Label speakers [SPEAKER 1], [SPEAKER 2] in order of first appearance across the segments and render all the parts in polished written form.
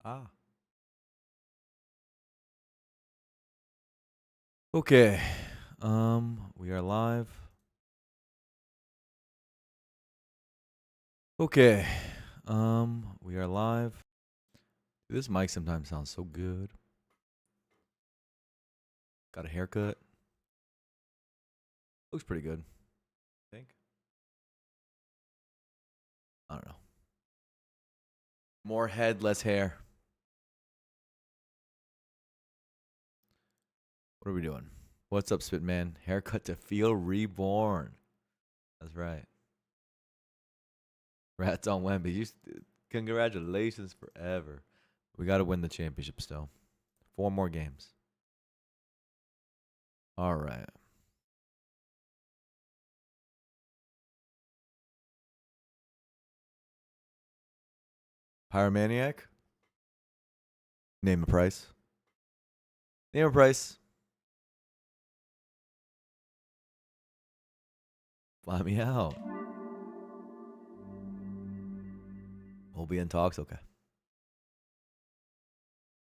[SPEAKER 1] Ah. Okay. We are live. Okay. We are live. This mic sometimes sounds so good. Got a haircut. Looks pretty good. I think. I don't know. More head, less hair. What are we doing? What's up, Spitman? Haircut to feel reborn. That's right. Rats on Wemby. Congratulations forever. We got to win the championship still. 4 more games. All right. Pyromaniac. Name a price. Name a price. Fly me out. We'll be in talks. Okay.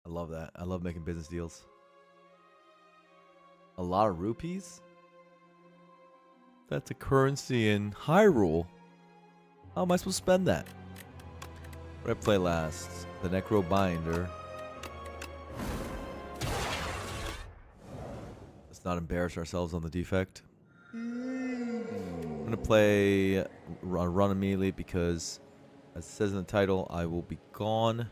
[SPEAKER 1] I love that. I love making business deals. A lot of rupees? That's a currency in Hyrule. How am I supposed to spend that? What did I play last? The Necro Binder. Let's not embarrass ourselves on the defect. I'm going to play Run immediately because, as it says in the title, I will be gone.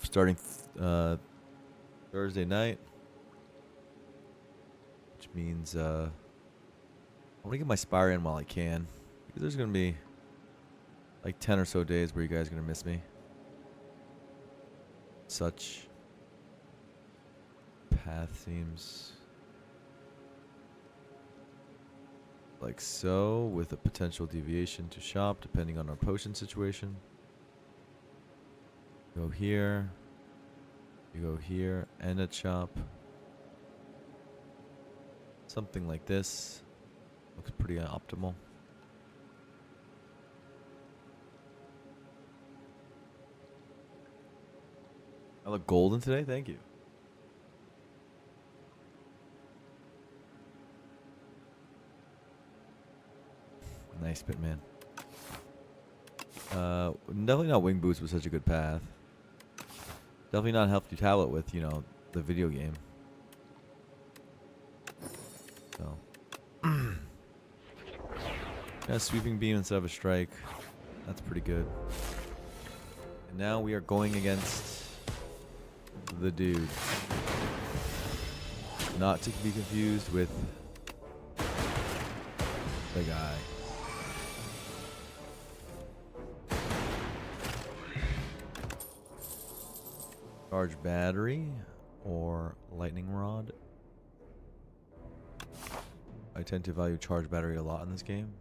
[SPEAKER 1] Starting Thursday night. Which means I want to get my Spire in while I can. Because there's going to be like 10 or so days where you guys are going to miss me. Such path seems like so, with a potential deviation to shop depending on our potion situation. Go here. You go here and at shop. Something like this. Looks pretty optimal. I look golden today? Thank you. Nice, Pitman. Definitely not Wing Boots was such a good path. Definitely not Healthy Tablet with, you know, the video game. So. Yeah, Sweeping Beam instead of a Strike. That's pretty good. And now we are going against the dude. Not to be confused with the guy. Charge battery or lightning rod. I tend to value charge battery a lot in this game.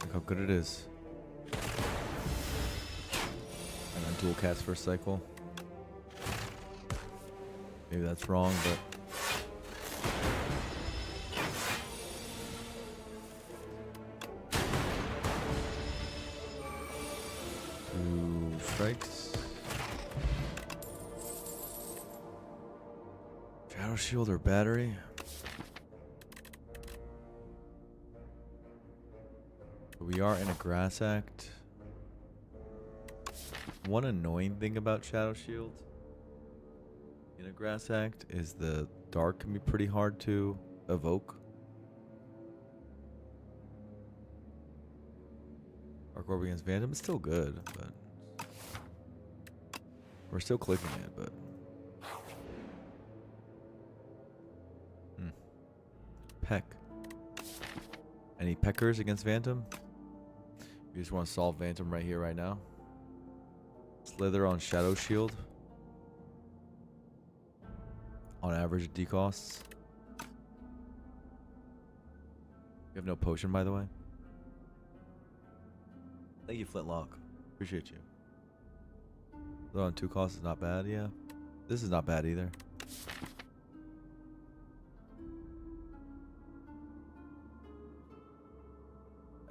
[SPEAKER 1] Look how good it is. And on dual cats first cycle. Maybe that's wrong, but strikes. Shadow Shield or battery? We are in a Grass Act. One annoying thing about Shadow Shield in a Grass Act is the dark can be pretty hard to evoke. Dark Orb against Phantom is still good, but we're still clicking it, but Peck. Any peckers against Phantom? You just want to solve Phantom right here, right now. Slither on Shadow Shield. On average, it decosts. You have no potion, by the way. Thank you, Flintlock. Appreciate you. Though on 2 costs is not bad, yeah. This is not bad either.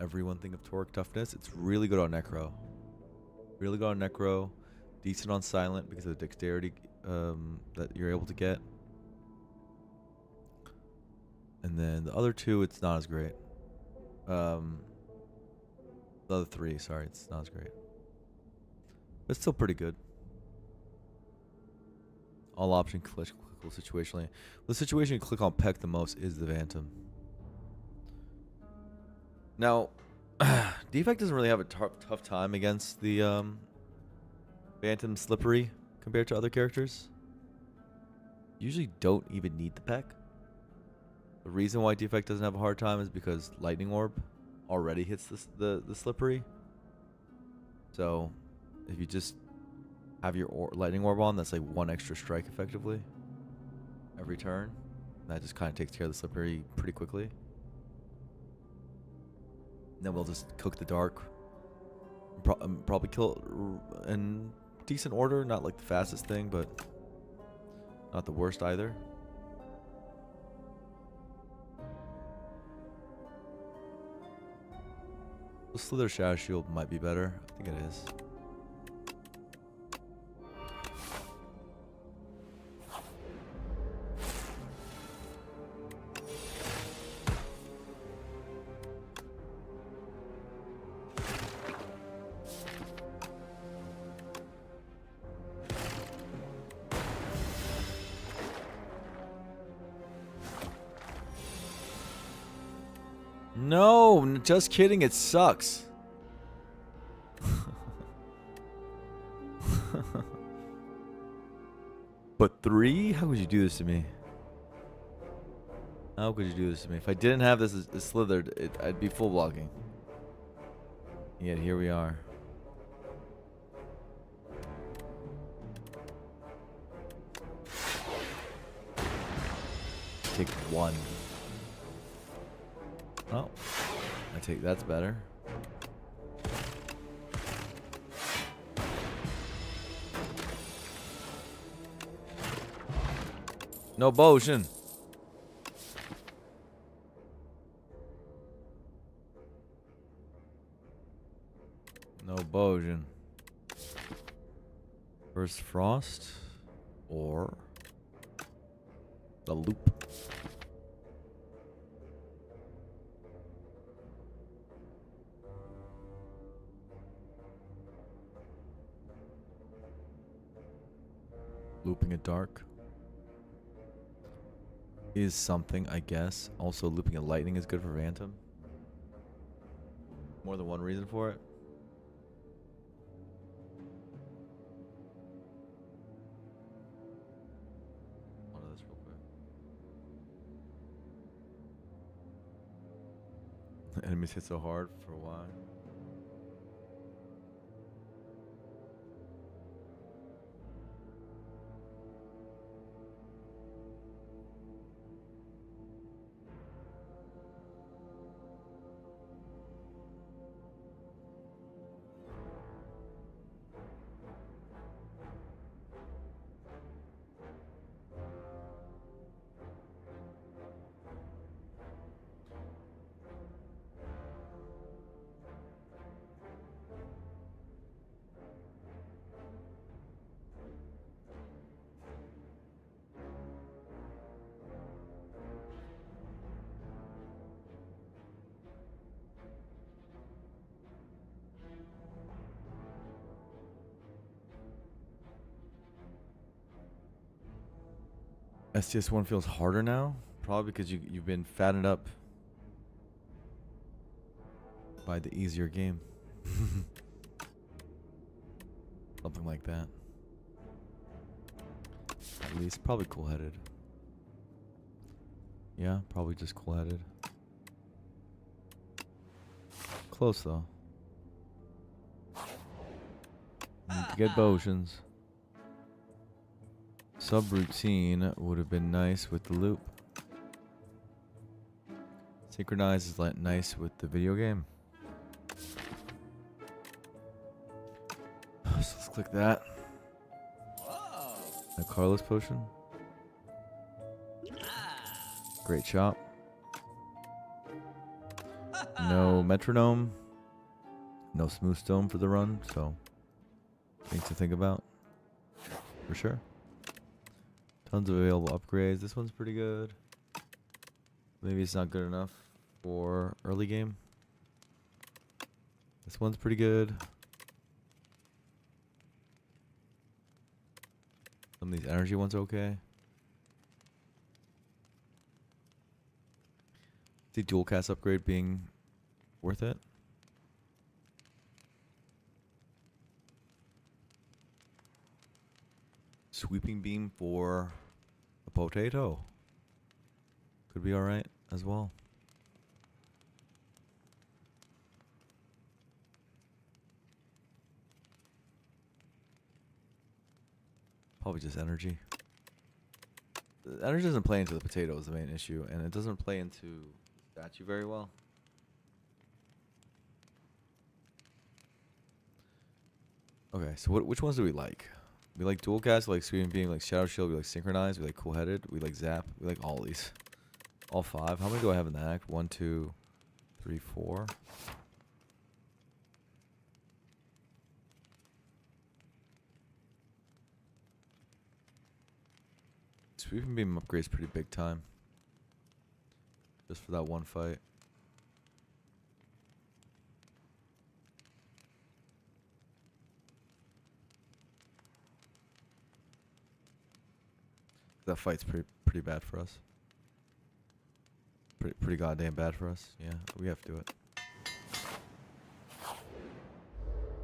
[SPEAKER 1] Everyone think of torque toughness. It's really good on Necro. Really good on Necro. Decent on Silent because of the dexterity that you're able to get. And then the other two, it's not as great. The other three, sorry, it's not as great. But it's still pretty good. All option click situationally. The situation you click on Peck the most is the Phantom. Now, Defect doesn't really have a tough time against the Phantom Slippery compared to other characters. Usually don't even need the Peck. The reason why Defect doesn't have a hard time is because Lightning Orb already hits the Slippery. So, if you just have your Lightning Orb on, that's like one extra strike effectively every turn. That just kind of takes care of the Slippery pretty quickly. And then we'll just cook the Dark. Probably kill it in decent order. Not like the fastest thing, but not the worst either. The Slither Shadow Shield might be better. I think it is. No, just kidding. It sucks. But 3? How could you do this to me? How could you do this to me? If I didn't have this slithered, I'd be full blocking. Yet here we are. Take 1. Oh, that's better. No potion. No potion. First Frost or the loop. Looping a Dark is something, I guess. Also, looping a Lightning is good for Phantom. More than one reason for it. One of this real quick. Enemies hit so hard for a while. STS1 feels harder now, probably because you've been fattened up by the easier game. Something like that. At least, probably cool-headed. Yeah, probably just cool-headed. Close though. Need to get potions. Subroutine would have been nice with the loop. Synchronize is like nice with the video game. So let's click that. A Carlos potion. Great shot. No metronome. No smooth stone for the run, so things to think about. For sure. Tons of available upgrades. This one's pretty good. Maybe it's not good enough for early game. This one's pretty good. Some of these energy ones okay. The dual cast upgrade being worth it. Sweeping beam for a potato. Could be alright as well. Probably just energy. The energy doesn't play into the potato is the main issue, and it doesn't play into the statue very well. Okay, so which ones do we like? We like dual cast, we like sweeping beam, we like shadow shield, we like synchronize, we like cool headed, we like zap, we like all these. All 5. How many do I have in the act? 1, 2, 3, 4. Sweeping beam upgrade's pretty big time. Just for that one fight. That fight's pretty bad for us. Pretty goddamn bad for us. Yeah, we have to do it.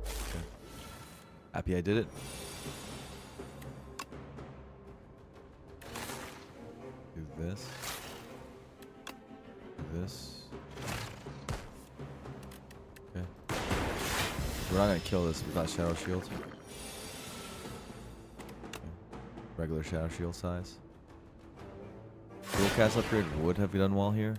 [SPEAKER 1] Okay. Happy I did it. Do this. Do this. Okay. We're not gonna kill this without shadow shield. Okay. Regular shadow shield size. Dual cast upgrade would have done well here.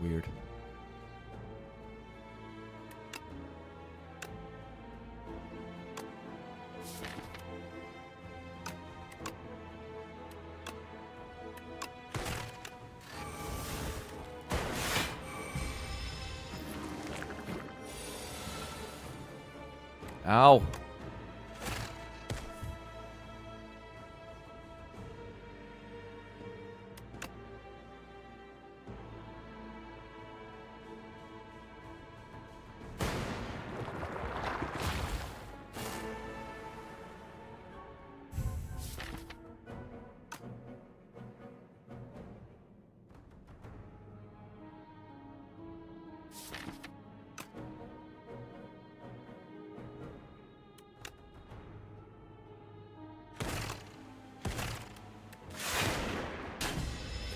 [SPEAKER 1] Weird. Ow.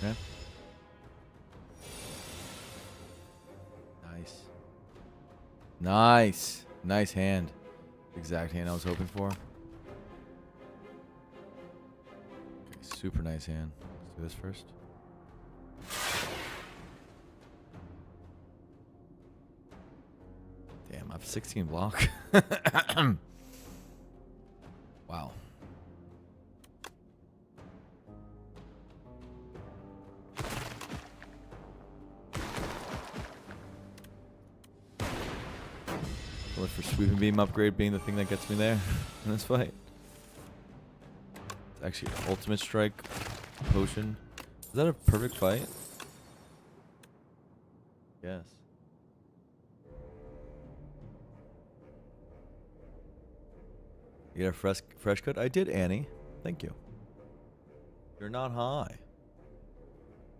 [SPEAKER 1] Okay. Nice. Nice. Nice hand. Exact hand I was hoping for. Okay, super nice hand. Let's do this first. Damn, I have 16 block. Wow. Look for sweeping beam upgrade being the thing that gets me there in this fight. It's actually ultimate strike potion. Is that a perfect fight? Yes. You get a fresh cut? I did, Annie. Thank you. You're not high.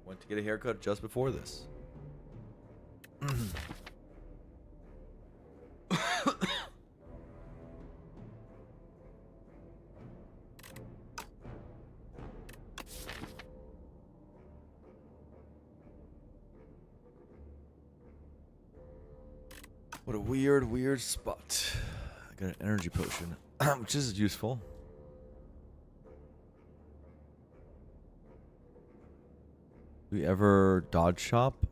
[SPEAKER 1] Went to get a haircut just before this. What a weird spot. I got an energy potion, which is useful. Do we ever dodge shop?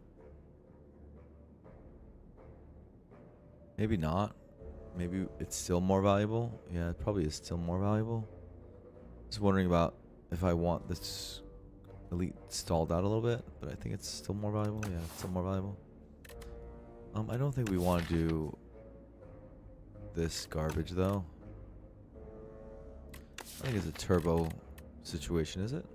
[SPEAKER 1] Maybe not. Maybe it's still more valuable. Yeah, it probably is still more valuable. Just wondering about if I want this elite stalled out a little bit, but I think it's still more valuable. Yeah, it's still more valuable. I don't think we want to do this garbage though. I think it's a turbo situation, is it?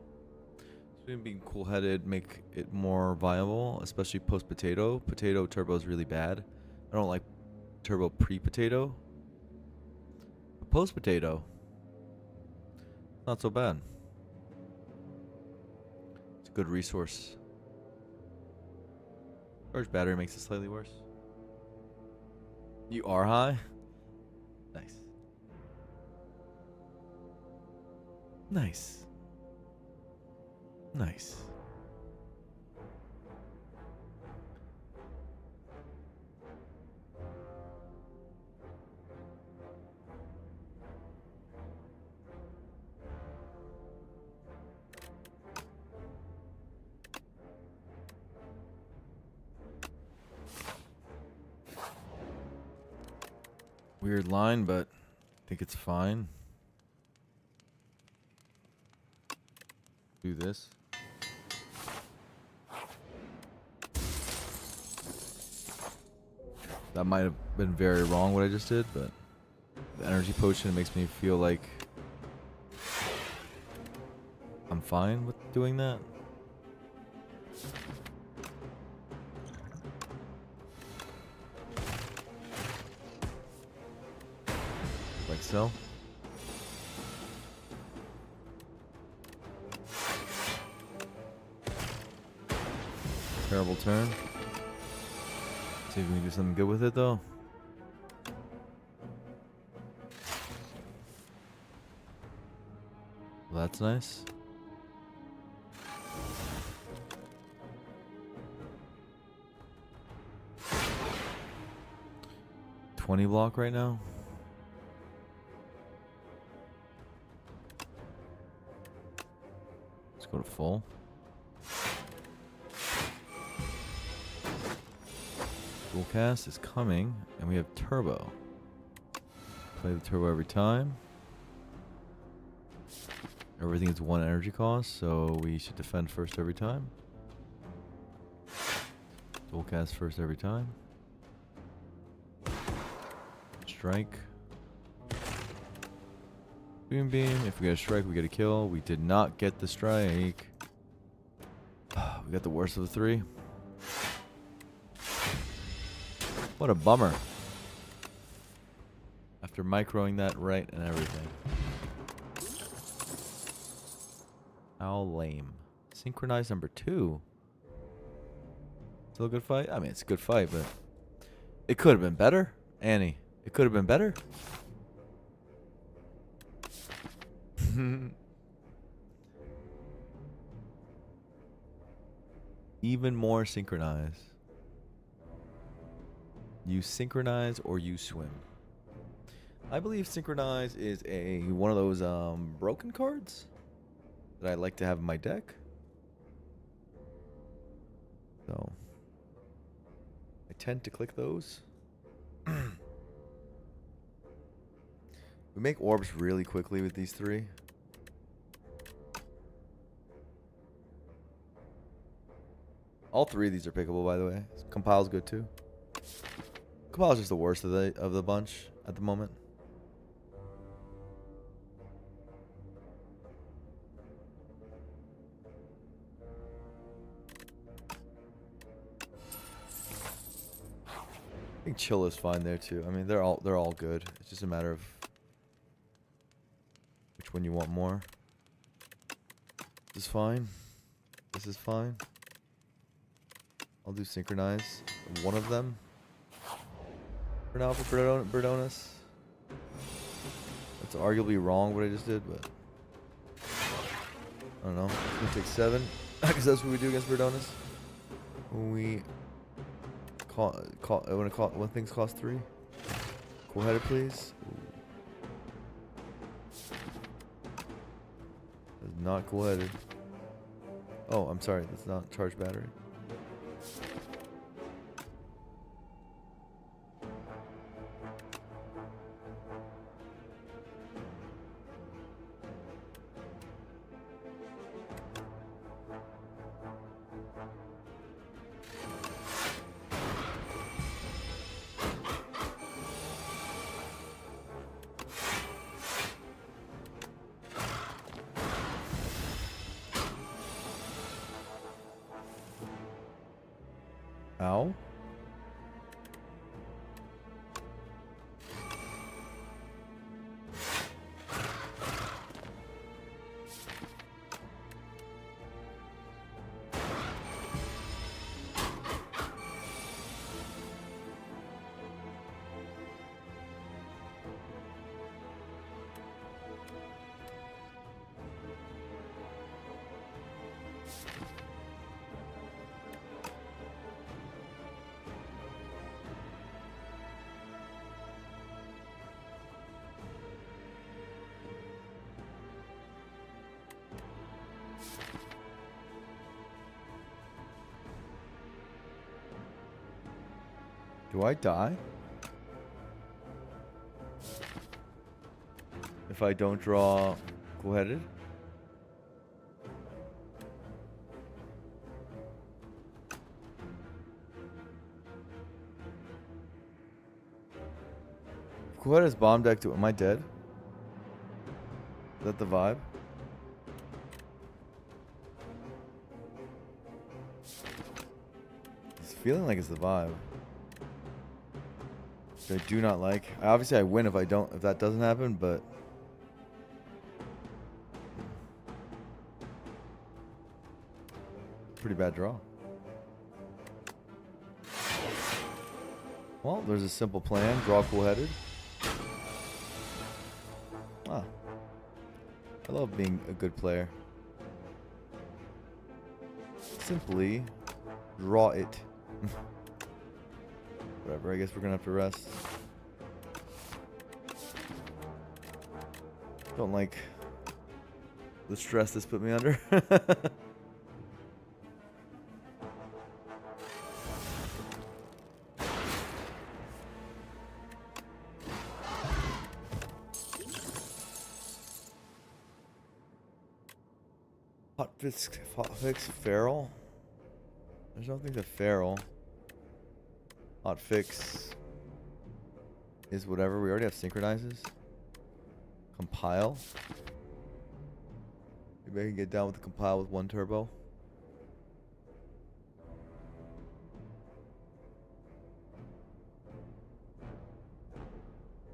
[SPEAKER 1] Being cool-headed, make it more viable, especially post-potato. Potato turbo is really bad. I don't like turbo pre-potato. Post-potato, not so bad. It's a good resource. Charge battery makes it slightly worse. You are high? Nice. Nice. Nice. Weird line, but I think it's fine. Do this. That might have been very wrong what I just did, but the energy potion makes me feel like I'm fine with doing that. Like so. Terrible turn. See if we can do something good with it though. Well, that's nice. $20 block right now. Let's go to full. Dual cast is coming, and we have turbo. Play the turbo every time. Everything is 1 energy cost, so we should defend first every time. Dual cast first every time. Strike. Boom beam. If we get a strike, we get a kill. We did not get the strike. We got the worst of the 3. What a bummer. After microing that right and everything. How lame. Synchronized number 2. Still a good fight? I mean, it's a good fight, but it could have been better. Annie, it could have been better. Even more synchronize. You synchronize or you swim. I believe synchronize is one of those broken cards that I like to have in my deck. So I tend to click those. We make orbs really quickly with these 3. All 3 of these are pickable, by the way. Compile's good too. Compile's just the worst of the bunch at the moment. I think chill is fine there too. I mean, they're all good. It's just a matter of which one you want more. This is fine. This is fine. I'll do synchronize one of them for now for Berdonus. That's arguably wrong what I just did, but I don't know. I'm gonna take 7 because that's what we do against Berdonus. When we when things cost 3. Cool-headed, please. Ooh. That's not cool-headed. Oh, I'm sorry. That's not charged battery. Ow. Do I die? If I don't draw cool-headed? If cool-headed is bomb deck, am I dead? Is that the vibe? It's feeling like it's the vibe. I do not like. Obviously, I win if that doesn't happen, but pretty bad draw. Well, there's a simple plan. Draw cool-headed. Ah, I love being a good player. Simply draw it. Whatever, I guess we're gonna have to rest. Don't like the stress this put me under. Hot fix, feral. There's nothing to feral. Hot fix is whatever. We already have synchronizes. Compile. Maybe I can get down with the compile with 1 turbo.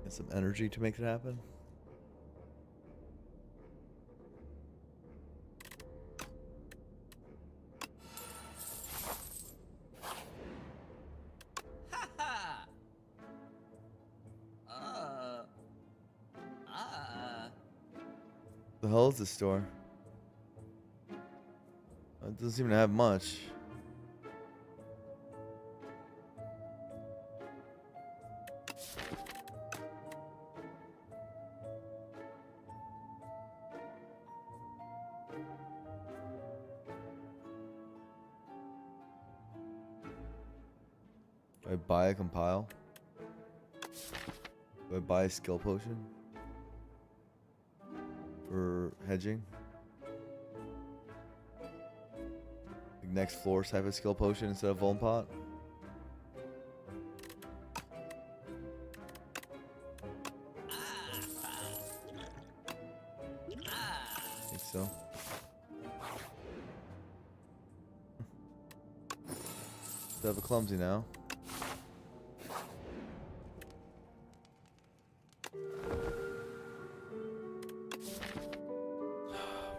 [SPEAKER 1] And some energy to make it happen. The hell is this store? It doesn't seem to have much. Do I buy a compile? Do I buy a skill potion? For hedging. Like next floor type of skill potion instead of Vuln Pot. I think so. Still have a clumsy now.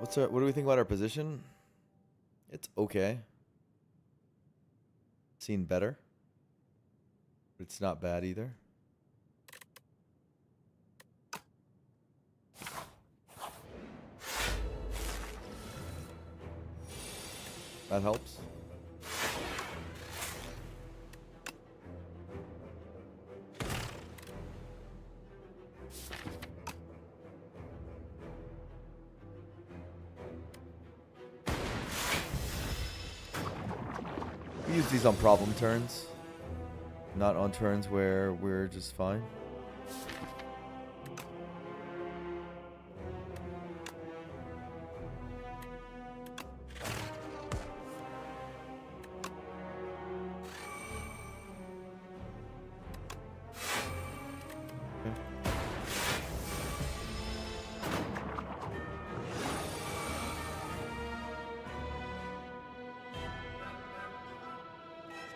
[SPEAKER 1] What do we think about our position? It's okay. seen better. But it's not bad either. That helps. We use these on problem turns, not on turns where we're just fine.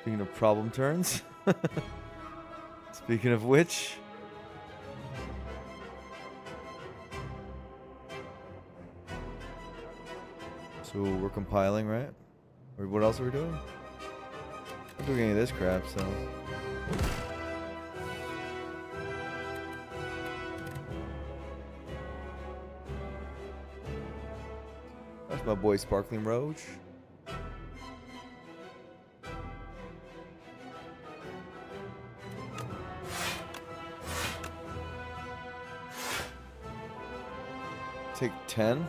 [SPEAKER 1] Speaking of problem turns, speaking of which, so we're compiling, right? Or what else are we doing? We're doing any of this crap, so. That's my boy Sparkling Roach. Take 10.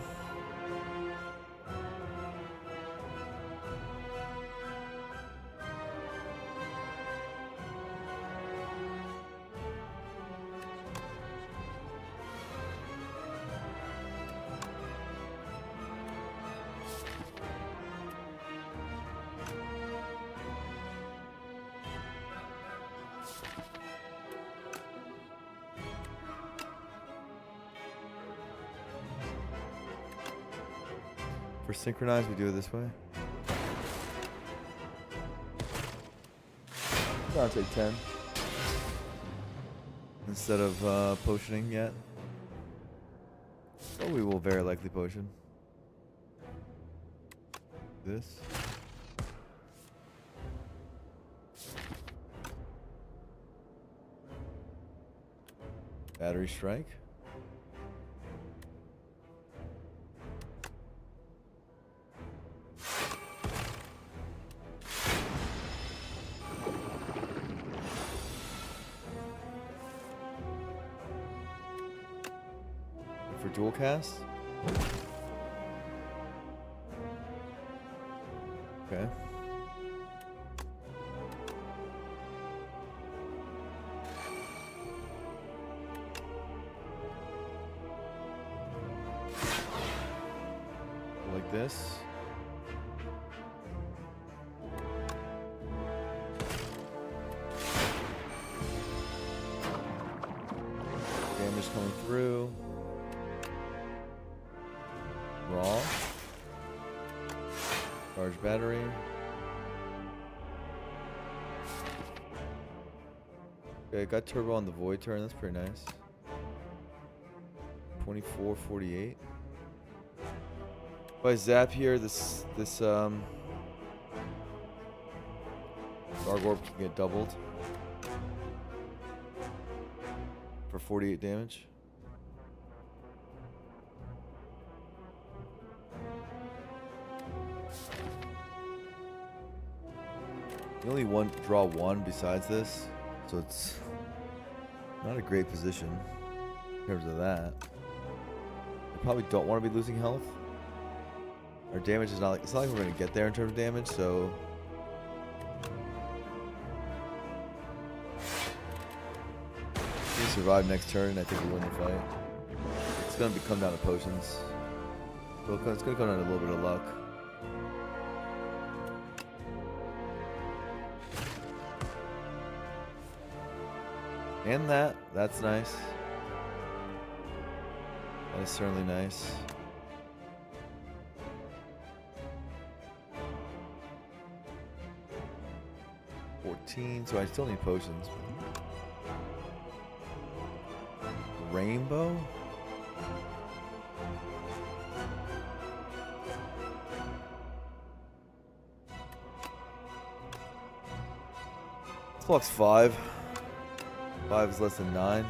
[SPEAKER 1] For synchronized, we do it this way. I'll take 10 instead of potioning yet. But we will very likely potion. This. Battery strike. For dual cast. Okay. Like this. Damage coming through. Raw. Charge battery. Okay, got turbo on the void turn. That's pretty nice. 24-48. If I zap here, this Gargorb can get doubled for 48 damage. You only draw one besides this, so it's not a great position in terms of that. I probably don't want to be losing health. Our damage is not like, it's not like we're going to get there in terms of damage, so. If we survive next turn, I think we win the fight. It's going to come down to potions. So it's going to come down to a little bit of luck. And that's nice. That is certainly nice. So I still need potions. Rainbow? This block's 5. 5 is less than 9.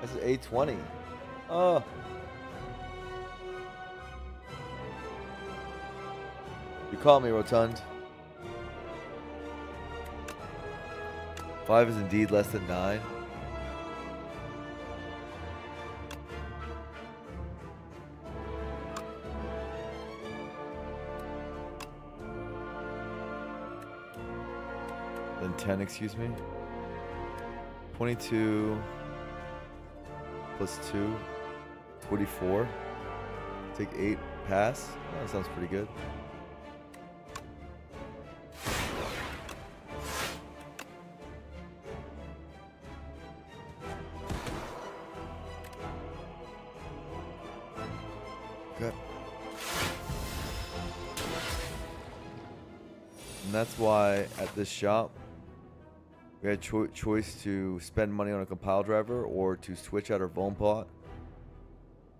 [SPEAKER 1] That's an A20. Oh. You caught me, Rotund. 5 is indeed less than 9. Then 10, excuse me. 22 plus 2, 24. Take 8, pass. Oh, that sounds pretty good. Okay. And that's why at this shop, we had choice to spend money on a compile driver or to switch out our vuln pot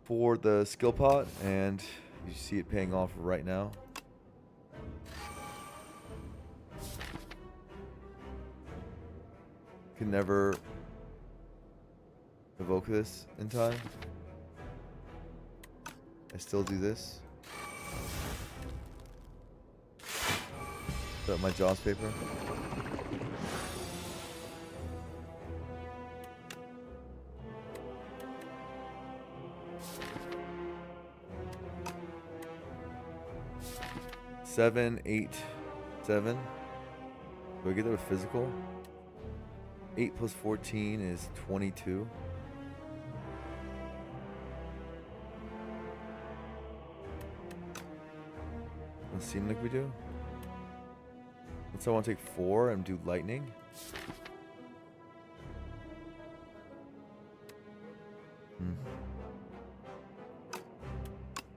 [SPEAKER 1] for the skill pot, and you see it paying off right now. Can never evoke this in time. I still do this. Put up my Jaws paper. Seven, 8, 7. Do I get that with physical? 8 plus 14 is 22. Doesn't seem like we do. Let's say I want to take 4 and do lightning.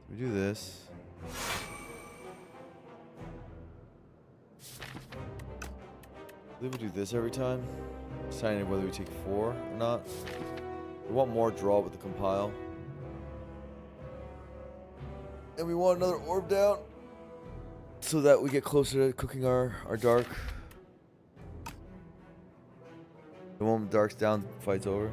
[SPEAKER 1] We do this. I believe we do this every time. Deciding whether we take 4 or not. We want more draw with the compile. And we want another orb down so that we get closer to cooking our dark. The moment dark's down, fight's over.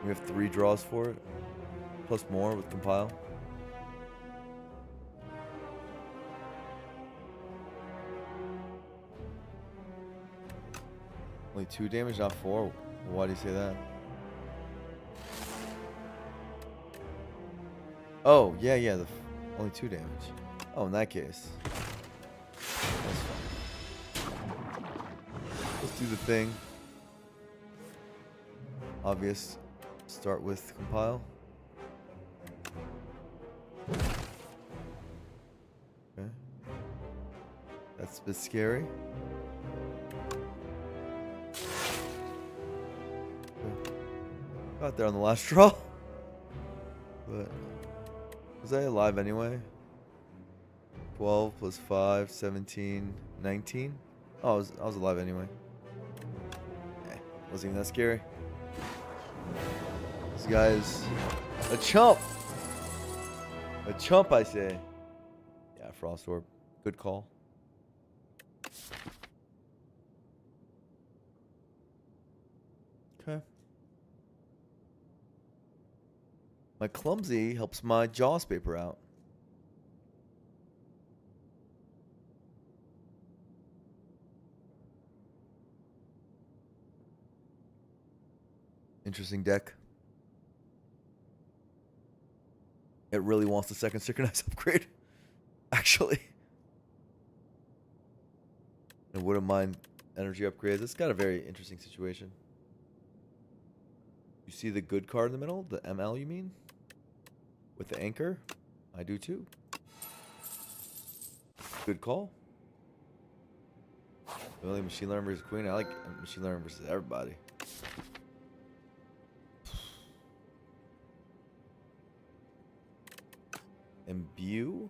[SPEAKER 1] We have 3 draws for it, plus more with compile. Only 2 damage, not 4. Why do you say that? Oh, yeah, only 2 damage. Oh, in that case. That's fine. Let's do the thing. Obvious. Start with compile. Okay. That's a bit scary. Okay. Got there on the last draw. But was I alive anyway? 12 plus 5, 17, 19. Oh, I was alive anyway. Wasn't even that scary. This guy is a chump. A chump, I say. Yeah, Frost Orb. Good call. Okay. My clumsy helps my Jaws paper out. Interesting deck. It really wants the second synchronized upgrade. Actually. I wouldn't mind energy upgrades. It's got a very interesting situation. You see the good card in the middle? The ML, you mean? With the anchor? I do too. Good call. Really, machine learning versus queen? I like machine learning versus everybody. Imbue?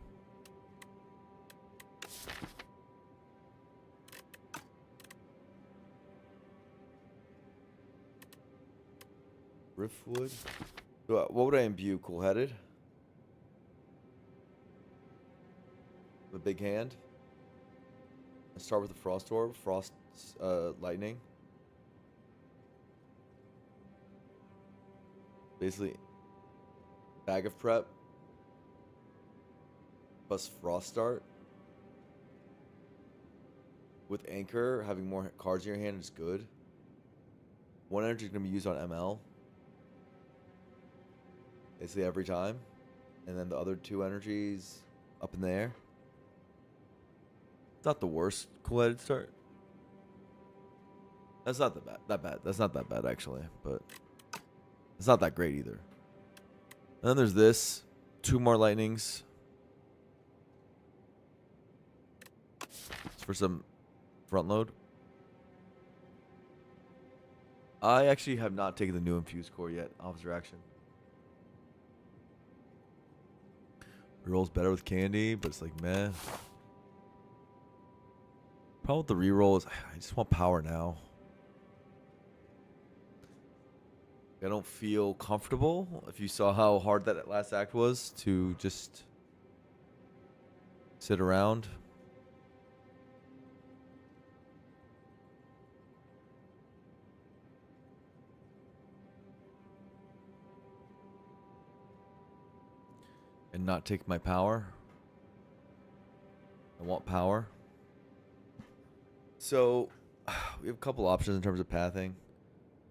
[SPEAKER 1] Riftwood? So, what would I imbue? Cool-headed? The big hand? Let's start with the Frost Orb. Frost Lightning. Basically, Bag of Prep. Plus Frost Start. With Anchor, having more cards in your hand is good. One energy is going to be used on ML. Basically every time. And then the other 2 energies up in the air. It's not the worst cool-headed start. That's not that bad. That's not that bad, actually. But it's not that great either. And then there's this. 2 more lightnings. It's for some front load. I actually have not taken the new infused core yet. Officer action. Rerolls better with candy, but it's like meh. Problem with the reroll is I just want power now. I don't feel comfortable. If you saw how hard that last act was to just sit around. And not take my power. I want power. So, we have a couple options in terms of pathing.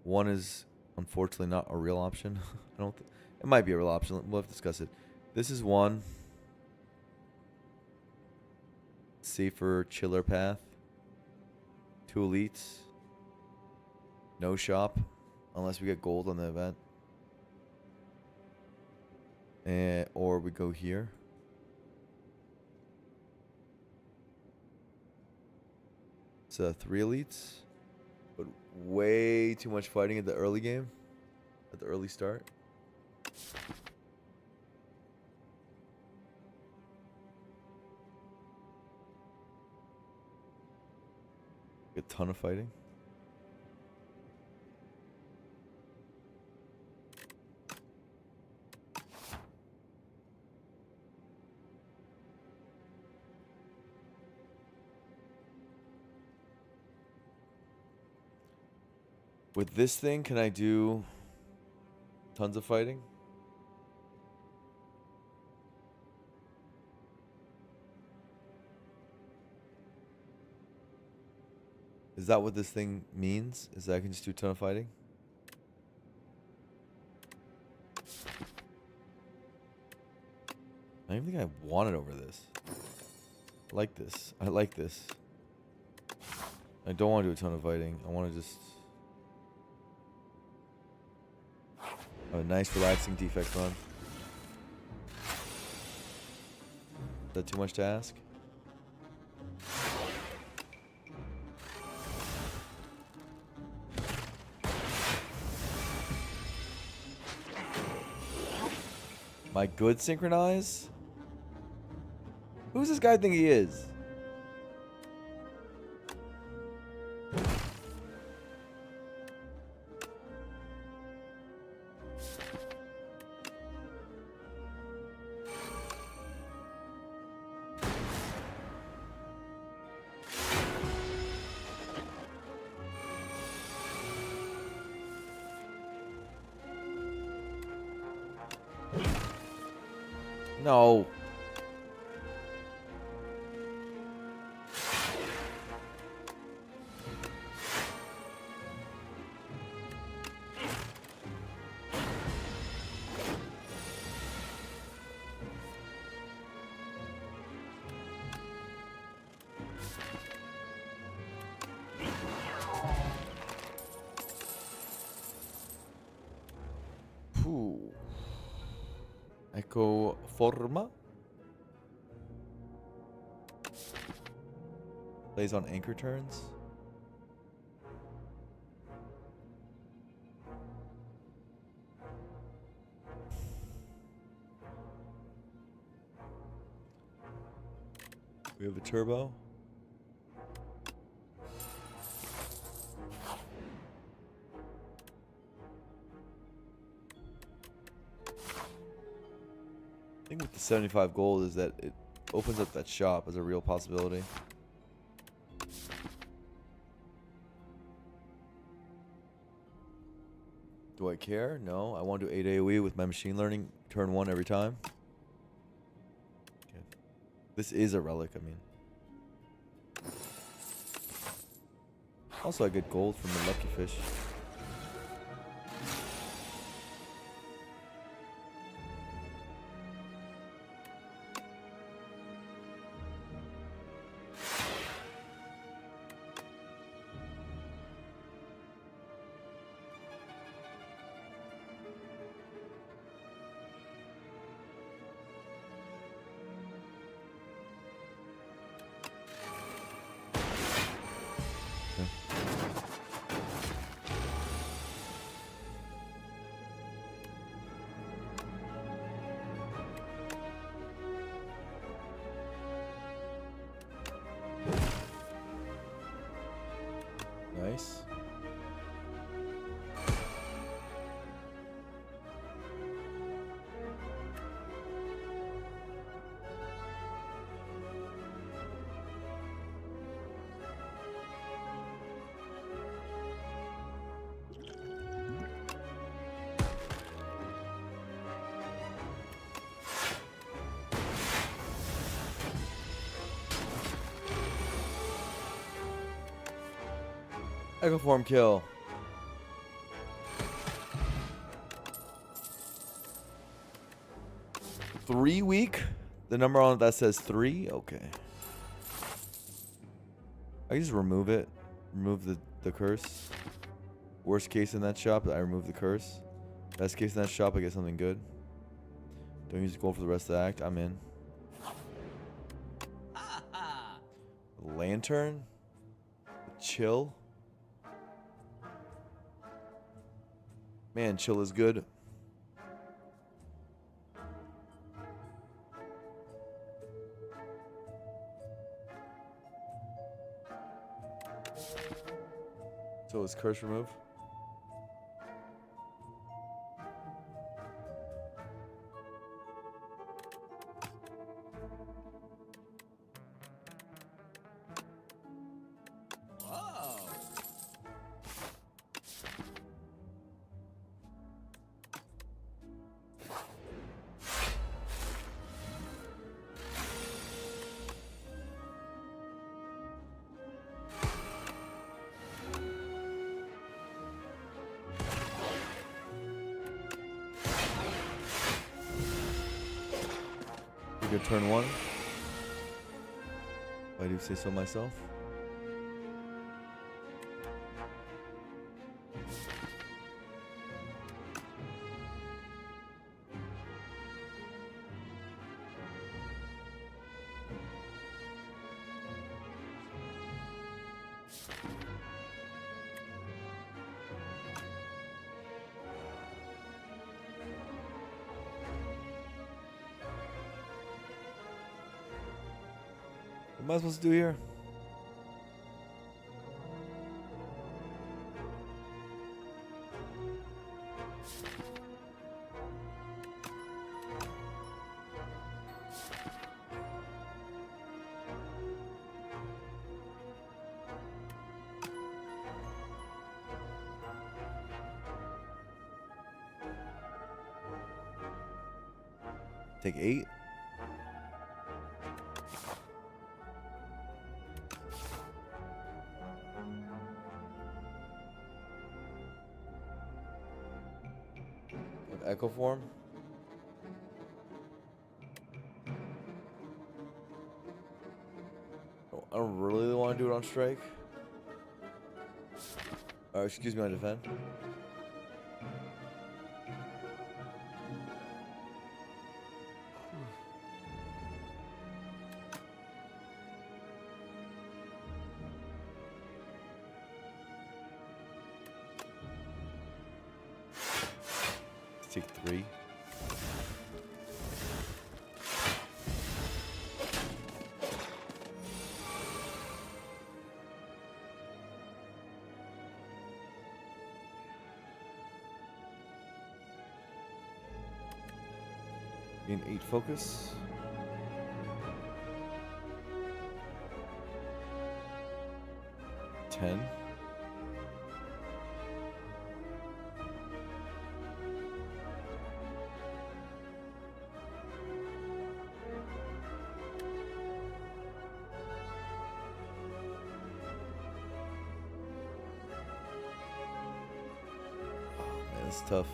[SPEAKER 1] One is unfortunately not a real option. I don't. It might be a real option. We'll have to discuss it. This is one safer, chiller path. 2 elites. No shop, unless we get gold on the event. Or we go here. It's 3 elites, but way too much fighting at the early game, at the early start. A ton of fighting. With this thing, can I do tons of fighting? Is that what this thing means? Is that I can just do a ton of fighting? I don't even think I want it over this. I like this. I like this. I don't want to do a ton of fighting. I want to just have a nice relaxing defect run. Is that too much to ask? My good synchronize? Who's this guy think he is? No. Phew. Echo Forma. Plays on anchor turns. We have a turbo. thing with the 75 gold is that it opens up that shop as a real possibility. Do I care? No. I want to do 8 AoE with my machine learning. Turn 1 every time. Okay. This is a relic, I mean. Also, I get gold from the lucky fish. Nice. Echo form kill. Three week? The number on it that says 3? Okay. I just remove it. Remove the curse. Worst case in that shop, I remove the curse. Best case in that shop, I get something good. Don't use gold for the rest of the act. I'm in. Lantern? Chill? Man, chill is good. So is curse remove? Good turn 1. If I do say so myself. What am I supposed to do here? Take 8. Echo form. I don't really want to do it on strike. Excuse me, on defend. Let's take 3. In 8 focus. Ten. Man, it's tough.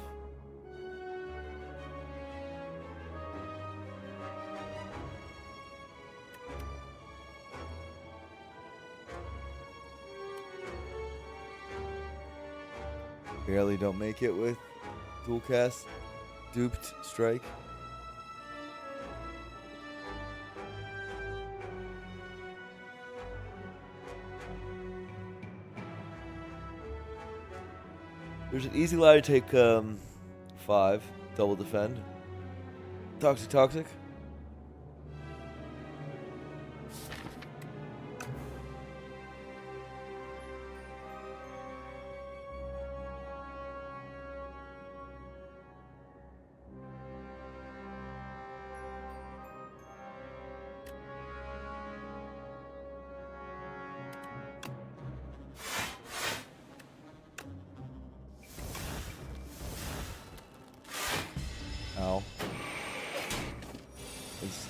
[SPEAKER 1] Barely don't make it with dual cast, duped strike. There's an easy lie to take 5, double defend. Toxic. Ow.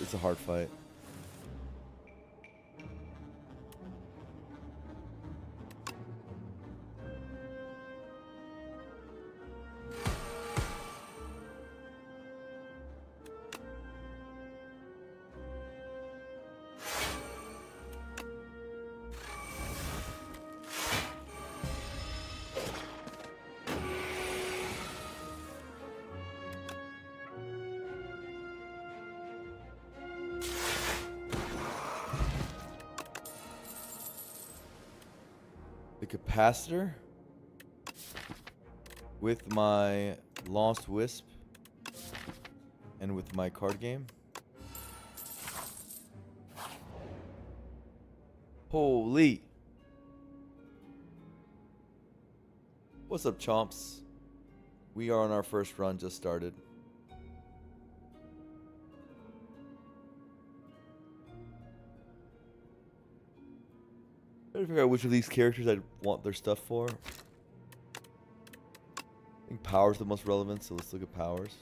[SPEAKER 1] It's a hard fight. The capacitor with my Lost Wisp and with my card game. Holy. What's up, chomps? We are on our first run, just started. Trying to figure out which of these characters I'd want their stuff for. I think Power's the most relevant, so let's look at Powers.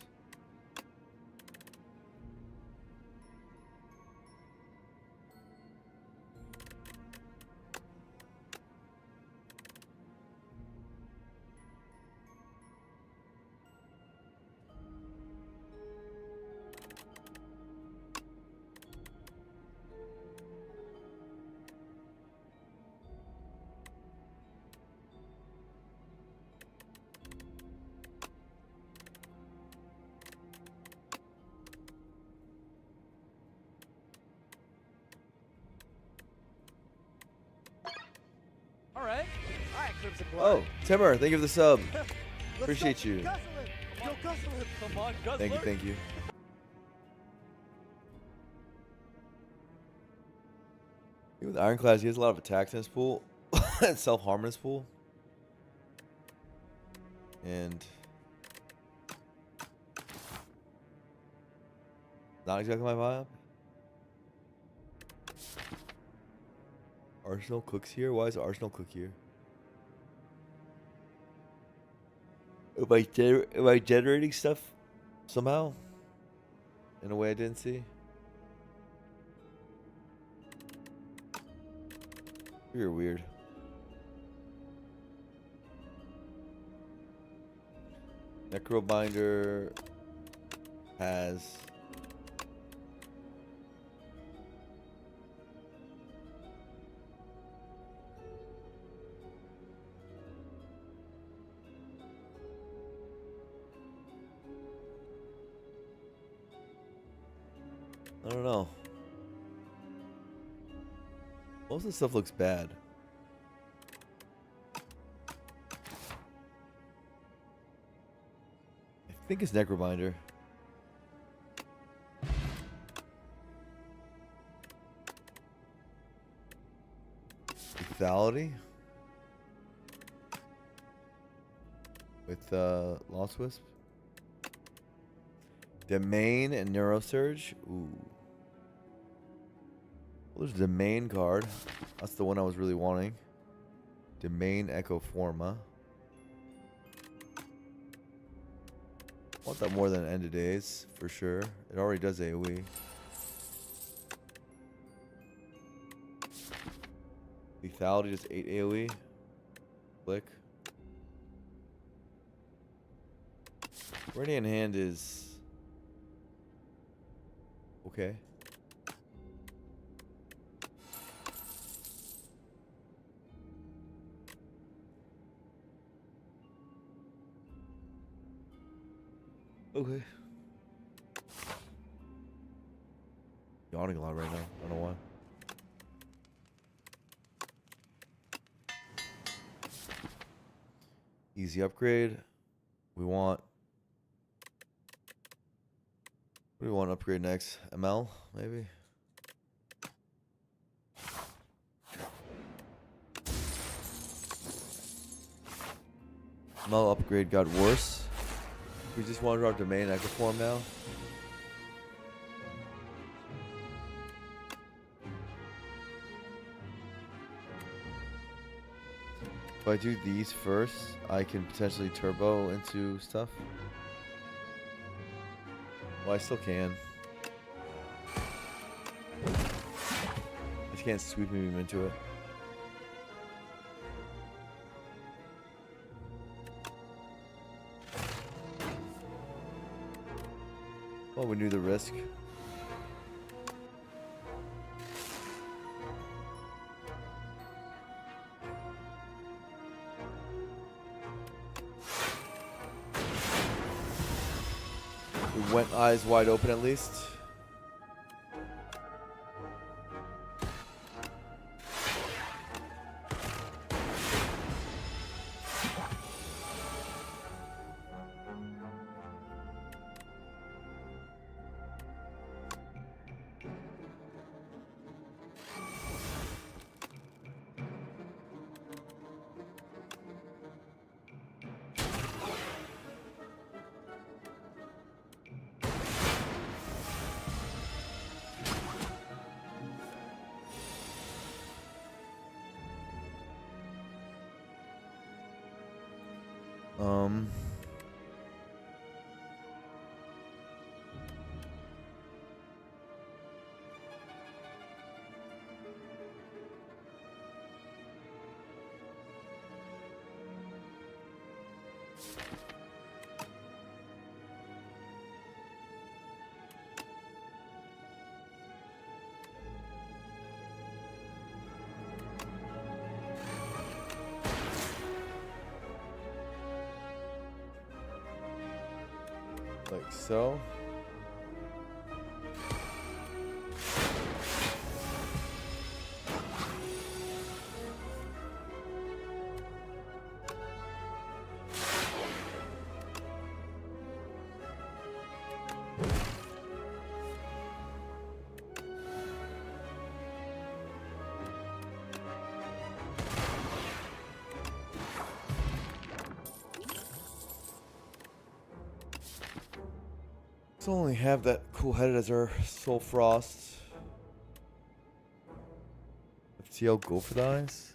[SPEAKER 1] Oh, Timmer, thank you for the sub. Appreciate you. Thank you. With Ironclad, he has a lot of attacks in his pool and self-harm in his pool. And not exactly my vibe. Arsenal cooks here? Why is Arsenal cook here? Am I generating stuff somehow? In a way I didn't see? You're weird. Necrobinder has I don't know. Most of the stuff looks bad. I think it's Necrobinder. Lethality with Lost Wisp. Domain and Neurosurge. Ooh. Well, there's the Domain card. That's the one I was really wanting. Domain Echo Forma. Want that more than End of Days, for sure. It already does AoE. Lethality just 8 AoE. Click. Radiant Hand is okay. Okay. Yawning a lot right now. I don't know why. Easy upgrade. We want. What do we want to upgrade next? ML, maybe? ML upgrade got worse. We just want to drop Domain Echo Form now. If I do these first, I can potentially turbo into stuff. Well, I still can. I just can't sweep him into it. Well, we knew the risk. We went eyes wide open at least. Like so. Let's only have that cool headed as our Soul Frost. FTL go for the eyes.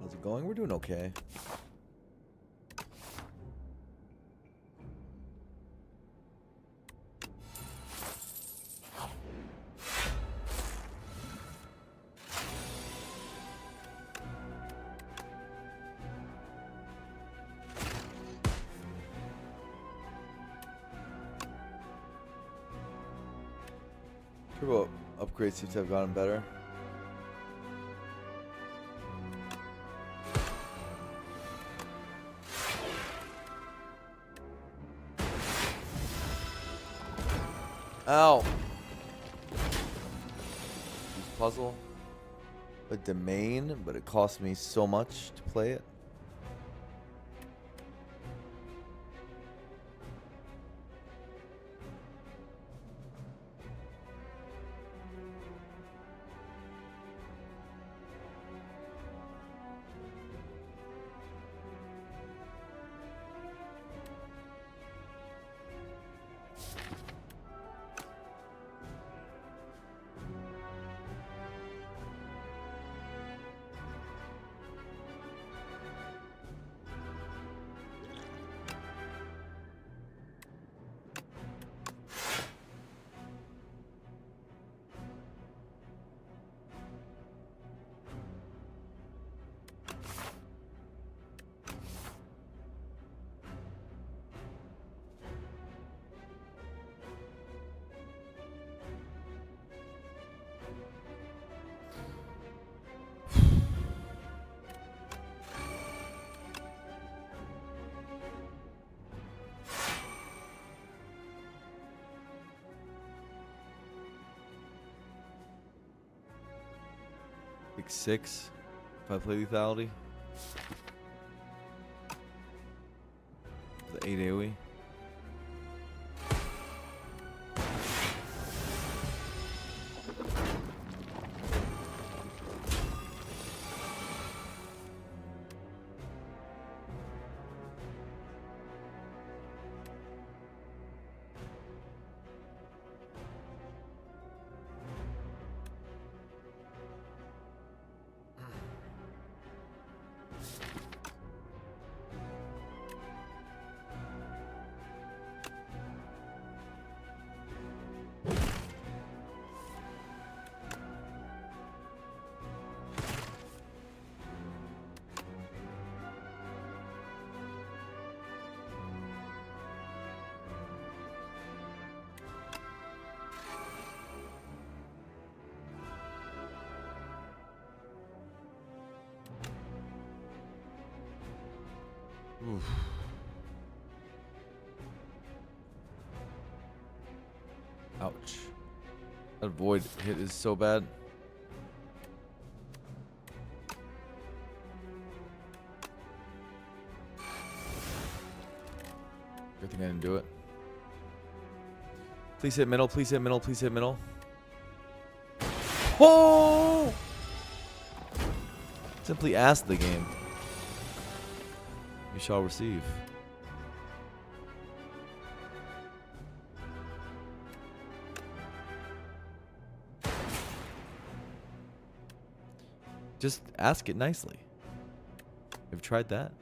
[SPEAKER 1] How's it going? We're doing okay. Turbo upgrades seem to have gotten better. Ow. Use puzzle. A domain, but it cost me so much to play it. Pick 6 if I play lethality. The 8 AoE. Oof. Ouch. That void hit is so bad. Good thing I didn't do it. Please hit middle, please hit middle, please hit middle. Oh! Simply ask the game. You shall receive. Just ask it nicely. Have you tried that?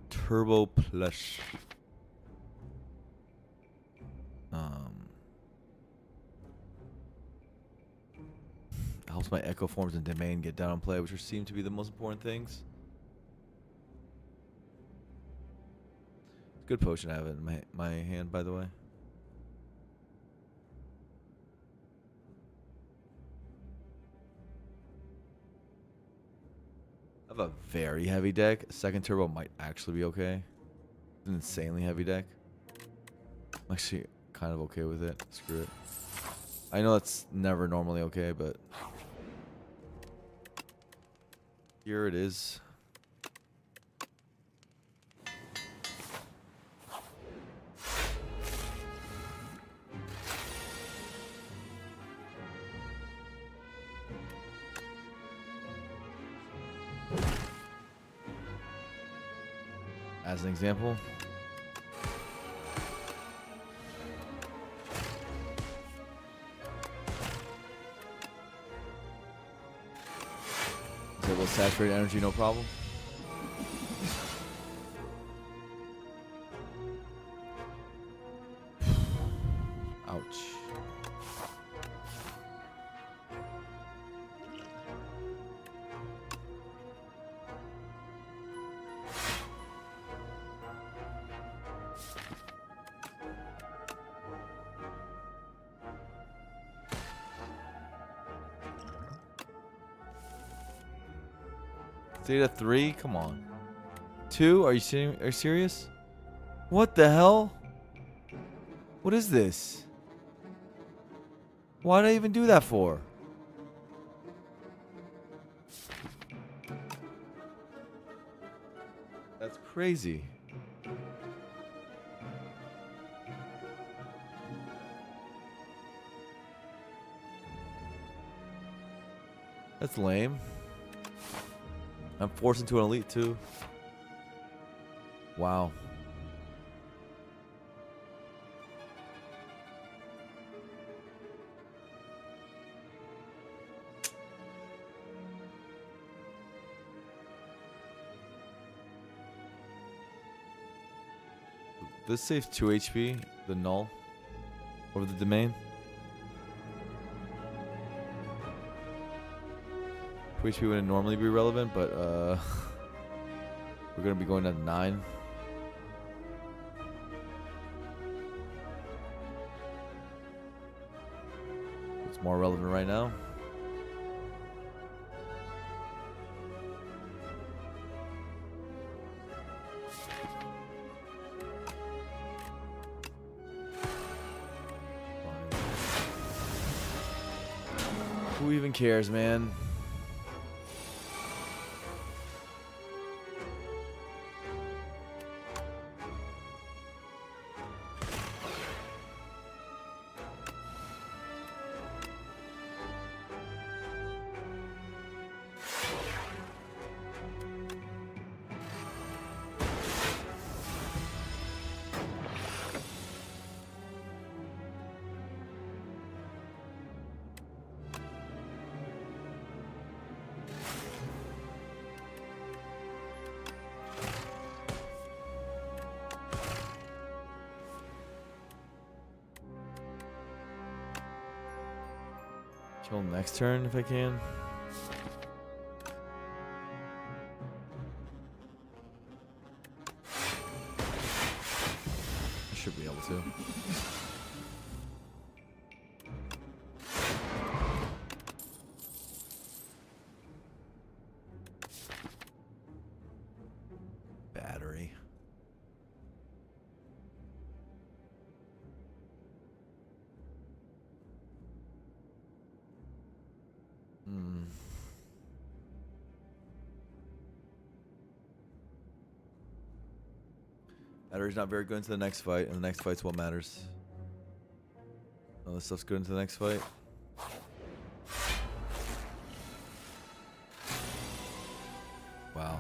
[SPEAKER 1] Turbo plush. Helps my echo forms and domain get down and play, which seem to be the most important things. Good potion I have it in my hand, by the way. I have a very heavy deck. Second turbo might actually be okay. It's an insanely heavy deck. I'm actually kind of okay with it. Screw it. I know that's never normally okay, but here it is. As an example, disable saturated energy, no problem. Ouch. Stayed at 3? Come on. 2? Are you serious? What the hell? What is this? Why did I even do that for? That's crazy. That's lame. I'm forced into an elite too. Wow. This saves 2 HP, the null, over the domain. 2 HP wouldn't normally be relevant, but we're gonna be going down to 9. It's more relevant right now. Who even cares, man? Kill him next turn if I can. I should be able to. Battery. Battery's not very good into the next fight, and the next fight's what matters. Oh, this stuff's good into the next fight. Wow.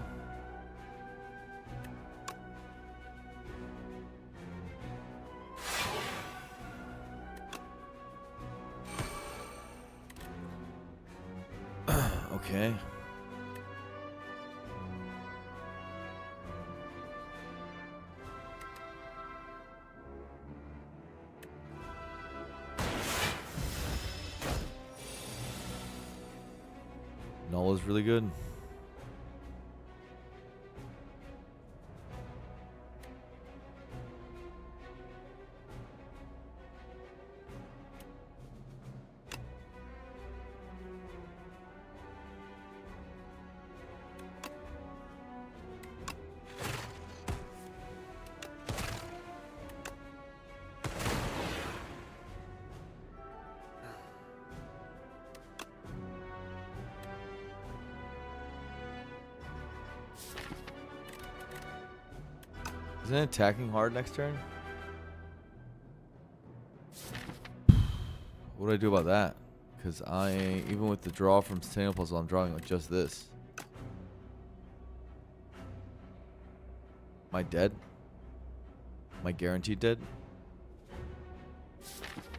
[SPEAKER 1] Okay. Null is really good. Isn't it attacking hard next turn? What do I do about that? Because even with the draw from Centennial Puzzle, I'm drawing like just this. Am I dead? Am I guaranteed dead?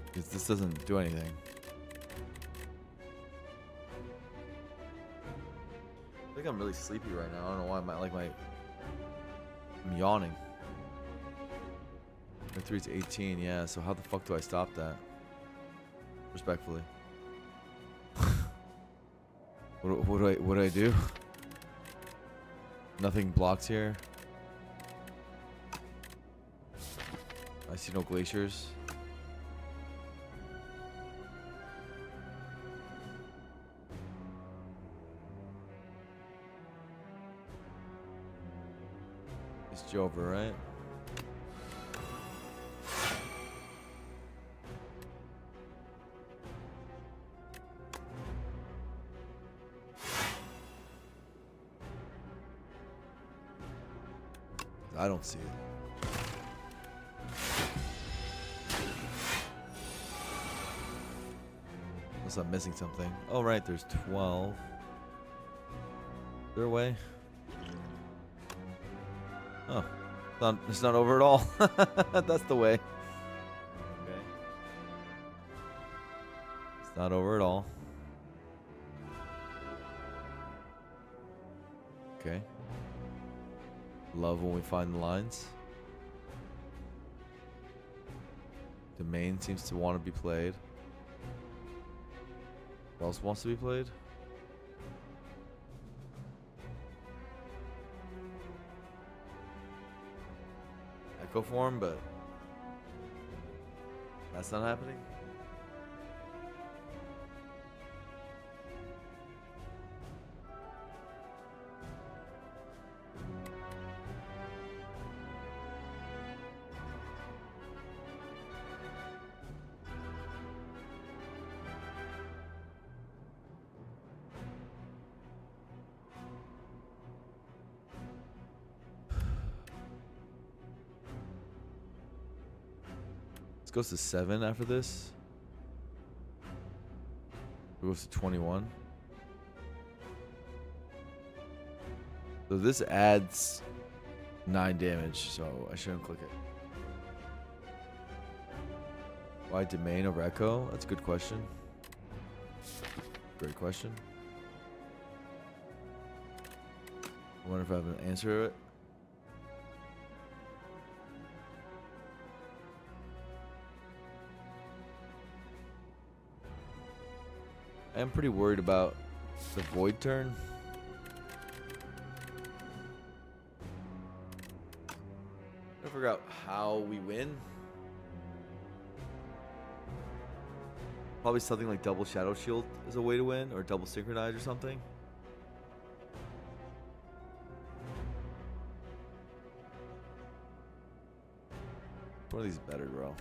[SPEAKER 1] Because this doesn't do anything. I think I'm really sleepy right now. I don't know why. I'm yawning. My 3 is 18, yeah. So how the fuck do I stop that? Respectfully. What do I do? Nothing blocks here. I see no glaciers. It's Jover, right? I don't see it. Unless I'm missing something. Oh, right, there's 12. Is there a way? Oh, it's not over at all. That's the way. Okay. It's not over at all. Okay. Love when we find the lines. Domain seems to want to be played. What else wants to be played? Echo form, but that's not happening. Goes to 7 after this. It goes to 21. So this adds 9 damage, so I shouldn't click it. Why Domain over Echo? That's a good question. Great question. I wonder if I have an answer to it. I am pretty worried about the Void turn. Trying to figure out how we win. Probably something like double Shadow Shield is a way to win, or double Synchronize or something. One of these better, bro.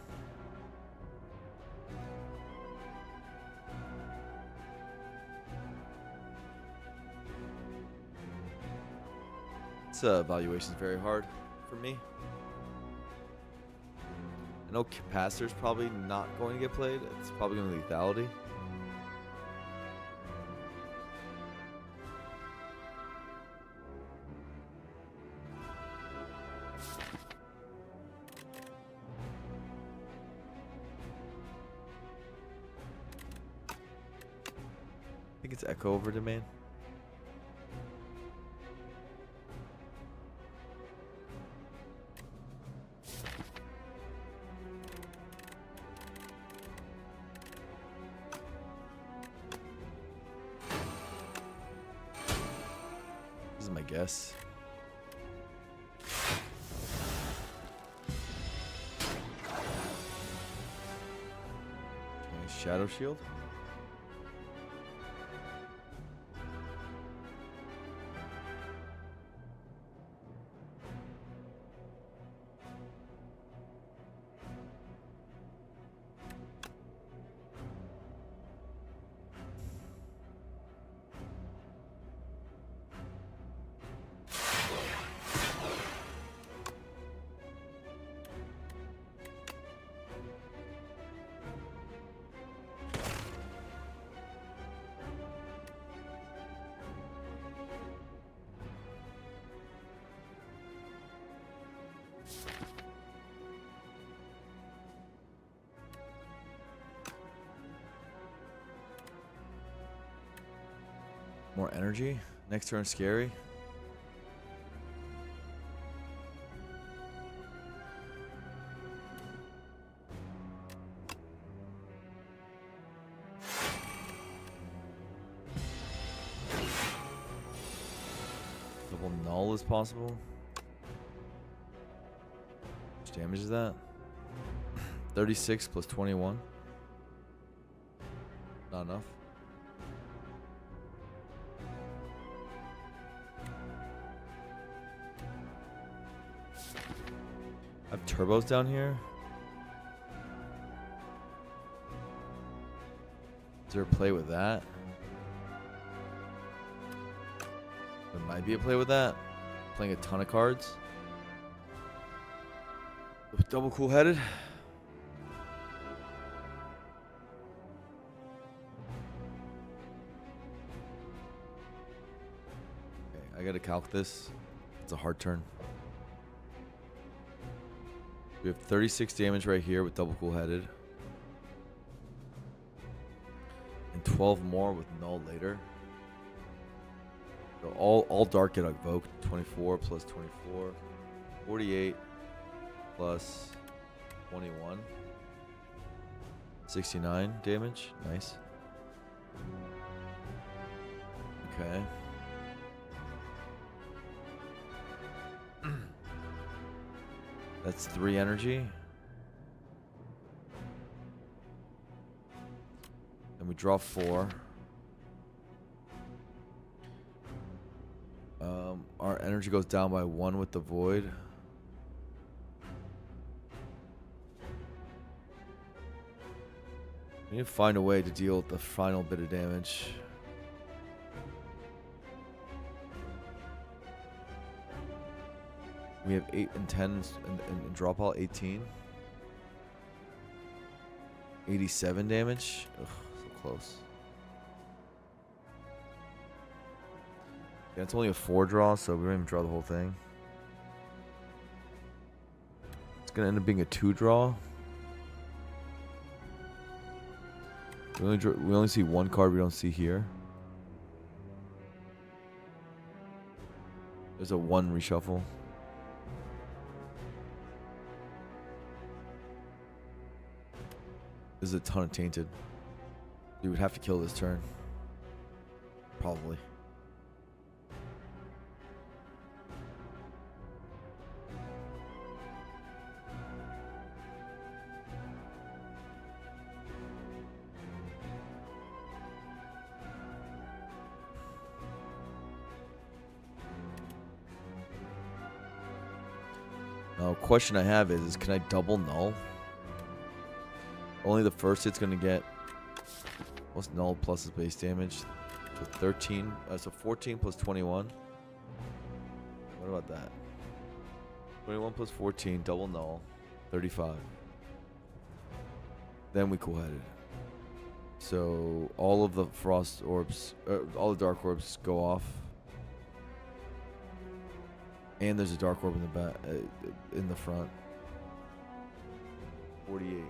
[SPEAKER 1] This evaluation is very hard for me. I know Capacitor's probably not going to get played. It's probably going to be Lethality. I think it's Echo over Domain. This is my guess. Okay, Shadow Shield. More energy. Next turn, scary. Double null is possible. How much damage is that? 36 plus 21. Not enough. I have turbos down here. Is there a play with that? There might be a play with that. Playing a ton of cards. With double cool headed. Okay, I gotta calc this. It's a hard turn. We have 36 damage right here with double cool headed. And 12 more with null later. So all dark get evoked. 24 plus 24. 48 plus 21. 69 damage. Nice. Okay. That's 3 energy. And we draw 4. Our energy goes down by 1 with the void. We need to find a way to deal with the final bit of damage. We have 8 and 10 and draw pile 18. 87 damage. Ugh, so close. Yeah, it's only a 4 draw, so we don't even draw the whole thing. It's gonna end up being a 2 draw. We only see 1 card we don't see here. There's a 1 reshuffle. There's a ton of tainted. You would have to kill this turn. Probably. Now, question I have is can I double null? Only the first hit's gonna get what's null plus his base damage. So 13, so 14 plus 21. What about that? 21 plus 14, double null, 35. Then we cool-headed. So all of the frost orbs, all the dark orbs go off. And there's a dark orb in the back, in the front. 48.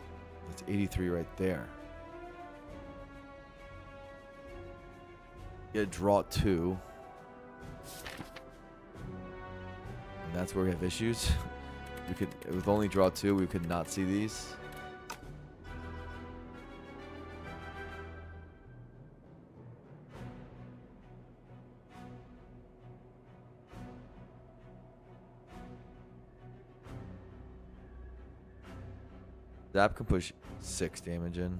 [SPEAKER 1] That's 83 right there. Yeah, draw 2. And that's where we have issues. We could, with only draw 2, we could not see these. Zap can push 6 damage in.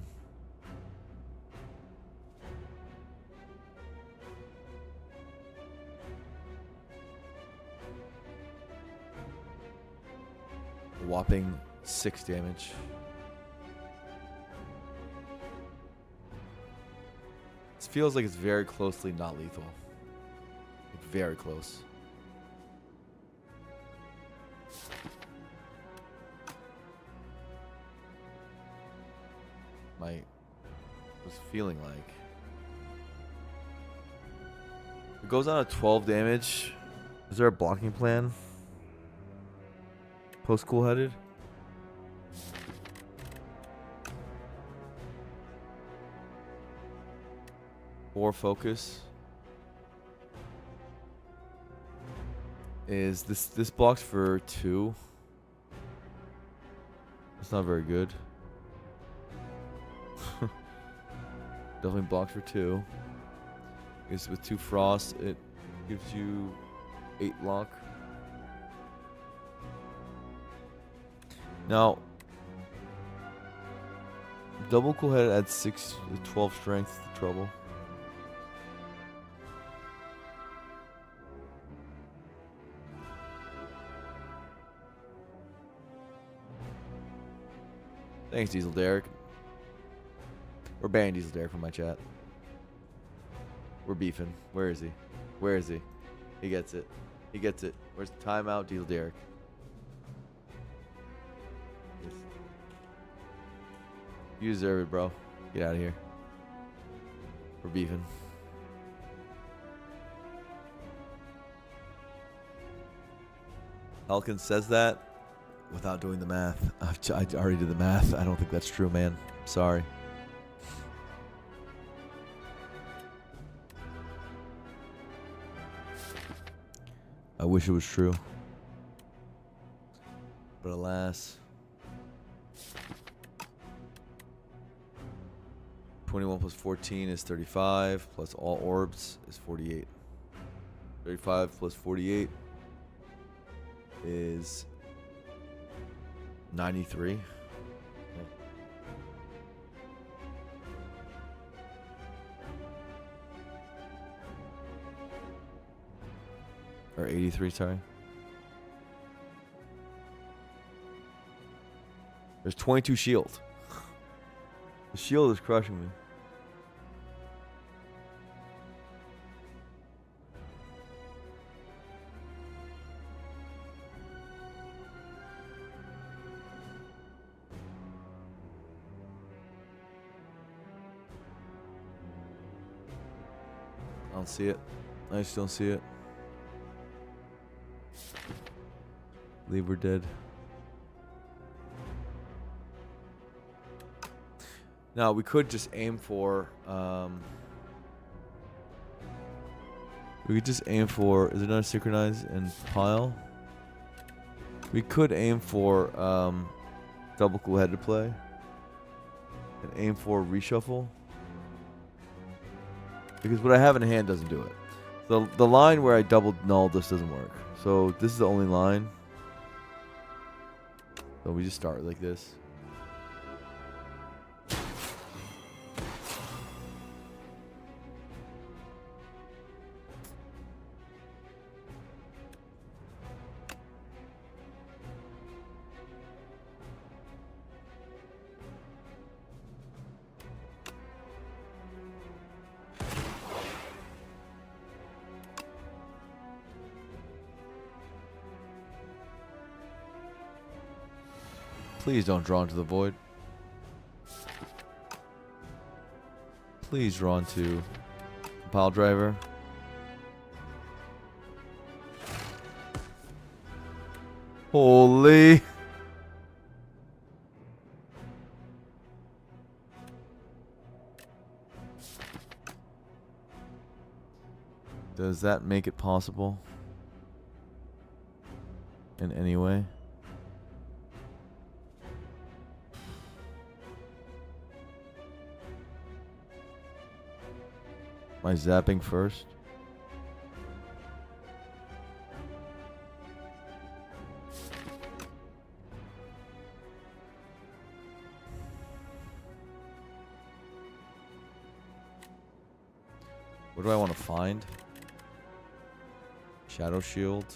[SPEAKER 1] A whopping 6 damage. This feels like it's very closely not lethal. Like very close. Was feeling like it goes on at 12 damage. Is there a blocking plan? Post cool headed. Or focus. Is this blocks for 2? It's not very good. Definitely blocks for 2. I guess with 2 frost, it gives you 8 lock. Now, double cool head adds 6 to 12 strength to trouble. Thanks, Diesel Derek. We're banning Diesel Derek from my chat. We're beefing. Where is he? Where is he? He gets it. He gets it. Where's the timeout, Diesel Derek? Yes. You deserve it, bro. Get out of here. We're beefing. Elkin says that without doing the math. I already did the math. I don't think that's true, man. Sorry. I wish it was true. But alas. 21 plus 14 is 35, plus all orbs is 48. 35 plus 48 is 93. Or 83, sorry. There's 22 shield. The shield is crushing me. I don't see it. I just don't see it. Believe we're dead. Now we could just aim for we could just aim for, is it not synchronize and pile? We could aim for double cool headed play and aim for reshuffle. Because what I have in hand doesn't do it. The line where I double null this doesn't work. So this is the only line. So we just start like this. Please don't draw into the void. Please draw into pile driver. Holy. Does that make it possible in any way? Am I zapping first? What do I want to find? Shadow Shield.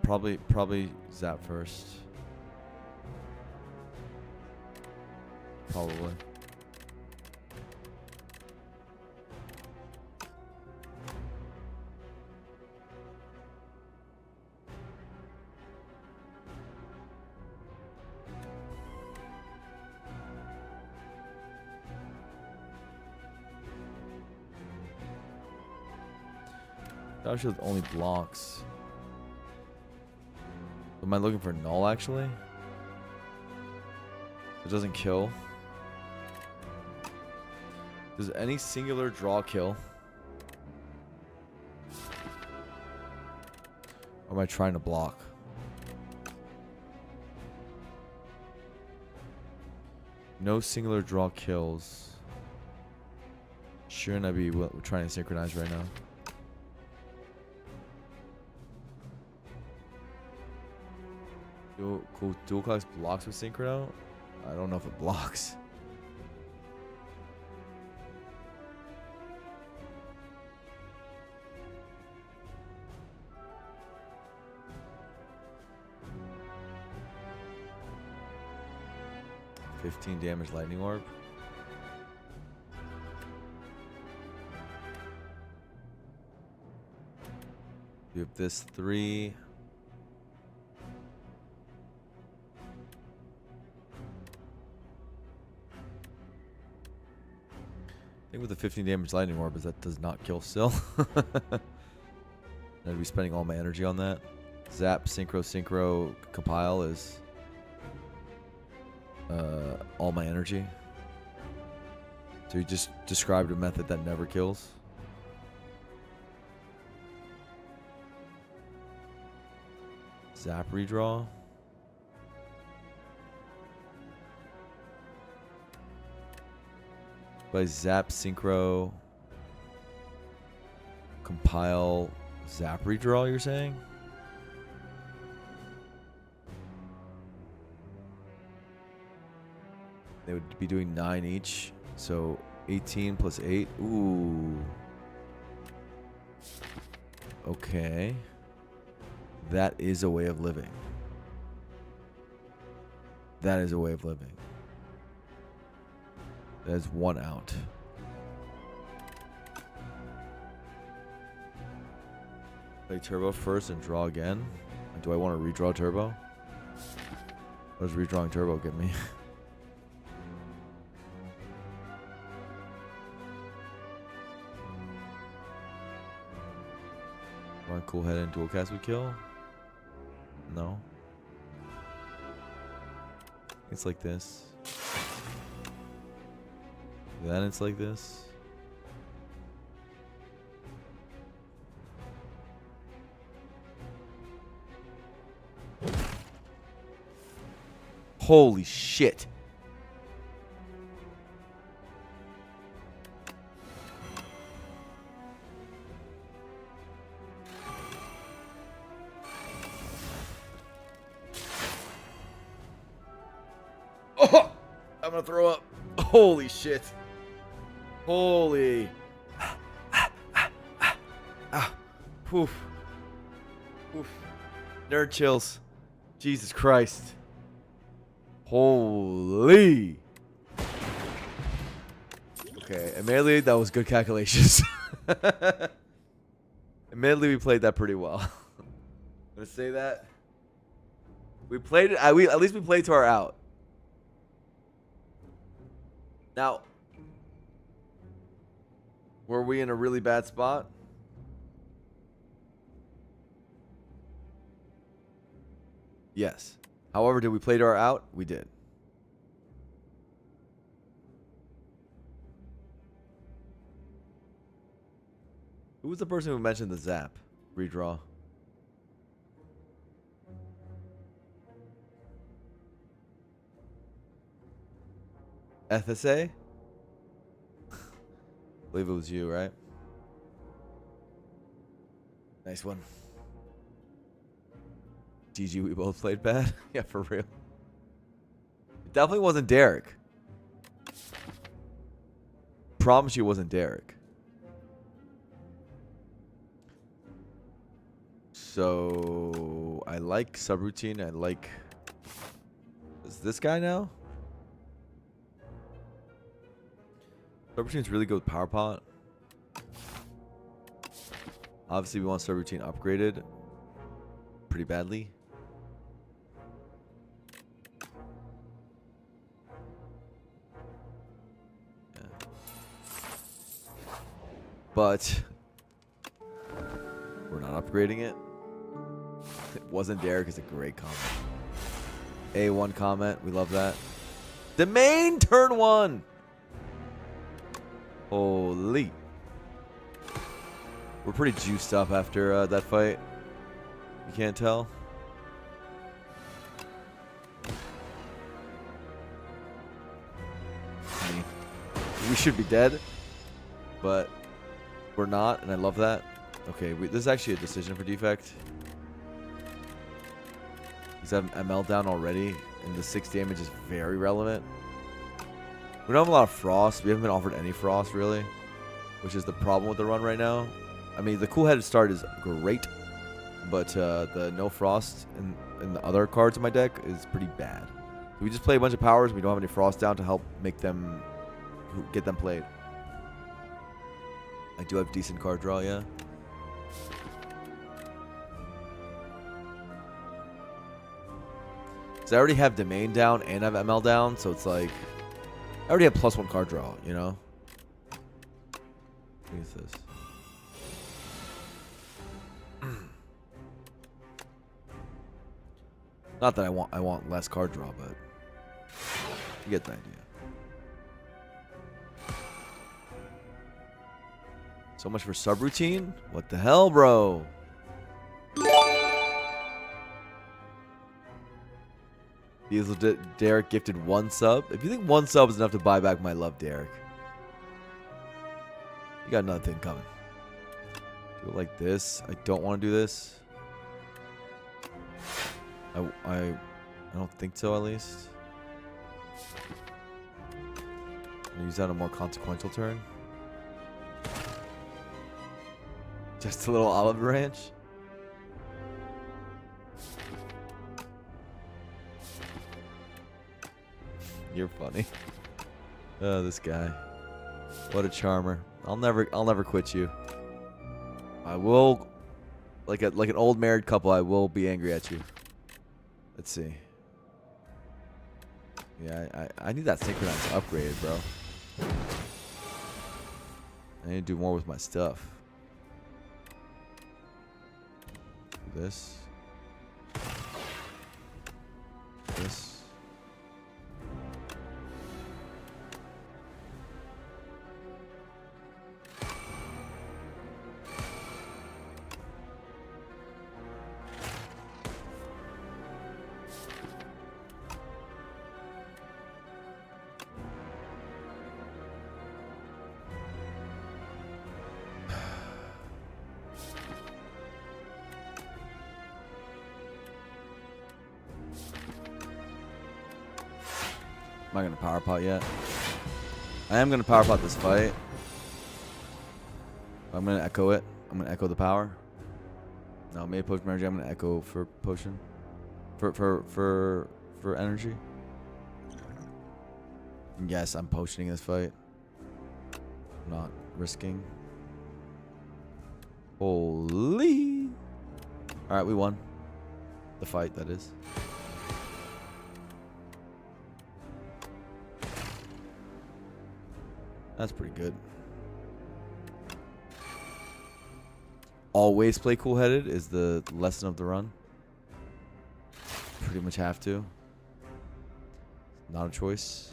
[SPEAKER 1] Probably zap first. Probably. Shadow Shield only blocks. Am I looking for null actually? It doesn't kill. Does any singular draw kill? Or am I trying to block? No singular draw kills. Shouldn't I be trying to synchronize right now? Dual class blocks with synchro? I don't know if it blocks. 15 damage lightning orb. You have this 3. I think with the 15 damage lightning orb is that does not kill still. I'd be spending all my energy on that. Zap, synchro, compile is all my energy. So you just described a method that never kills. Zap redraw. By zap, synchro, compile, zap redraw, you're saying? They would be doing 9 each. So 18 plus 8. Ooh. Okay. That is a way of living. That is a way of living. That is 1 out. Play turbo first and draw again. Do I want to redraw turbo? What does redrawing turbo get me? One cool head and dual cast would kill? No. It's like this. Then it's like this. Holy shit. Oh, I'm gonna throw up. Holy shit. Holy. Poof. Poof. Nerd chills. Jesus Christ. Holy. Okay, admittedly, that was good calculations. Admittedly, we played that pretty well. I'm gonna say that. We played it. At least we played to our out. Now, were we in a really bad spot? Yes. However, did we play to our out? We did. Who was the person who mentioned the zap? Redraw. FSA? I believe it was you, right? Nice one. GG, we both played bad? Yeah, for real. It definitely wasn't Derek. Promise you it wasn't Derek. So, I like subroutine. I like... Is this guy now? Subroutine's really good with Power Pot. Obviously, we want subroutine upgraded pretty badly. Yeah. But we're not upgrading it. It wasn't Derek is a great comment. A1 comment. We love that. The main turn 1. Holy. We're pretty juiced up after that fight. You can't tell. I mean, we should be dead, but we're not, and I love that. Okay, this is actually a decision for defect. He's having ML down already, and the 6 damage is very relevant. We don't have a lot of frost. We haven't been offered any frost, really, which is the problem with the run right now. I mean, the cool-headed start is great, but the no frost in the other cards in my deck is pretty bad. We just play a bunch of powers. We don't have any frost down to help make them get them played. I do have decent card draw, yeah. So I already have Domain down and I have ML down, so it's like I already have +1 card draw, you know? What is this? Not that I want less card draw, but you get the idea. So much for subroutine? What the hell, bro? Diesel Derek gifted 1 sub. If you think 1 sub is enough to buy back my love, Derek, you got another thing coming. Do it like this. I don't want to do this. I don't think so, at least. I'm gonna use that on a more consequential turn. Just a little olive branch. You're funny. Oh, this guy. What a charmer. I'll never quit you. I will, like an old married couple, I will be angry at you. Let's see. Yeah, I need that synchronized upgrade, bro. I need to do more with my stuff. Do this. This. I'm not going to power pot yet. I am going to power pot this fight. I'm going to echo it. I'm going to echo the power. No, maybe potion energy. I'm going to echo for potion. For energy. And yes, I'm potioning this fight. I'm not risking. Holy. Alright, we won. The fight, that is. That's pretty good. Always play cool-headed is the lesson of the run. Pretty much have to. Not a choice.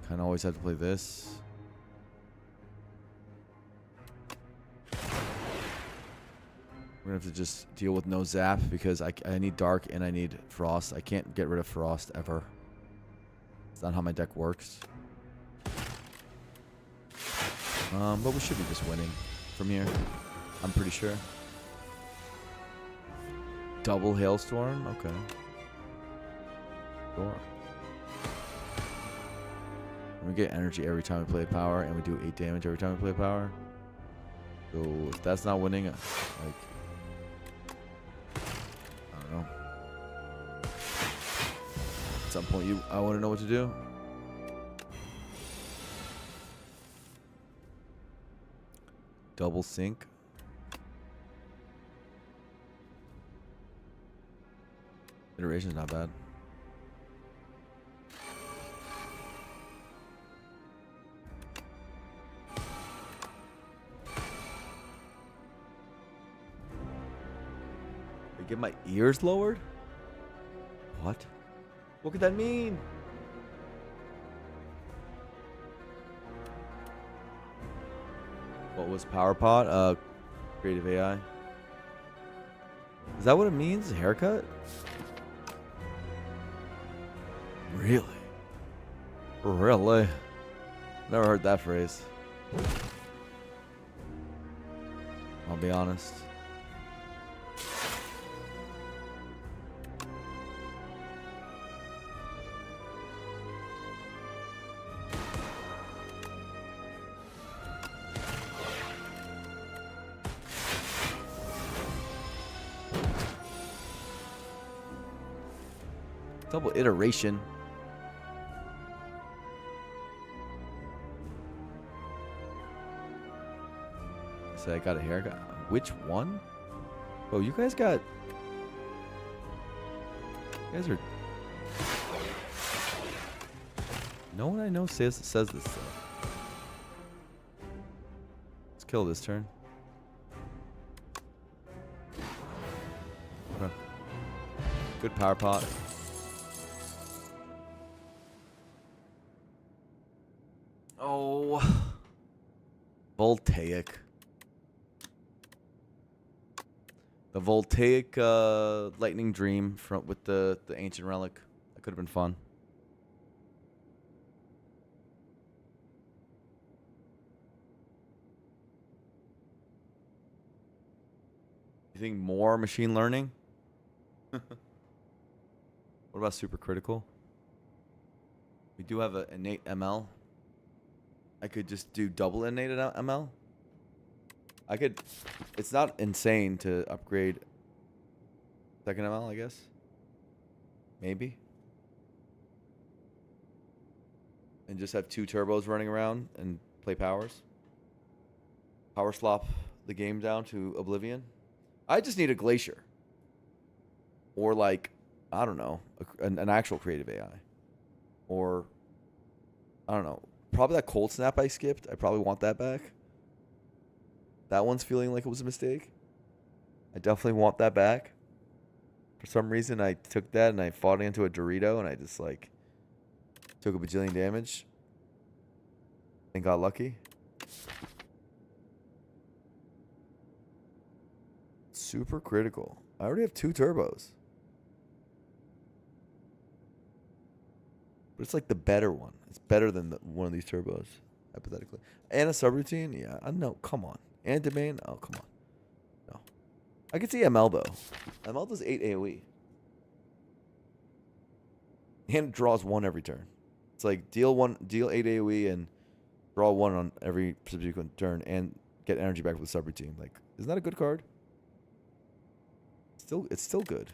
[SPEAKER 1] Kind of always have to play this. We're going to have to just deal with no zap because I need dark and I need frost. I can't get rid of frost ever. It's not how my deck works. But we should be just winning from here. I'm pretty sure. Double hailstorm? Okay. Sure. And we get energy every time we play power and we do 8 damage every time we play power. So if that's not winning, like... know. At some point, I want to know what to do. Double sync. Iteration's not bad. Get my ears lowered? What? What could that mean? What was Power Pod? Creative AI. Is that what it means? Haircut? Really? Really? Never heard that phrase. I'll be honest. Double iteration. So I got a haircut. Which one? Oh, you guys got... You guys are... No one I know says this stuff. Let's kill this turn. Okay. Good power pot. Oh. Voltaic. The Voltaic Lightning Dream with the ancient relic. That could have been fun. You think more machine learning? What about supercritical? We do have an innate ML. I could just do double innate ML. I could... It's not insane to upgrade second ML, I guess. Maybe. And just have 2 turbos running around and play powers. Power slop the game down to oblivion. I just need a glacier. Or like, I don't know, an actual creative AI. Or, I don't know, probably that cold snap I skipped. I probably want that back. That one's feeling like it was a mistake. I definitely want that back. For some reason, I took that and I fought into a Dorito and I just like took a bajillion damage and got lucky. Super critical. I already have 2 turbos. But it's like the better one. It's better than one of these turbos, hypothetically. And a subroutine? Yeah, I know. Come on. And domain? Oh, come on. No. I could see ML, though. ML does 8 AoE. And it draws 1 every turn. It's like deal 8 AoE and draw 1 on every subsequent turn and get energy back with the subroutine. Like, isn't that a good card? It's still good.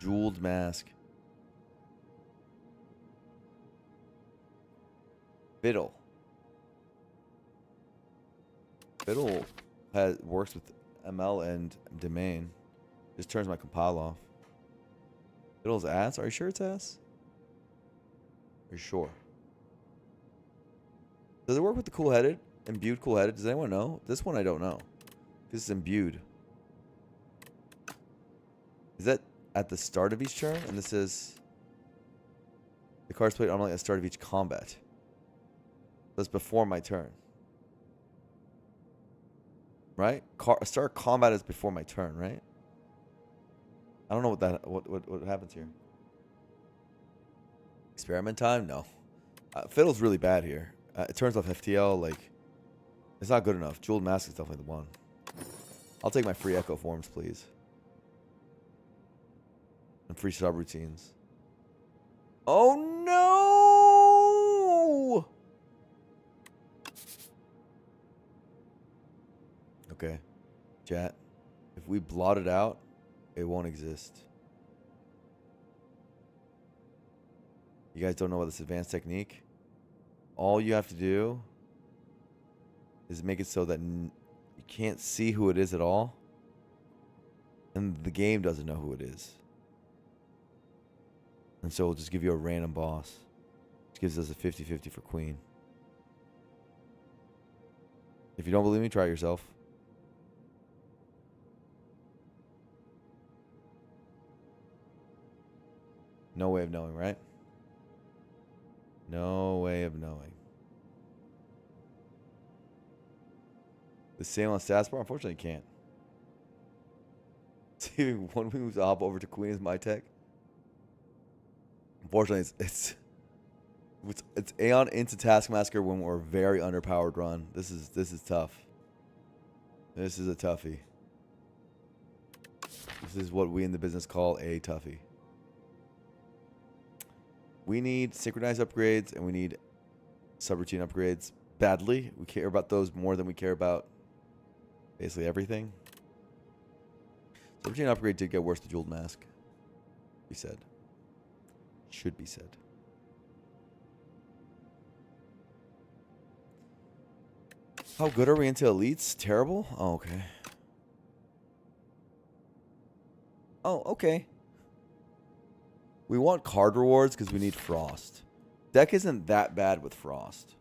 [SPEAKER 1] Jeweled Mask. Fiddle. Fiddle works with ML and domain. Just turns my compile off. Fiddle's ass? Are you sure it's ass? Are you sure? Does it work with the cool-headed? Imbued cool-headed? Does anyone know? This one I don't know. This is imbued. Is that at the start of each turn? And this is... The card's played normally at the start of each combat. That's before my turn. Right? Start combat is before my turn, right? I don't know what happens here. Experiment time? No. Fiddle's really bad here. It turns off FTL, like... It's not good enough. Jeweled Mask is definitely the one. I'll take my free Echo forms, please. And free subroutines. Oh, no! Okay. Chat. If we blot it out, it won't exist. You guys don't know about this advanced technique? All you have to do is make it so that you can't see who it is at all. And the game doesn't know who it is. And so it'll just give you a random boss. Which gives us a 50-50 for queen. If you don't believe me, try it yourself. No way of knowing, right? No way of knowing. The same on stats bar? Unfortunately, you can't. See, one moves to hop over to queen is my tech. Unfortunately, it's Aeon into Taskmaster when we're a very underpowered run. This is tough. This is a toughie. This is what we in the business call a toughie. We need synchronized upgrades and we need subroutine upgrades badly. We care about those more than we care about basically everything. Silver chain upgrade did get worse with jeweled mask. Be said. Should be said. How good are we into elites? Terrible? Oh, okay. Oh, okay. We want card rewards because we need Frost. Deck isn't that bad with Frost.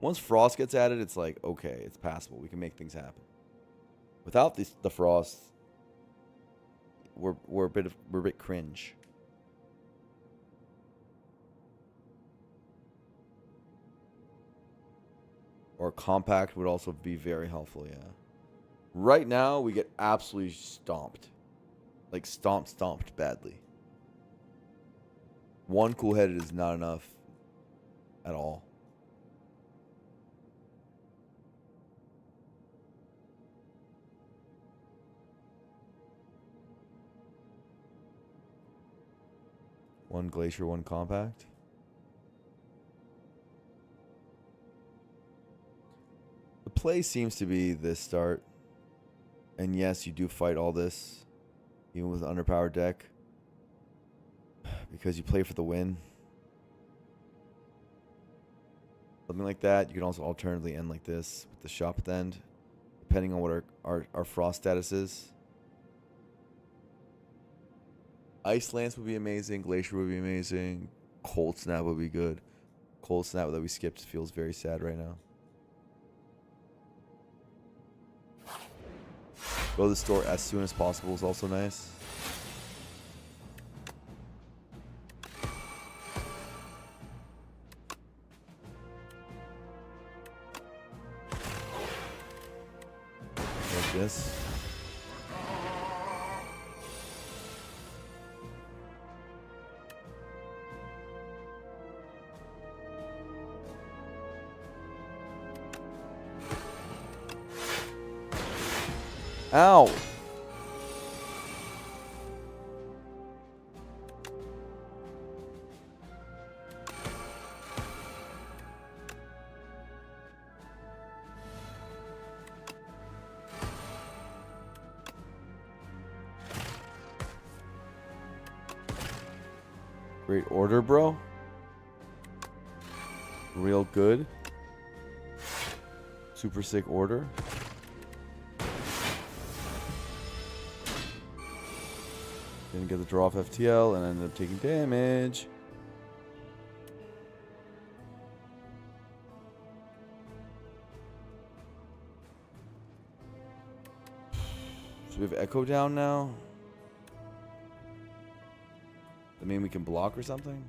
[SPEAKER 1] Once Frost gets added, it's like, okay, it's passable. We can make things happen. Without the Frost, we're a bit cringe. Or compact would also be very helpful, yeah. Right now, we get absolutely stomped. Like, stomped badly. One cool-headed is not enough at all. One glacier, one compact. The play seems to be this start. And yes, you do fight all this, even with an underpowered deck, because you play for the win. Something like that. You can also alternatively end like this with the shop at the end, depending on what our Frost status is. Ice Lance would be amazing. Glacier would be amazing. Cold Snap would be good. Cold Snap that we skipped feels very sad right now. Go to the store as soon as possible is also nice. Like this. Ow! Great order, bro. Real good. Super sick order. Didn't get the draw off FTL and ended up taking damage. So we have Echo down now. That mean we can block or something?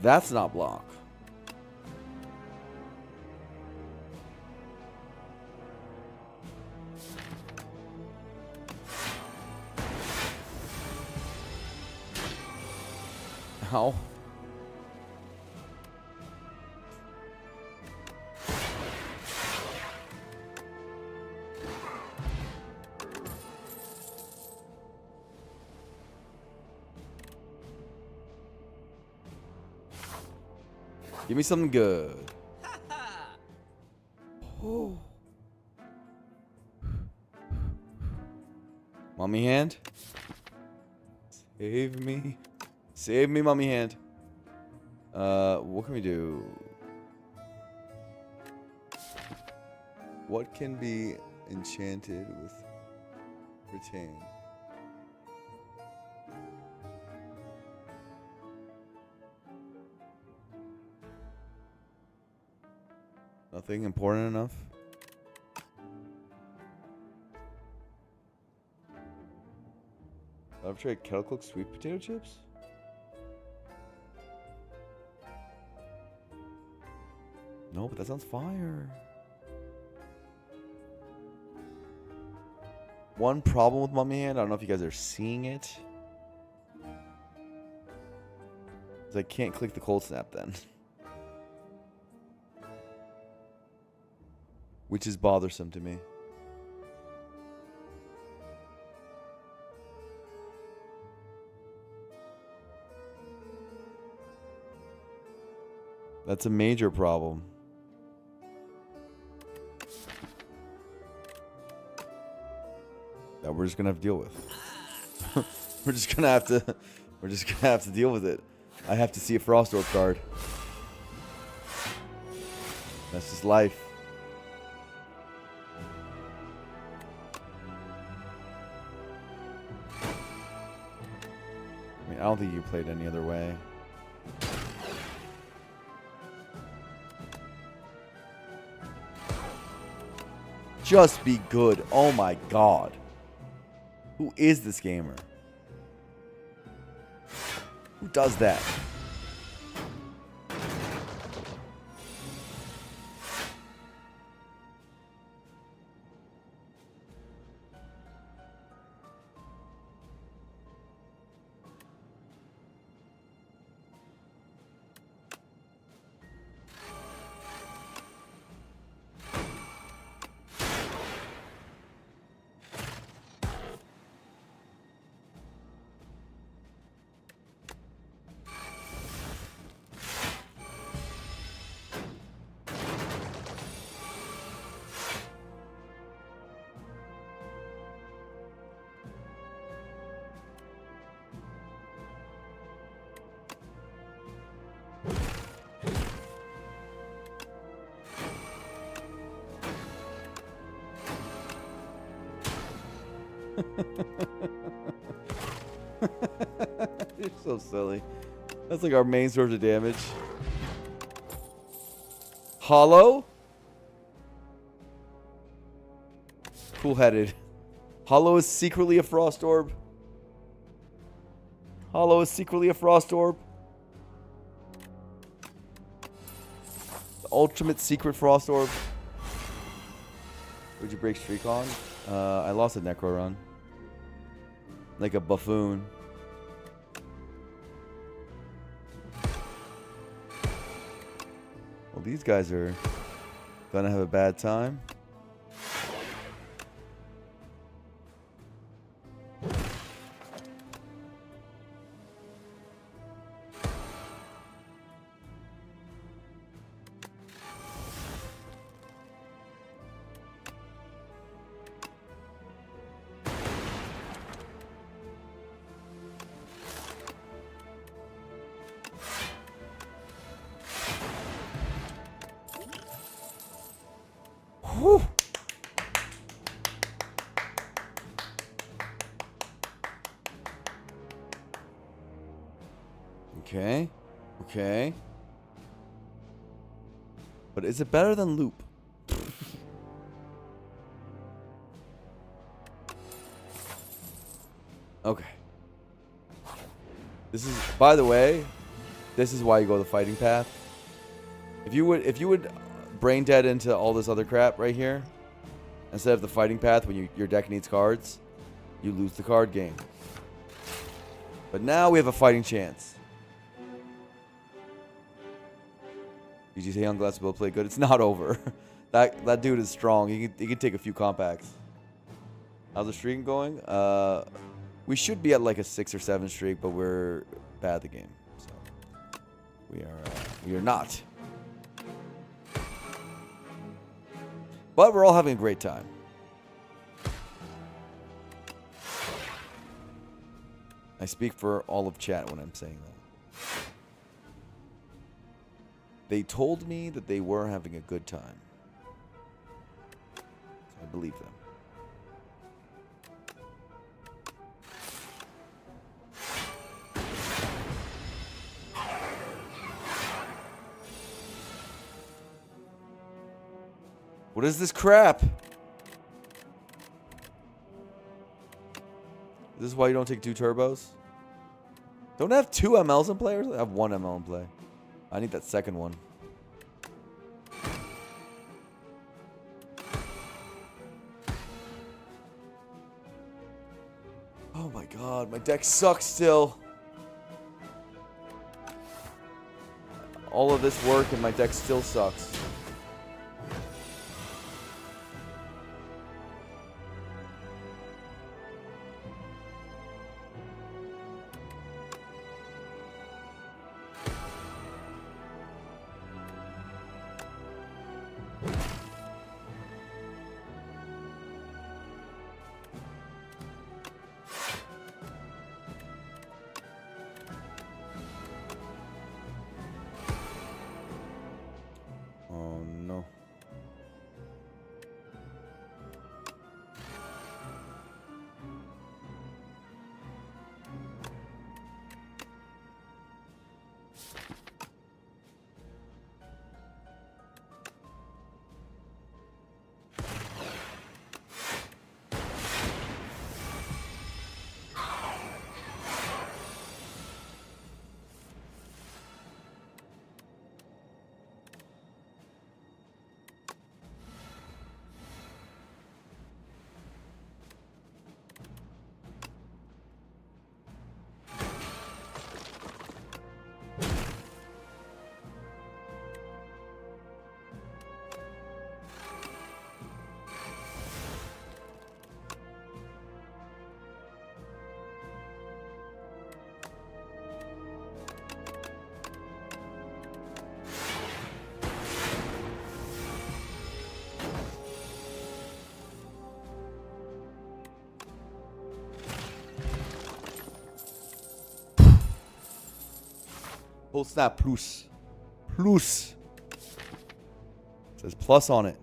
[SPEAKER 1] That's not block. Ow. Give me something good. Oh. Mummy hand? Save me. Save me, mummy hand. What can we do? What can be enchanted with retain? Nothing important enough? I've tried kettle cooked sweet potato chips? No, but that sounds fire. One problem with Mummy Hand, I don't know if you guys are seeing it, is I can't click the cold snap then. which is bothersome to me. That's a major problem. That we're just gonna have to deal with. We're just gonna have to deal with it. I have to see a Frost Orb card. That's just life. I mean, I don't think you played any other way. Just be good. Oh my god. Who is this gamer? Who does that? You're so silly. That's like our main source of damage. Hollow? Cool-headed. Hollow is secretly a Frost Orb. Hollow is secretly a Frost Orb. The ultimate secret Frost Orb. Would you break streak on? I lost a Necro run. Like a buffoon. Well, these guys are gonna have a bad time. Whew. Okay. Okay. But is it better than loop? Okay. This is, by the way, this is why you go the fighting path. If you would brain dead into all this other crap right here, instead of the fighting path when your deck needs cards, you lose the card game. But now we have a fighting chance. Did you say Young Glass will play good? It's not over. That dude is strong. He can take a few compacts. How's the streak going? We should be at like a 6 or 7 streak, but we're bad at the game. So we are not. But we're all having a great time. I speak for all of chat when I'm saying that. They told me that they were having a good time. So I believe them. What is this crap? This is why you don't take 2 turbos? Don't I have 2 MLs in play? Or I have 1 ML in play. I need that second one. Oh my god, my deck sucks still. All of this work and my deck still sucks.
[SPEAKER 2] Oh no. Full snap plus. Plus. It says plus on it.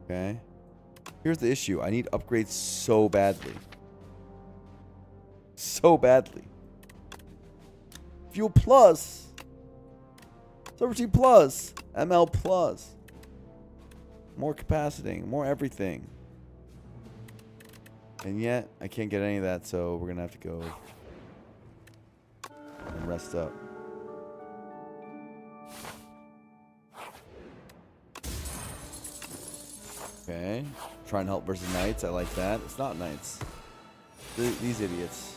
[SPEAKER 2] Okay. Here's the issue. I need upgrades so badly. So badly. Fuel plus. Sovereignty plus. ML plus. More capacity. More everything. And yet, I can't get any of that, so we're going to have to go and rest up. Okay. Try and help versus knights. I like that. It's not knights. These idiots.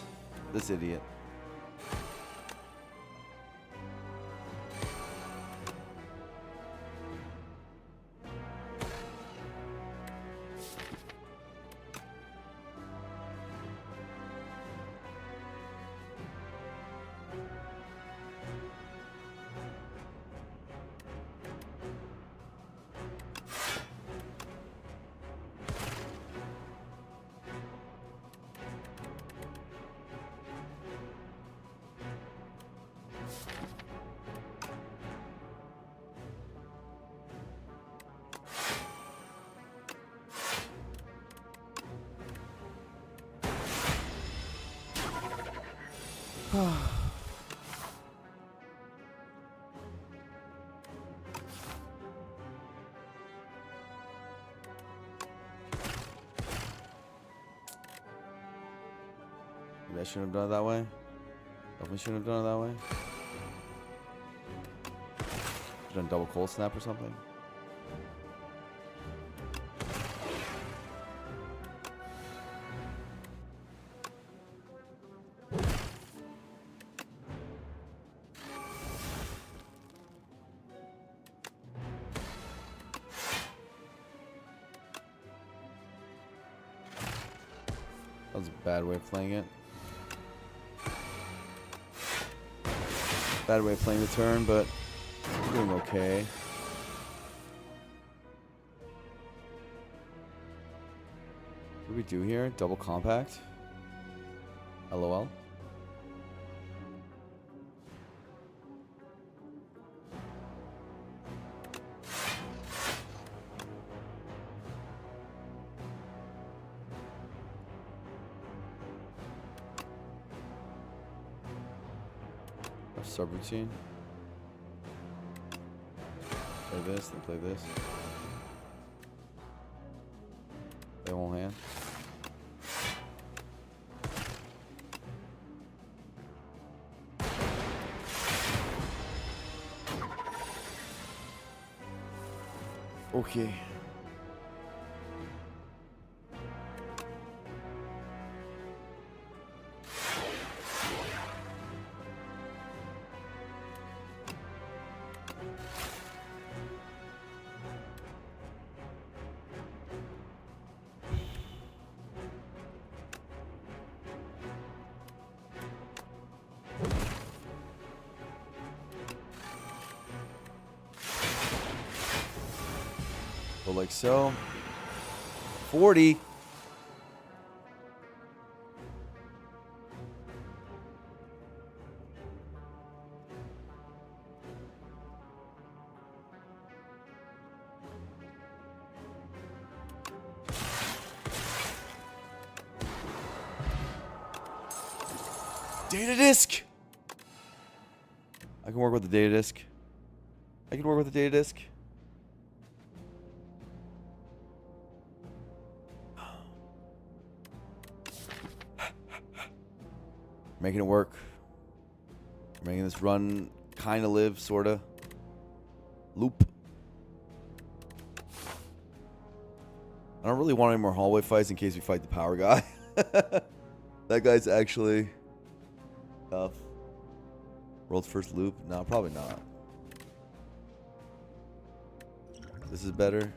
[SPEAKER 2] This idiot. Maybe I shouldn't have done it that way. Definitely shouldn't have done it that way. Should have done double cold snap or something. That was a bad way of playing it. Bad way of playing the turn, but we're doing okay. What do we do here? Double compact? LOL? Subroutine. Play this, then play this. Play whole hand. Okay. Go like so. 40. Data disk. I can work with the data disk. I can work with the data disk. Making it work. Making this run kind of live, sort of. Loop. I don't really want any more hallway fights in case we fight the power guy. That guy's actually tough. World's first loop? No, probably not. This is better.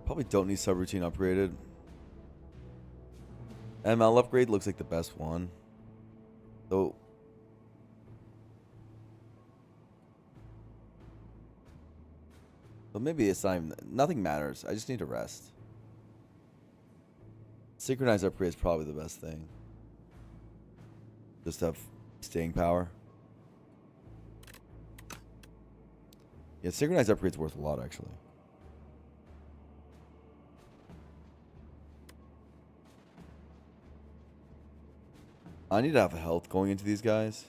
[SPEAKER 2] Probably don't need subroutine upgraded. ML upgrade looks like the best one. Though. But maybe it's not even, nothing matters. I just need to rest. Synchronized upgrade is probably the best thing. Just have staying power. Yeah, synchronized upgrade's worth a lot actually. I need to have health going into these guys.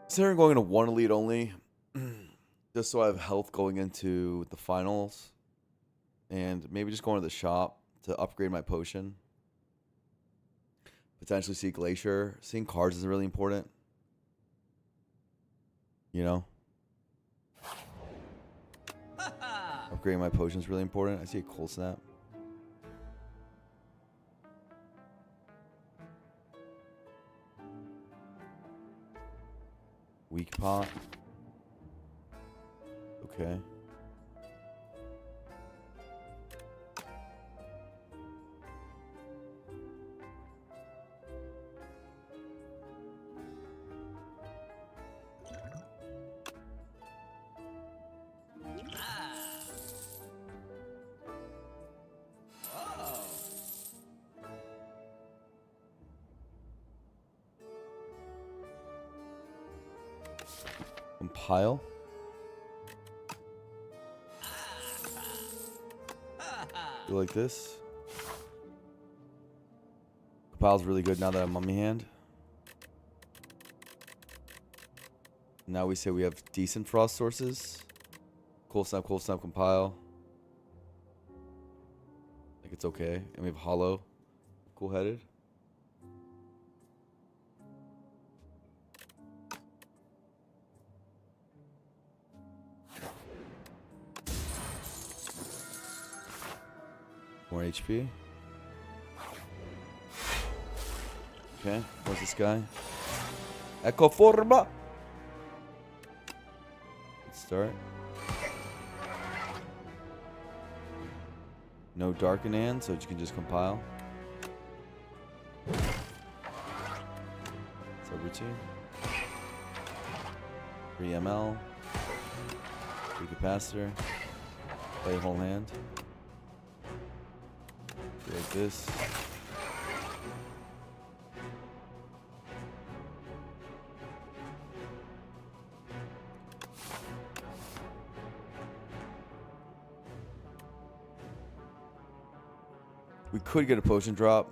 [SPEAKER 2] Considering going into one elite only, just so I have health going into the finals, and maybe just going to the shop to upgrade my potion. Potentially see Glacier. Seeing cards is really important. You know? Upgrading my potion is really important. I see a Cold Snap. Weak pot. Okay. Compile. Do like this. Compile's really good now that I'm Mummy Hand. Now we say we have decent frost sources. Cold Snap, Compile. I think it's okay. And we have Hollow. Cool headed. More HP. Okay, where's this guy? Echo Forma! Let's start. No Darken Hand, so you can just compile. Subroutine. 3 ML. 3 Capacitor. Play whole hand. Like this. We could get a potion drop.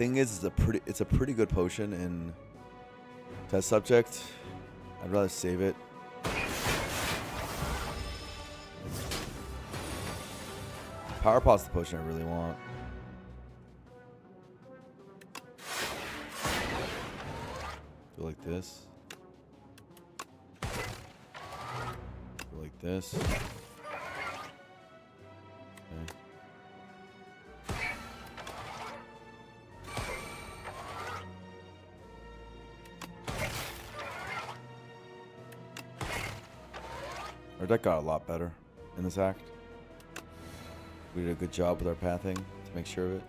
[SPEAKER 2] thing is, it's a pretty good potion in test subject. I'd rather save it. Power pot's the potion I really want. Go like this. Go like this. Okay. Our deck got a lot better in this act. We did a good job with our pathing to make sure of it.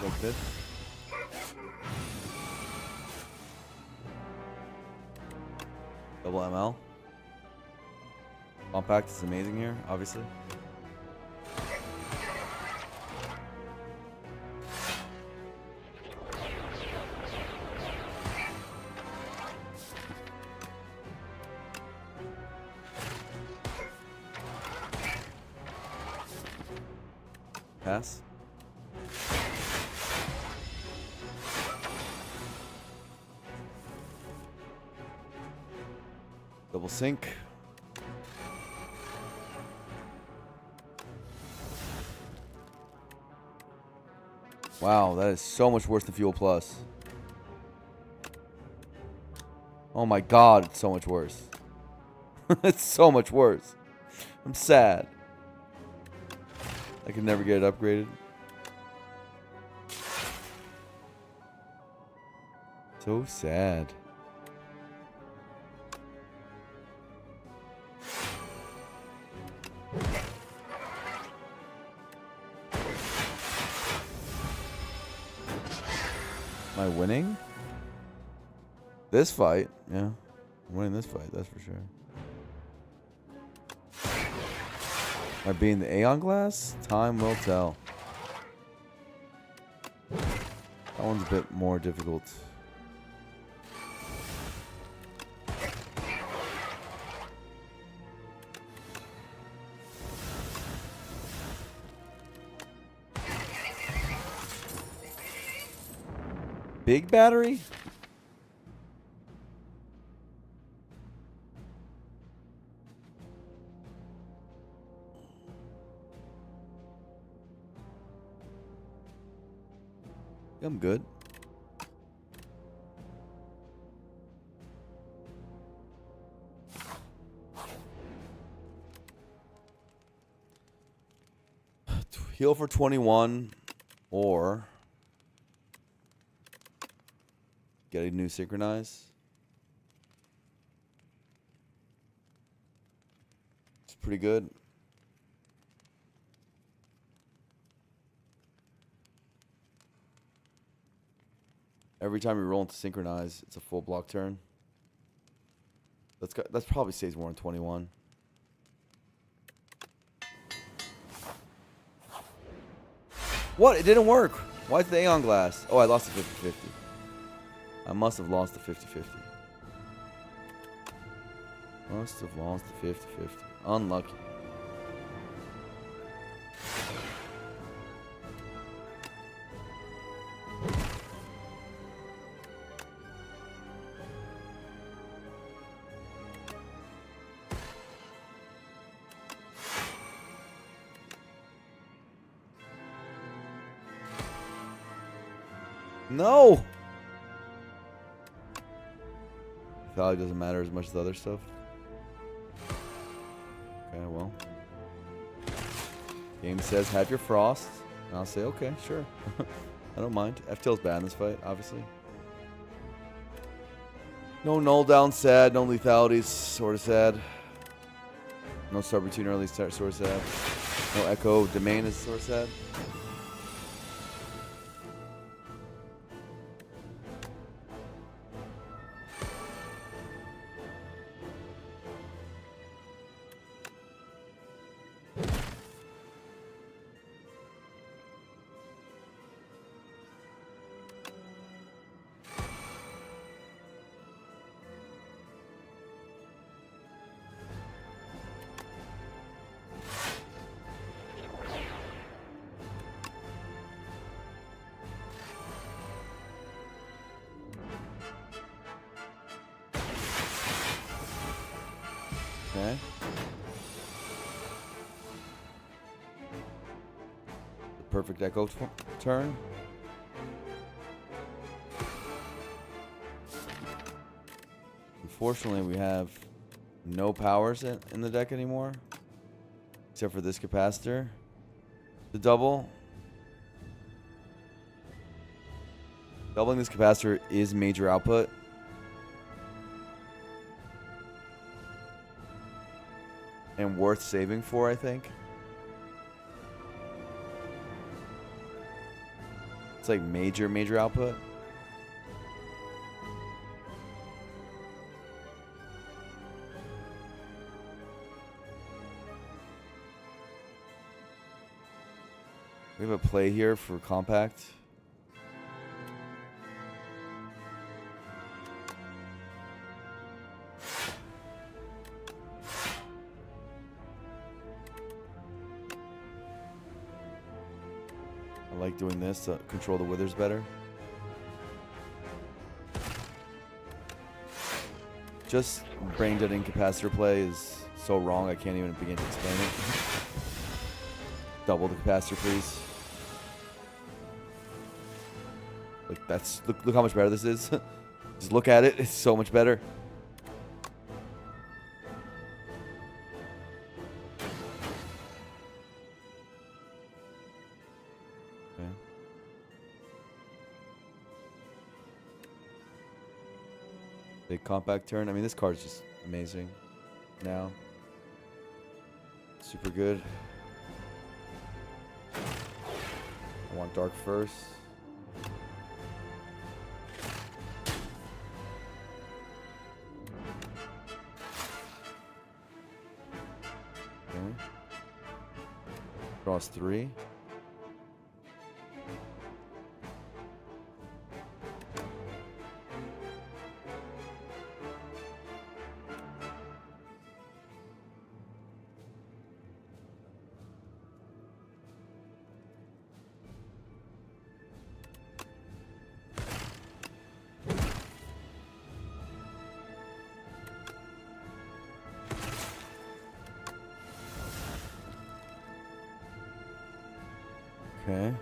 [SPEAKER 2] Like this. Double ML. Compact is amazing here, obviously. Pass. Double sync. Wow, that is so much worse than Fuel Plus. Oh my god, it's so much worse. It's so much worse. I'm sad. I can never get it upgraded. So sad. Am I winning? This fight? Yeah. I'm winning this fight, that's for sure. Am I beating the Aeon Glass? Time will tell. That one's a bit more difficult. Big battery? I'm good. Heal for 21 or get a new synchronize. It's pretty good. Every time you roll into synchronize, it's a full block turn. That's probably saves more than 21. What? It didn't work. Why is the Aeon Glass? Oh, I lost the 50-50. I must have lost the 50-50. Must have lost the 50-50. Unlucky. No! Value doesn't matter as much as the other stuff. Okay, well. Game says have your frost. And I'll say, okay, sure. I don't mind. F-Tail's bad in this fight, obviously. No null down sad, no lethalities, sort of sad. No subroutine early start, sort of sad. No echo domain is sort of sad. Okay. The perfect echo turn. Unfortunately, we have no powers in the deck anymore, except for this capacitor. The double. Doubling this capacitor is major output. And worth saving for, I think. It's like major output. We have a play here for compact. I like doing this to control the withers better. Just brain dead incapacitor play is so wrong I can't even begin to explain it. Double the capacitor, please. Like that's look how much better this is. Just look at it, it's so much better. Okay. Big compact turn. I mean, this card is just amazing now. Super good. I want dark first. Okay. Draws 3. Okay.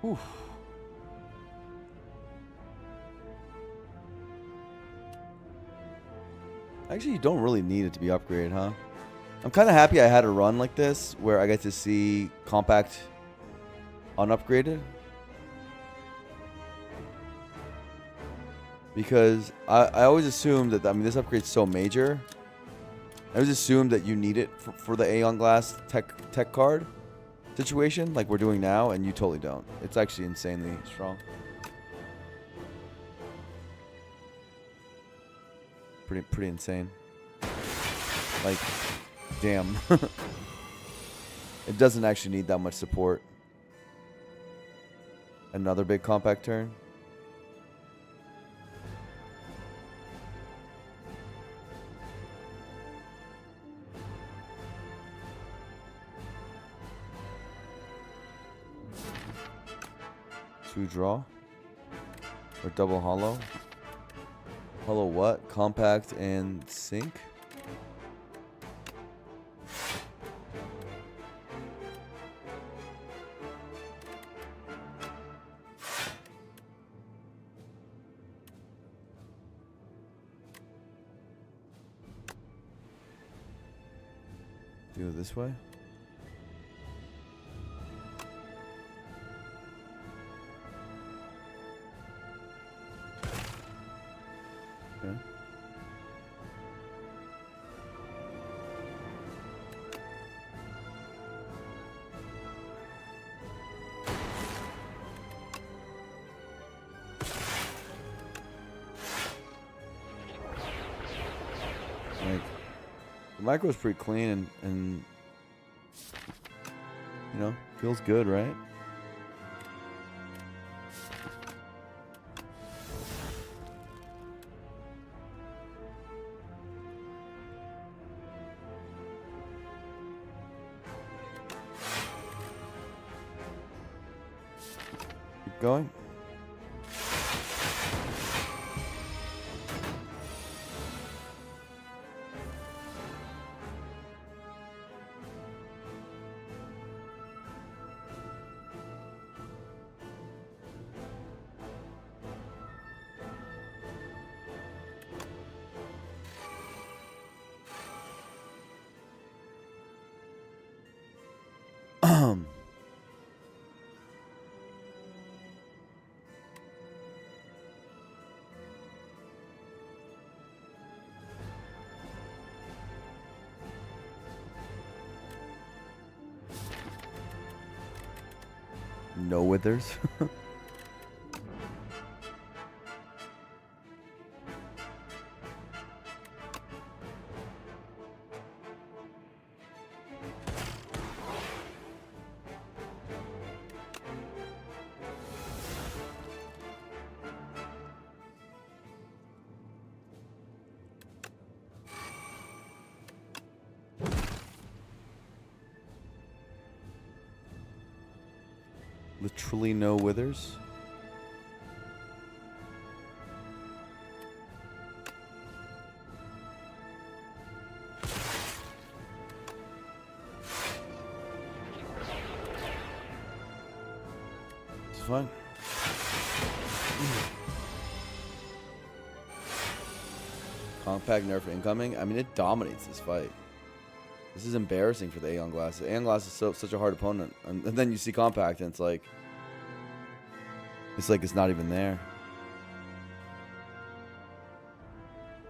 [SPEAKER 2] Whew. Actually, you don't really need it to be upgraded, huh? I'm kind of happy I had a run like this where I get to see compact unupgraded. Because I always assumed that, I mean, this upgrade's so major. I always assumed that you need it for the Aeon Glass tech card situation like we're doing now, and you totally don't. It's actually insanely strong. Pretty insane. Like, damn. It doesn't actually need that much support. Another big compact turn. Two draw. Or double hollow. Hollow what? Compact and sync? Do it this way? Okay. Like, the micro is pretty clean and you know, feels good, right? going. No withers. Literally no withers. It's fine. Compact nerf incoming. I mean, it dominates this fight. This is embarrassing for the Aeon Glass. Aeon Glass is such a hard opponent, and then you see Compact, and it's like it's not even there.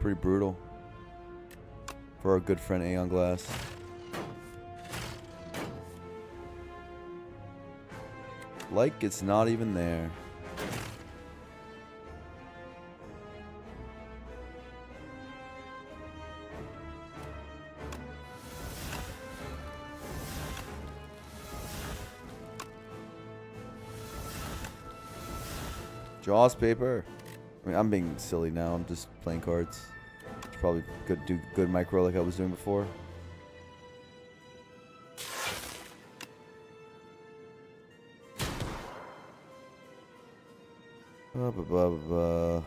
[SPEAKER 2] Pretty brutal for our good friend Aeon Glass. Like it's not even there. Jaws paper. I mean, I'm being silly now. I'm just playing cards. Should probably do good micro like I was doing before. Ba, ba, ba, ba, ba.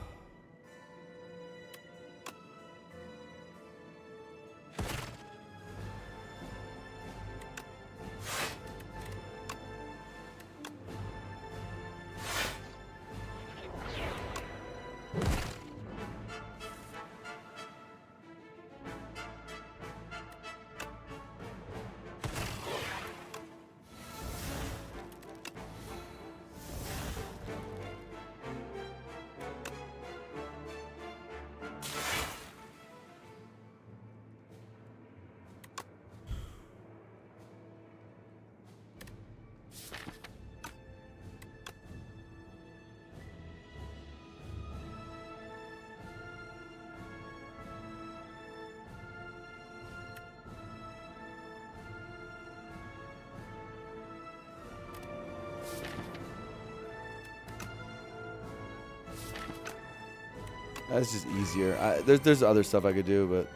[SPEAKER 2] That's just easier. There's other stuff I could do, but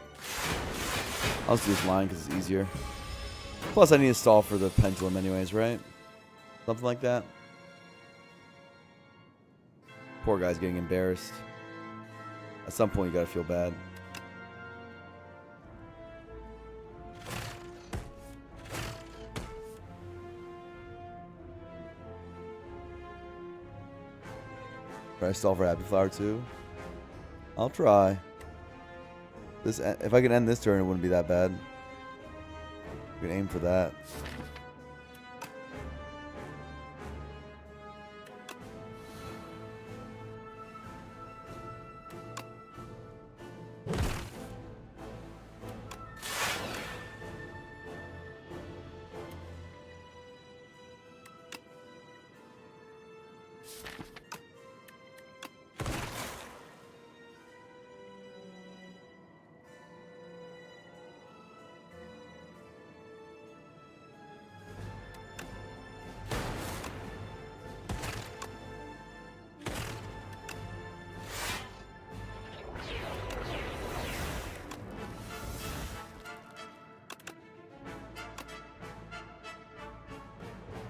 [SPEAKER 2] I'll just do this line because it's easier. Plus, I need to stall for the pendulum anyways, right? Something like that. Poor guy's getting embarrassed. At some point, you gotta feel bad. Try to stall for Happy Flower too. I'll try. This, if I can end this turn, it wouldn't be that bad. We can aim for that.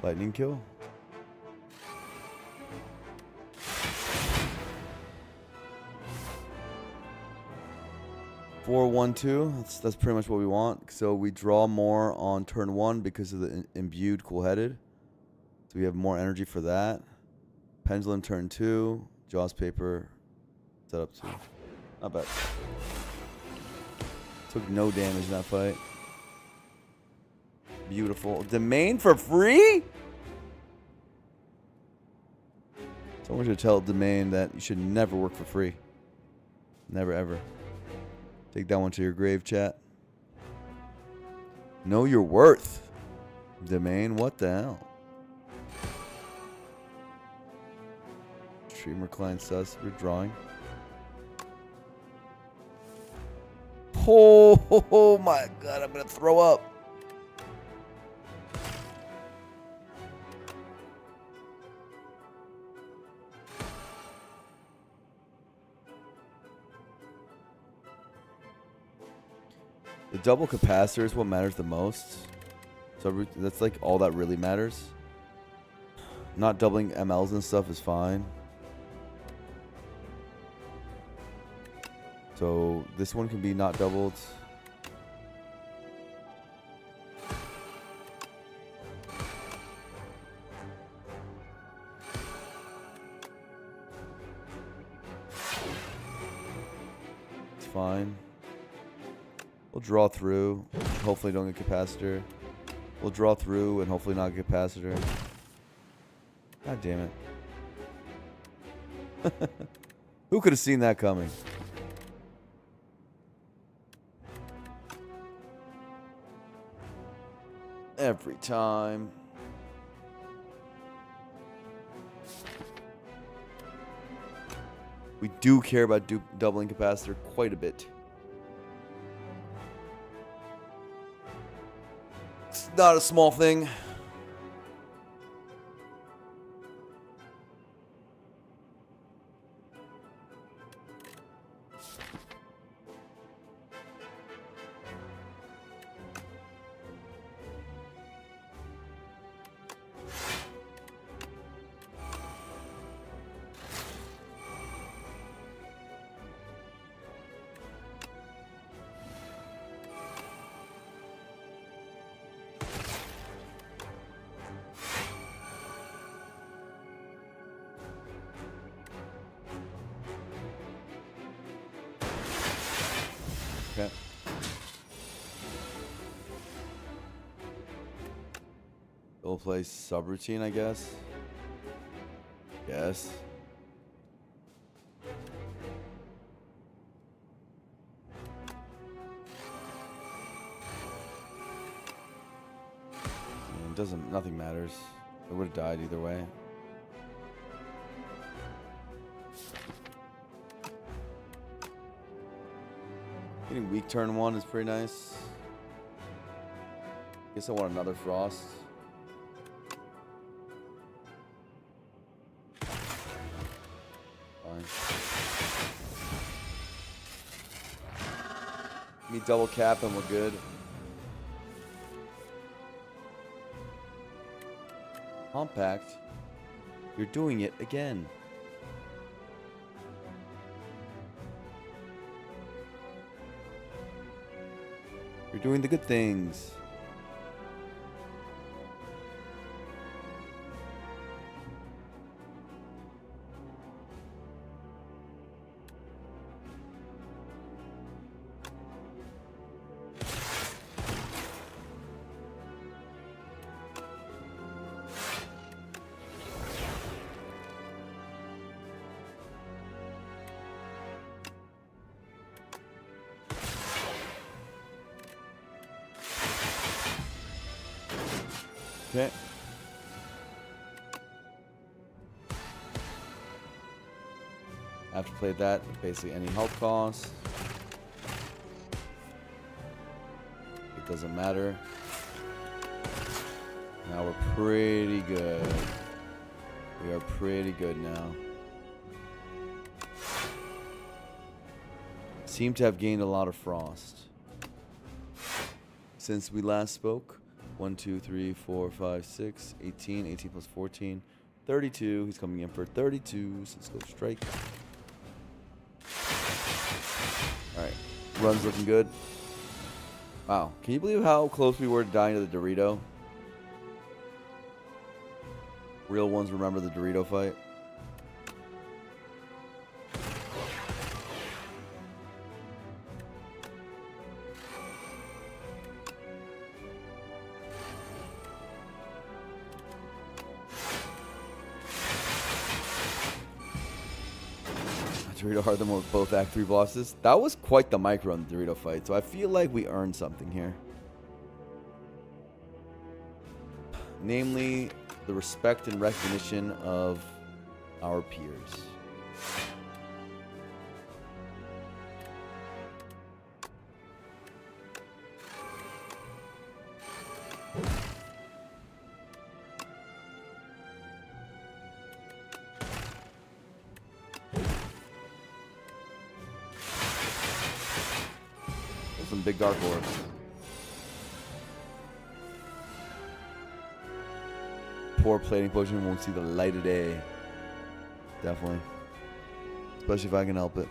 [SPEAKER 2] Lightning kill. 4-1-2. That's pretty much what we want. So we draw more on turn 1 because of the imbued cool-headed. So we have more energy for that. Pendulum turn 2. Jaws paper. Set up 2. Not bad. Took no damage in that fight. Beautiful. Domain for free? Someone should tell Domain that you should never work for free. Never, ever. Take that one to your grave, chat. Know your worth. Domain, what the hell? Streamer client sus. We're drawing. Oh my god, I'm gonna throw up. The double capacitor is what matters the most. So that's like all that really matters. Not doubling MLs and stuff is fine. So this one can be not doubled. It's fine. We'll draw through. Hopefully don't get capacitor. We'll draw through and hopefully not get capacitor. God damn it. Who could have seen that coming? Every time. We do care about doubling capacitor quite a bit. It's not a small thing. Okay. We'll play subroutine, I guess. Yes. Nothing matters. It would have died either way. Getting weak turn 1 is pretty nice. Guess I want another frost. Fine. Me double cap and we're good. Compact. You're doing it again. You're doing the good things. Okay. After play that, basically any health cost. It doesn't matter. Now we're pretty good. We are pretty good now. Seem to have gained a lot of frost since we last spoke. 1, 2, 3, 4, 5, 6, 18. 18 plus 14. 32. He's coming in for 32. So let's go strike. Alright. Run's looking good. Wow. Can you believe how close we were to dying to the Dorito? Real ones remember the Dorito fight. Dorito hard them with both Act 3 bosses. That was quite the micro on the Dorito fight, so I feel like we earned something here. Namely, the respect and recognition of our peers. Some big dark orbs. Poor plating potion won't see the light of day. Definitely. Especially if I can help it.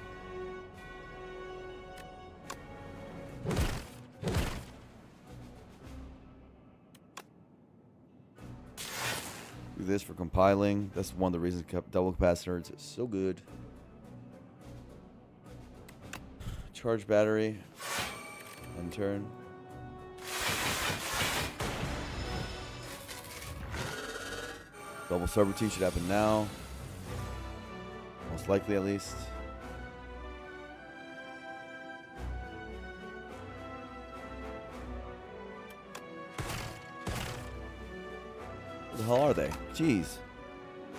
[SPEAKER 2] Do this for compiling. That's one of the reasons double capacitors is so good. Charge battery. End turn. Double subroutine should happen now. Most likely, at least. Where the hell are they? Jeez.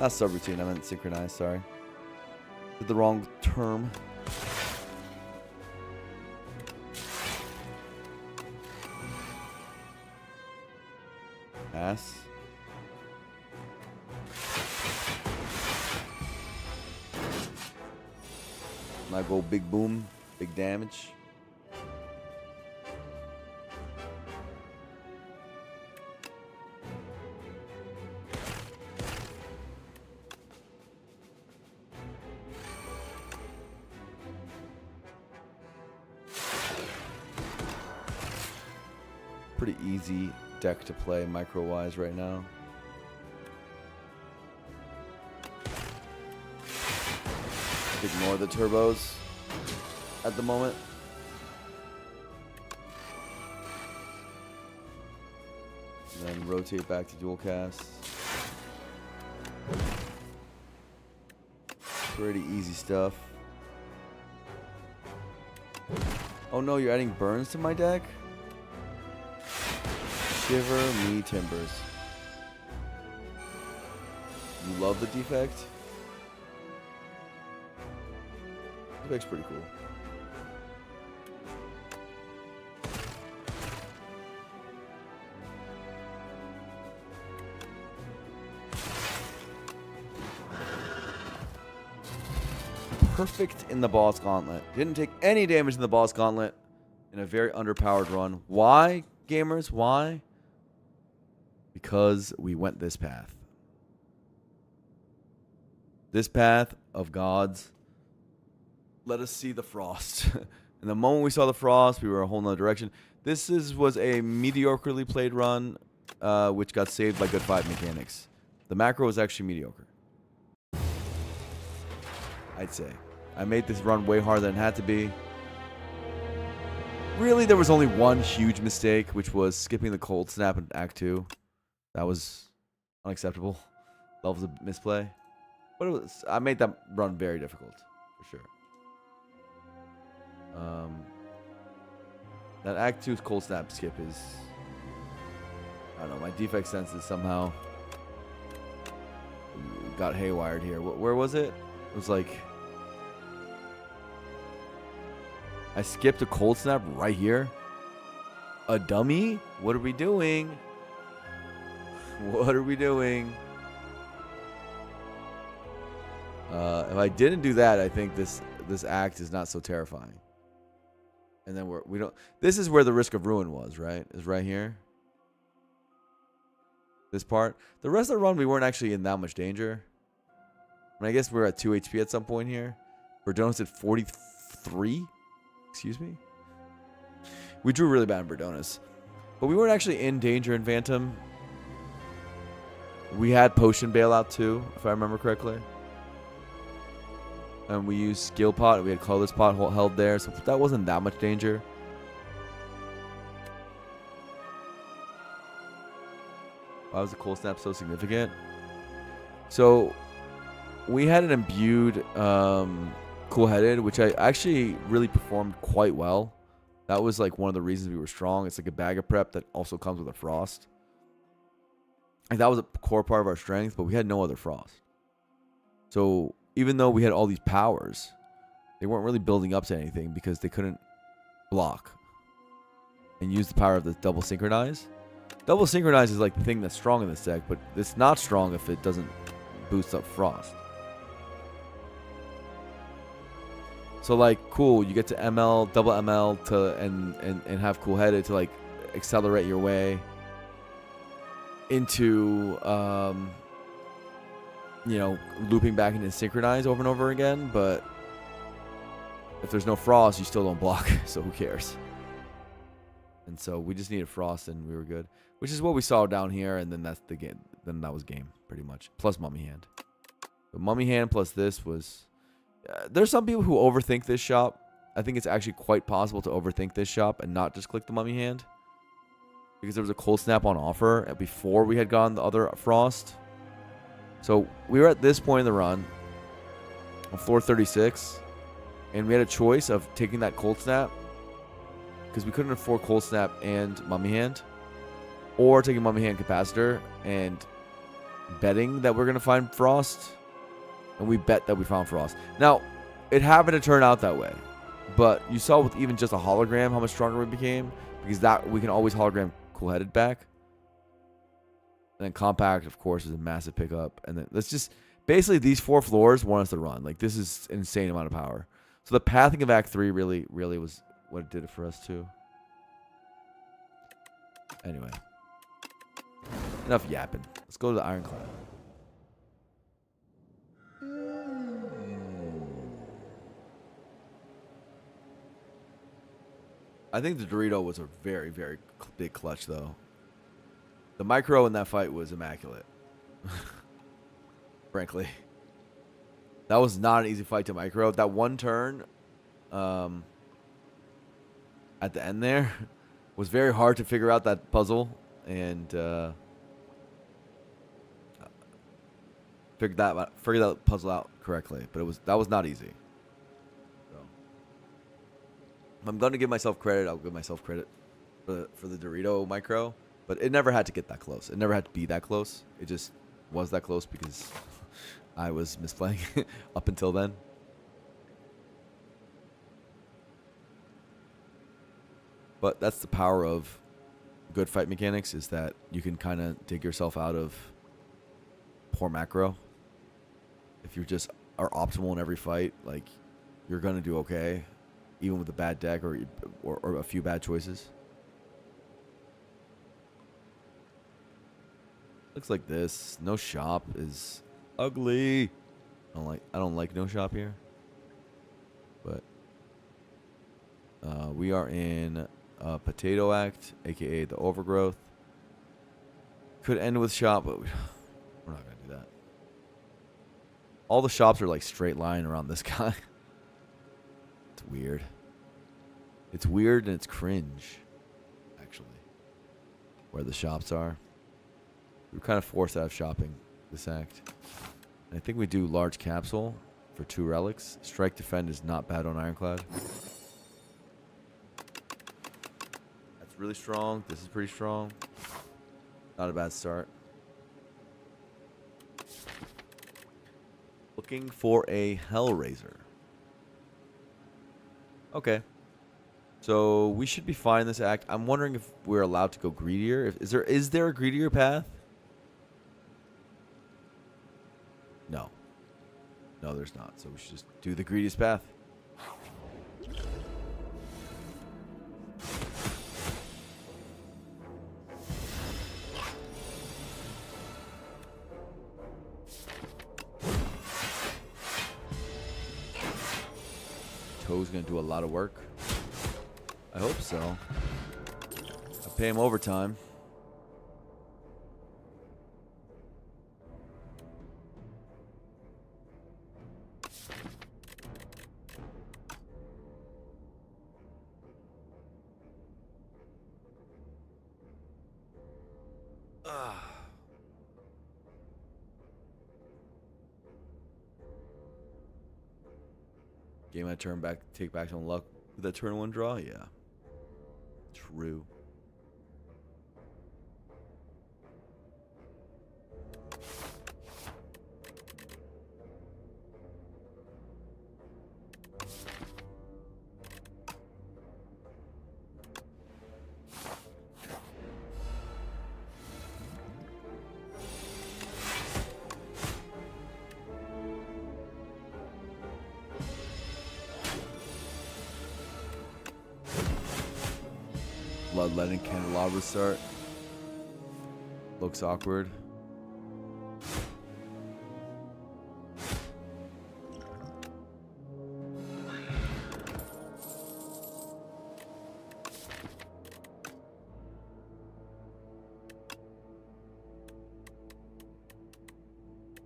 [SPEAKER 2] Not subroutine, I meant synchronized, sorry. Did the wrong term. Pass. Might go big boom, big damage. Pretty easy deck to play micro-wise right now. Ignore the turbos at the moment. And then rotate back to dual cast. Pretty easy stuff. Oh no, you're adding burns to my deck? Shiver me timbers. You love the defect? Defect's pretty cool. Perfect in the boss gauntlet. Didn't take any damage in the boss gauntlet in a very underpowered run. Why, gamers? Why? Because we went this path. This path of gods let us see the frost. And the moment we saw the frost, we were a whole nother direction. This was a mediocrely played run, which got saved by good fight mechanics. The macro was actually mediocre, I'd say. I made this run way harder than it had to be. Really, there was only one huge mistake, which was skipping the cold snap in Act 2. That was unacceptable. Levels of misplay. But I made that run very difficult, for sure. That Act 2's cold snap skip is... I don't know, my defect senses somehow got haywired here. Where was it? It was like... I skipped a cold snap right here? A dummy? What are we doing? What are we doing? If I didn't do that, I think this act is not so terrifying. And then we don't. This is where the risk of ruin was, right? Is right here. This part. The rest of the run, we weren't actually in that much danger. I mean, I guess we were at 2 HP at some point here. Verdon's at 43. Excuse me.
[SPEAKER 1] We drew really bad in Verdonis. But we weren't actually in danger in Phantom. We had Potion Bailout too, if I remember correctly. And we used Skill Pot. We had Colorless Pot held there, so that wasn't that much danger. Why was the Cold Snap so significant? So, we had an imbued Cool-Headed, which I actually really performed quite well. That was like one of the reasons we were strong. It's like a bag of prep that also comes with a Frost. Like that was a core part of our strength, but we had no other Frost. So even though we had all these powers, they weren't really building up to anything because they couldn't block and use the power of the double synchronize. Double synchronize is like the thing that's strong in this deck, but it's not strong if it doesn't boost up Frost. So like, cool, you get to ML, double ML to and have Cool-Headed to like accelerate your way into you know, looping back into synchronize over and over again, but if there's no Frost, you still don't block, so who cares? And so we just needed Frost and we were good, which is what we saw down here, and then that's the game. Then that was game pretty much, plus Mummy Hand. But Mummy Hand plus this was. There's some people who overthink this shop. I think it's actually quite possible to overthink this shop and not just click the Mummy Hand, because there was a Cold Snap on offer before we had gotten the other Frost. So we were at this point in the run on floor 36, and we had a choice of taking that Cold Snap because we couldn't afford Cold Snap and Mummy Hand, or taking Mummy Hand Capacitor and betting that we're going to find Frost. And we bet that we found Frost. Now, it happened to turn out that way. But you saw with even just a hologram how much stronger we became. Because that we can always hologram Cool-Headed back. And then Compact, of course, is a massive pickup. And then let's just... Basically, these 4 floors want us to run. Like, this is an insane amount of power. So the pathing of Act 3 really was what it did it for us, too. Anyway. Enough yapping. Let's go to the Ironclad. I think the Dorito was a very, very big clutch, though. The micro in that fight was immaculate. Frankly. That was not an easy fight to micro. That one turn at the end there was very hard to figure out that puzzle. And figured that puzzle out correctly. But that was not easy. I'm going to give myself credit. I'll give myself credit for the Dorito micro. But it never had to get that close. It never had to be that close. It just was that close because I was misplaying up until then. But that's the power of good fight mechanics, is that you can kind of dig yourself out of poor macro. If you just are optimal in every fight, like, you're going to do okay. Even with a bad deck or a few bad choices. Looks like this. No shop is ugly. I don't like no shop here. But we are in Potato Act, aka the Overgrowth. Could end with shop, but we're not gonna do that. All the shops are like straight line around this guy. It's weird. It's weird and it's cringe, actually, where the shops are. We're kind of forced out of shopping this act. And I think we do large capsule for 2 relics. Strike defend is not bad on Ironclad. That's really strong. This is pretty strong. Not a bad start. Looking for a Hellraiser. Okay. So we should be fine in this act. I'm wondering if we're allowed to go greedier. Is there a greedier path? No. No, there's not. So we should just do the greediest path. Toe's gonna do a lot of work. I hope so.
[SPEAKER 2] Pay him overtime. Game I turn back, take back some luck with that turn one draw. Yeah, true. Bloodletting candelabra start. Looks awkward.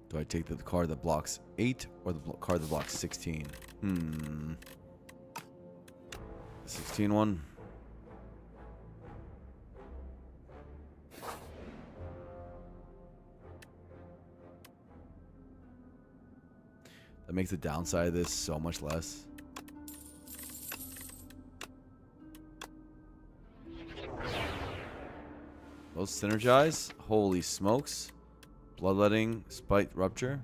[SPEAKER 2] Do I take the card that blocks 8 or the card that blocks 16? 16 one. That makes the downside of this so much less. Those synergize? Holy smokes. Bloodletting, Spite, Rupture.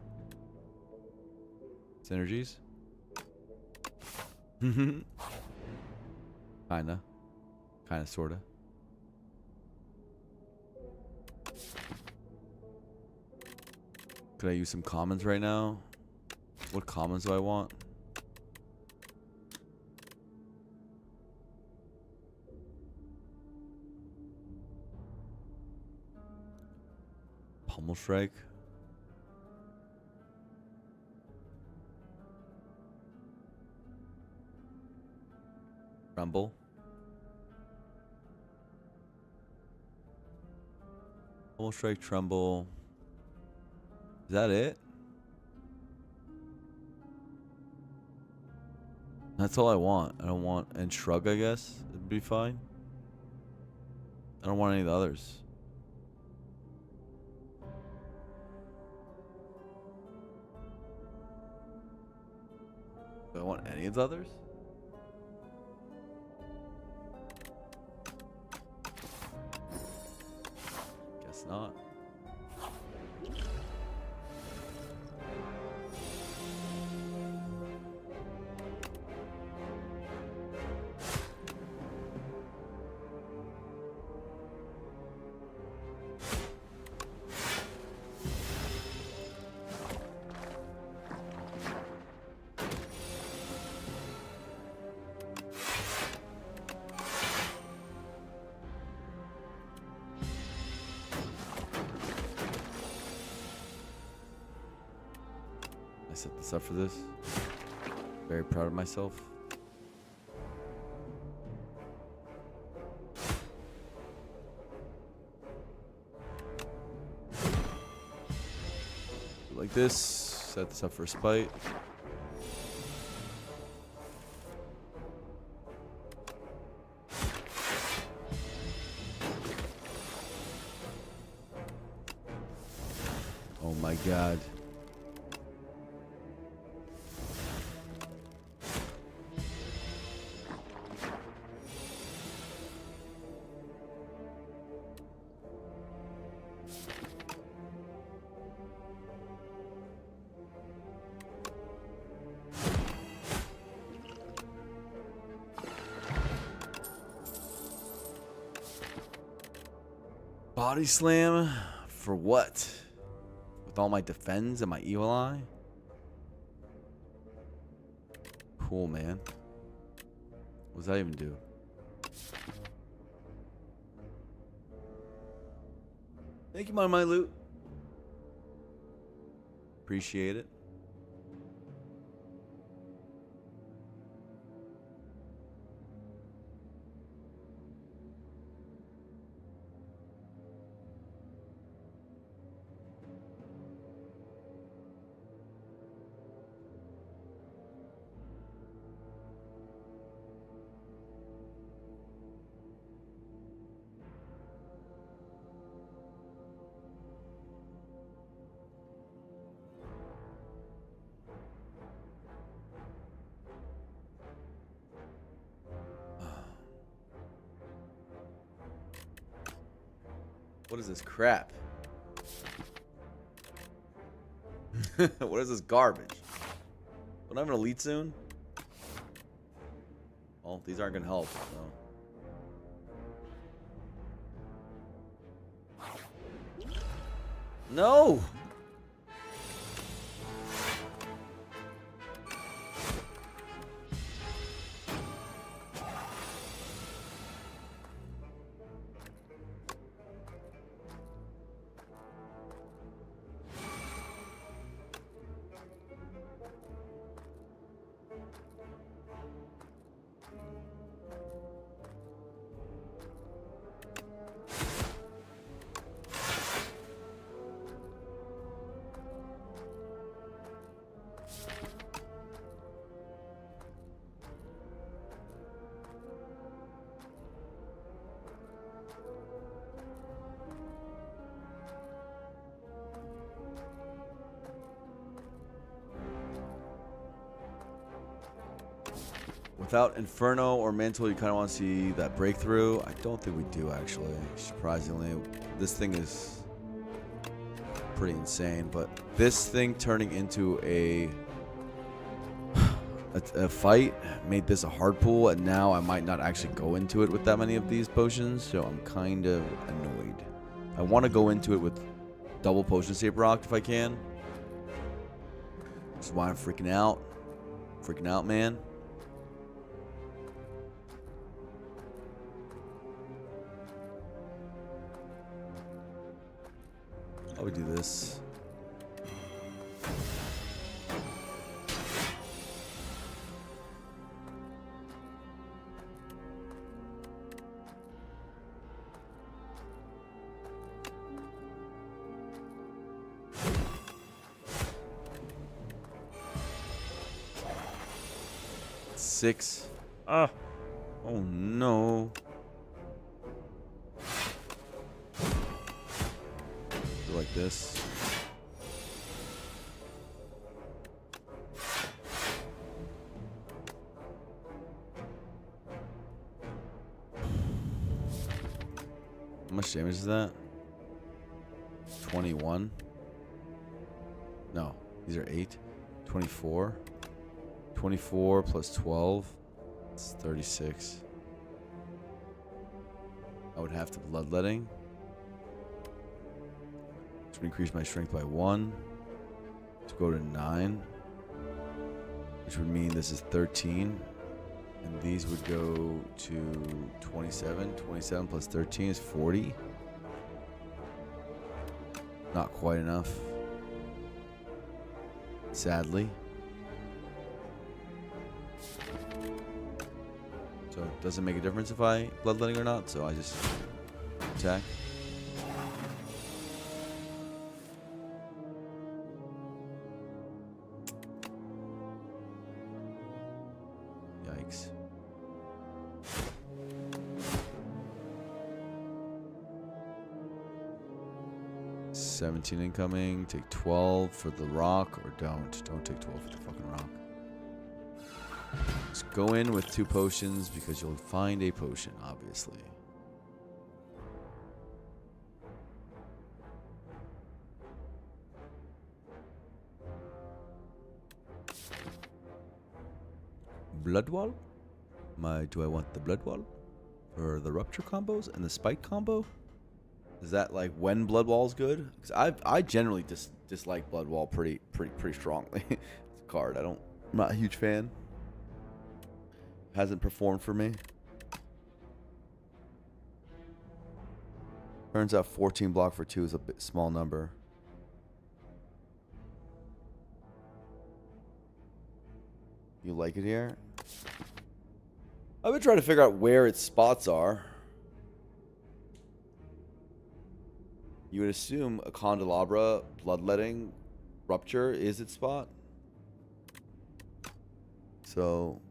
[SPEAKER 2] Synergies. Kinda. Kinda, sorta. Could I use some commons right now? What commons do I want? Pummel Strike. Tremble. Pummel Strike, Tremble. Is that it? That's all I want. I don't want... And Shrug, I guess. It'd be fine. I don't want any of the others. Do I want any of the others? Guess not. I set this up for this. Very proud of myself. Like this. Set this up for Spite. Oh my god. Body slam for what? With all my defense and my evil eye? Cool, man. What does that even do? Thank you, my loot. Appreciate it. What is this crap? What is this garbage? Don't I have an elite soon? Well, these aren't gonna help. No. No. Without Inferno or Mantle, you kind of want to see that breakthrough. I don't think we do, actually. Surprisingly, this thing is pretty insane. But this thing turning into a fight made this a hard pull, and now I might not actually go into it with that many of these potions, so I'm kind of annoyed. I want to go into it with double potion save rock if I can. This is why I'm freaking out. Freaking out, man. I would do this. Six. Ah. Oh no. Like this. How much damage is that? 21. No, these are 8. 24. 24 plus 12. It's 36. I would have to bloodletting. Which would increase my strength by 1 to go to 9, which would mean this is 13, and these would go to 27. 27 plus 13 is 40. Not quite enough, sadly. So it doesn't make a difference if I bloodletting or not, so I just attack. Yikes. $17 incoming. Take 12 for the rock, or don't take 12 for the fucking rock. Just go in with 2 potions because you'll find a potion, obviously. Blood wall? Do I want the blood wall? Or the rupture combos and the spike combo? Is that like when blood wall is good? Because I generally dislike blood wall pretty strongly. It's a card I'm not a huge fan. Hasn't performed for me. Turns out 14 block for 2 is a bit small number. You like it here? I've been trying to figure out where its spots are. You would assume a candelabra, bloodletting, rupture is its spot. So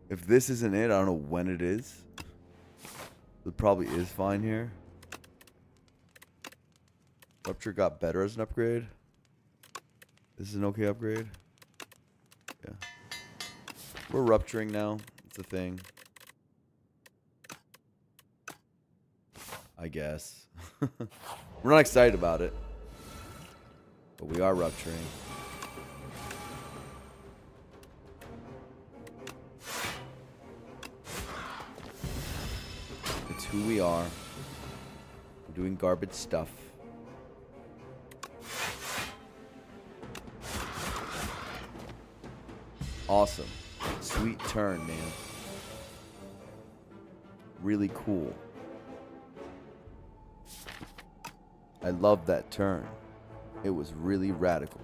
[SPEAKER 2] if this isn't it, I don't know when it is. It probably is fine here. Rupture got better as an upgrade. This is an okay upgrade. Yeah. We're rupturing now. It's a thing. I guess. We're not excited about it. But we are rupturing. It's who we are. We're doing garbage stuff. Awesome. Sweet turn, man. Really cool. I love that turn. It was really radical.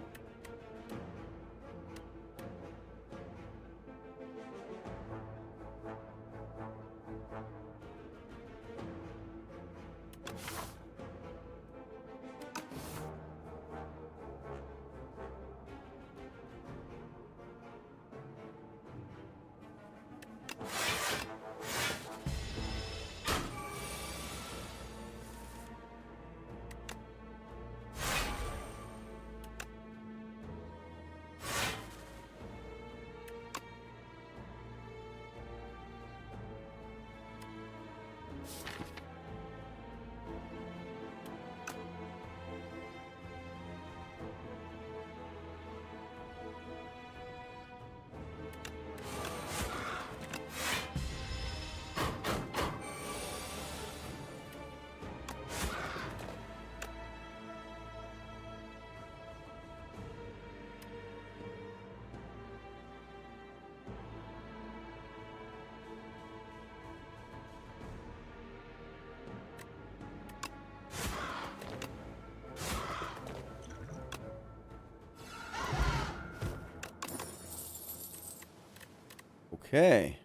[SPEAKER 2] Okay.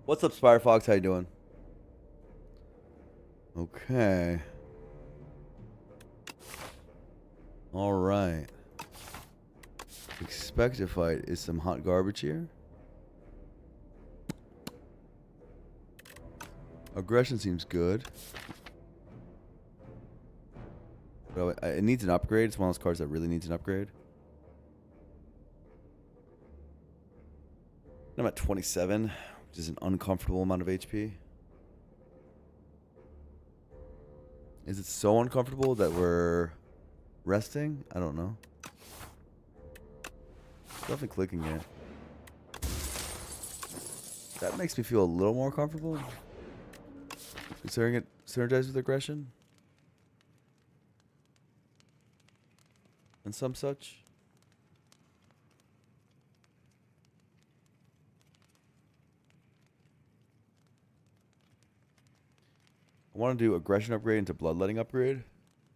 [SPEAKER 2] What's up, Spire Fox? How you doing? Okay. All right. Expect to fight is some hot garbage here. Aggression seems good. But it needs an upgrade. It's one of those cards that really needs an upgrade. I'm at 27, which is an uncomfortable amount of HP. Is it so uncomfortable that we're resting? I don't know. Nothing clicking yet. That makes me feel a little more comfortable. Considering it synergizes with aggression. And some such. I want to do aggression upgrade into bloodletting upgrade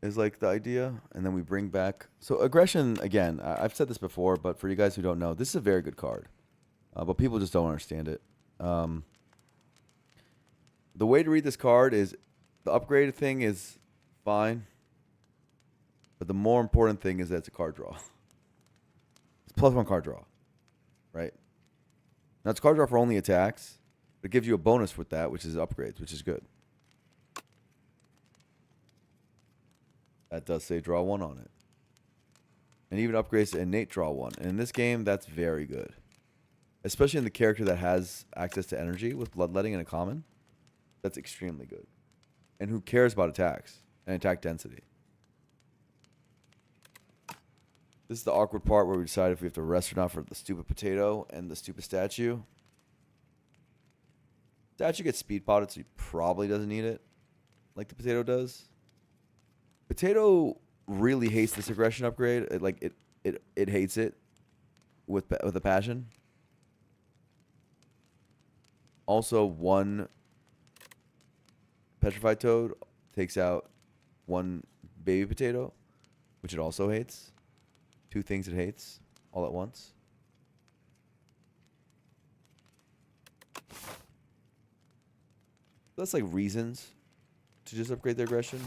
[SPEAKER 2] is like the idea. And then we bring back... So aggression, again, I've said this before, but for you guys who don't know, this is a very good card. But people just don't understand it. The way to read this card is the upgrade thing is fine. But the more important thing is that it's a card draw. It's +1 card draw. Right? Now it's card draw for only attacks. But it gives you a bonus with that, which is upgrades, which is good. That does say draw 1 on it. And even upgrades to innate draw 1. And in this game, that's very good. Especially in the character that has access to energy with bloodletting and a common. That's extremely good. And who cares about attacks and attack density. This is the awkward part where we decide if we have to rest or not for the stupid potato and the stupid statue. Statue gets speed potted, so he probably doesn't need it. Like the potato does. Potato really hates this aggression upgrade. It hates it with a passion. Also, one petrified toad takes out one baby potato, which it also hates. 2 things it hates all at once. That's like reasons to just upgrade their aggression.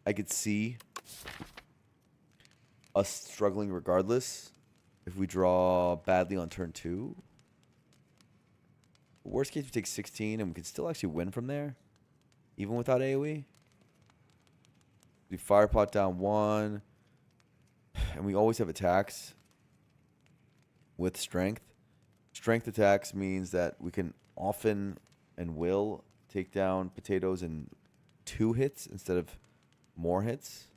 [SPEAKER 2] I could see us struggling regardless if we draw badly on turn 2. Worst case, we take 16 and we can still actually win from there, even without AoE. We fire pot down 1, and we always have attacks with strength. Strength attacks means that we can often and will take down potatoes in 2 hits instead of more hits,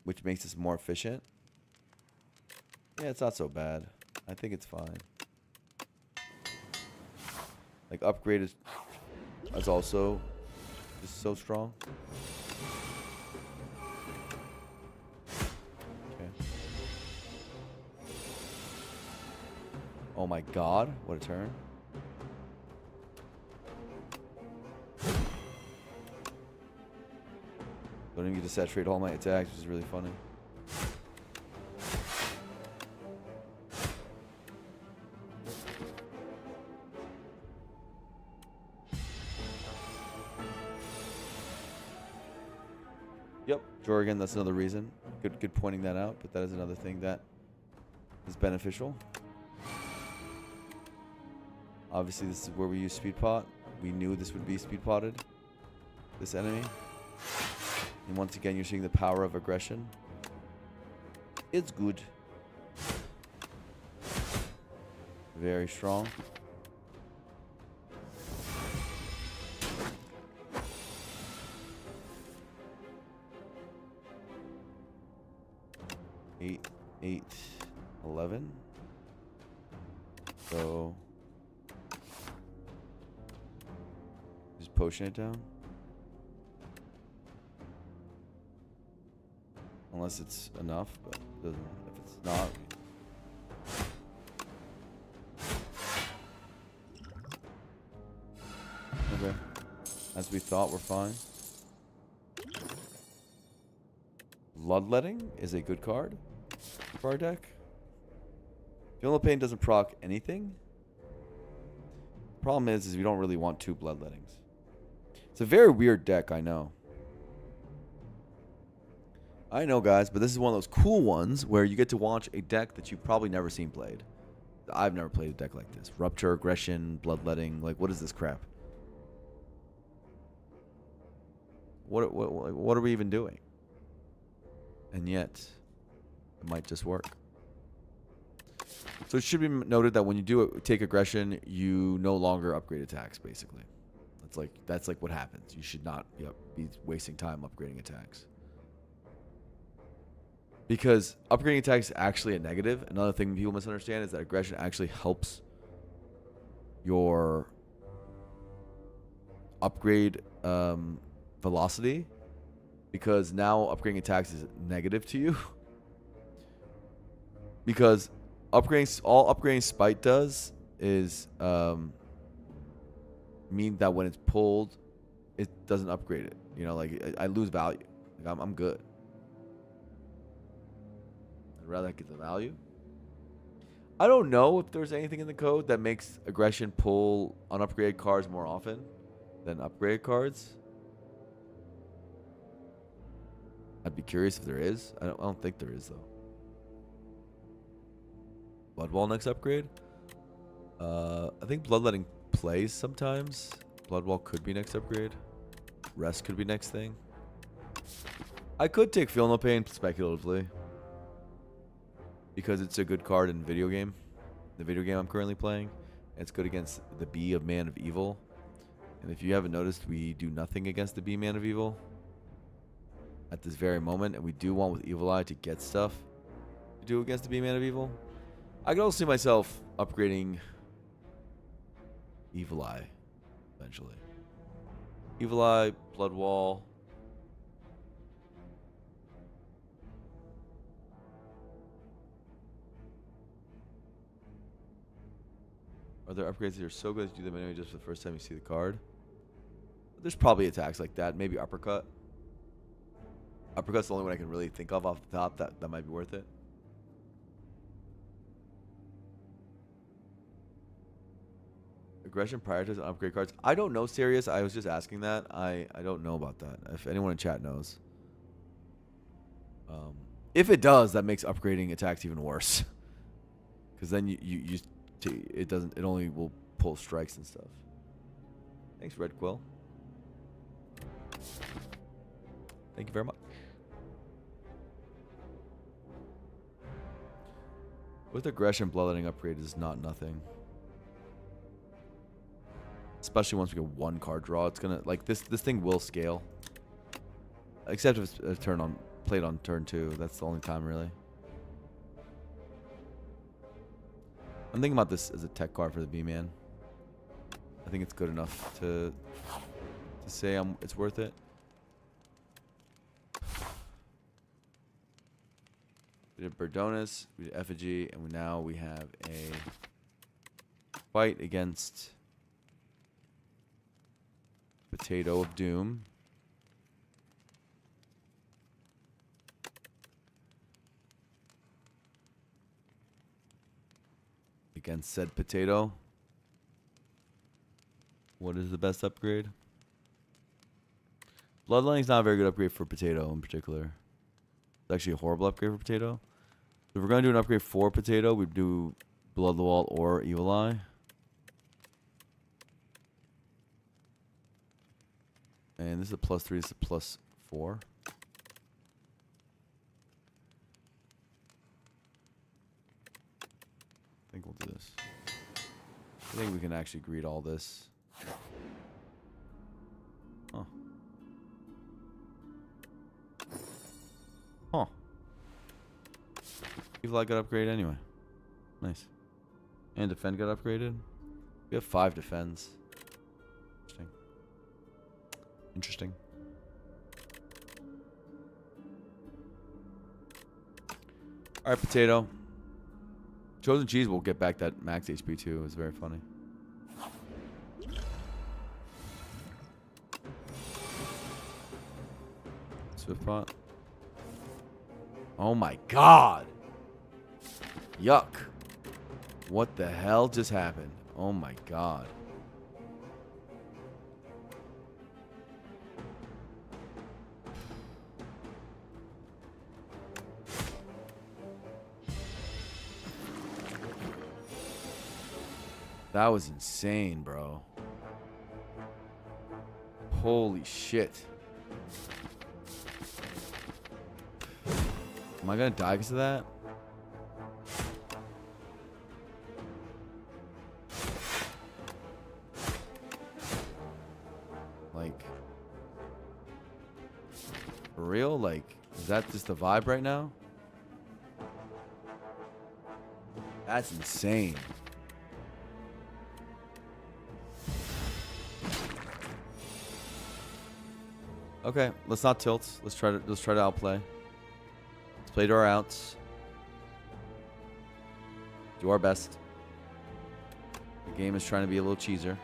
[SPEAKER 2] which makes us more efficient. Yeah, it's not so bad. I think it's fine. Like, upgrade is also just so strong. Okay. Oh my god, what a turn. Don't even get to saturate all my attacks, which is really funny. Yep, Jorgen, that's another reason. Good pointing that out, but that is another thing that is beneficial. Obviously, this is where we use speed pot. We knew this would be speed potted, this enemy. And once again, you're seeing the power of aggression. It's good. Very strong. Eight, 11. So just potion it down. Unless it's enough, but it doesn't. If it's not, okay. As we thought, we're fine. Bloodletting is a good card for our deck. Feel No Pain doesn't proc anything. Problem is we don't really want 2 bloodlettings. It's a very weird deck, I know. I know, guys, but this is one of those cool ones where you get to watch a deck that you've probably never seen played. I've never played a deck like this. Rupture, Aggression, Bloodletting. Like, what is this crap? What are we even doing? And yet, it might just work. So it should be noted that when you do take Aggression, you no longer upgrade attacks, basically. That's like what happens. You should not be wasting time upgrading attacks. Because upgrading attacks is actually a negative. Another thing people misunderstand is that Aggression actually helps your upgrade velocity. Because now upgrading attacks is negative to you. Because all upgrading Spite does is mean that when it's pulled, it doesn't upgrade it. You know, like I lose value. Like I'm good. Rather get the value. I don't know if there's anything in the code that makes Aggression pull unupgraded cards more often than upgraded cards. I'd be curious if there is. I don't think there is though. Bloodwall next upgrade. I think Bloodletting plays sometimes. Bloodwall could be next upgrade. Rest could be next thing. I could take Feel No Pain speculatively. Because it's a good card in the video game I'm currently playing. It's good against the B of Man of Evil. And if you haven't noticed, we do nothing against the B Man of Evil at this very moment. And we do want with Evil Eye to get stuff to do against the B Man of Evil. I can also see myself upgrading Evil Eye eventually. Evil Eye, Bloodwall. Are there upgrades that are so good that you do them anyway just for the first time you see the card? There's probably attacks like that. Maybe Uppercut. Uppercut's the only one I can really think of off the top that might be worth it. Aggression prioritizes on upgrade cards. I don't know, Sirius. I was just asking that. I don't know about that. If anyone in chat knows. If it does, that makes upgrading attacks even worse. Because then it only will pull strikes and stuff. Thanks, Red Quill. Thank you very much.
[SPEAKER 1] With aggression, bloodletting upgrade is not nothing. Especially once we get one card draw, it's gonna like this thing will scale. Except if it's a turn on played on turn 2. That's the only time really. I'm thinking about this as a tech card for the B-Man. I think it's good enough to say it's worth it. We did Berdonis, we did Effigy, and now we have a fight against Potato of Doom. Against said Potato. What is the best upgrade? Bloodletting's not a very good upgrade for Potato in particular. It's actually a horrible upgrade for Potato. If we're going to do an upgrade for Potato, we'd do Blood the Wall or Evil Eye. And this is a +3, this is a +4. I think we'll do this. I think we can actually greet all this. Huh. Huh. Evil Eye got upgraded anyway. Nice. And Defend got upgraded. We have 5 Defends. Interesting. Interesting. Alright, Potato. Chosen Cheese will get back that max HP too. It's very funny. Swift Pot. Oh my god! Yuck. What the hell just happened? Oh my god. That was insane, bro. Holy shit. Am I gonna die because of that? Like, for real? Like, is that just the vibe right now? That's insane. Okay, let's not tilt. Let's try to outplay. Let's play to our outs. Do our best. The game is trying to be a little cheeser.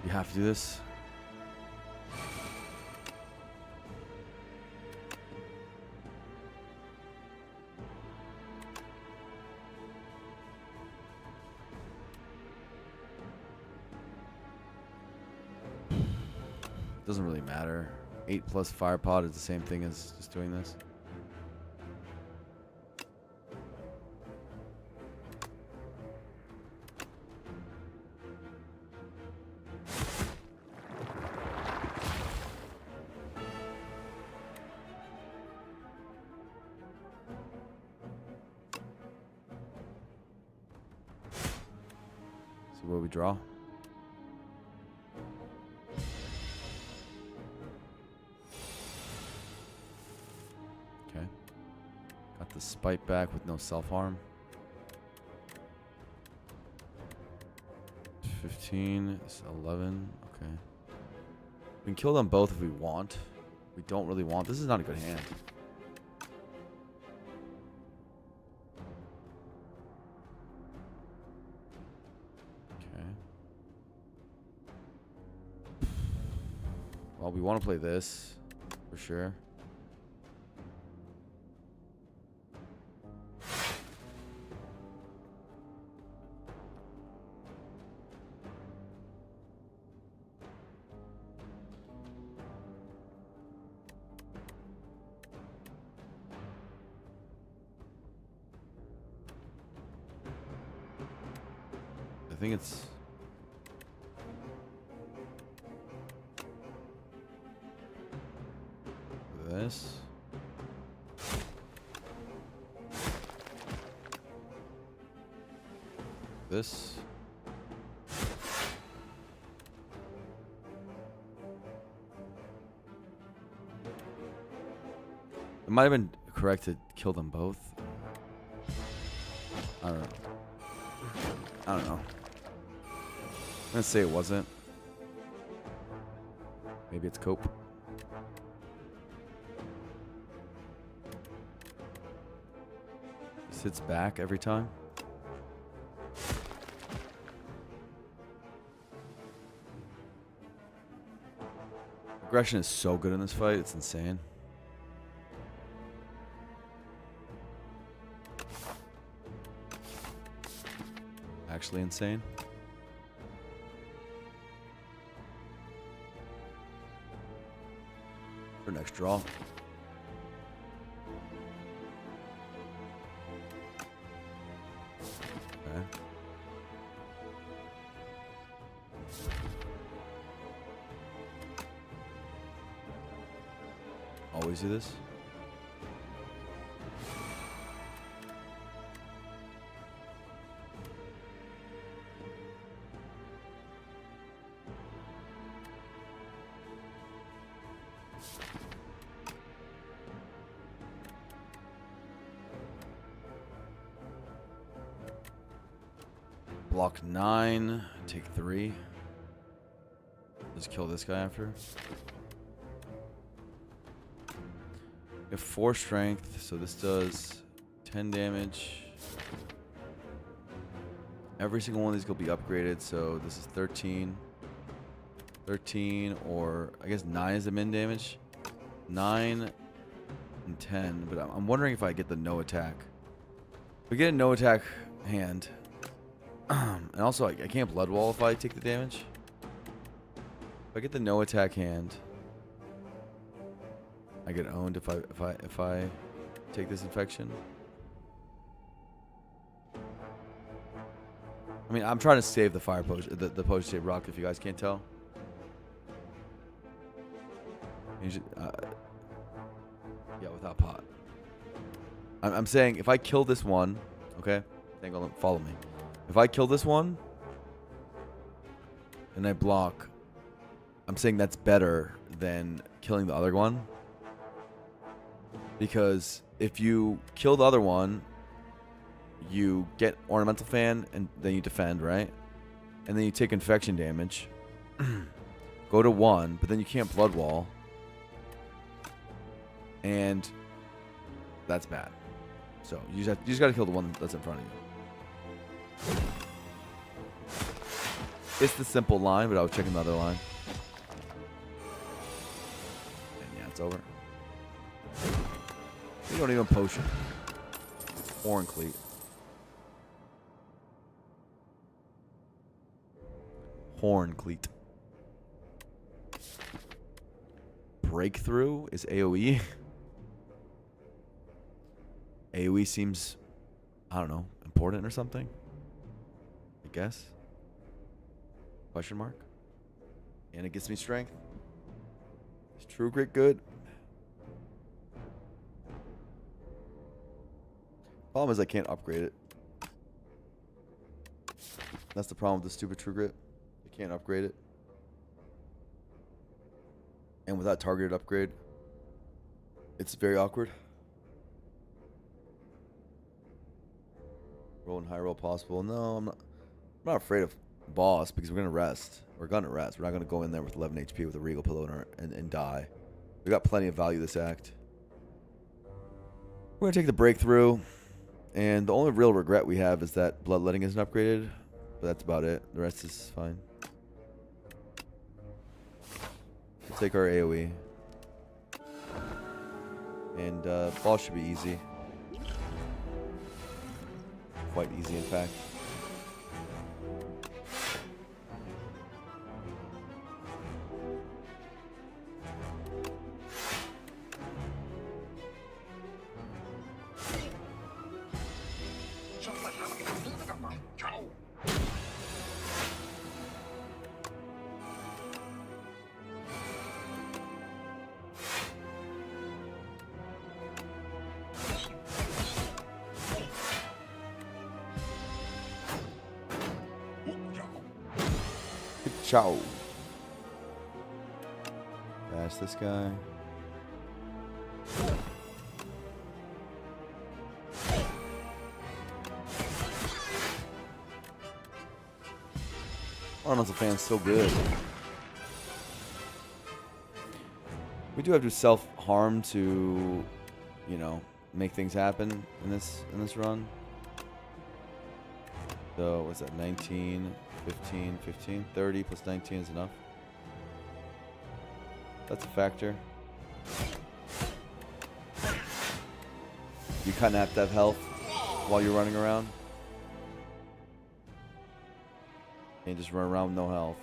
[SPEAKER 1] You have to do this. Doesn't really matter. 8 plus Fire Pod is the same thing as just doing this. See what we draw. The spite back with no self-harm. 15, 11, okay. We can kill them both if we want. We don't really want. This is not a good hand. Okay. Well, we want to play this for sure. think it's... this. This. It might have been correct to kill them both. I don't know. I don't know. I'm gonna say it wasn't. Maybe it's cope. He sits back every time. Aggression is so good in this fight, it's insane. Actually insane. For next draw. Okay. Always do this. Block 9, take 3. Just kill this guy after. We have 4 strength, so this does 10 damage. Every single one of these will be upgraded, so this is 13. 13, or I guess 9 is the min damage. 9 and 10, but I'm wondering if I get the no attack. If we get a no attack hand. And also, I can't blood wall if I take the damage. If I get the no attack hand, I get owned if I take this infection. I mean, I'm trying to save the fire potion, the potion save rock. If you guys can't tell, you should, yeah, without pot. I'm saying if I kill this one, okay, follow me. If I kill this one and I block, I'm saying that's better than killing the other one. Because if you kill the other one, you get ornamental fan and then you defend, right? And then you take infection damage. Go to 1, but then you can't blood wall. And that's bad. So you just gotta kill the one that's in front of you. It's the simple line, but I was checking the other line. And yeah, it's over. You don't even potion. Horn cleat. Horn cleat. Breakthrough is AoE. AoE seems, I don't know, important or something. I guess. Question mark. And it gives me strength. Is True Grit good? Problem is I can't upgrade it. That's the problem with the stupid True Grit. I can't upgrade it. And without targeted upgrade, it's very awkward. Rolling high roll possible. No, I'm not afraid of boss because we're gonna rest. We're gonna rest. We're not gonna go in there with 11 HP with a regal pillow and die. We got plenty of value this act. We're gonna take the breakthrough, and the only real regret we have is that bloodletting isn't upgraded. But that's about it. The rest is fine. We'll take our AoE, and boss should be easy. Quite easy, in fact.
[SPEAKER 2] Ciao. Bash this guy. Arnold's a fan's so good. We do have to self-harm to, you know, make things happen in this run. So what's that? 19, 15, 15, 30 plus 19 is enough. That's a factor. You kind of have to have health while you're running around. Can't just run around with no health.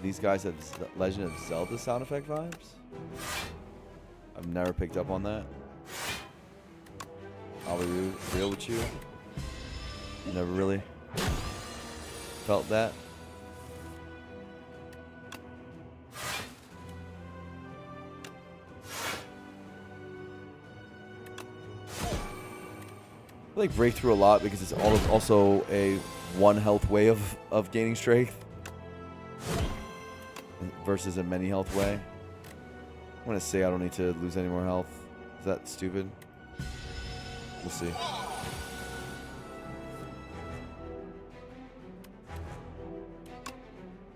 [SPEAKER 2] These guys have Legend of Zelda sound effect vibes? I've never picked up on that. I'll be real with you. Never really felt that. I like breakthrough a lot because it's also a one health way of gaining strength versus a many health way. I'm gonna say I don't need to lose any more health. Is that stupid? We'll see.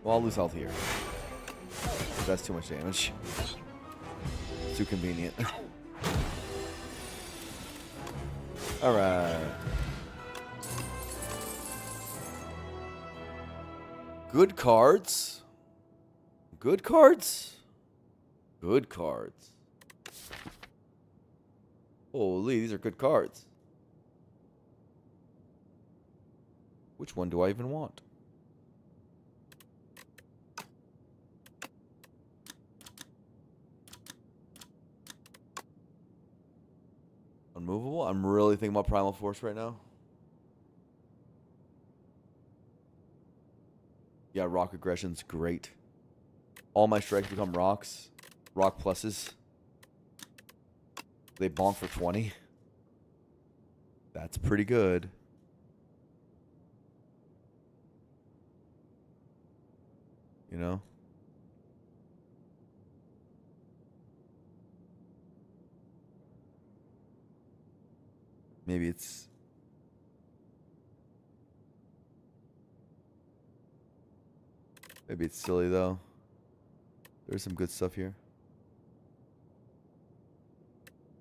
[SPEAKER 2] Well, I'll lose health here. That's too much damage. It's too convenient. Alright. Good cards. Good cards. Good cards. Holy, these are good cards. Which one do I even want? Unmovable? I'm really thinking about Primal Force right now. Yeah, Rock Aggression's great. All my strikes become rocks. Rock pluses. They bonk for 20. That's pretty good. You know? Maybe it's... Maybe it's silly, though. There's some good stuff here.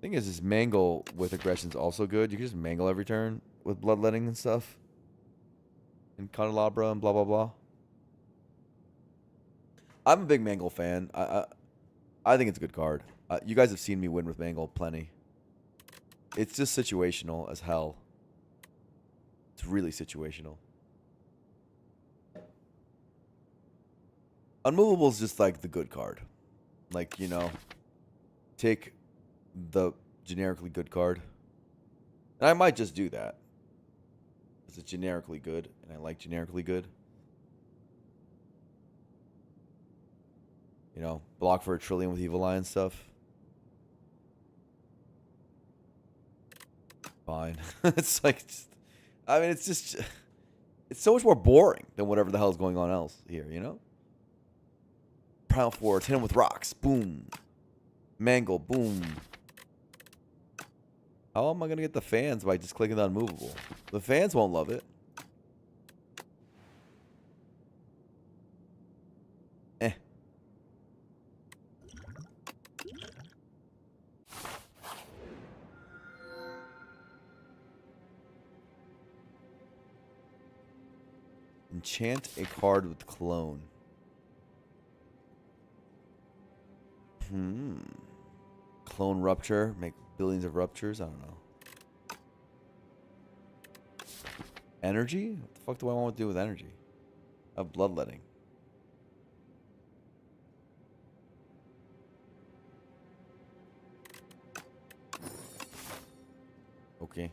[SPEAKER 2] Thing is Mangle with aggression's also good. You can just mangle every turn with bloodletting and stuff. And Candelabra and blah, blah, blah. I'm a big Mangle fan. I think it's a good card. You guys have seen me win with Mangle plenty. It's just situational as hell. It's really situational. Unmovable is just like the good card. Like, you know, take the generically good card. And I might just do that. Because it's generically good, and I like generically good. You know, block for a trillion with Evil Eye and stuff. Fine. It's like, just, I mean, it's just, it's so much more boring than whatever the hell is going on else here, you know? Primal Force, hit him with rocks, boom. Mangle, boom. How am I going to get the fans by just clicking the unmovable? The fans won't love it. Eh. Enchant a card with clone. Clone rupture. Make billions of ruptures. I don't know. Energy? What the fuck do I want to do with energy? I have bloodletting. Okay.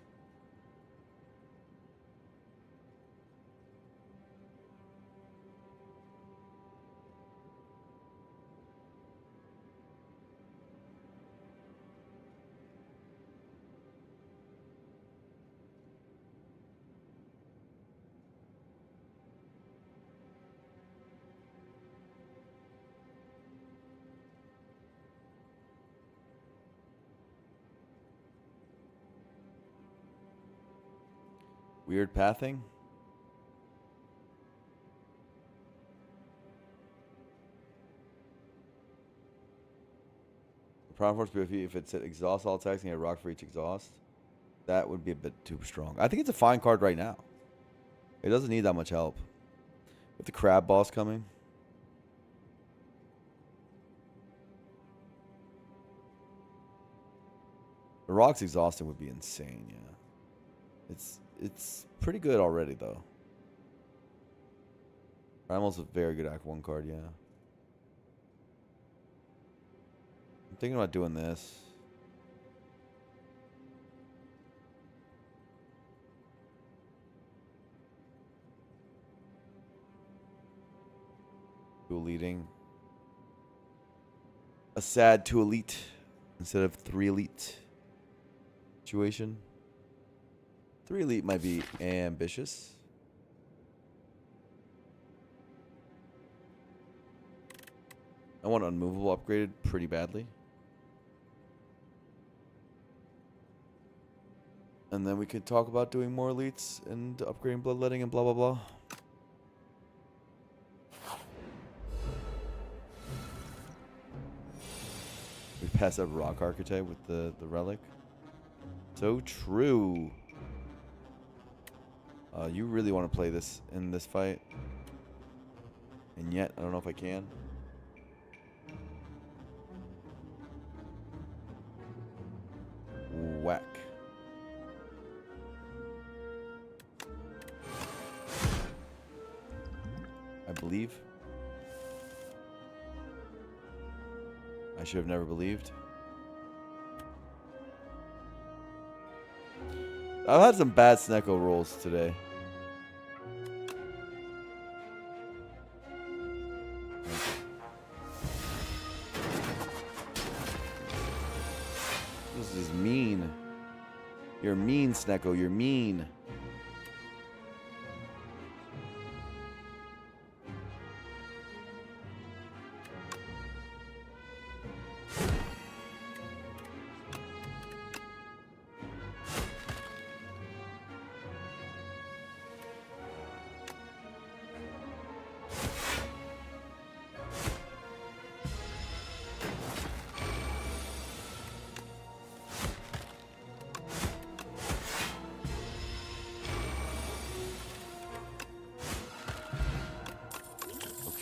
[SPEAKER 2] Weird pathing. The Prime Force BFE, if it said exhaust all attacks and you had rock for each exhaust, that would be a bit too strong. I think it's a fine card right now. It doesn't need that much help. With the crab boss coming. The rock's exhausting would be insane, yeah. It's pretty good already though. Primal's a very good Act 1 card, yeah. I'm thinking about doing this. Dual leading. A sad 2 elite instead of 3 elite situation. 3 elite might be ambitious. I want unmovable upgraded pretty badly. And then we could talk about doing more elites and upgrading bloodletting and blah blah blah. We passed up Rock Archetype with the relic. So true. You really want to play this in this fight. And yet, I don't know if I can. Whack. I believe. I should have never believed. I've had some bad Snecko rolls today. This is mean. You're mean, Snecko. You're mean.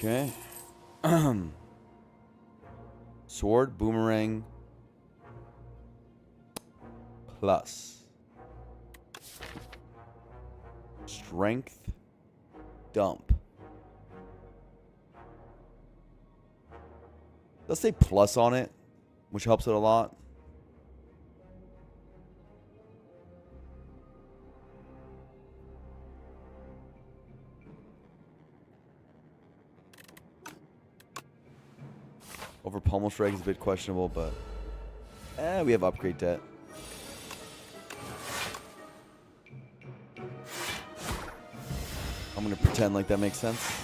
[SPEAKER 2] Okay. Sword, boomerang, plus strength, dump. Let's say plus on it, which helps it a lot. Over Pummel Strike is a bit questionable, but we have upgrade debt. I'm going to pretend like that makes sense.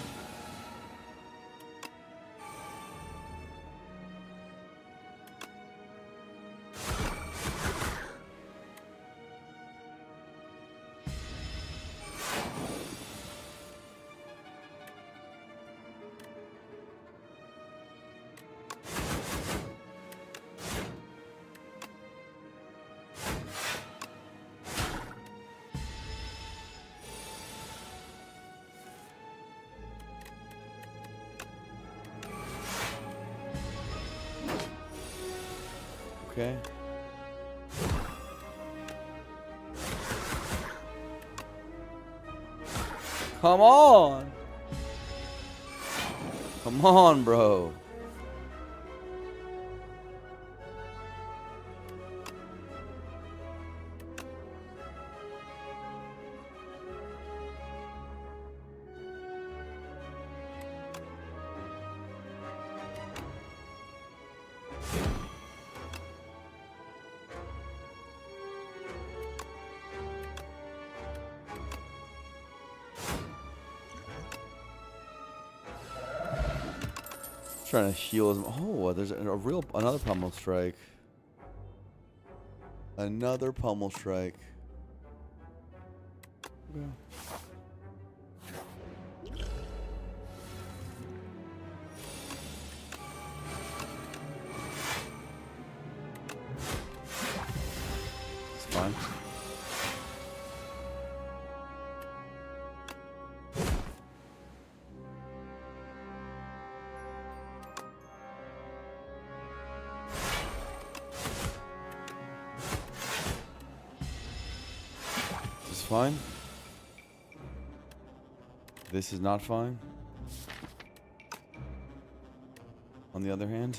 [SPEAKER 2] Okay. Come on. Come on, bro. Trying to heal him. Oh, there's another pummel strike. Another pummel strike. go. It's fine. This is fine. This is not fine. On the other hand.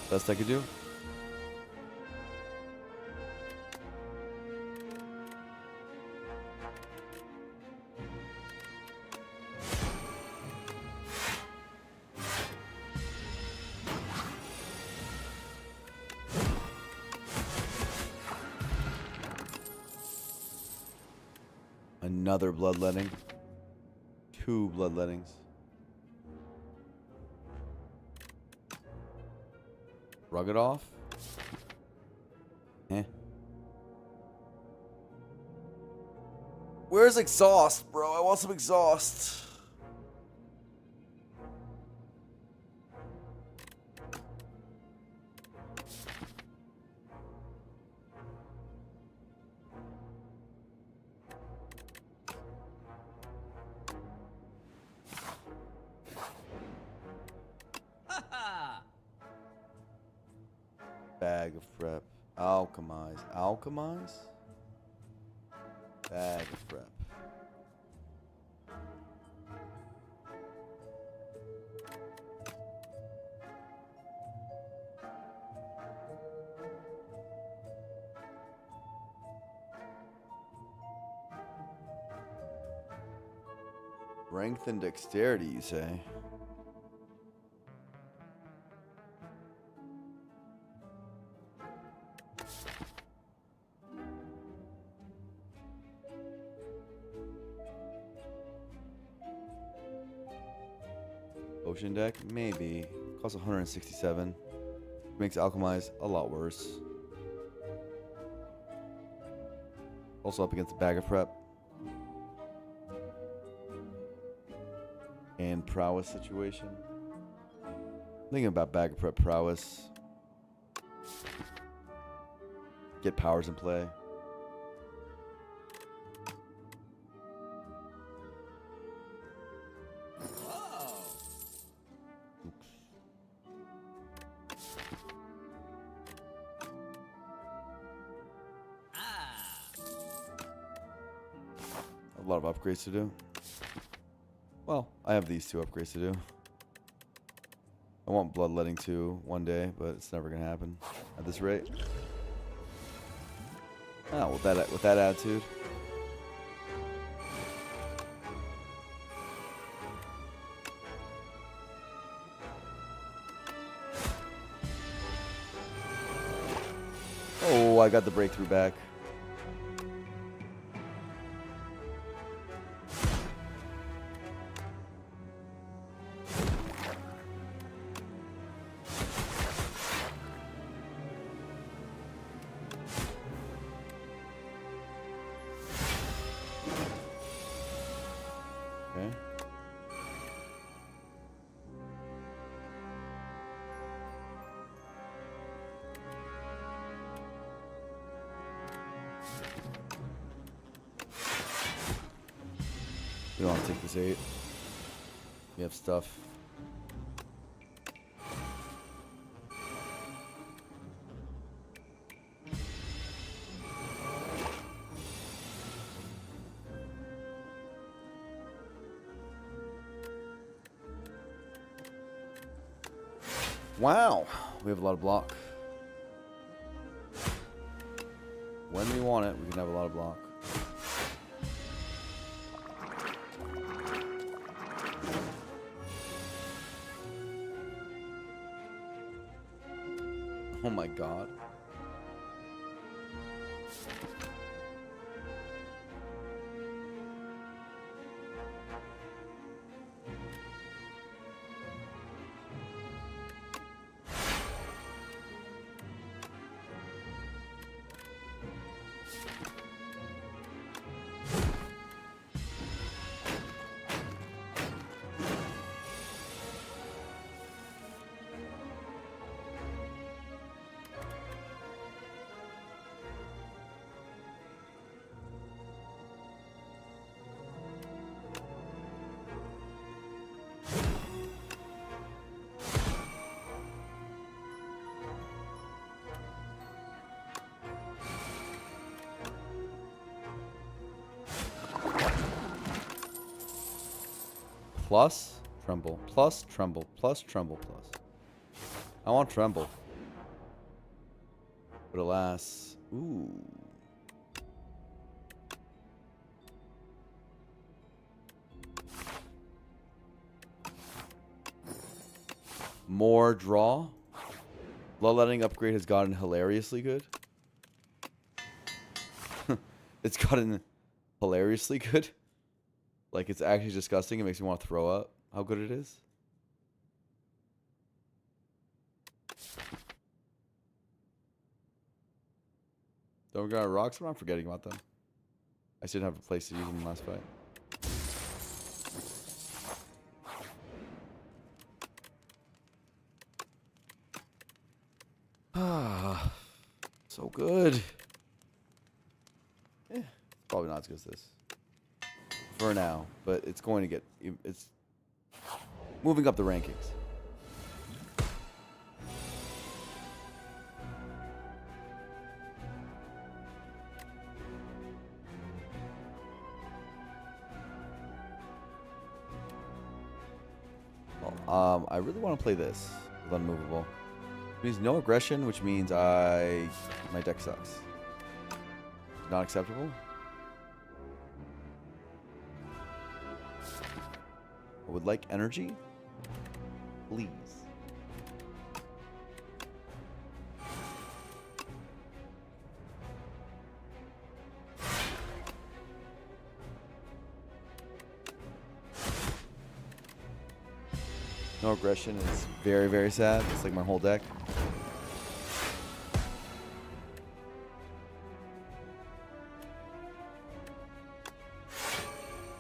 [SPEAKER 2] Best I could do. Another bloodletting. 2 bloodlettings. Rug it off. Eh. Where's exhaust, bro? I want some exhaust. Bag of prep. Alchemize. Alchemize? Bag of prep. Strength and dexterity, you say? Ocean deck? Maybe. Costs 167. Makes Alchemize a lot worse. Also up against the Bag of Prep. And Prowess situation. Thinking about Bag of Prep Prowess. Get powers in play. A lot of upgrades to do. Well, I have these 2 upgrades to do. I want Bloodletting 2 one day, but it's never gonna happen at this rate. Ah, with that attitude. Oh, I got the breakthrough back. Okay. We don't want to take this 8. We have stuff. Wow, we have a lot of block. When we want it, we can have a lot of block. Oh my god. Plus tremble, plus tremble, plus tremble, plus. I want tremble. But alas, ooh. More draw. Bloodletting upgrade has gotten hilariously good. It's gotten hilariously good. Like, it's actually disgusting. It makes me want to throw up how good it is. Don't got rocks. I'm not forgetting about them. I should have a place to use them in the last fight. Ah, so good. Eh, probably not as good as this. For now, but it's going to get... It's moving up the rankings. Well, I really want to play this with Unmovable. It means no aggression, which means my deck sucks. Not acceptable. I would like energy. Please. No aggression is very, very sad. It's like my whole deck.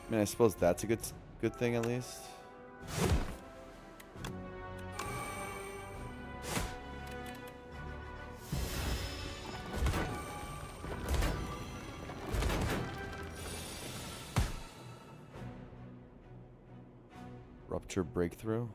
[SPEAKER 2] I mean, I suppose that's a good thing at least. Rupture breakthrough.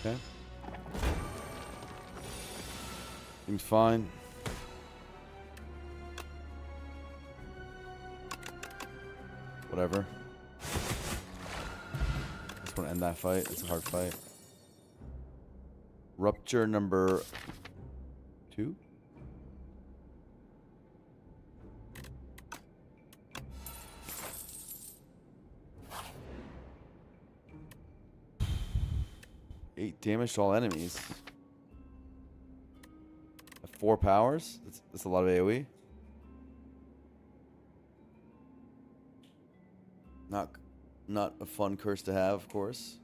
[SPEAKER 2] Okay. Seems fine. Whatever. Just want to end that fight. It's a hard fight. Rupture number 2. Eight damage to all enemies. At 4 powers? That's a lot of AoE. Not a fun curse to have, of course.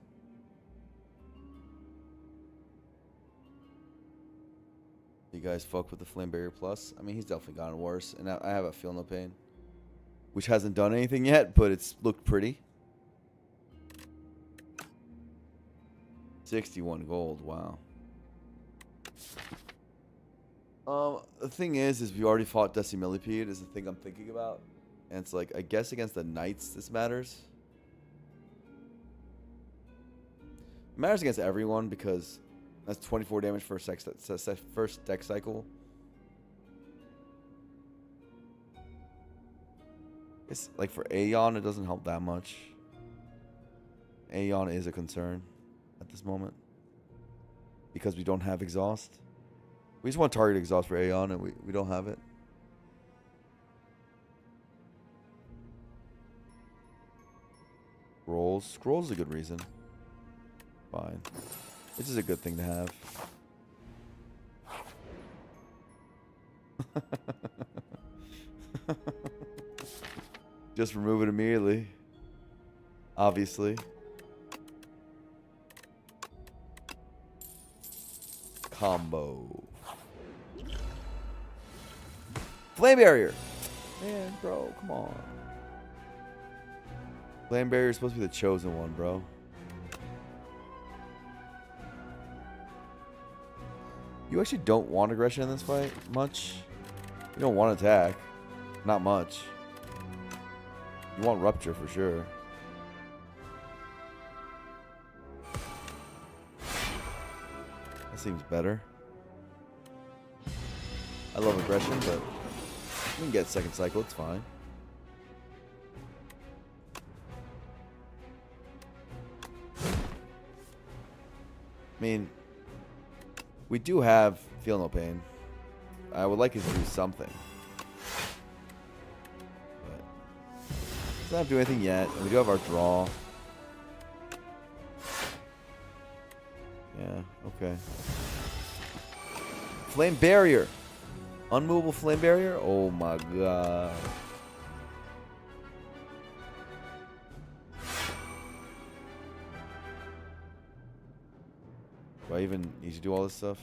[SPEAKER 2] You guys fuck with the Flame Barrier Plus? I mean, he's definitely gotten worse. And I have a Feel No Pain, which hasn't done anything yet, but it's looked pretty. 61 gold, wow. The thing is we already fought Decimillipede is the thing I'm thinking about. And it's like, I guess against the Knights this matters. It matters against everyone because that's 24 damage for first deck cycle. It's like for A10, it doesn't help that much. A10 is a concern at this moment because we don't have exhaust. We just want target exhaust for A10 and we don't have it. Scrolls is a good reason. Fine. This is a good thing to have. Just remove it immediately. Obviously. Combo. Flame barrier. Man, bro, come on. Flame barrier is supposed to be the chosen one, bro. You actually don't want aggression in this fight much. You don't want attack. Not much. You want rupture for sure. That seems better. I love aggression, but we can get second cycle. It's fine. I mean, we do have Feel No Pain. I would like it to do something. But it doesn't have to do anything yet. And we do have our draw. Yeah, okay. Flame barrier. Unmovable flame barrier? Oh my god. Do I even need to do all this stuff?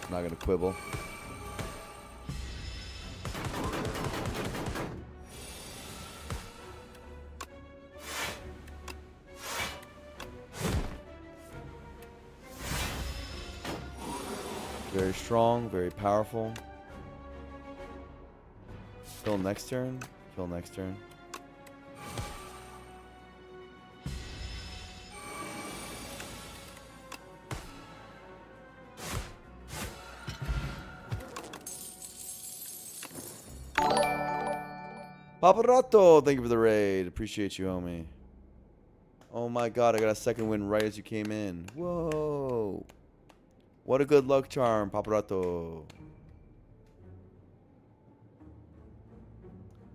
[SPEAKER 2] I'm not gonna quibble. Very strong, very powerful. Kill next turn. Kill next turn. Paparato, thank you for the raid. Appreciate you, homie. Oh my god, I got a second win right as you came in. Whoa. What a good luck charm, Paparato.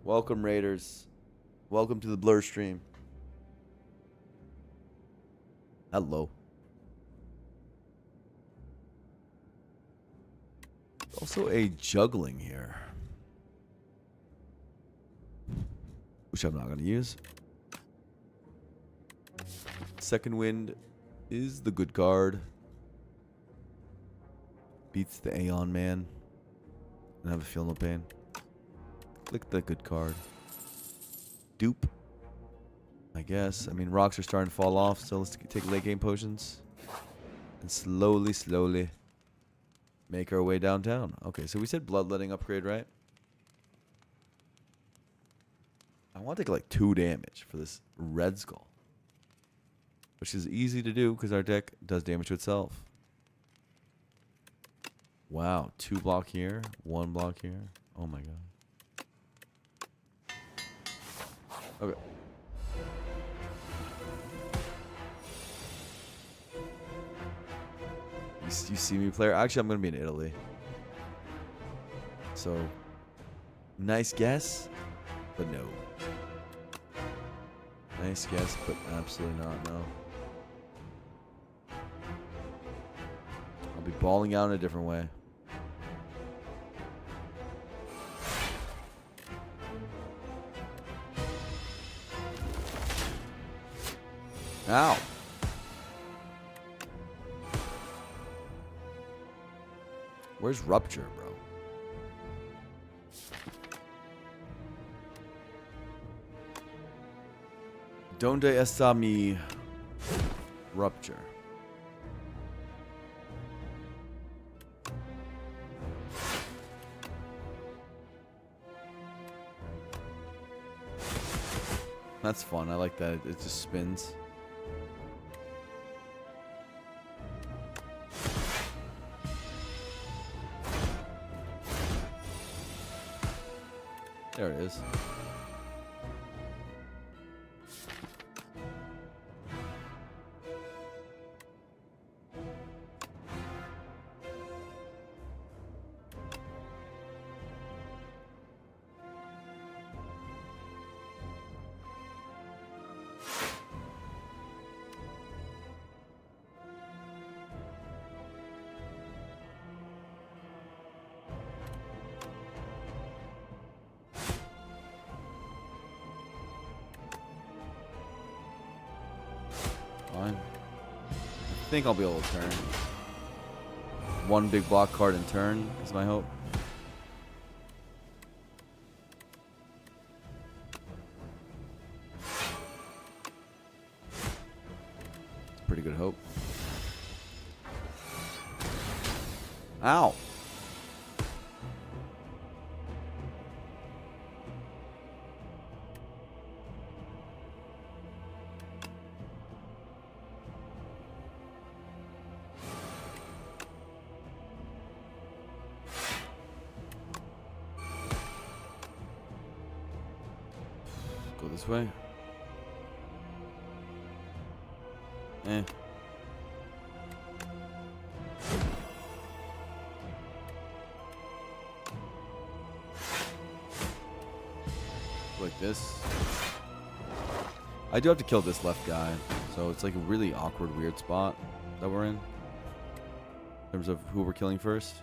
[SPEAKER 2] Welcome, Raiders. Welcome to the Blur stream. Hello. Also a juggling here, which I'm not going to use. Second wind is the good card. Beats the Aeon Man. And have a Feel No Pain. Click the good card. Dupe. I guess. I mean, rocks are starting to fall off, so let's take late game potions. And slowly make our way downtown. Okay, so we said bloodletting upgrade, right? I want to take like 2 damage for this Red Skull. Which is easy to do because our deck does damage to itself. Wow, 2 block here, 1 block here. Oh my god. Okay. You see me, player? Actually, I'm going to be in Italy. So, nice guess, but no. Nice guess, but absolutely not, no. I'll be balling out in a different way. Ow. Where's Rupture, bro? Donde está mi Rupture? That's fun. I like that. It just spins. There it is. Fine. I think I'll be able to turn. One big block card in turn is my hope. It's pretty good hope. Ow! Go this way. Eh. Like this. I do have to kill this left guy, so it's like a really awkward, weird spot that we're in terms of who we're killing first.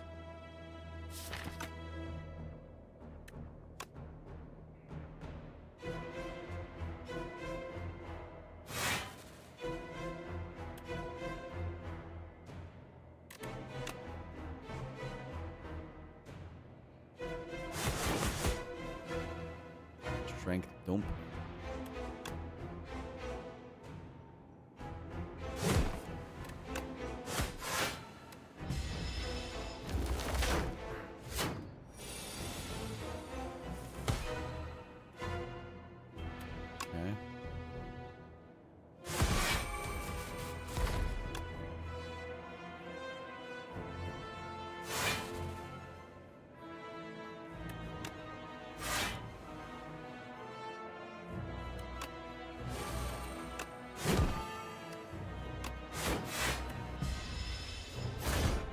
[SPEAKER 2] Strength, don't. Okay.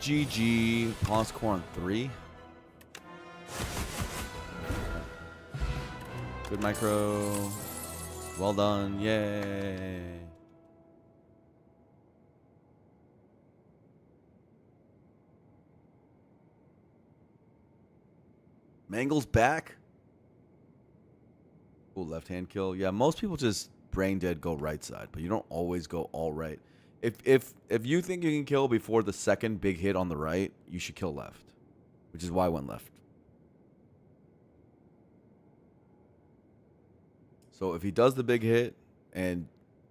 [SPEAKER 2] GG. Pause core on 3. Good micro. Well done. Yay. Mangle's back. Cool left hand kill. Yeah, most people just brain dead go right side, but you don't always go all right. If you think you can kill before the second big hit on the right, you should kill left, which is why I went left. So if he does the big hit and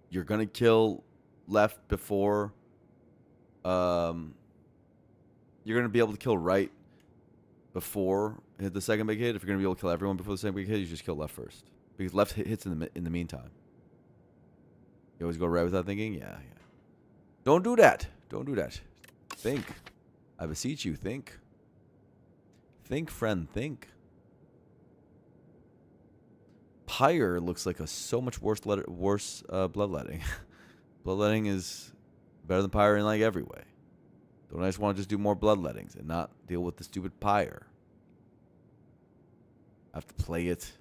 [SPEAKER 2] you're gonna kill left before, you're gonna be able to kill right before hit the second big hit. If you're gonna be able to kill everyone before the second big hit, you just kill left first because left hits in the meantime. You always go right without thinking. Yeah. Don't do that. Don't do that. Think. I beseech you, think. Think, friend, think. Pyre looks like a so much worse bloodletting. Bloodletting is better than Pyre in like every way. Don't I just want to just do more bloodlettings and not deal with the stupid Pyre? I have to play it.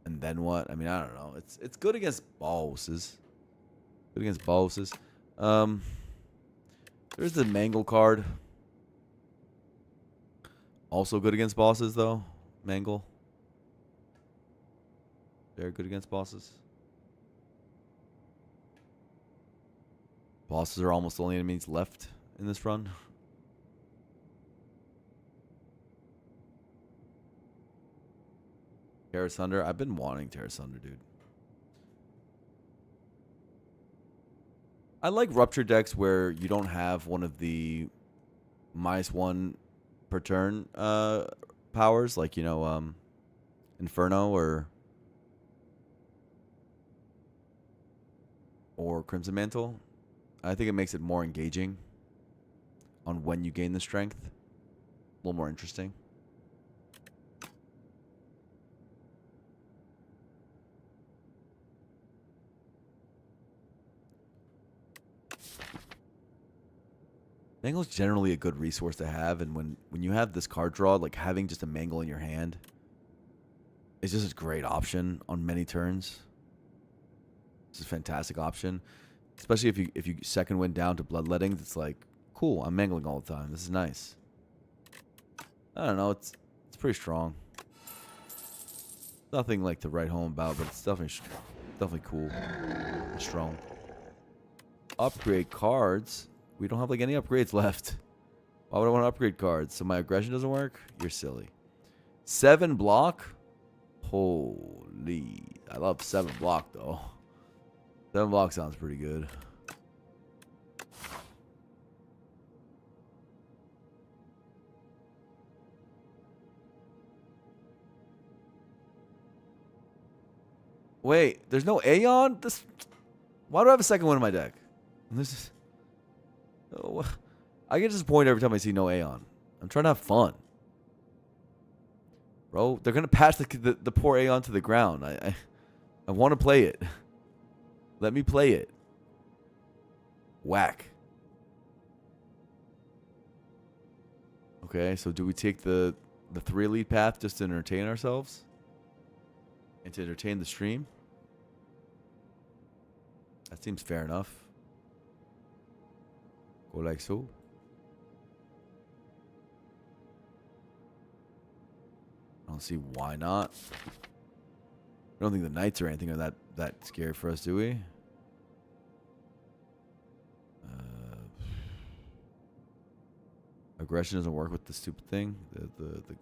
[SPEAKER 2] And then what? I mean, I don't know. It's good against bosses. Good against bosses. There's the Mangle card. Also good against bosses, though. Mangle. Very good against bosses. Bosses are almost the only enemies left in this run. Terra Sunder. I've been wanting Terra Sunder, dude. I like Rupture decks where you don't have one of the -1 per turn powers, like, Inferno or or Crimson Mantle. I think it makes it more engaging on when you gain the strength. A little more interesting. Mangle's generally a good resource to have, and when you have this card draw, like having just a Mangle in your hand is just a great option on many turns. It's a fantastic option, especially if you second wind down to Bloodlettings. It's like, cool, I'm mangling all the time. This is nice. I don't know, it's pretty strong. Nothing like to write home about, but it's definitely cool and strong. Upgrade cards. We don't have like any upgrades left. Why would I want to upgrade cards? So my aggression doesn't work? You're silly. 7 block? Holy. I love 7 block though. 7 block sounds pretty good. Wait, there's no Aeon? Why do I have a second one in my deck? This is... Oh, I get disappointed every time I see no Aeon. I'm trying to have fun. Bro, they're going to pass the poor Aeon to the ground. I want to play it. Let me play it. Whack. Okay, so do we take the 3 elite path just to entertain ourselves? And to entertain the stream? That seems fair enough. Go like so. I don't see why not. I don't think the knights or anything are that scary for us, do we? Aggression doesn't work with the stupid thing.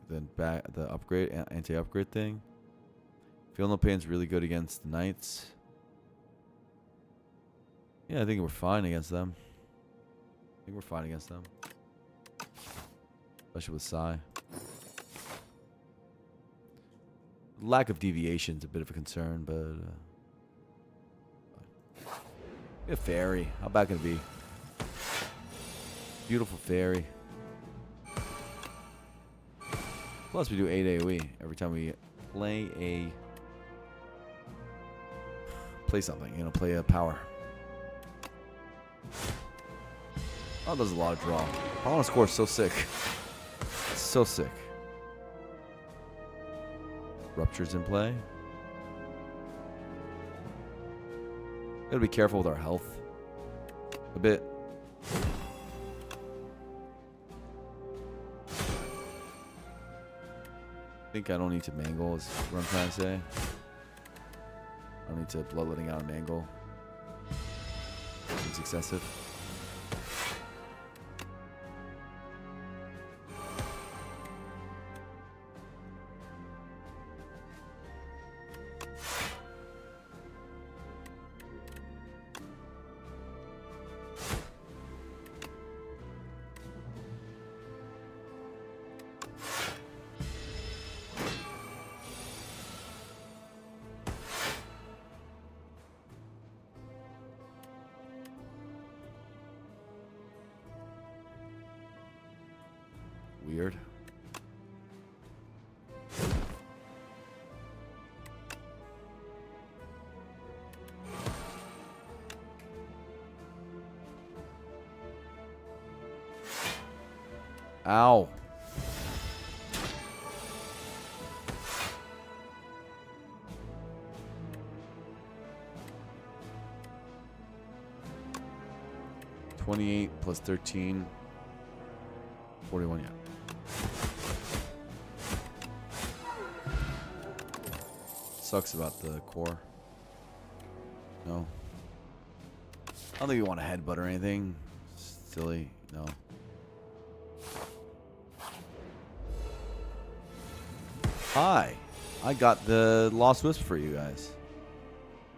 [SPEAKER 2] The upgrade anti-upgrade thing. Feel no pain's really good against the knights. Yeah, I think we're fine against them. I think we're fine against them. Especially with Sai. Lack of deviation is a bit of a concern, but... a fairy. How bad can it be? Beautiful fairy. Plus we do 8 AoE every time we play something, you know, play a power. Oh, there's a lot of draw. Paladin score is so sick. It's so sick. Rupture's in play. Gotta be careful with our health. A bit. I think I don't need to mangle is what I'm trying to say. I don't need to bloodletting out a mangle. It's excessive. Weird. Ow. $28 plus 13. 41, yeah. Sucks about the core. No. I don't think you want to headbutt or anything. Silly. No. Hi. I got the Lost Wisp for you guys.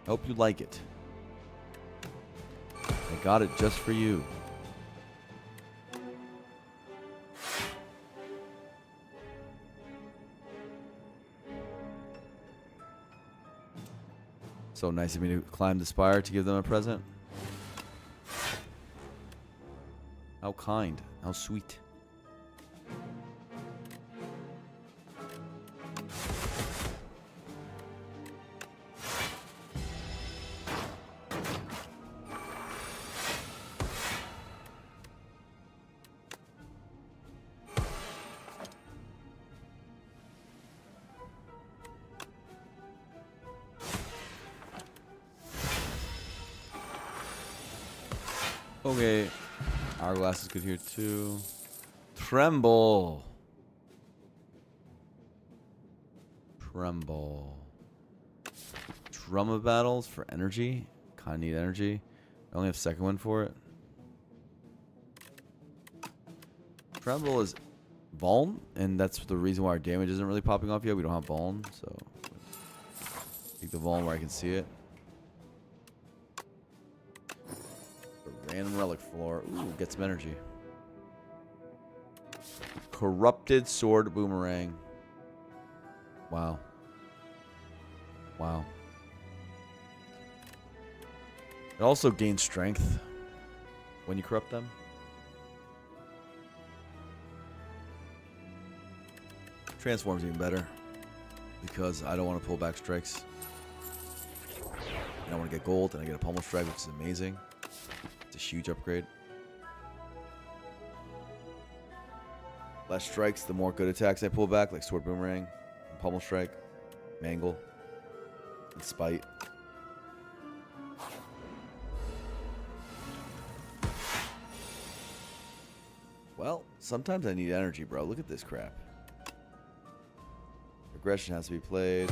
[SPEAKER 2] Hope you like it. I got it just for you. So nice of me to climb the spire to give them a present. How kind. How sweet. Okay. Hourglass is good here too. Tremble. Tremble. Drum of battles for energy. Kinda need energy. I only have second one for it. Tremble is Vuln, and that's the reason why our damage isn't really popping off yet. We don't have Vuln, so take the Vuln where I can see it. A random relic floor. Ooh, get some energy. Corrupted sword boomerang. Wow. Wow. It also gains strength when you corrupt them. Transforms even better because I don't want to pull back strikes. And I want to get gold and I get a pummel strike, which is amazing. It's a huge upgrade. Less strikes, the more good attacks I pull back, like sword boomerang, pummel strike, mangle, and spite. Well, sometimes I need energy, bro. Look at this crap. Aggression has to be played.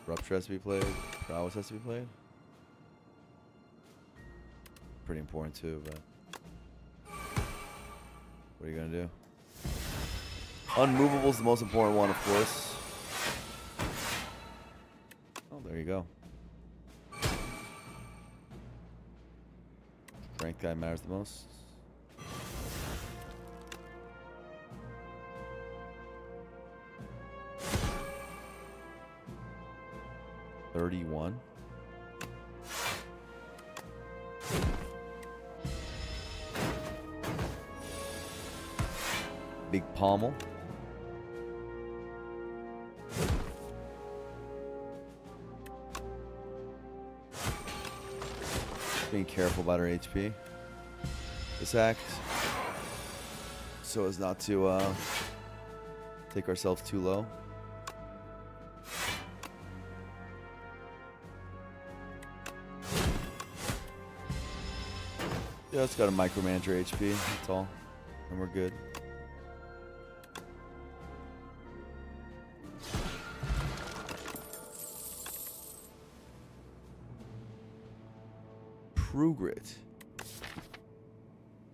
[SPEAKER 2] Rupture has to be played. Prowess has to be played. Pretty important too, but what are you gonna do? Unmovable is the most important one, of course. Oh, there you go. Strength guy matters the most. $31. Big pommel. Being careful about our HP. This act, so as not to take ourselves too low. Yeah, it's got a micromanager HP, that's all. And we're good. True Grit.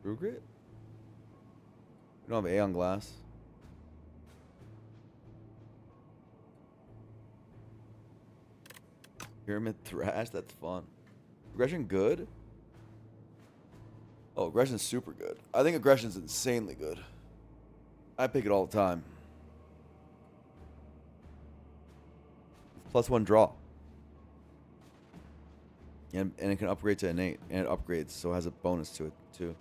[SPEAKER 2] True Grit? We don't have A on glass. Pyramid Thrash, that's fun. Aggression good? Oh, aggression's super good. I think aggression's insanely good. I pick it all the time. +1 draw. And it can upgrade to innate. And it upgrades, so it has a bonus to it, too.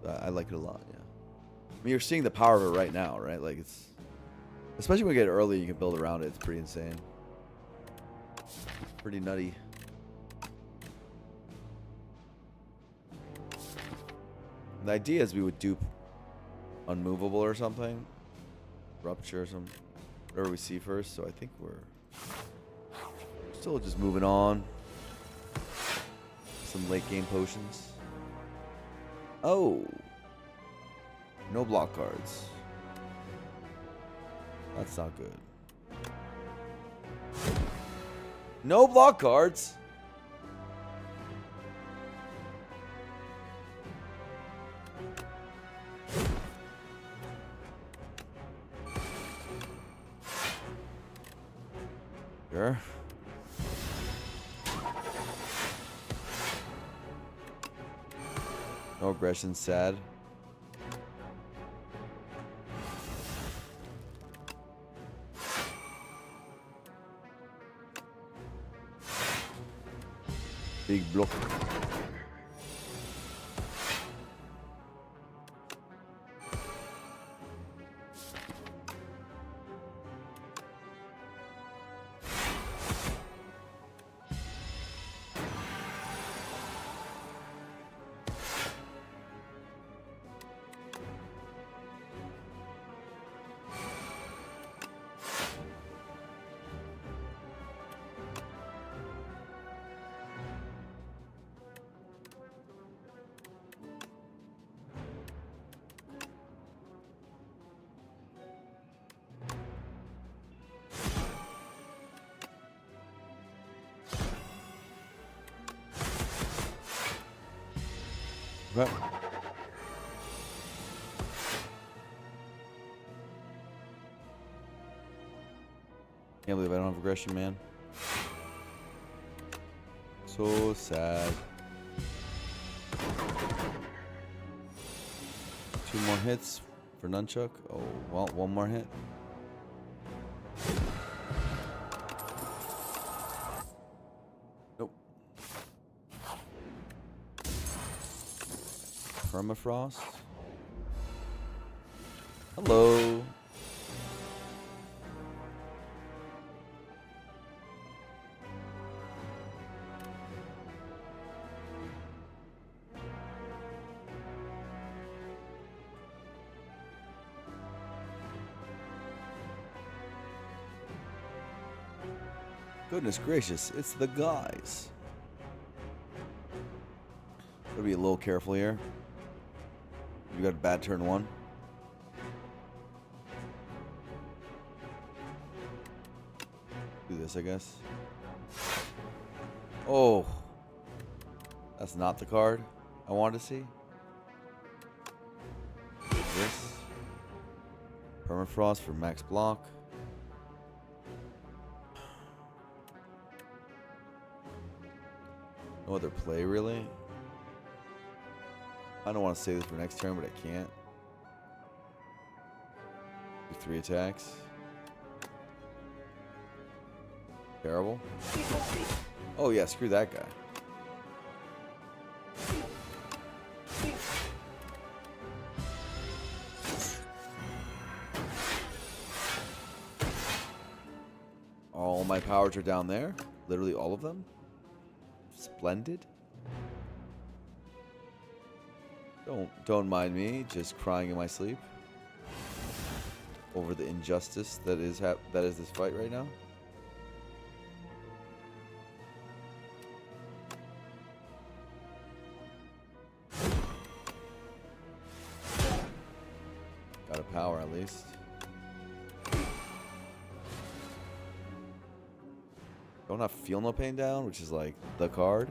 [SPEAKER 2] I like it a lot, yeah. I mean, you're seeing the power of it right now, right? Like, it's... Especially when you get it early, you can build around it. It's pretty insane. Pretty nutty. The idea is we would dupe Unmovable or something. Rupture or some... Whatever we see first, so I think we're... Still just moving on. Some late game potions. Oh. No block cards. That's not good. No block cards. Sure. No aggression, sad. Big block. Okay. Can't believe I don't have aggression, man. So sad. 2 more hits for Nunchuck. Oh, well, 1 more hit. Nope. Permafrost. Hello. Goodness gracious, it's the guys. Gotta be a little careful here. You got a bad turn 1. Do this, I guess. Oh. That's not the card I wanted to see. This. Permafrost for max block. No other play, really. I don't want to save this for next turn, but I can't. Do 3 attacks. Terrible. Oh yeah, screw that guy. All my powers are down there. Literally all of them. Splendid. Don't mind me, just crying in my sleep over the injustice that is this fight right now. Got a power at least. Don't have Feel No Pain down, which is like the card.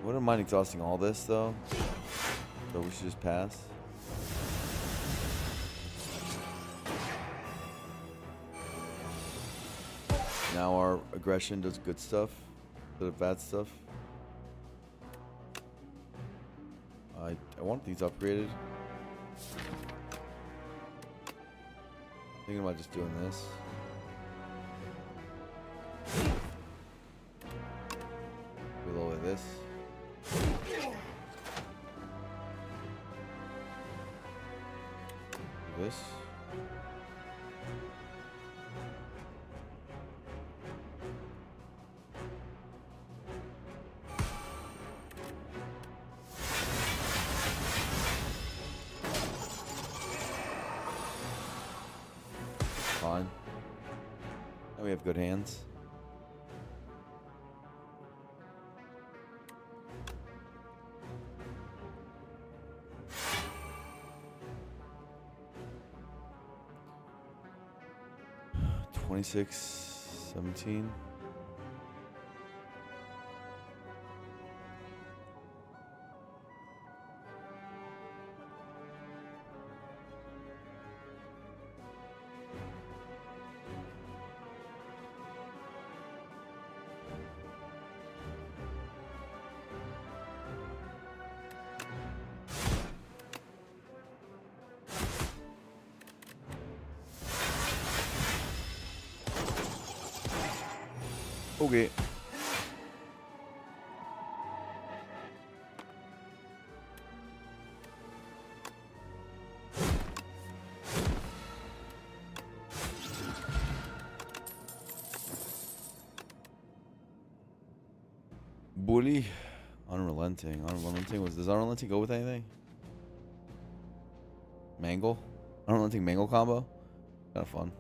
[SPEAKER 2] Wouldn't mind exhausting all this though. So we should just pass. Now our aggression does good stuff instead of bad stuff. I want these upgraded. Thinking about just doing this. Below this. This. Fine. And we have good hands. $26, $17. Okay. Bully. Unrelenting. Unrelenting. Does unrelenting go with anything? Mangle? Unrelenting mangle combo? Kind of fun.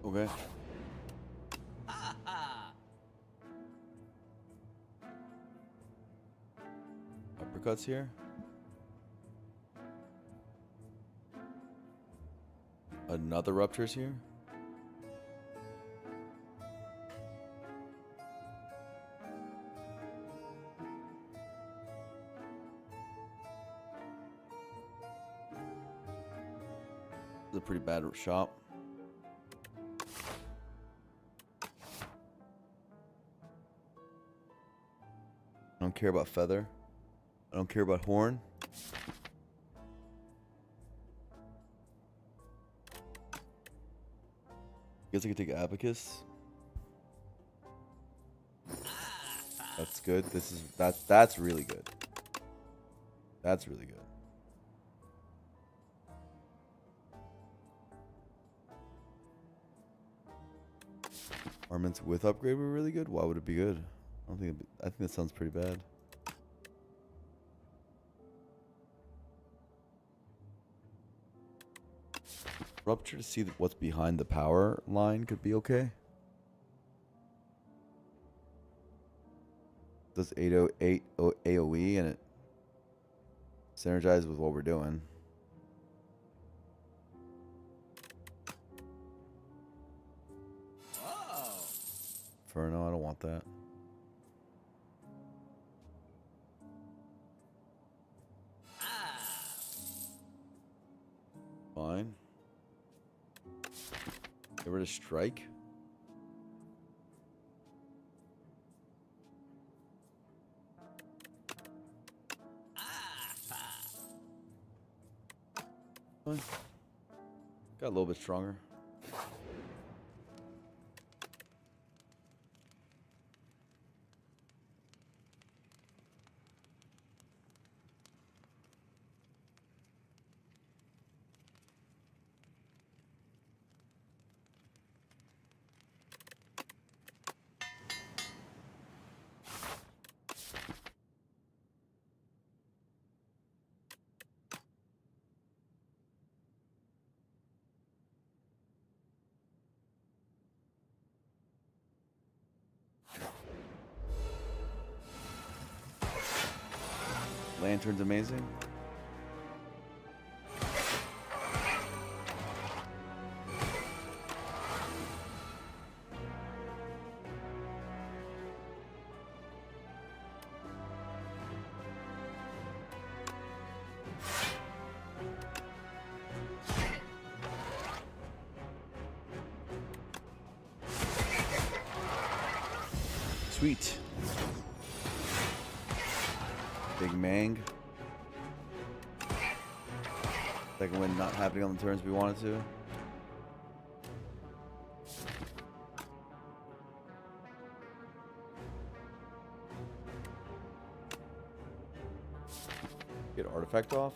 [SPEAKER 2] Okay. Uppercuts here. Another ruptures here. This is a pretty bad shot. I don't care about feather. I don't care about horn. Guess I could take abacus. That's good. That's really good. That's really good. Armaments with upgrade were really good. Why would it be good? I think that sounds pretty bad. Rupture to see what's behind the power line could be okay. Does 808 AoE and it synergizes with what we're doing. Inferno, I don't want that. Fine. Get rid of strike. Fine. Got a little bit stronger. Lantern's amazing. Sweet. Big Mang. Second win not happening on the turns we wanted to. Get artifact off.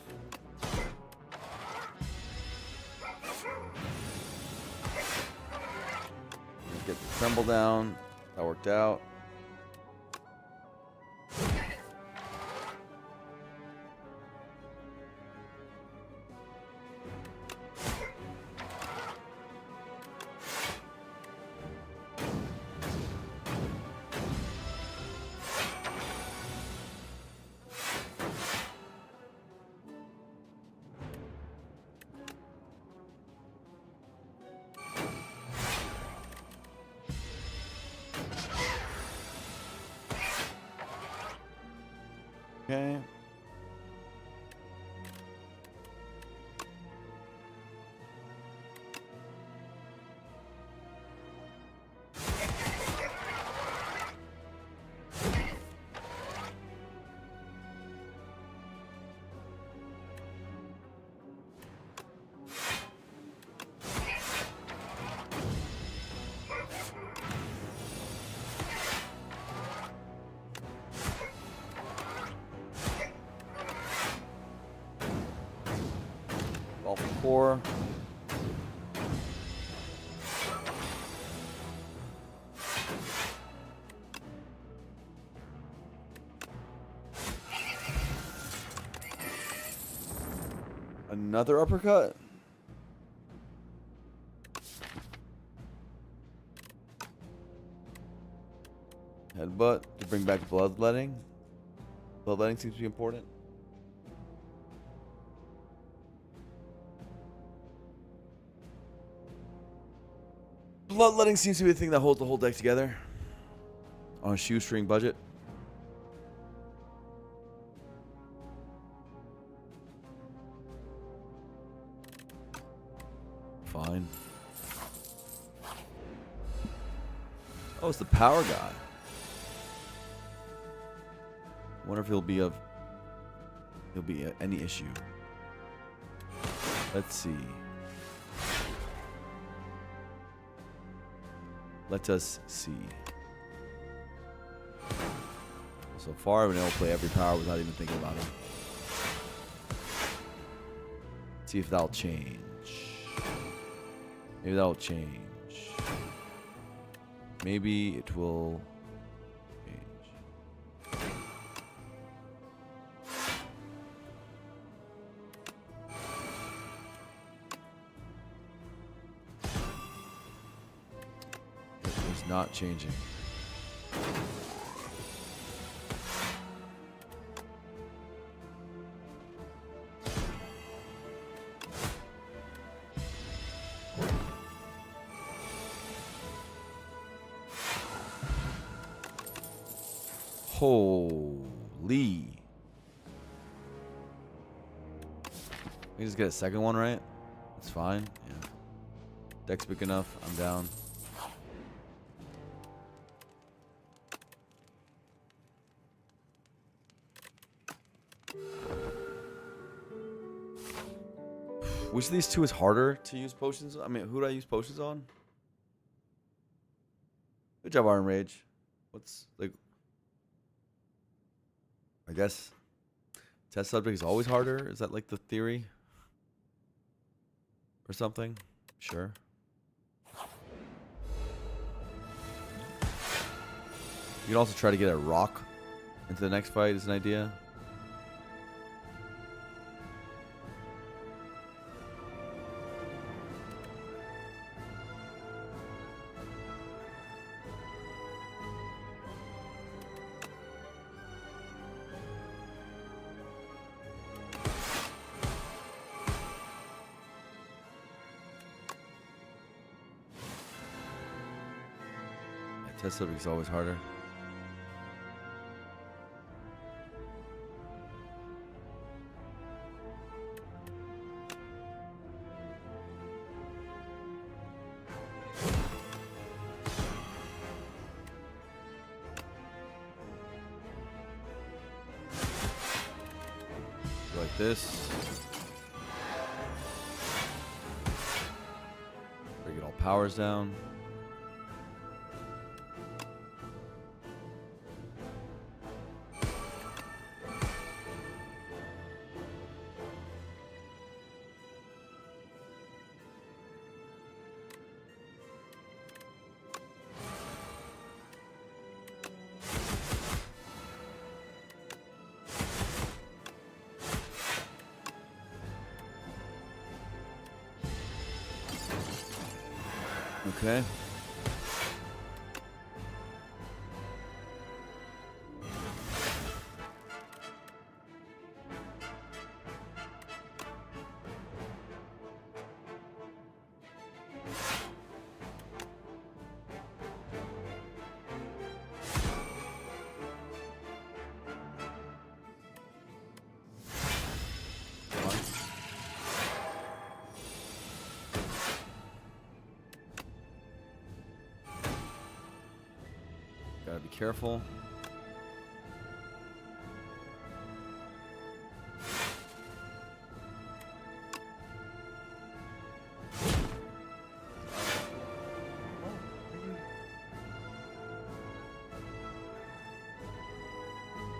[SPEAKER 2] Get the tremble down. That worked out. Okay. All four. Another uppercut. Headbutt to bring back bloodletting. Bloodletting seems to be important. Bloodletting seems to be the thing that holds the whole deck together on a shoestring budget. Fine. Oh, it's the power guy. Wonder if he'll be any issue. Let's see. Let us see. So far, I've been able to play every power without even thinking about it. See if that'll change. Maybe that'll change. Maybe it will change. It is not changing. Holy. We just get a second one, right? It's fine. Yeah. Deck's big enough. I'm down. Which of these two is harder to use potions? I mean, who do I use potions on? Good job, Iron Rage. What's like? I guess test subject is always harder. Is that like the theory or something? Sure. You can also try to get a rock into the next fight is an idea. Test subject is always harder. Like this. Bring it all powers down. Okay.
[SPEAKER 1] careful.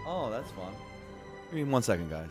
[SPEAKER 1] Oh, that's fun. Give me 1 second, guys.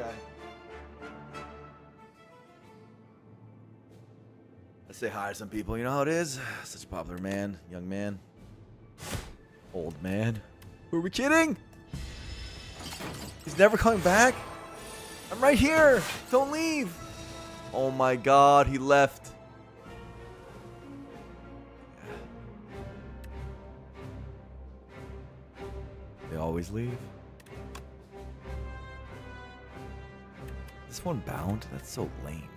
[SPEAKER 2] guy. Let's say hi to some people. You know how it is? Such a popular man, young man, old man. Who are we kidding? He's never coming back? I'm right here. Don't leave. Oh my god, he left. They always leave. This one bound? That's so lame.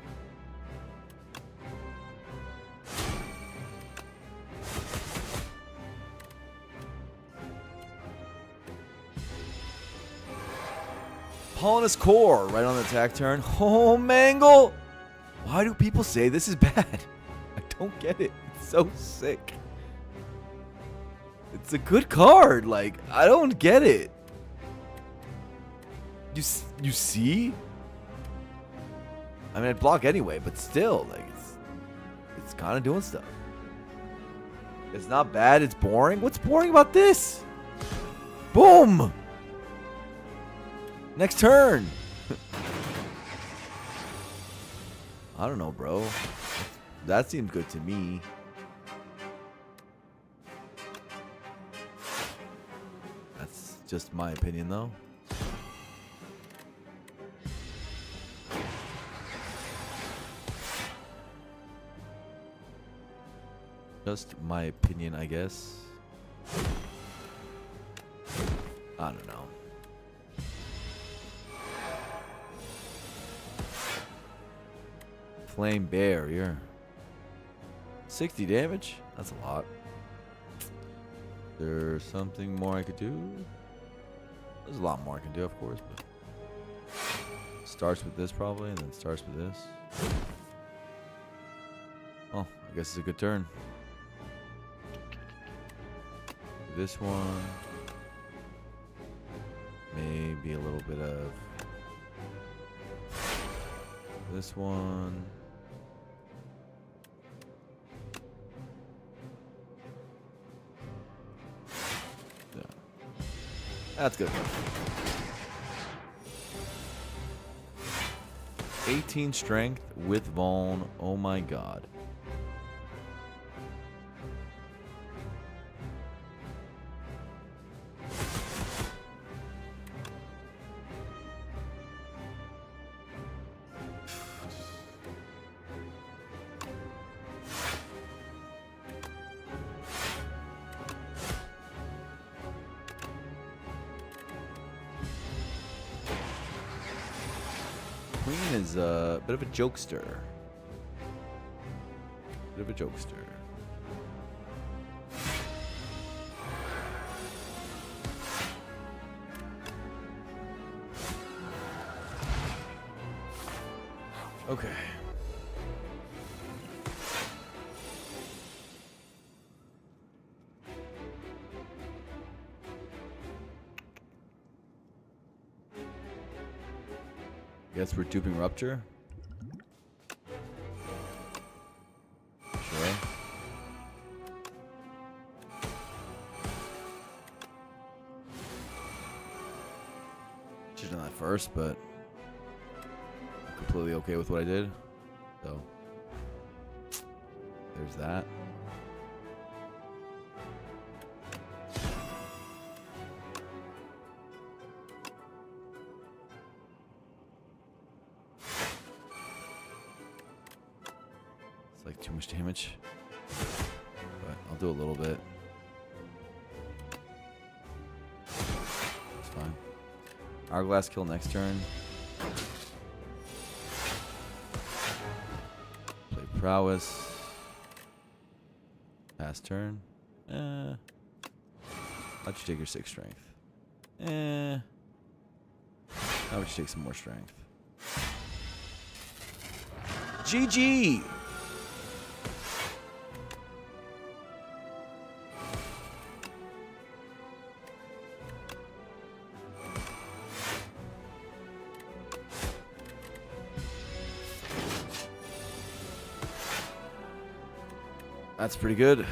[SPEAKER 2] Polonus core right on the attack turn. Oh, Mangle! Why do people say this is bad? I don't get it. It's so sick. It's a good card. Like, I don't get it. You see? I mean, I'd block anyway, but still, like, it's kind of doing stuff. It's not bad. It's boring. What's boring about this? Boom! Next turn. I don't know, bro. That seems good to me. That's just my opinion, though. Just my opinion, I guess. I don't know. Flame barrier. 60 damage? That's a lot. There's something more I could do? There's a lot more I can do, of course, but starts with this probably, and then starts with this. Oh, I guess it's a good turn. This one. Maybe a little bit of this one. Yeah. That's good. 18 strength with Vaughn. Oh my god. Queen is a bit of a jokester. Bit of a jokester. Okay. Guess we're duping Rupture. Sure. Should've done that first, but I'm completely okay with what I did. So there's that. Like too much damage, but I'll do a little bit. It's fine. Hourglass kill next turn. Play prowess. Pass turn. Let you take your 6 strength. How about you take some more strength? GG! That's pretty good.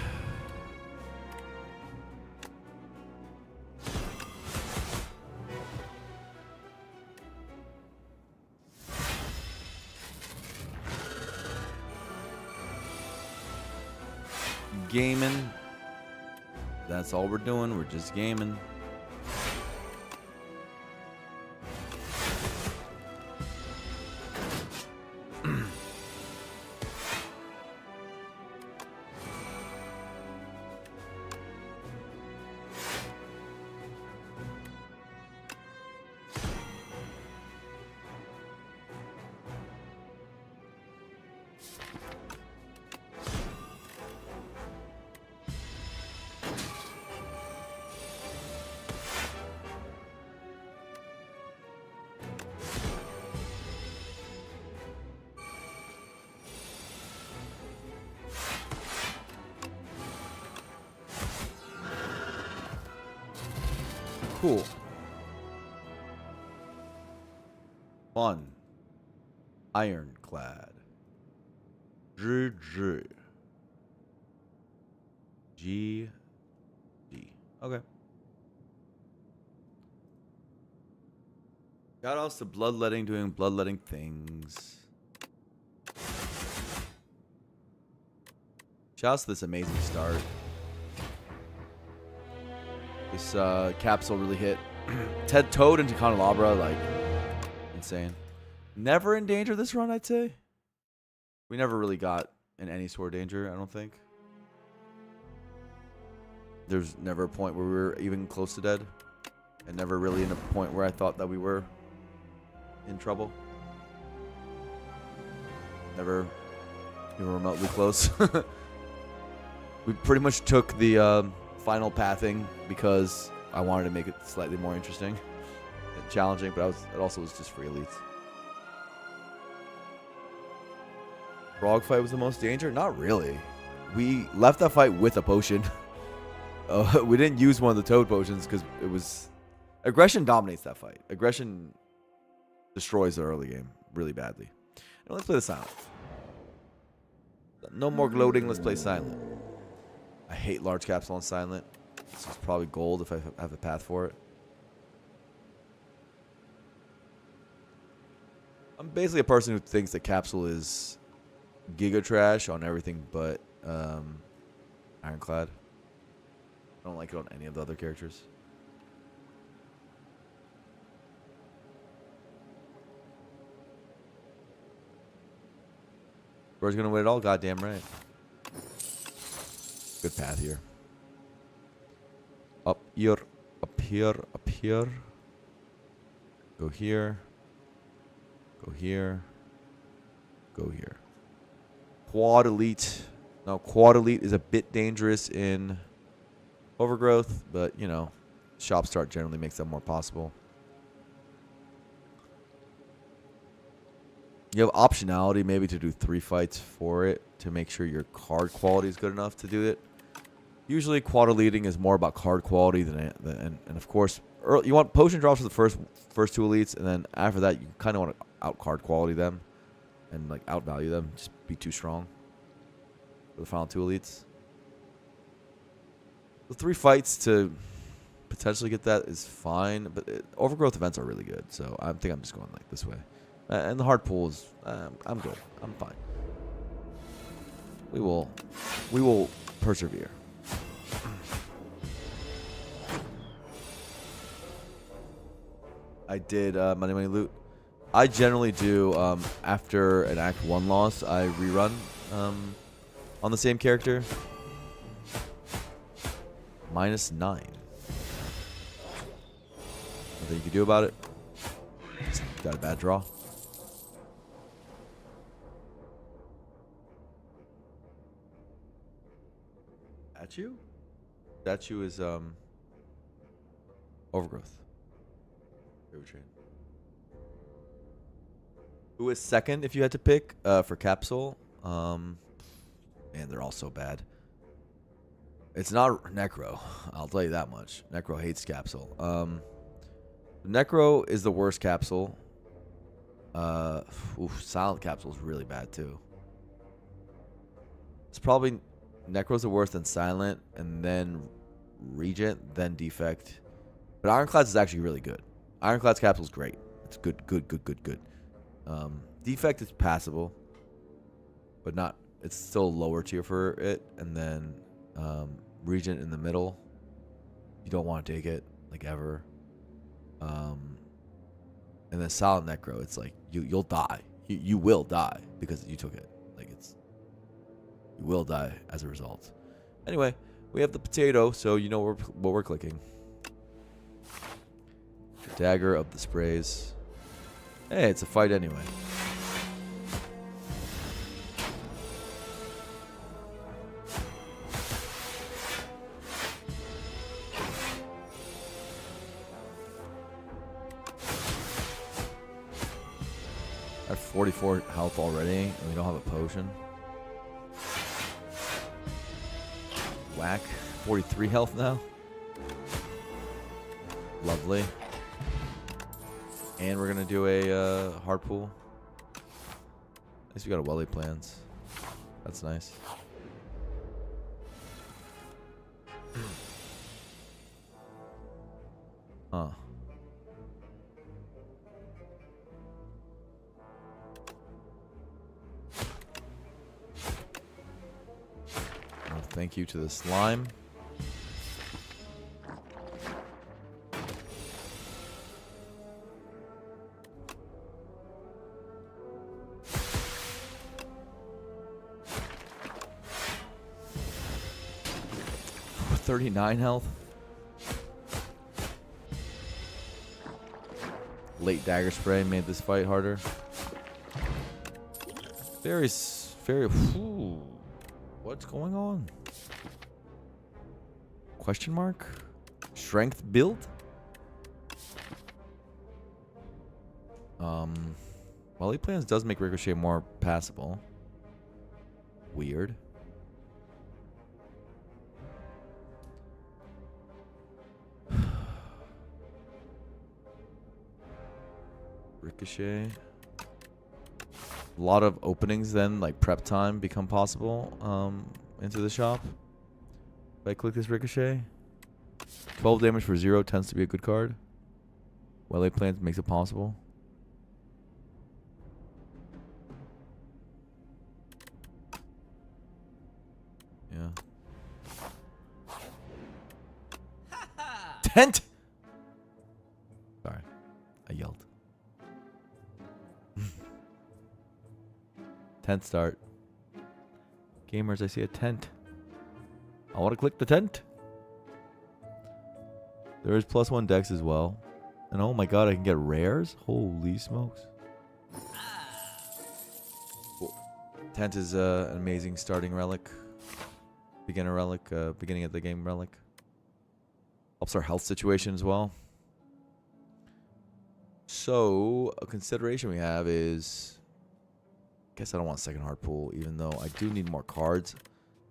[SPEAKER 2] gaming. That's all we're doing. We're just gaming. Cool. Fun. Ironclad. GG. GG. Okay. Got us to bloodletting doing bloodletting things. Shouts to this amazing start. This capsule really hit. Ted Toad into Candelabra, like, insane. Never in danger this run, I'd say. We never really got in any sort of danger, I don't think. There's never a point where we were even close to dead. And never really in a point where I thought that we were in trouble. Never even remotely close. We pretty much took the final pathing because I wanted to make it slightly more interesting and challenging, but it also was just for elites. Frog fight was the most danger? Not really. We left that fight with a potion. We didn't use one of the toad potions because it was... Aggression dominates that fight. Aggression destroys the early game really badly. Now let's play the silent. No more gloating, let's play silent. I hate large capsule on silent. This is probably gold if I have a path for it. I'm basically a person who thinks that capsule is giga trash on everything but Ironclad. I don't like it on any of the other characters. Bird's gonna win it all, goddamn right. Good path here. Up here, up here, up here. Go here. Go here. Go here. Quad elite. Now, quad elite is a bit dangerous in overgrowth, but you know, shop start generally makes that more possible. You have optionality maybe to do 3 fights for it to make sure your card quality is good enough to do it. Usually, quad eliting is more about card quality than and of course, you want potion drops for the first 2 elites, and then after that, you kind of want to out card quality them and like outvalue them. Just be too strong for the final 2 elites. The 3 fights to potentially get that is fine, but overgrowth events are really good, so I think I'm just going like this way. And the hard pull is, I'm good. I'm fine. We will persevere. I did Money Money Loot. I generally do, after an Act 1 loss, I rerun on the same character. -9. Nothing you can do about it. Just got a bad draw. Statue? Statue is overgrowth. Favorite trade. Who is second if you had to pick for capsule? Man, they're all so bad. It's not Necro, I'll tell you that much. Necro hates capsule. Necro is the worst capsule. Silent capsule is really bad too. It's probably Necro's the worst, then Silent, and then Regent, then Defect. But Ironclad's is actually really good. Ironclad's capsule is great. It's good. Defect is passable, but not. It's still lower tier for it. And then
[SPEAKER 1] Regent in the middle. You don't want to take it, like, ever. And then Silent Necro, it's like you'll die. You will die because you took it. Like, you will die as a result. Anyway, we have the potato, so you know what we're clicking. Dagger of the sprays. Hey, it's a fight anyway. I have 44 health already, and we don't have a potion. Whack. 43 health now. Lovely. And we're going to do a hard pool. At least we got a Welly plans. That's nice. Huh. Well, thank you to the slime. For 39 health. Late dagger spray made this fight harder. Very. Whew. What's going on? Question mark? Strength build? Welly plans does make Ricochet more passable. Weird. Ricochet. A lot of openings then, like prep time, become possible into the shop. If I click this Ricochet, 12 damage for 0 tends to be a good card. Welly plans makes it possible. Yeah. Tent! Sorry. I yelled. Tent start. Gamers, I see a tent. I want to click the tent. There is +1 dex as well. And oh my god, I can get rares? Holy smokes. Cool. Tent is an amazing starting relic. Beginner relic. Beginning of the game relic. Helps our health situation as well. So, a consideration we have is... guess I don't want second hard pool, even though I do need more cards.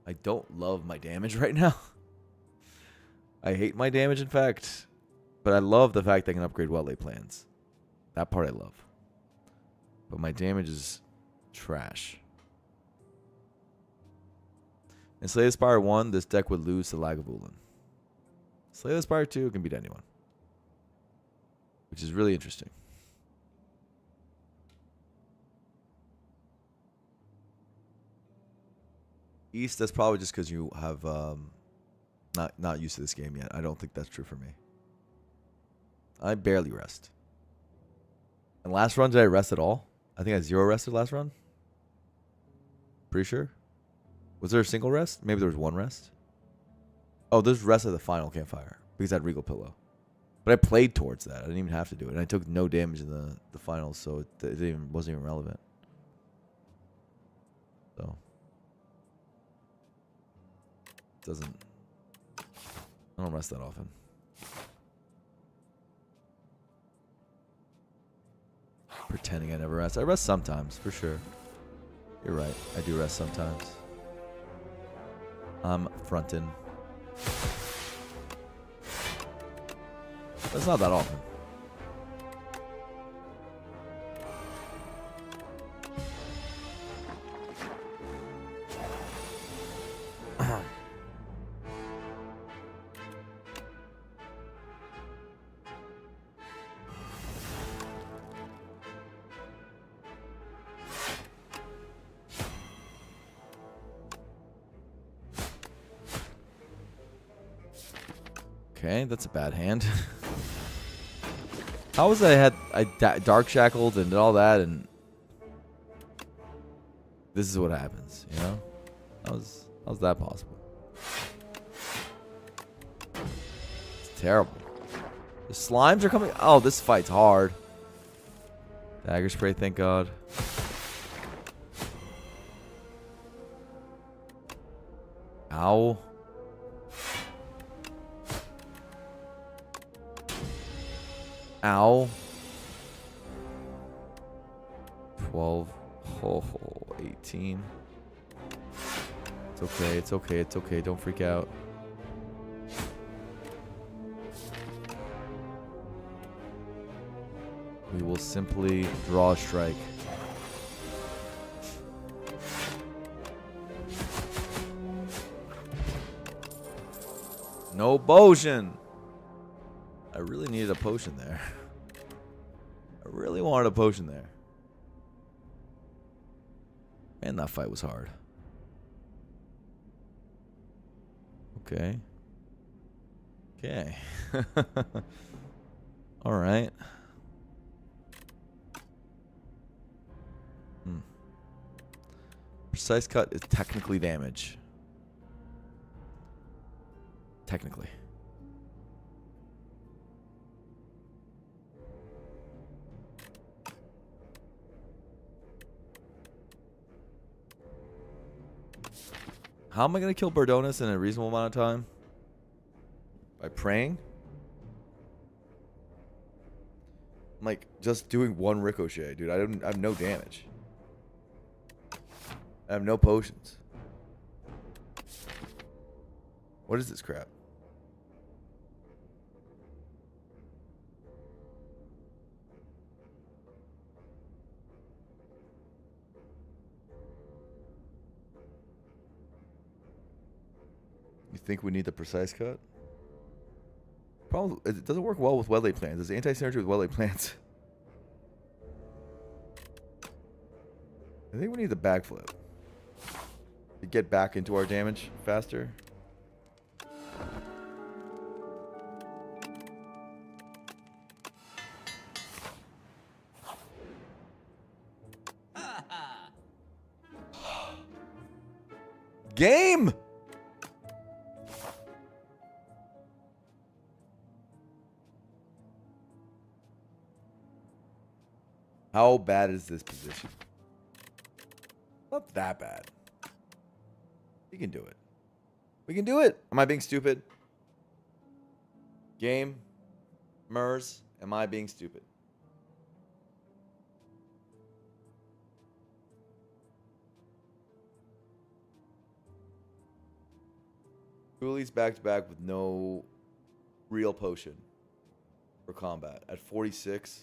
[SPEAKER 1] I don't love my damage right now. I hate my damage, in fact. But I love the fact that I can upgrade Welly plans. That part I love. But my damage is trash. In Slay the Spire 1, this deck would lose to Lagavulin. Slay the Spire 2 can beat anyone. Which is really interesting. East, that's probably just because you have not used to this game yet. I don't think that's true for me. I barely rest. And last run, did I rest at all? I think I 0 rested last run. Pretty sure. Was there a single rest? Maybe there was 1 rest. Oh, there's rest of the final campfire because I had Regal Pillow. But I played towards that. I didn't even have to do it. And I took no damage in the finals, so it wasn't even relevant. So. I don't rest that often. Pretending I never rest. I rest sometimes, for sure. You're right. I do rest sometimes. I'm frontin'. That's not that often. Okay, that's a bad hand. How was I dark shackled and did all that, and this is what happens, you know? How's that possible? It's terrible. The slimes are coming. Oh, this fight's hard. Dagger spray, thank God. Ow. Ow. 12. Oh, 18. It's okay, it's okay, it's okay. Don't freak out. We will simply draw a strike. No potion. I really needed a potion there. I really wanted a potion there. Man, that fight was hard. Okay. Okay. All right. Precise cut is technically damage. Technically. How am I going to kill Bardonus in a reasonable amount of time? By praying? I'm like just doing one ricochet, dude. I have no damage. I have no potions. What is this crap? You think we need the precise cut? Problem, it doesn't work well with wet plants. It's anti-synergy with wet plants. I think we need the backflip to get back into our damage faster. Game! How bad is this position? Not that bad. We can do it. We can do it. Am I being stupid? Game? Mers? Am I being stupid? Cooley's back to back with no real potion for combat at 46.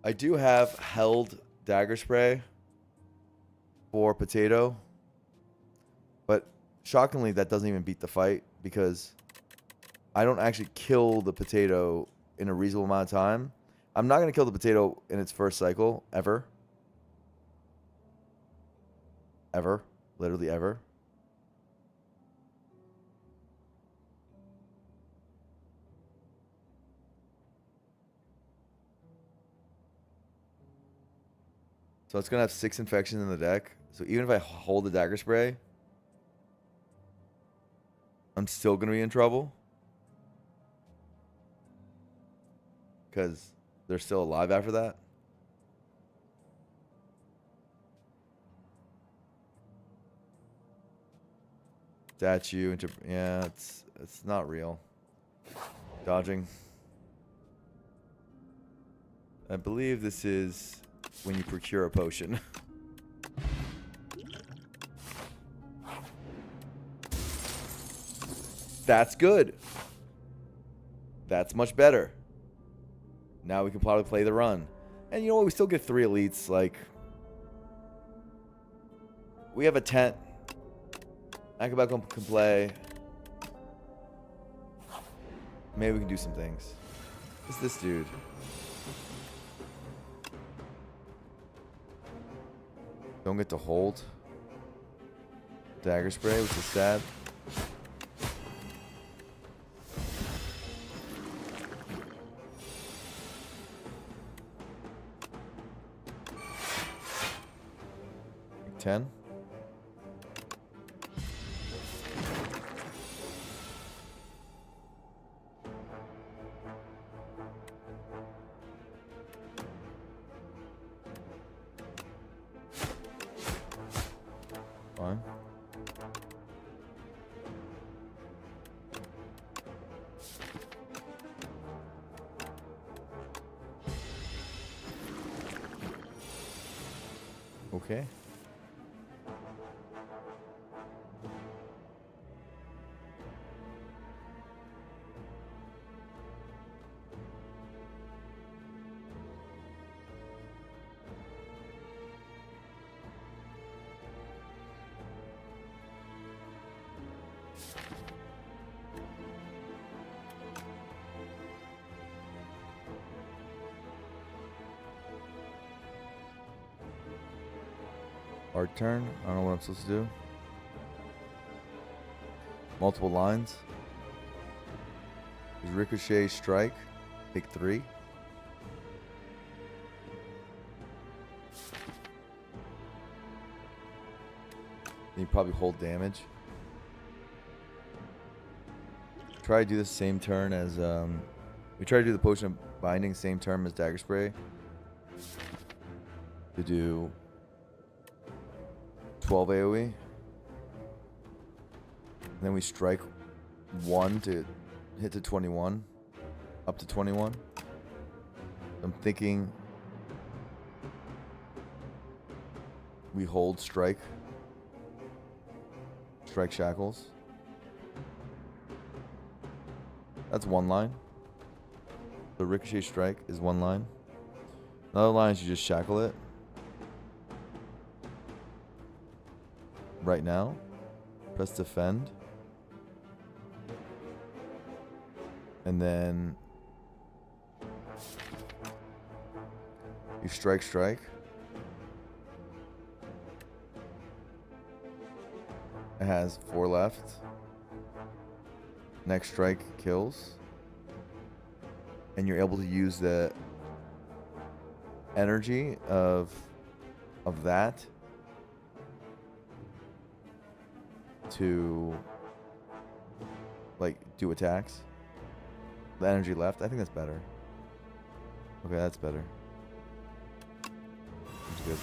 [SPEAKER 1] I do have held dagger spray for potato, but shockingly that doesn't even beat the fight because I don't actually kill the potato in a reasonable amount of time. I'm not going to kill the potato in its first cycle ever. Ever. Literally ever. So it's going to have 6 infections in the deck. So even if I hold the dagger spray, I'm still going to be in trouble. Because they're still alive after that. Statue. Yeah, it's not real. Dodging. I believe this is when you procure a potion. That's good. That's much better. Now we can probably play the run. And you know what? We still get 3 elites. Like, we have a tent. Akabak can play. Maybe we can do some things. What's this dude? Don't get to hold dagger spray, which is sad. A10. Fine. Okay. Hard turn. I don't know what I'm supposed to do. Multiple lines. There's ricochet, strike. Take 3. Then you probably hold damage. Try to do the same turn as we try to do the potion of binding same turn as dagger spray. To do 12 AoE. And then we strike 1 to hit to 21. Up to 21. I'm thinking we hold strike. Strike shackles. That's one line. The ricochet strike is one line. Another line is you just shackle it. Right now. Press defend. And then you strike. It has 4 left. Next strike kills. And you're able to use the energy of that to like do attacks. The energy left. I think that's better. Okay, that's better. That's good.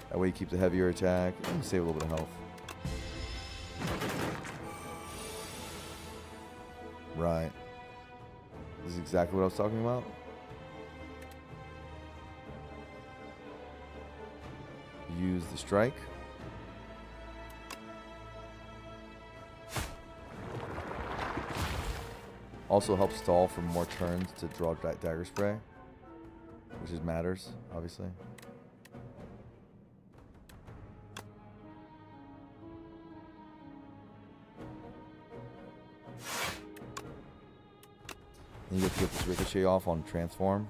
[SPEAKER 1] That way you keep the heavier attack and save a little bit of health. Right. This is exactly what I was talking about. Use the strike. Also helps stall for more turns to draw dagger spray, which is matters, obviously. And you have to get this ricochet off on transform.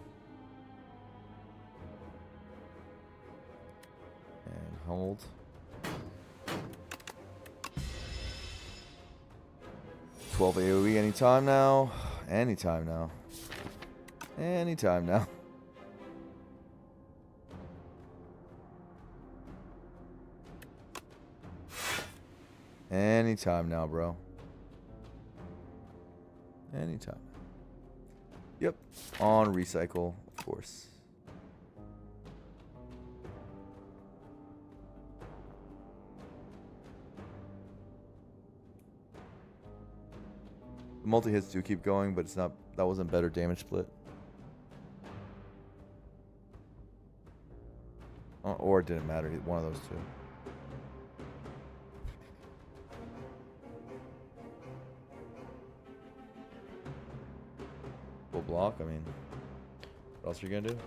[SPEAKER 1] And hold. "12 AoE anytime now. Anytime now. Anytime now." Anytime now, bro. Anytime. Yep. On recycle, of course. The multi-hits do keep going, but it's not. That wasn't better damage split. Or it didn't matter. One of those two. Full block. I mean, what else are you gonna do?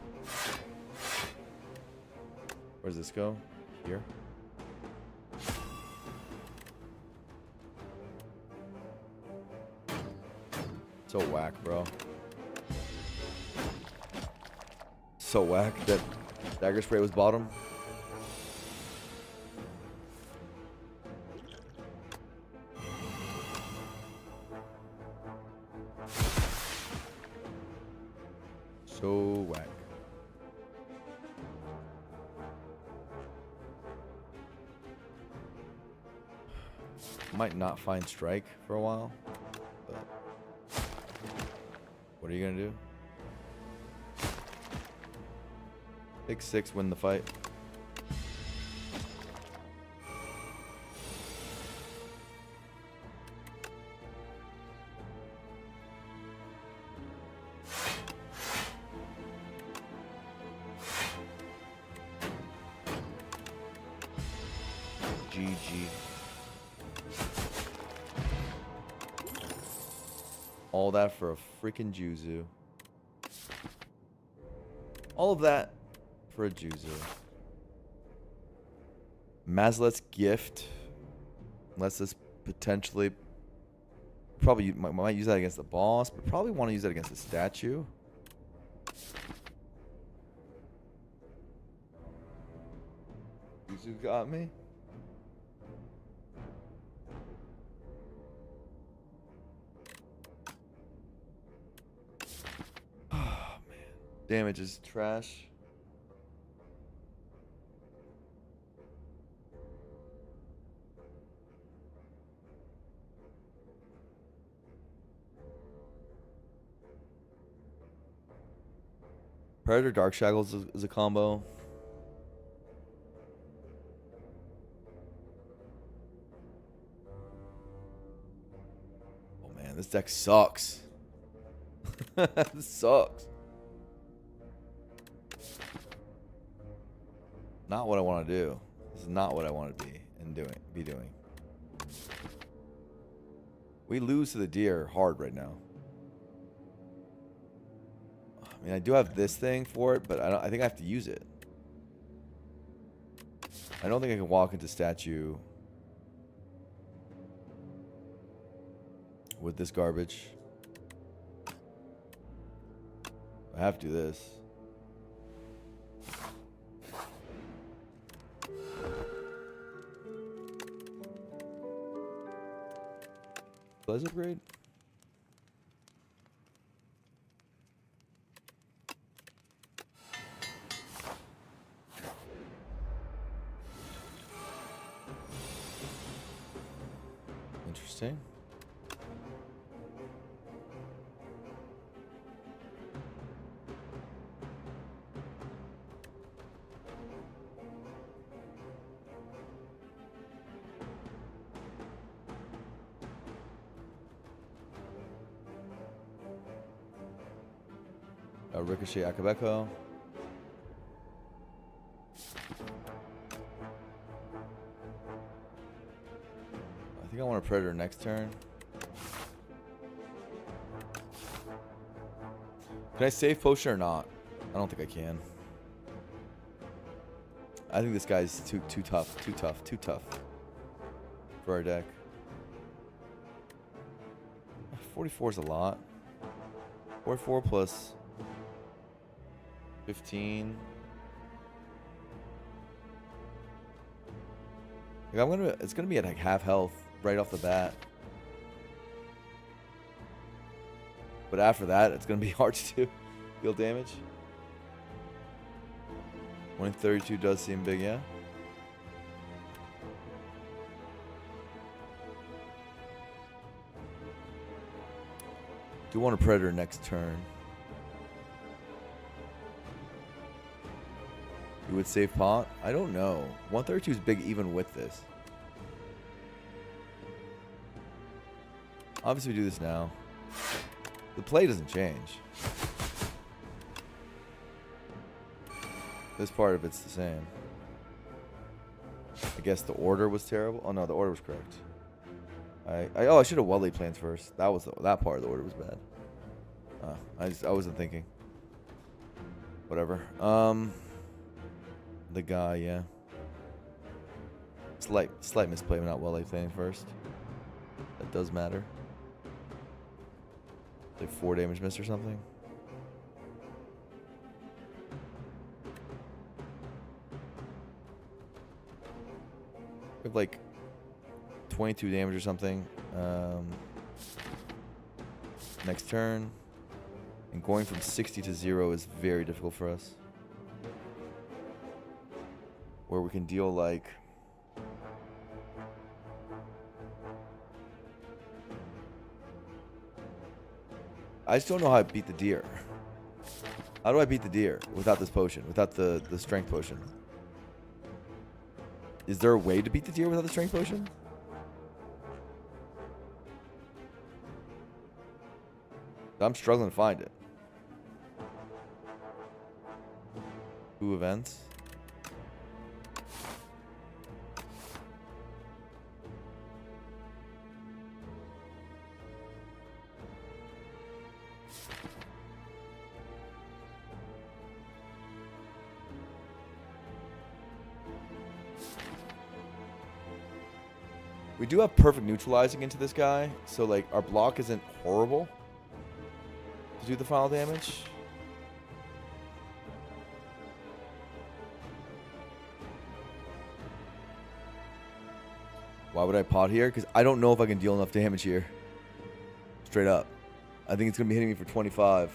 [SPEAKER 1] Where does this go? Here. So whack, bro. So whack that dagger spray was bottom. So whack. Might not find strike for a while, but what are you gonna do? Take 6, win the fight. GG. All that for a freaking Juzu. All of that for a Juzu. Mazlet's gift lets us potentially probably might use that against the boss, but probably want to use that against the statue. Juzu got me. Damage is trash. Predator Dark Shackles is a combo. Oh man, this deck sucks. This sucks. Not what I want to do. This is not what I want to be doing. We lose to the deer hard right now. I mean, I do have this thing for it, but I think I have to use it. I don't think I can walk into statue with this garbage. I have to do this. Blaze upgrade? Interesting. Ricochet Akabeko. I think I want a Predator next turn. Can I save potion or not? I don't think I can. I think this guy's too tough for our deck. 44 is a lot. 44 plus 15. Like it's gonna be at like half health right off the bat. But after that, it's gonna be hard to deal damage. 132 does seem big, yeah. Do want a Predator next turn. You would save pot? I don't know. 132 is big even with this. Obviously, we do this now. The play doesn't change. This part of it's the same. I guess the order was terrible. Oh no, the order was correct. I should have Welly plans first. That part of the order was bad. I wasn't thinking. Whatever. The guy, yeah. Slight misplay, not Welly playing first. That does matter. Like 4 damage missed or something. We have like 22 damage or something. Next turn.
[SPEAKER 2] And going from 60 to 0 is very difficult for us. Where we can deal like... I just don't know how I beat the deer. How do I beat the deer without this potion? Without the strength potion? Is there a way to beat the deer without the strength potion? I'm struggling to find it. Who events? We do have perfect neutralizing into this guy, so like our block isn't horrible to do the final damage. Why would I pot here? Because I don't know if I can deal enough damage here. Straight up. I think it's going to be hitting me for 25.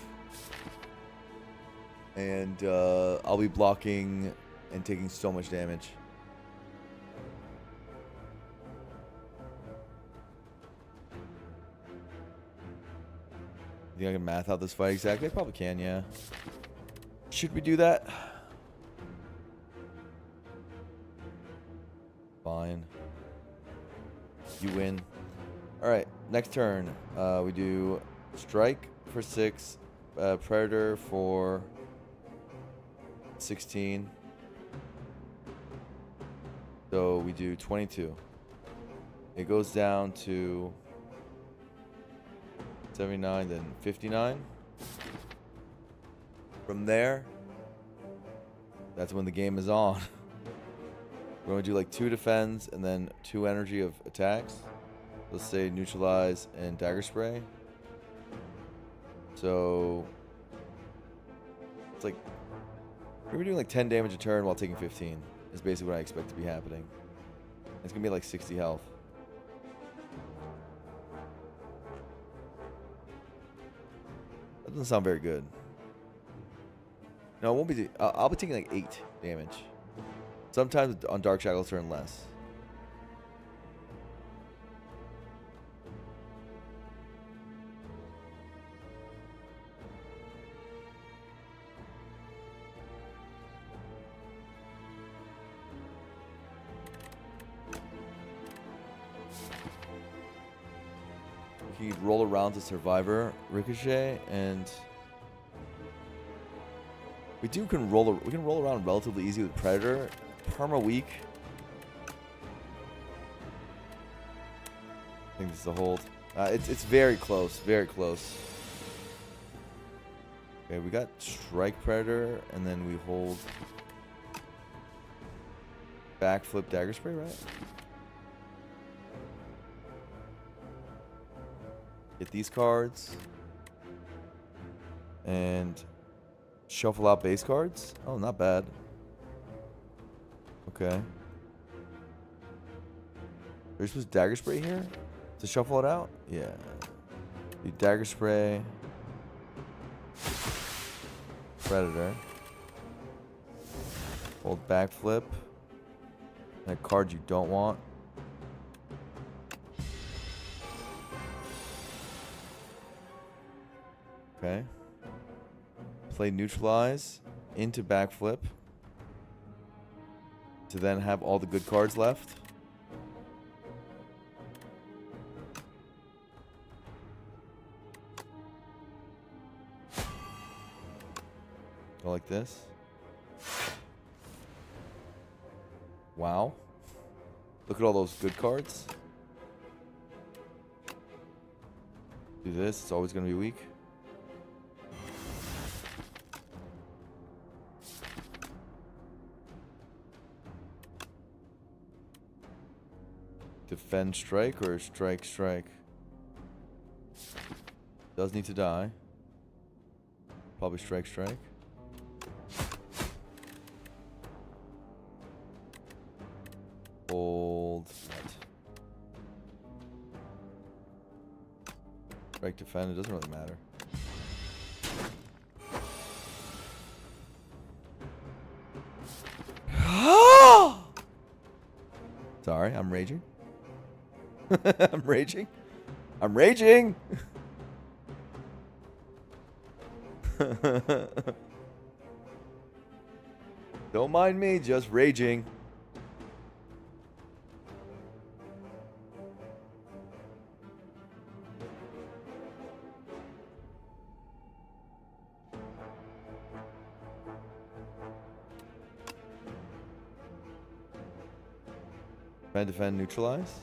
[SPEAKER 2] And I'll be blocking and taking so much damage. You think I can math out this fight exactly? I probably can, yeah. Should we do that? Fine. You win. Alright, next turn. We do strike for 6. Predator for 16. So we do 22. It goes down to 79, then 59. From there, that's when the game is on. We're going to do like 2 defends and then 2 energy of attacks. Let's say neutralize and dagger spray. So it's like we're doing like 10 damage a turn while taking 15. Is basically what I expect to be happening. It's gonna be like 60 health. That doesn't sound very good. No, it won't be. I'll be taking like 8 damage. Sometimes on Dark Shackles turn less. You roll around to Survivor, Ricochet, and we can roll around relatively easy with Predator. Perma weak. I think this is a hold. It's very close, very close. Okay, we got Strike Predator, and then we hold Backflip Dagger Spray, right? Get these cards. And shuffle out base cards. Oh, not bad. Okay. There's supposed Dagger Spray here to shuffle it out? Yeah. Do Dagger Spray. Predator. Hold Backflip. And a card you don't want. Okay. Play Neutralize into Backflip to then have all the good cards left. Go like this. Wow. Look at all those good cards. Do this, it's always going to be weak. Defend strike or strike strike? Does need to die. Probably strike strike. Hold. Strike defend, it doesn't really matter. Sorry, I'm raging. I'm raging. I'm raging. Don't mind me, just raging. Defend, neutralize.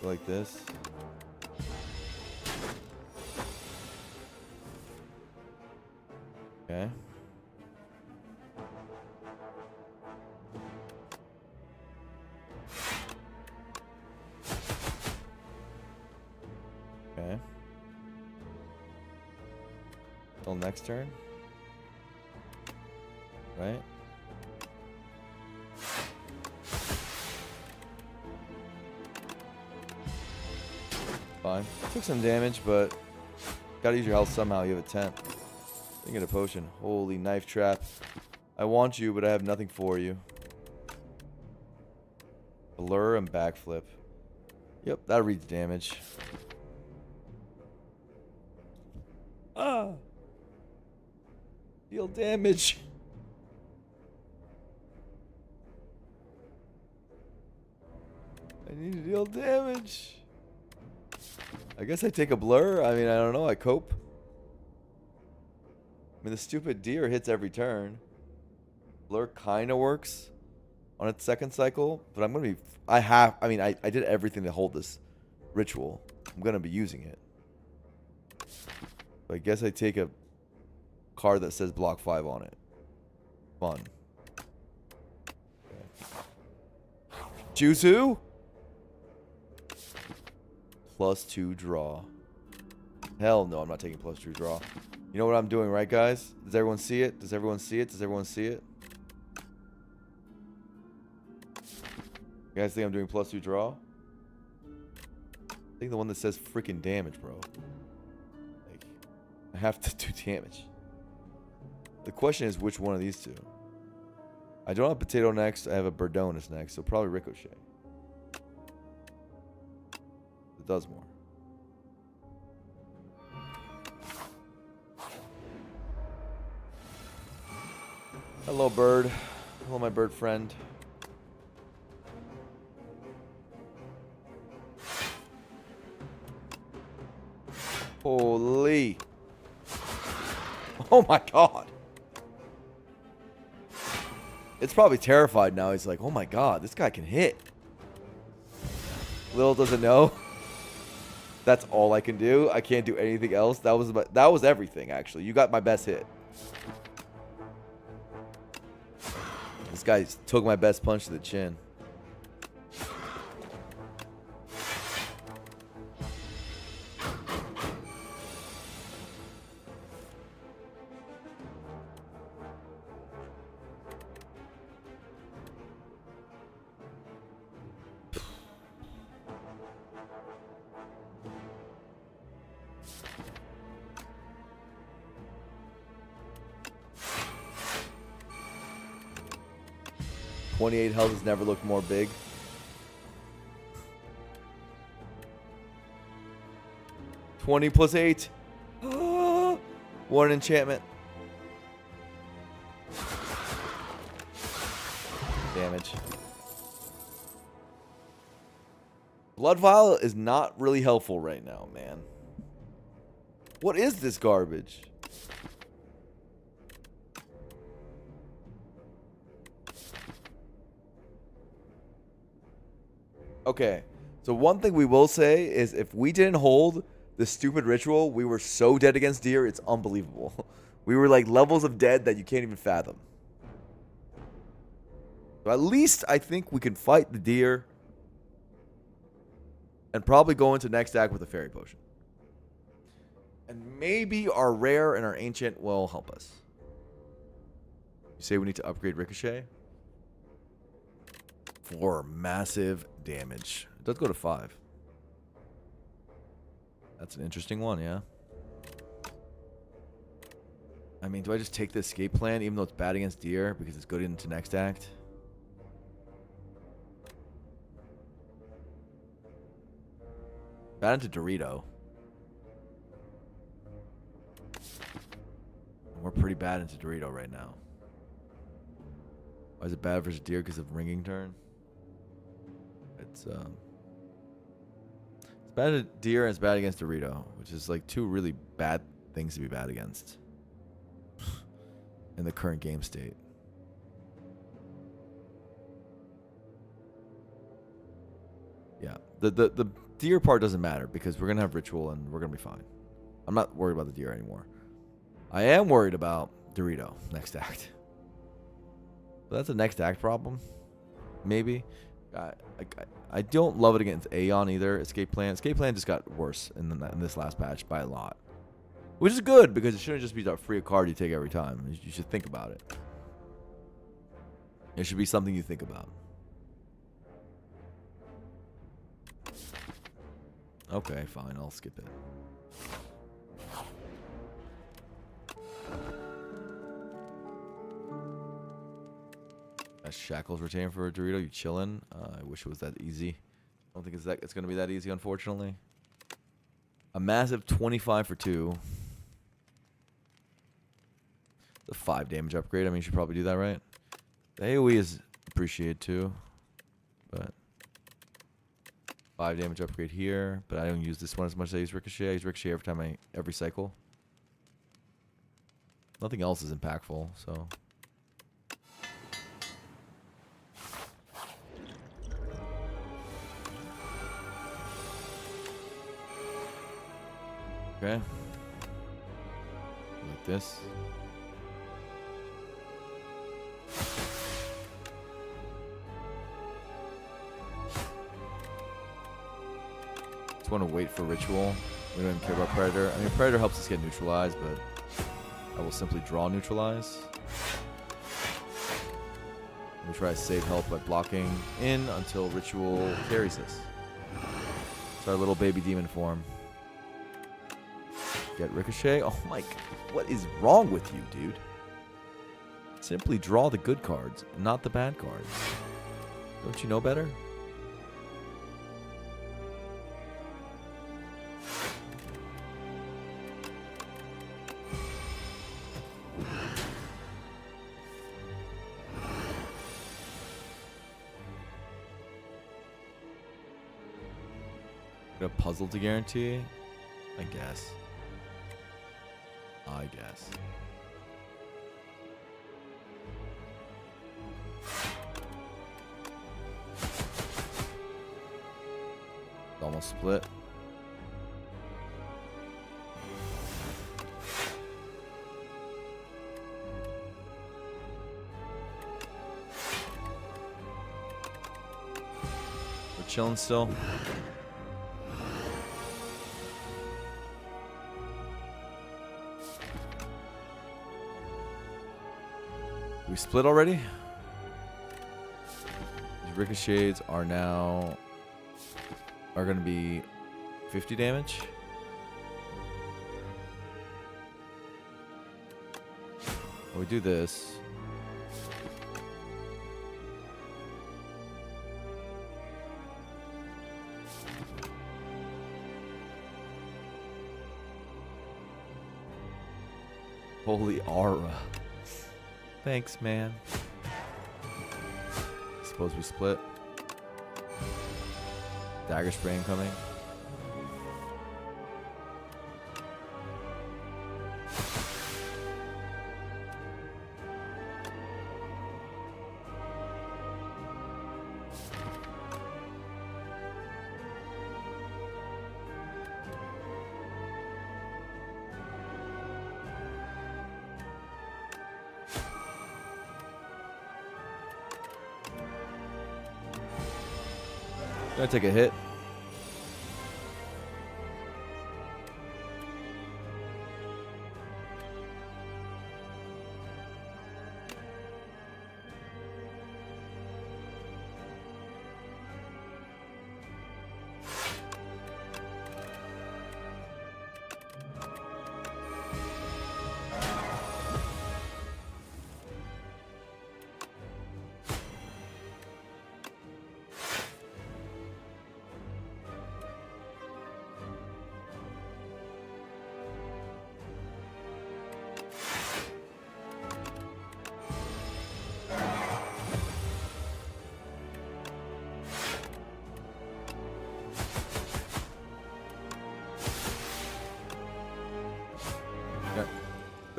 [SPEAKER 2] Like this. Okay. Okay. Till next turn. Right? Fine. Took some damage, but gotta use your health somehow. You have a 10. You get a potion. Holy knife trap. I want you, but I have nothing for you. Blur and backflip. Yep, that reads damage. Ah! Deal damage. I need to deal damage. I guess I take a blur. I mean, I don't know. I cope. I mean, the stupid deer hits every turn. Blur kind of works on its second cycle, but I'm going to be... I did everything to hold this ritual. I'm going to be using it. So I guess I take a card that says block 5 on it. Fun. Okay. Choose who? +2 draw. Hell no, I'm not taking +2 draw. You know what I'm doing, right, guys? Does everyone see it? Does everyone see it? Does everyone see it? You guys think I'm doing +2 draw? I think the one that says freaking damage, bro. Like, I have to do damage. The question is which one of these two. I don't have Potato next. I have a Burdonus next, so probably Ricochet. It does more. Hello, bird. Hello, my bird friend. Holy. Oh my god. It's probably terrified now. He's like, oh my god, this guy can hit. Little does it know. That's all I can do. I can't do anything else. That was everything, actually. You got my best hit. This guy took my best punch to the chin. .28 health has never looked more big. $20 + 8. One enchantment. Damage. Blood Vial is not really helpful right now, man. What is this garbage? Okay, so one thing we will say is if we didn't hold the stupid ritual, we were so dead against deer, it's unbelievable. We were like levels of dead that you can't even fathom. So at least I think we can fight the deer and probably go into next act with a fairy potion. And maybe our rare and our ancient will help us. You say we need to upgrade Ricochet? For massive damage. It does go to 5. That's an interesting one, yeah.
[SPEAKER 1] I mean, do I just take the escape plan even though it's bad against deer because it's good into next act? Bad into Dorito. We're pretty bad into Dorito right now. Why is it bad versus deer? Because of ringing turn? It's bad at deer and it's bad against Dorito, which is like two really bad things to be bad against in the current game state. Yeah, the deer part doesn't matter because we're gonna have ritual and we're gonna be fine. I'm not worried about the deer anymore. I am worried about Dorito next act. But that's a next act problem, maybe. I don't love it against A10 either. Escape plan just got worse in this last patch by a lot, which is good because it shouldn't just be that free card you take every time. You should think about it. It should be something you think about. Okay, fine. I'll skip it. Shackles retain for a Dorito. You chillin'? I wish it was that easy. I don't think it's gonna be that easy, unfortunately. A massive 25 for 2. The 5 damage upgrade. I mean, you should probably do that, right? The AoE is appreciated too, but 5 damage upgrade here. But I don't use this one as much as I use Ricochet. I use Ricochet every cycle. Nothing else is impactful, so. Okay. Like this. Just want to wait for ritual. We don't even care about Predator. I mean, Predator helps us get neutralized, but I will simply draw neutralize. We try to save health by blocking in until ritual carries us. It's our little baby demon form. Get Ricochet. Oh my god. What is wrong with you, dude? Simply draw the good cards, not the bad cards. Don't you know better? Get a puzzle to guarantee? I guess. Almost split. We're chilling still. We split already? These ricochets are now going to be 50 damage. We do this. Holy aura. Thanks, man. Suppose we split. Dagger spray incoming. Gonna take a hit.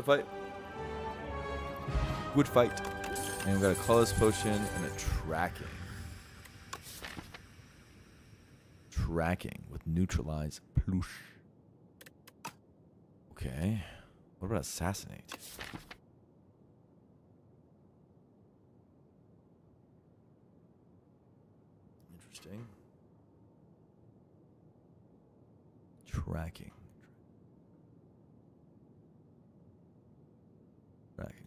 [SPEAKER 1] Good fight. Good fight. And we got a colorless potion and a tracking. Tracking with neutralize plush. Okay. What about assassinate? Interesting. Tracking. Tracking.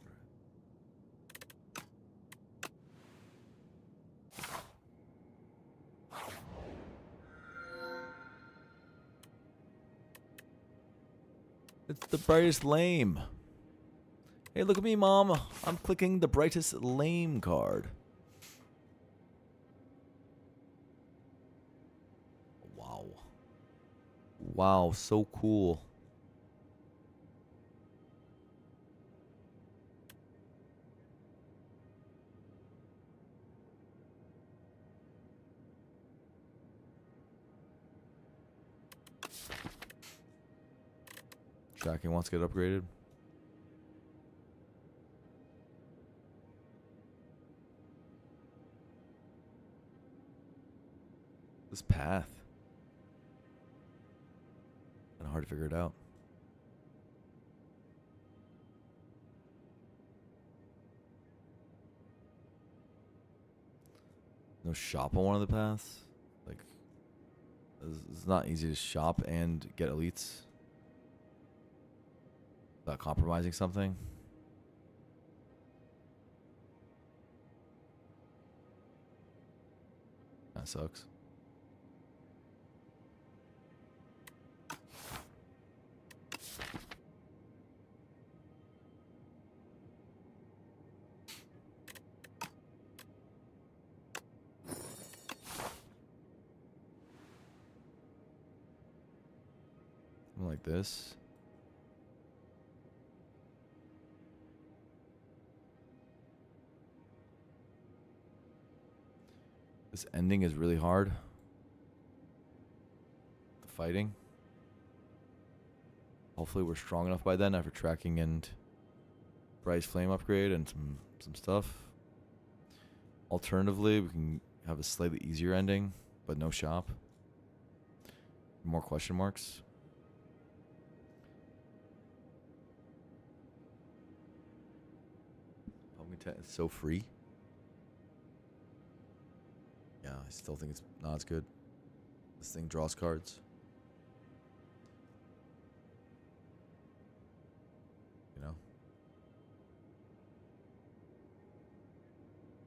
[SPEAKER 1] It's the brightest lame. Hey, look at me, Mom. I'm clicking the brightest lame card. Wow. Wow, so cool. Tracking wants to get upgraded. This path. Kind of hard to figure it out. No shop on one of the paths? Like, it's not easy to shop and get elites without compromising something. That sucks. Something like this. This ending is really hard. The fighting. Hopefully we're strong enough by then after tracking and Bryce Flame upgrade and some stuff. Alternatively, we can have a slightly easier ending, but no shop. More question marks. Pumpkin Tent is so free. Yeah, I still think it's not as good. This thing draws cards. You know?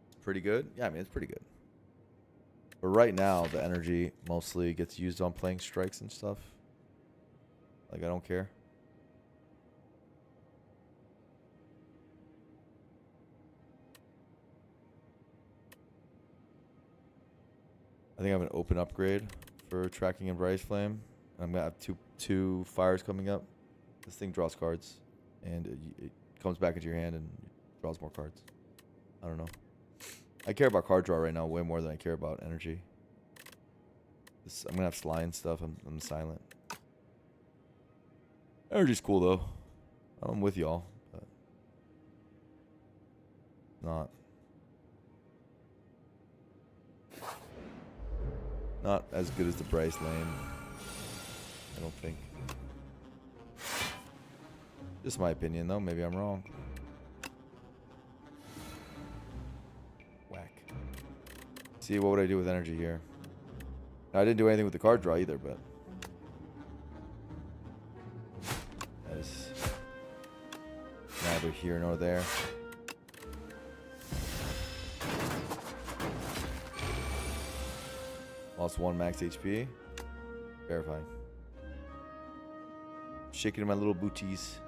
[SPEAKER 1] It's pretty good. Yeah, I mean, it's pretty good. But right now, the energy mostly gets used on playing strikes and stuff. Like, I don't care. I think I have an open upgrade for tracking and Bryce Flame. I'm gonna have two fires coming up. This thing draws cards, and it comes back into your hand and draws more cards. I don't know. I care about card draw right now way more than I care about energy. I'm gonna have Sly and stuff. I'm silent. Energy's cool though. I'm with y'all, but not as good as the Bryce lane. I don't think. Just my opinion though. Maybe I'm wrong. Whack. See, what would I do with energy here? Now, I didn't do anything with the card draw either, but that is neither here nor there. Lost 1 max HP. Verifying. Shaking in my little booties.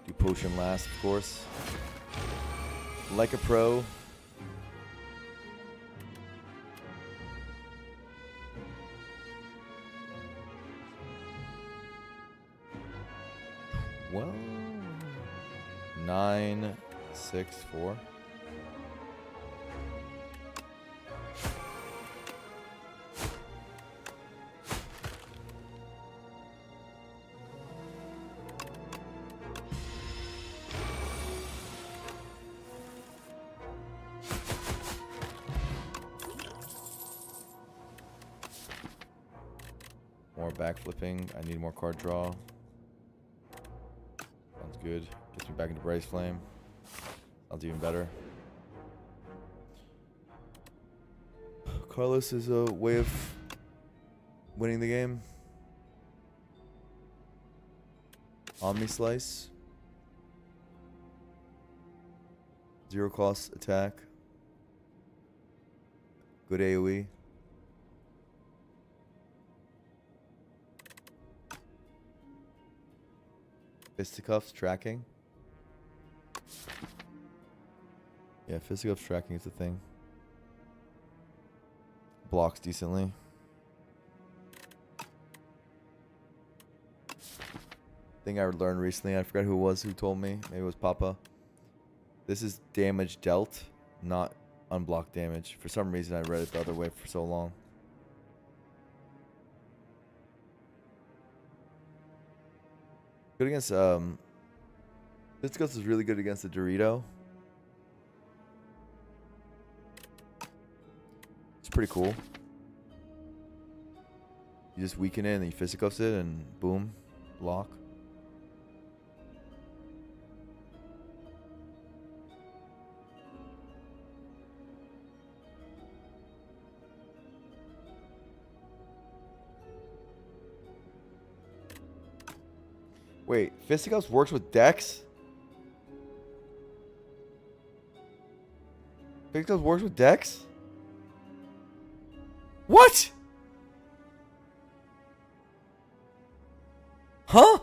[SPEAKER 1] Do potion last, of course. Like a pro. Well, 9, 6, 4. More backflipping. I need more card draw. Sounds good. Gets me back into Bryce Flame. I'll do even better. Carlos is a way of winning the game. Omni Slice. 0 cost attack. Good AoE. Fisticuffs tracking. Yeah, fisticuffs tracking is a thing. Blocks decently. Thing I learned recently, I forgot who it was who told me. Maybe it was Papa. This is damage dealt, not unblocked damage. For some reason, I read it the other way for so long. Good against, Fisticuffs is really good against the Dorito. It's pretty cool. You just weaken it and then you Fisticuffs it and boom, block. Wait, Fisticuffs works with Dex? Fisticuffs works with Dex? What? Huh?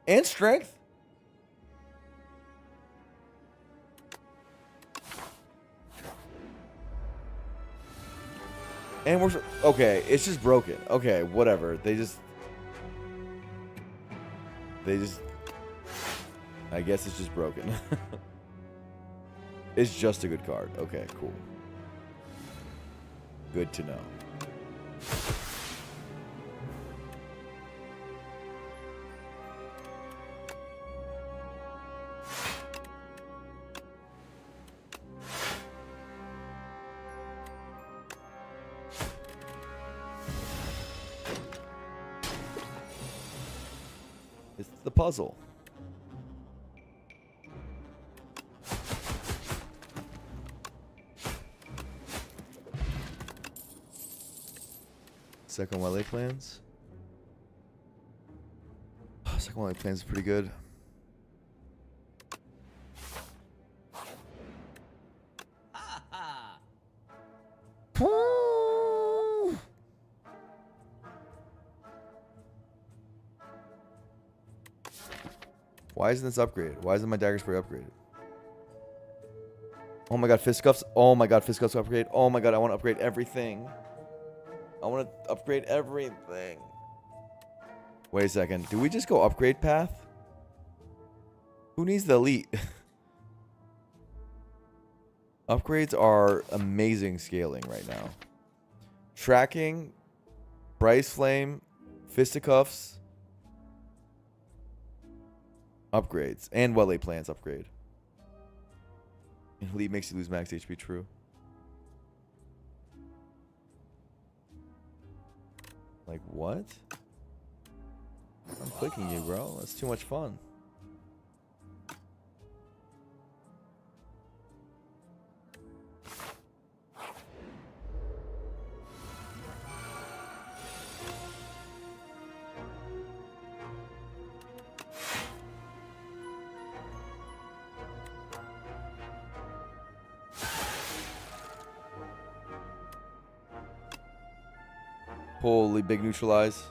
[SPEAKER 1] And strength? And works with, okay, it's just broken. Okay, whatever. They just I guess it's just broken. It's just a good card. Okay, cool. Good to know. It's the puzzle. Second Wale plans. Second Wale plans is pretty good. Why isn't this upgraded? Why isn't my dagger spray upgraded? Oh my god, Fisticuffs. Oh my god, Fisticuffs upgrade. Oh my god, I want to upgrade everything. I want to upgrade everything. Wait a second. Do we just go upgrade path? Who needs the elite? Upgrades are amazing scaling right now. Tracking, Bryce Flame, Fisticuffs, upgrades, and Wele plans upgrade. And elite makes you lose max HP, true. Like what? I'm clicking you, bro. That's too much fun. Holy big neutralize.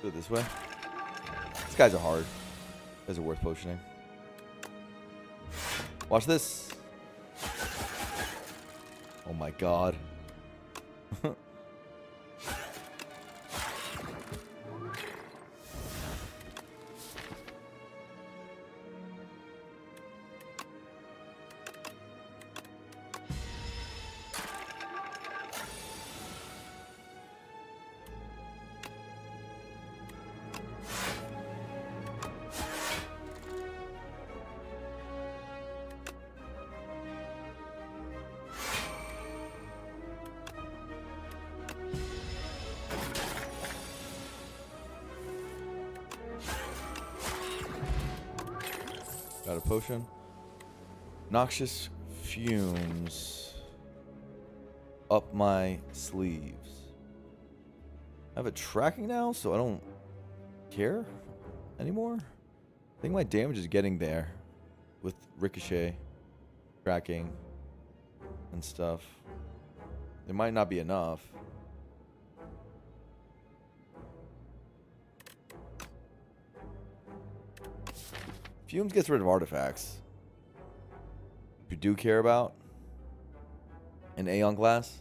[SPEAKER 2] Do it this way. These guys are hard. These guys are worth potioning. Watch this. Oh my god. Got a potion. Noxious fumes up my sleeves. I have a tracking now, so I don't care anymore. I think my damage is getting there with ricochet, tracking, and stuff. It might not be enough. Fumes gets rid of artifacts. If you do care about an Aeon glass.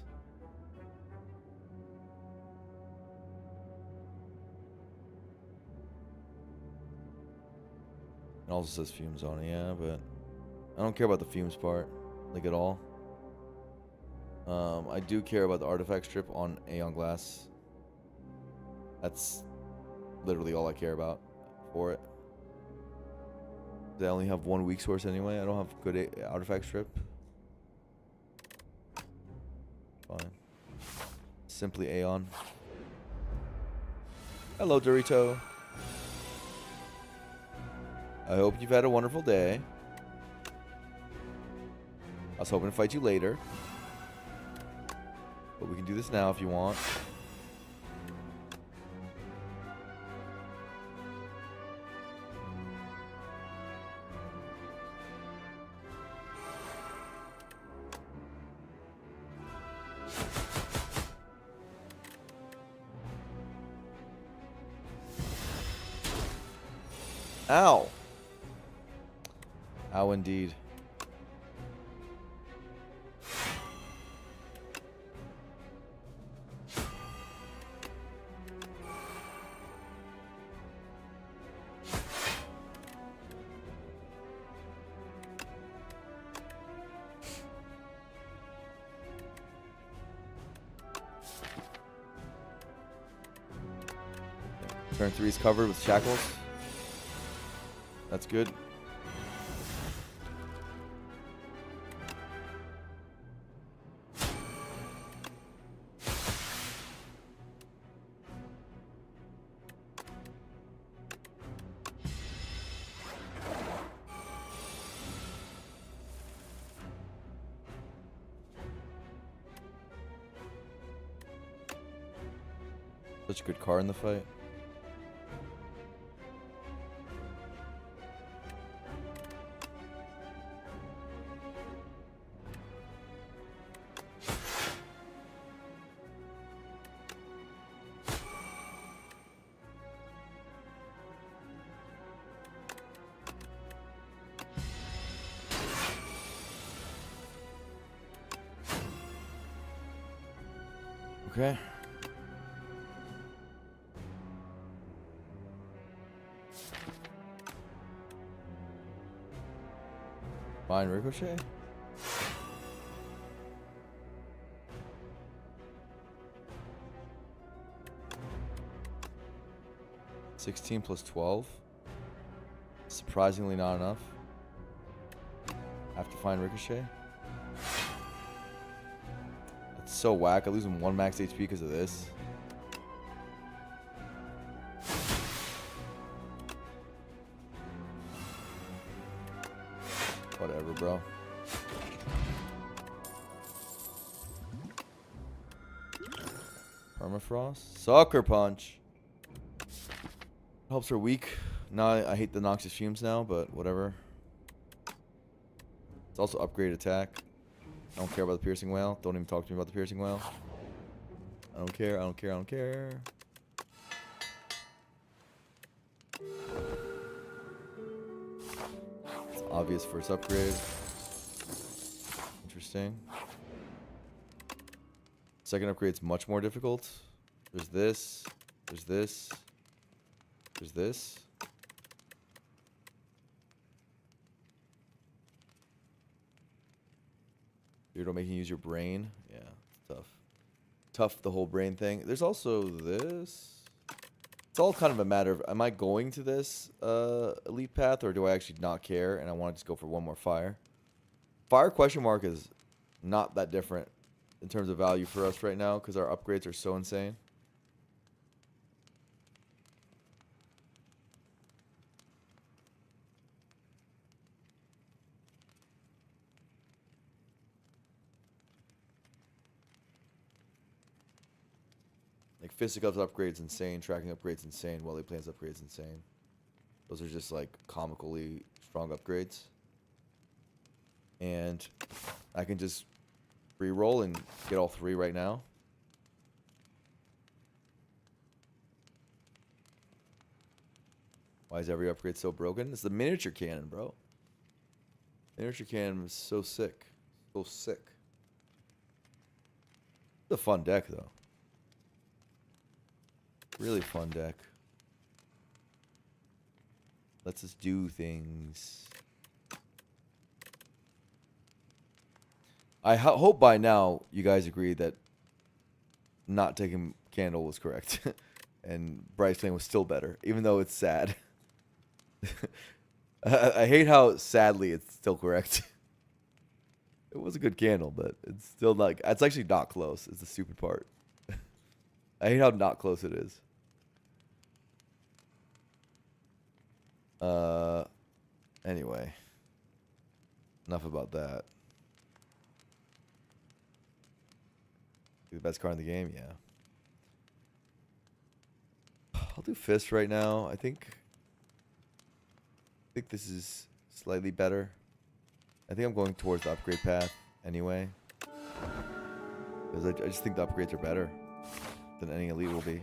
[SPEAKER 2] It also says fumes on it, yeah, but I don't care about the fumes part, like at all. I do care about the artifact strip on Aeon glass. That's literally all I care about for it. I only have one weak source anyway. I don't have good artifact strip. Fine. Simply Aeon. Hello, Dorito. I hope you've had a wonderful day. I was hoping to fight you later. But we can do this now if you want. Ow. Ow, indeed. Turn 3 is covered with shackles. That's good. Such a good card in the fight. Okay. Fine, ricochet. $16 plus 12. Surprisingly not enough. Have to find ricochet. That's so whack. I lose him 1 max HP because of this. Whatever, bro. Permafrost. Sucker punch. Helps her weak. Now I hate the Noxious Fumes now, but whatever. It's also upgraded attack. I don't care about the Piercing Whale. Don't even talk to me about the Piercing Whale. I don't care, I don't care, I don't care. Obvious first upgrade. Interesting. Second upgrade's much more difficult. There's this. There's this. There's this. You don't make you use your brain. Yeah, it's tough. Tough, the whole brain thing. There's also this. It's all kind of a matter of, am I going to this elite path, or do I actually not care and I want to just go for one more fire? Fire question mark is not that different in terms of value for us right now because our upgrades are so insane. Like Fisticuffs upgrades insane, tracking upgrades insane, Welly Plans upgrades insane. Those are just like comically strong upgrades. And I can just re-roll and get all three right now. Why is every upgrade so broken? It's the miniature cannon, bro. Miniature cannon is so sick. So sick. It's a fun deck, though. Really fun deck. Lets us do things. I hope by now you guys agree that not taking Candle was correct. And Bryce Lane was still better, even though it's sad. I hate how sadly it's still correct. It was a good candle, but it's still not. It's actually not close. It's the stupid part. I hate how not close it is. Anyway. Enough about that. The best card in the game? Yeah. I'll do Fist right now. I think this is slightly better. I think I'm going towards the upgrade path anyway. Because I just think the upgrades are better than any elite will be.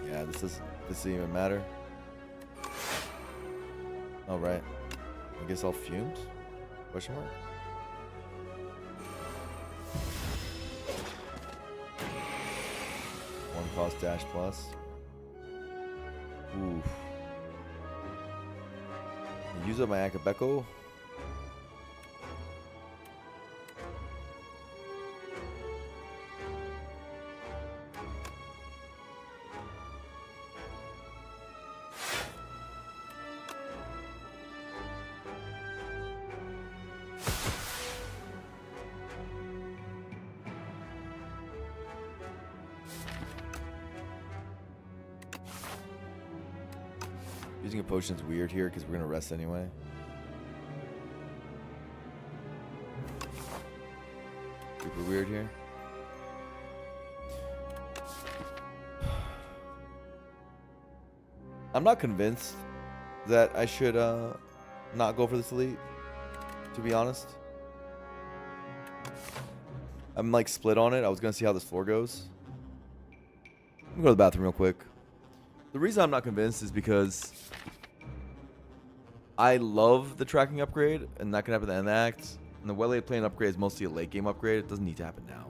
[SPEAKER 2] Yeah, this doesn't even matter. Alright. I guess I'll fumed? Question mark? One cost dash plus. Oof. Use up my Akabeko. Using a potion's weird here because we're going to rest anyway. Super weird here. I'm not convinced that I should not go for this elite, to be honest. I'm like split on it. I was going to see how this floor goes. I'm going to go to the bathroom real quick. The reason I'm not convinced is because I love the tracking upgrade, and that can happen at the end of the act. And the well-laid plane upgrade is mostly a late game upgrade. It doesn't need to happen now.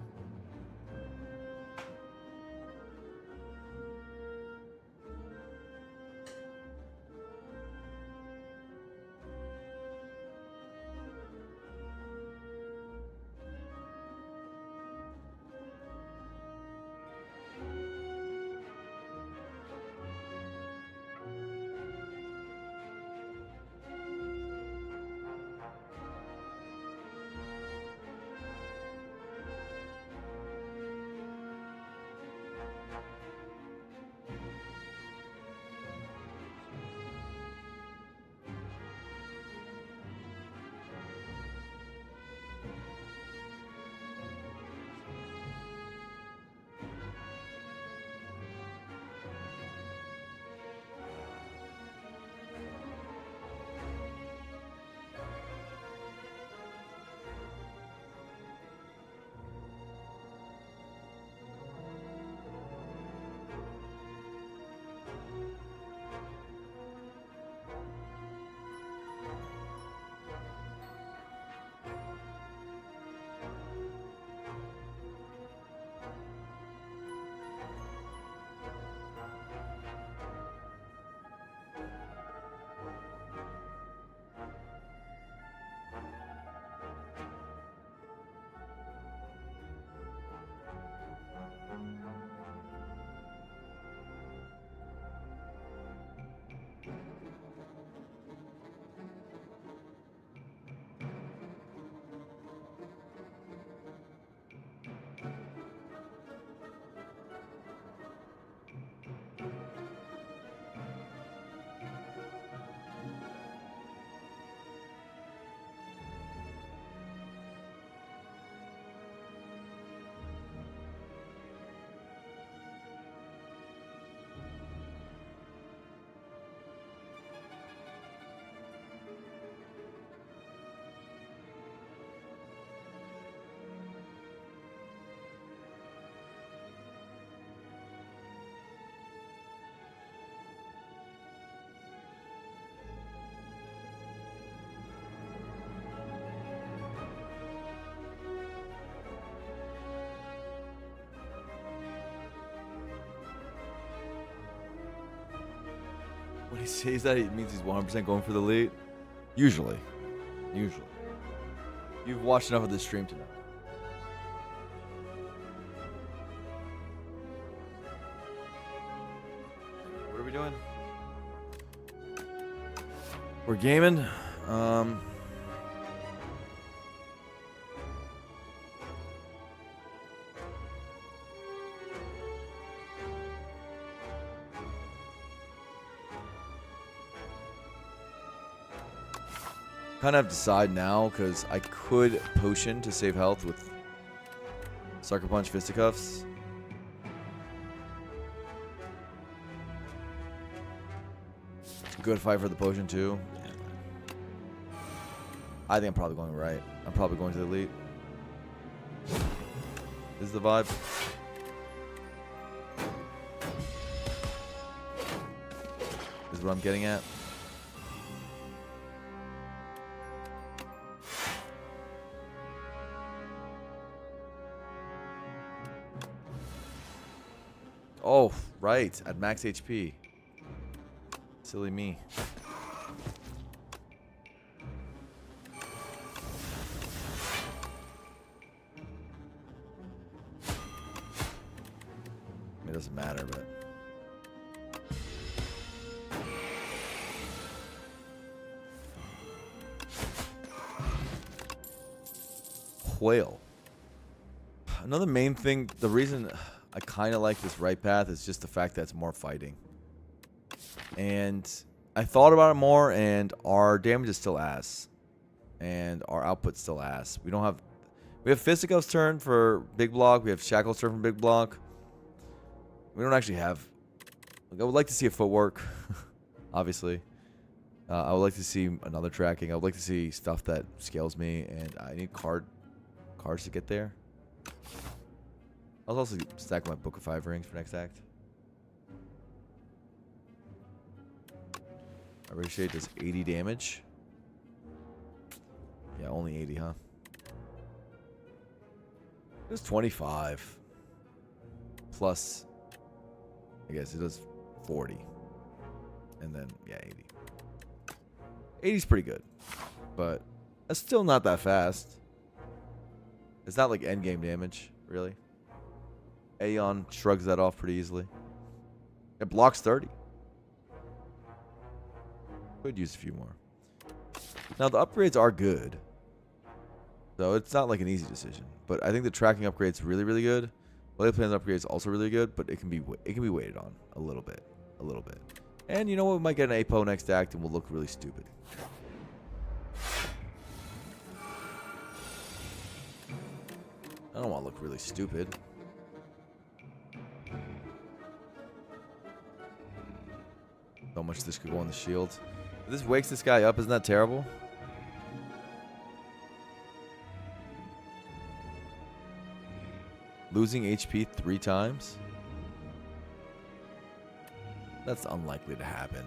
[SPEAKER 1] When he says that, it means he's 100% going for the lead. Usually. Usually. You've watched enough of this stream to know. What are we doing? We're gaming. Kind of have to decide now because I could potion to save health with Sucker Punch Fisticuffs. Good fight for the potion too. I think I'm probably going right. I'm probably going to the elite. This is the vibe. This is what I'm getting at. Oh, right. At max HP. Silly me. It doesn't matter, but... Whale. Another main thing, the reason I kind of like this right path is just the fact that it's more fighting. And I thought about it more, and our damage is still ass. And our output's still ass. We don't have... We have Fisticuff's turn for big block. We have Shackle's turn for big block. We don't actually have... Like, I would like to see a footwork, obviously. I would like to see another tracking. I would like to see stuff that scales me, and I need cards to get there. I'll also stack my Book of 5 rings for next act. I Ricochet does 80 damage. Yeah, only 80, huh? It does 25. Plus, I guess it does 40. And then, yeah, 80. 80's pretty good. But that's still not that fast. It's not like endgame damage, really. A10 shrugs that off pretty easily. It blocks 30. Could use a few more. Now, the upgrades are good. So it's not like an easy decision. But I think the tracking upgrade's really, really good. Blade Plans upgrade's also really good, but it can be weighted on a little bit. A little bit. And you know what? We might get an APO next act and we'll look really stupid. I don't want to look really stupid. So much this could go on the shield. If this wakes this guy up, isn't that terrible? Losing HP 3 times? That's unlikely to happen.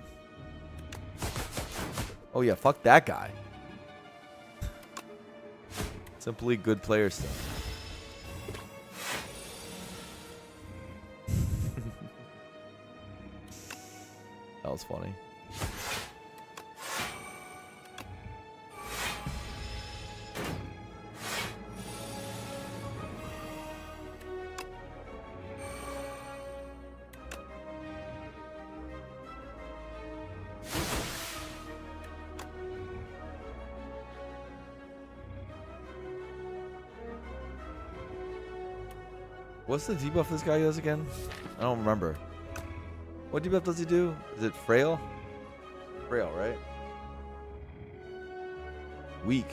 [SPEAKER 1] Oh yeah, fuck that guy. Simply good player stuff. That was funny. What's the debuff this guy does again? I don't remember. What debuff does he do? Is it frail? Frail, right? Weak.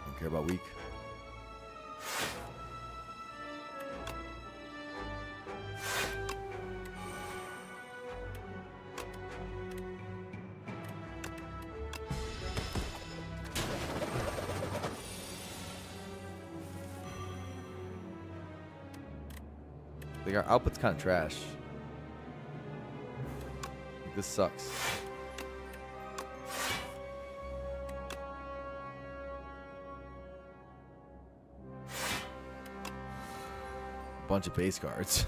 [SPEAKER 1] Don't care about weak. Like, our output's kind of trash. Like, this sucks. bunch of base cards.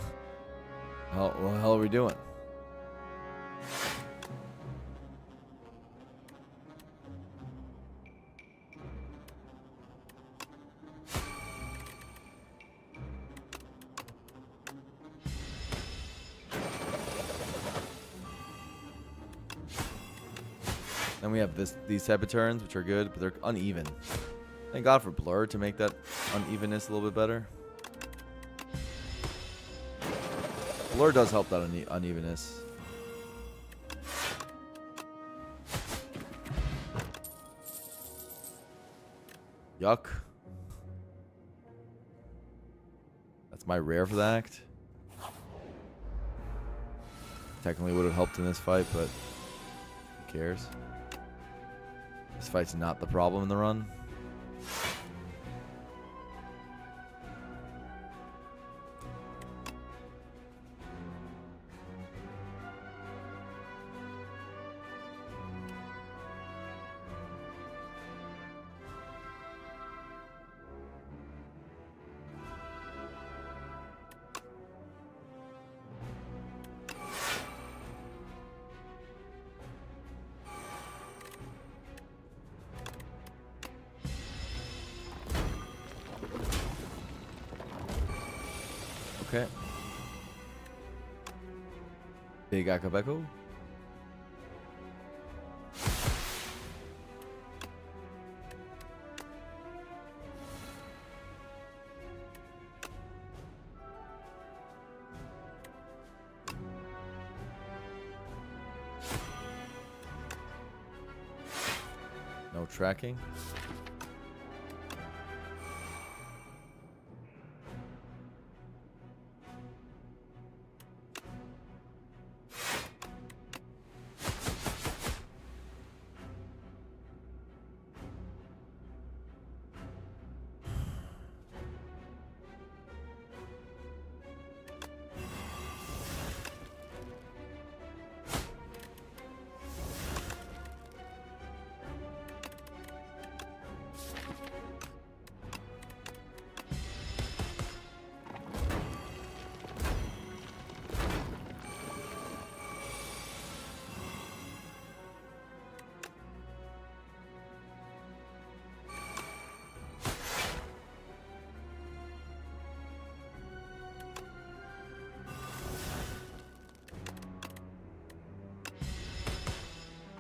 [SPEAKER 1] What the hell are we doing? Then we have these type of turns, which are good, but they're uneven. Thank God for Blur to make that unevenness a little bit better. Blur does help that unevenness. Yuck. That's my rare for the act. Technically would have helped in this fight, but who cares? This fight's not the problem in the run. Okay. Big Akabeko. No tracking.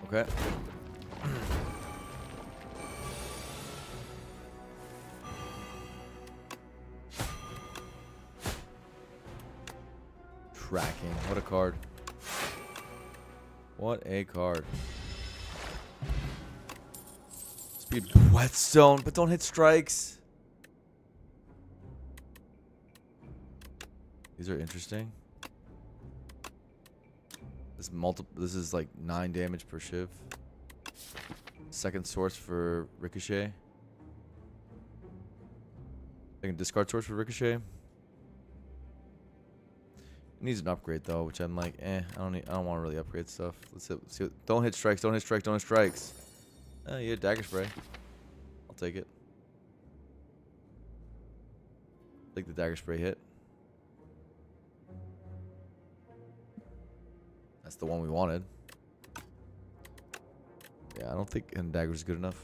[SPEAKER 1] Okay. Tracking. What a card. What a card. Speed whetstone, but don't hit strikes. These are interesting. This is like 9 damage per shiv. Second source for Ricochet. Second discard source for Ricochet. It needs an upgrade though, which I'm like, I don't want to really upgrade stuff. Let's see. Don't hit strikes. Don't hit strikes. Don't hit strikes. Yeah, dagger spray. I'll take it. Take the dagger spray hit. That's the one we wanted. Yeah, I don't think hidden dagger is good enough.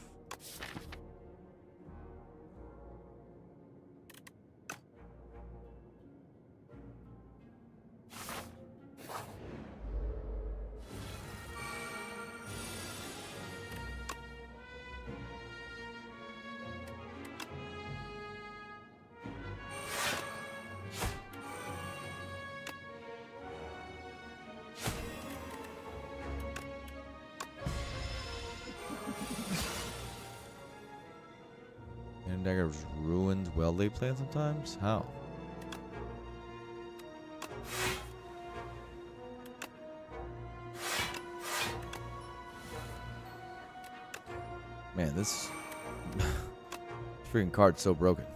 [SPEAKER 1] Dagger ruins well-laid plans sometimes? How? Man, this freaking card's so broken.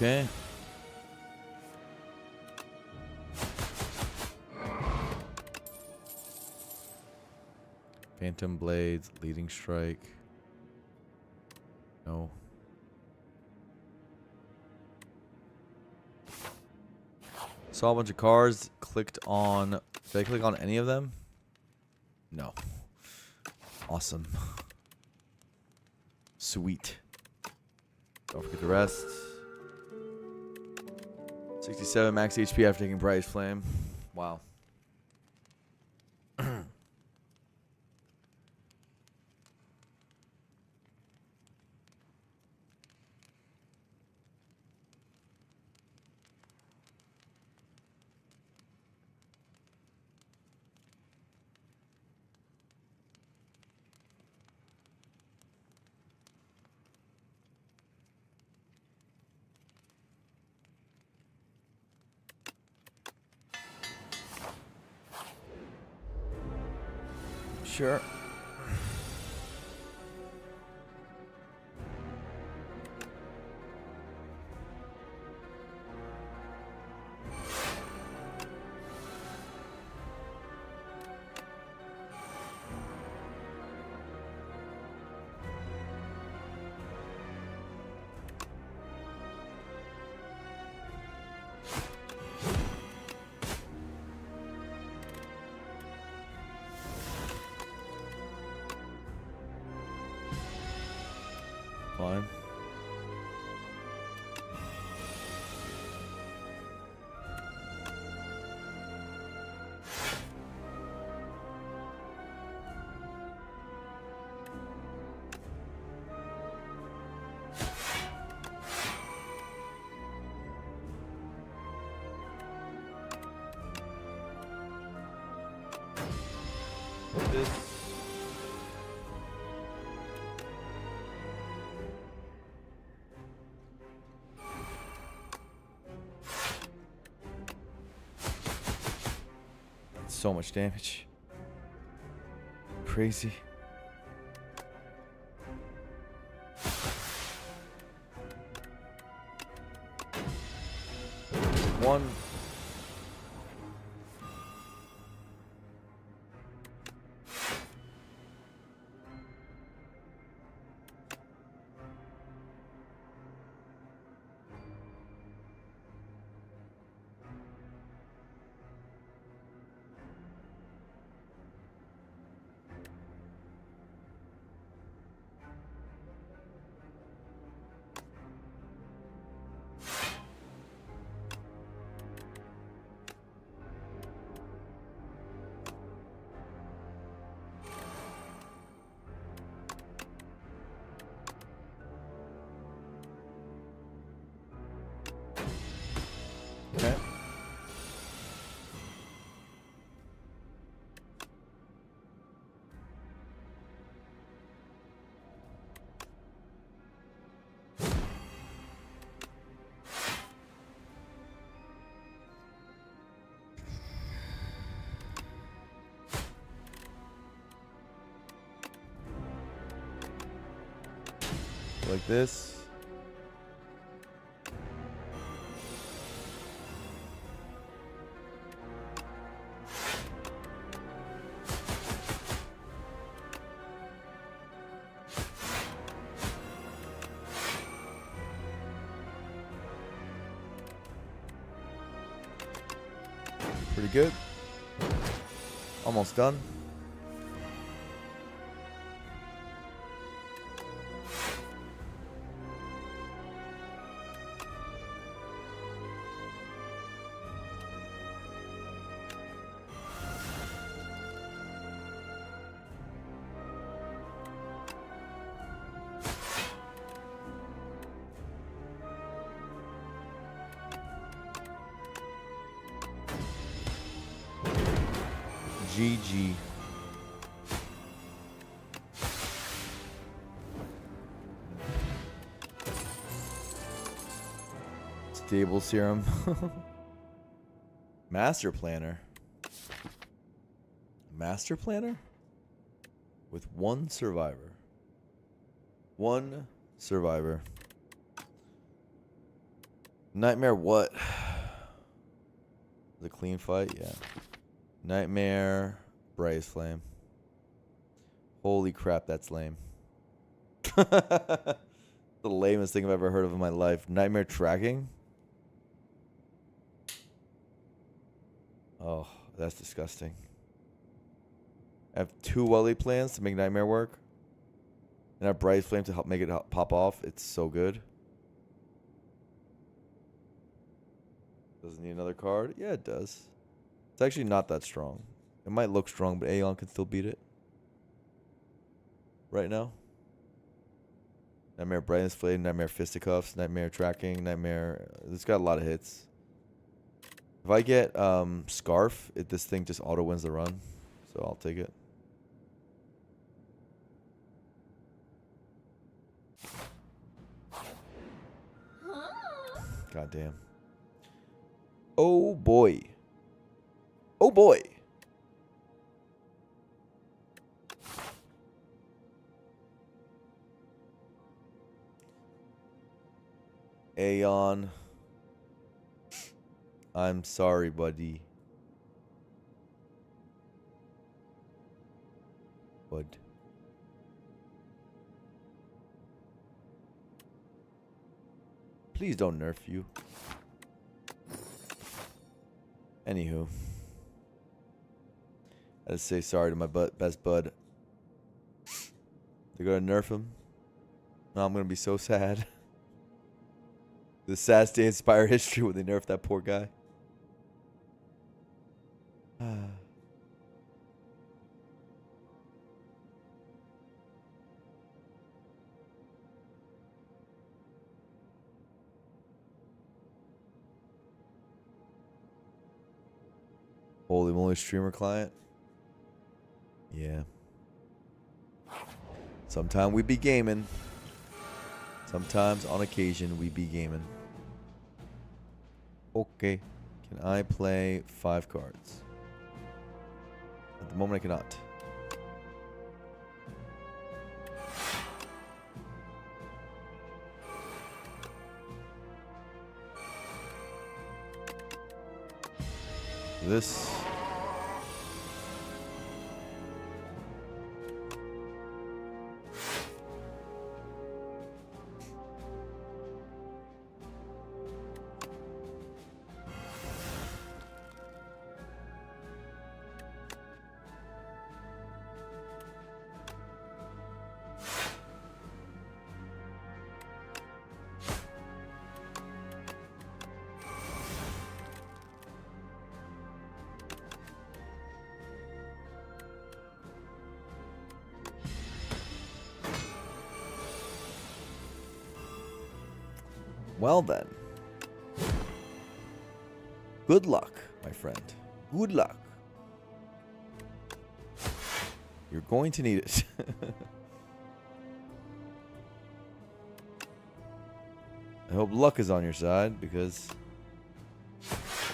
[SPEAKER 1] Okay. Phantom Blades, Leading Strike. No. Saw a bunch of cards. Clicked on. Did I click on any of them? No. Awesome. Sweet. Don't forget the rest. 67 max HP after taking Bright Flame. Wow. Sure. Fine. This. So much damage. Crazy. One. Okay. Like this. Pretty good. Almost done. GG. Stable serum. Master planner. Master planner? With one survivor. One survivor.
[SPEAKER 2] Nightmare what? The clean fight? Yeah. Nightmare Braze Flame. Holy crap, that's lame. The lamest thing I've ever heard of in my life. Nightmare tracking? Oh, that's disgusting. I have 2 Welly plans to make Nightmare work. And I have Braze Flame to help make it pop off. It's so good. Doesn't need another card? Yeah, it does. It's actually not that strong. It might look strong, but Aeon can still beat it. Right now. Nightmare Brightness Flame, Nightmare Fisticuffs, Nightmare Tracking, Nightmare... It's got a lot of hits. If I get Scarf, this thing just auto-wins the run. So I'll take it. God damn. Oh boy. Oh boy. Aeon. I'm sorry, buddy. Bud. Please don't nerf you. Anywho. I just say sorry to my best bud. They're gonna nerf him. Now I'm gonna be so sad. The saddest day in Spire history when they nerf that poor guy. Holy moly, streamer client. Yeah. Sometime we be gaming. Sometimes on occasion we be gaming. Okay. Can I play 5 cards? At the moment I cannot. This. Well then. Good luck, my friend. Good luck. You're going to need it. I hope luck is on your side, because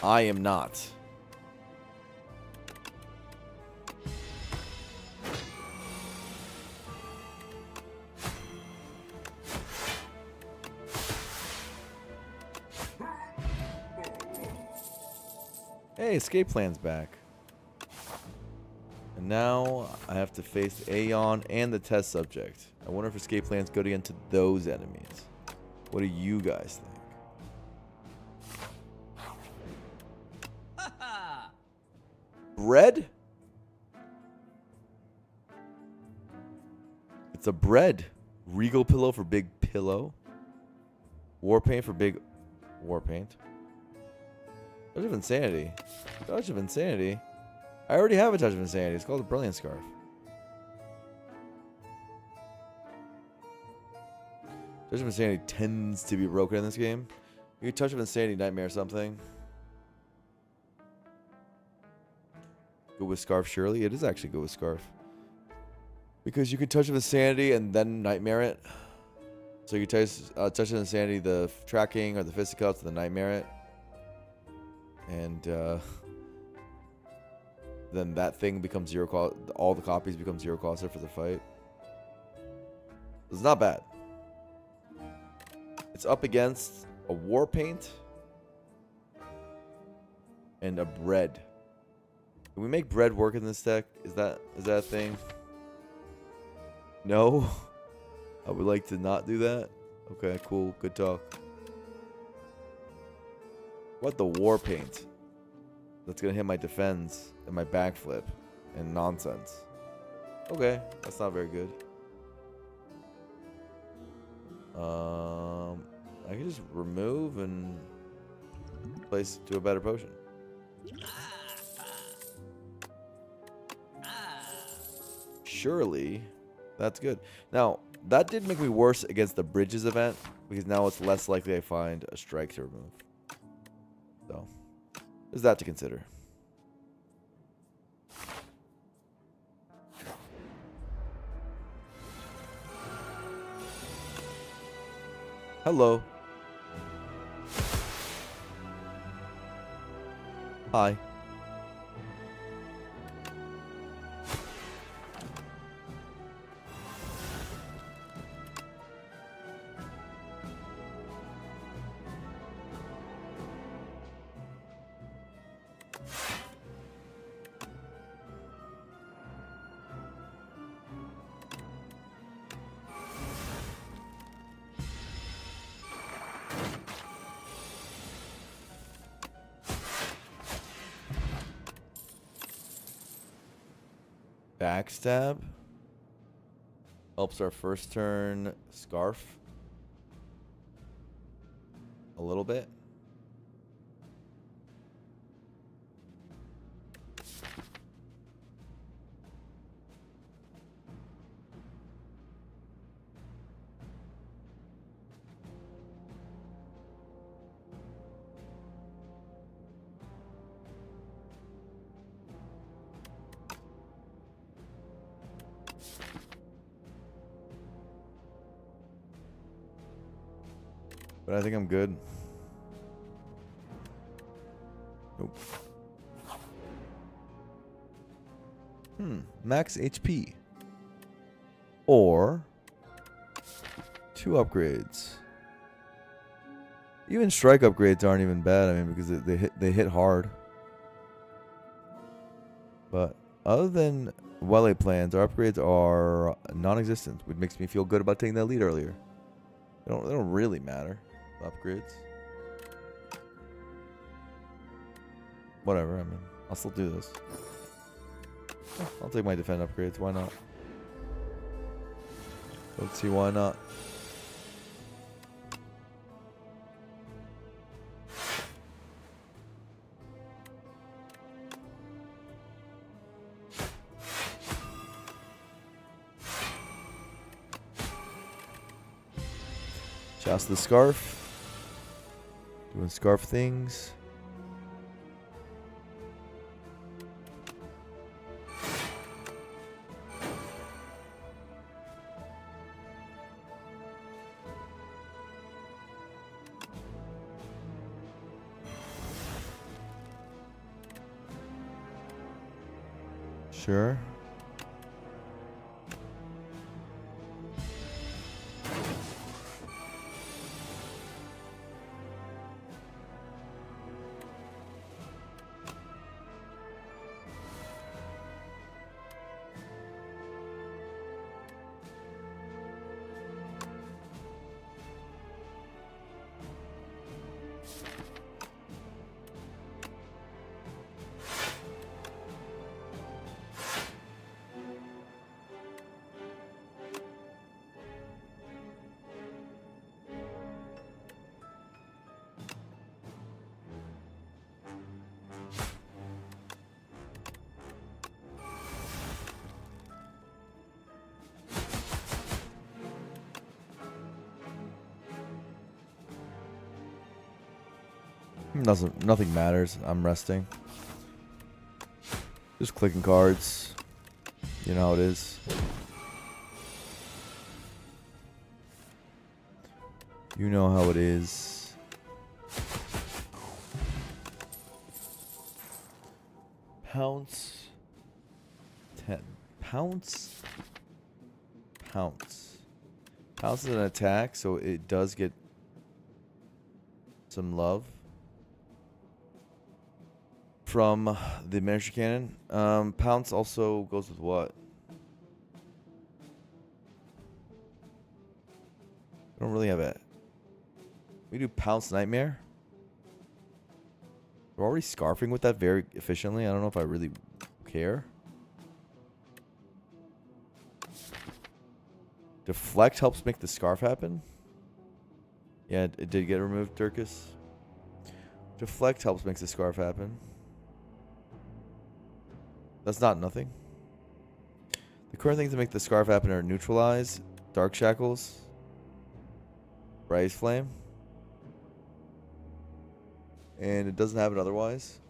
[SPEAKER 2] I am not. Hey, escape plan's back. And now I have to face Aeon and the test subject. I wonder if escape plan's good against those enemies. What do you guys think? Bread? It's a bread. Regal pillow for big pillow. War paint for big war paint. Touch of Insanity. Touch of Insanity. I already have a Touch of Insanity. It's called a Brilliant Scarf. Touch of Insanity tends to be broken in this game. You can Touch of Insanity Nightmare or something. Go with Scarf, surely. It is actually good with Scarf. Because you can Touch of Insanity and then Nightmare it. So you touch of Insanity, the tracking or the fisticuffs, and the Nightmare it. And then that thing becomes 0 cost. All the copies become 0 coster for the fight. It's not bad. It's up against a war paint and a bread. Can we make bread work in this deck? Is that a thing? No? I would like to not do that. Okay, cool. Good talk. What the war paint? That's gonna hit my defense and my backflip and nonsense. Okay, that's not very good. I can just remove and place to a better potion. Surely, that's good. Now, that did make me worse against the Bridges event, because now it's less likely I find a strike to remove. So, there's that to consider. Hello. Hi. Backstab helps our first turn scarf a little bit. But I think I'm good. Nope. Max HP. Or 2 upgrades. Even strike upgrades aren't even bad. I mean, because they hit hard. But other than Welle plans, our upgrades are non-existent, which makes me feel good about taking that lead earlier. They don't really matter. Upgrades. Whatever, I mean, I'll still do this. I'll take my defend upgrades, why not? Don't see why not. Just the scarf. Doing scarf things. Sure. Nothing matters. I'm resting. Just clicking cards. You know how it is. You know how it is. Pounce. 10. Pounce. Pounce. Pounce is an attack, so it does get some love. from the miniature cannon. Pounce also goes with what? I don't really have it. We do Pounce Nightmare. We're already scarfing with that very efficiently. I don't know if I really care. Deflect helps make the scarf happen. Yeah, it did get removed, Durkus. Deflect helps make the scarf happen. That's not nothing. The current things that make the scarf happen are Neutralize, Dark Shackles, Rise Flame. And it doesn't have it otherwise.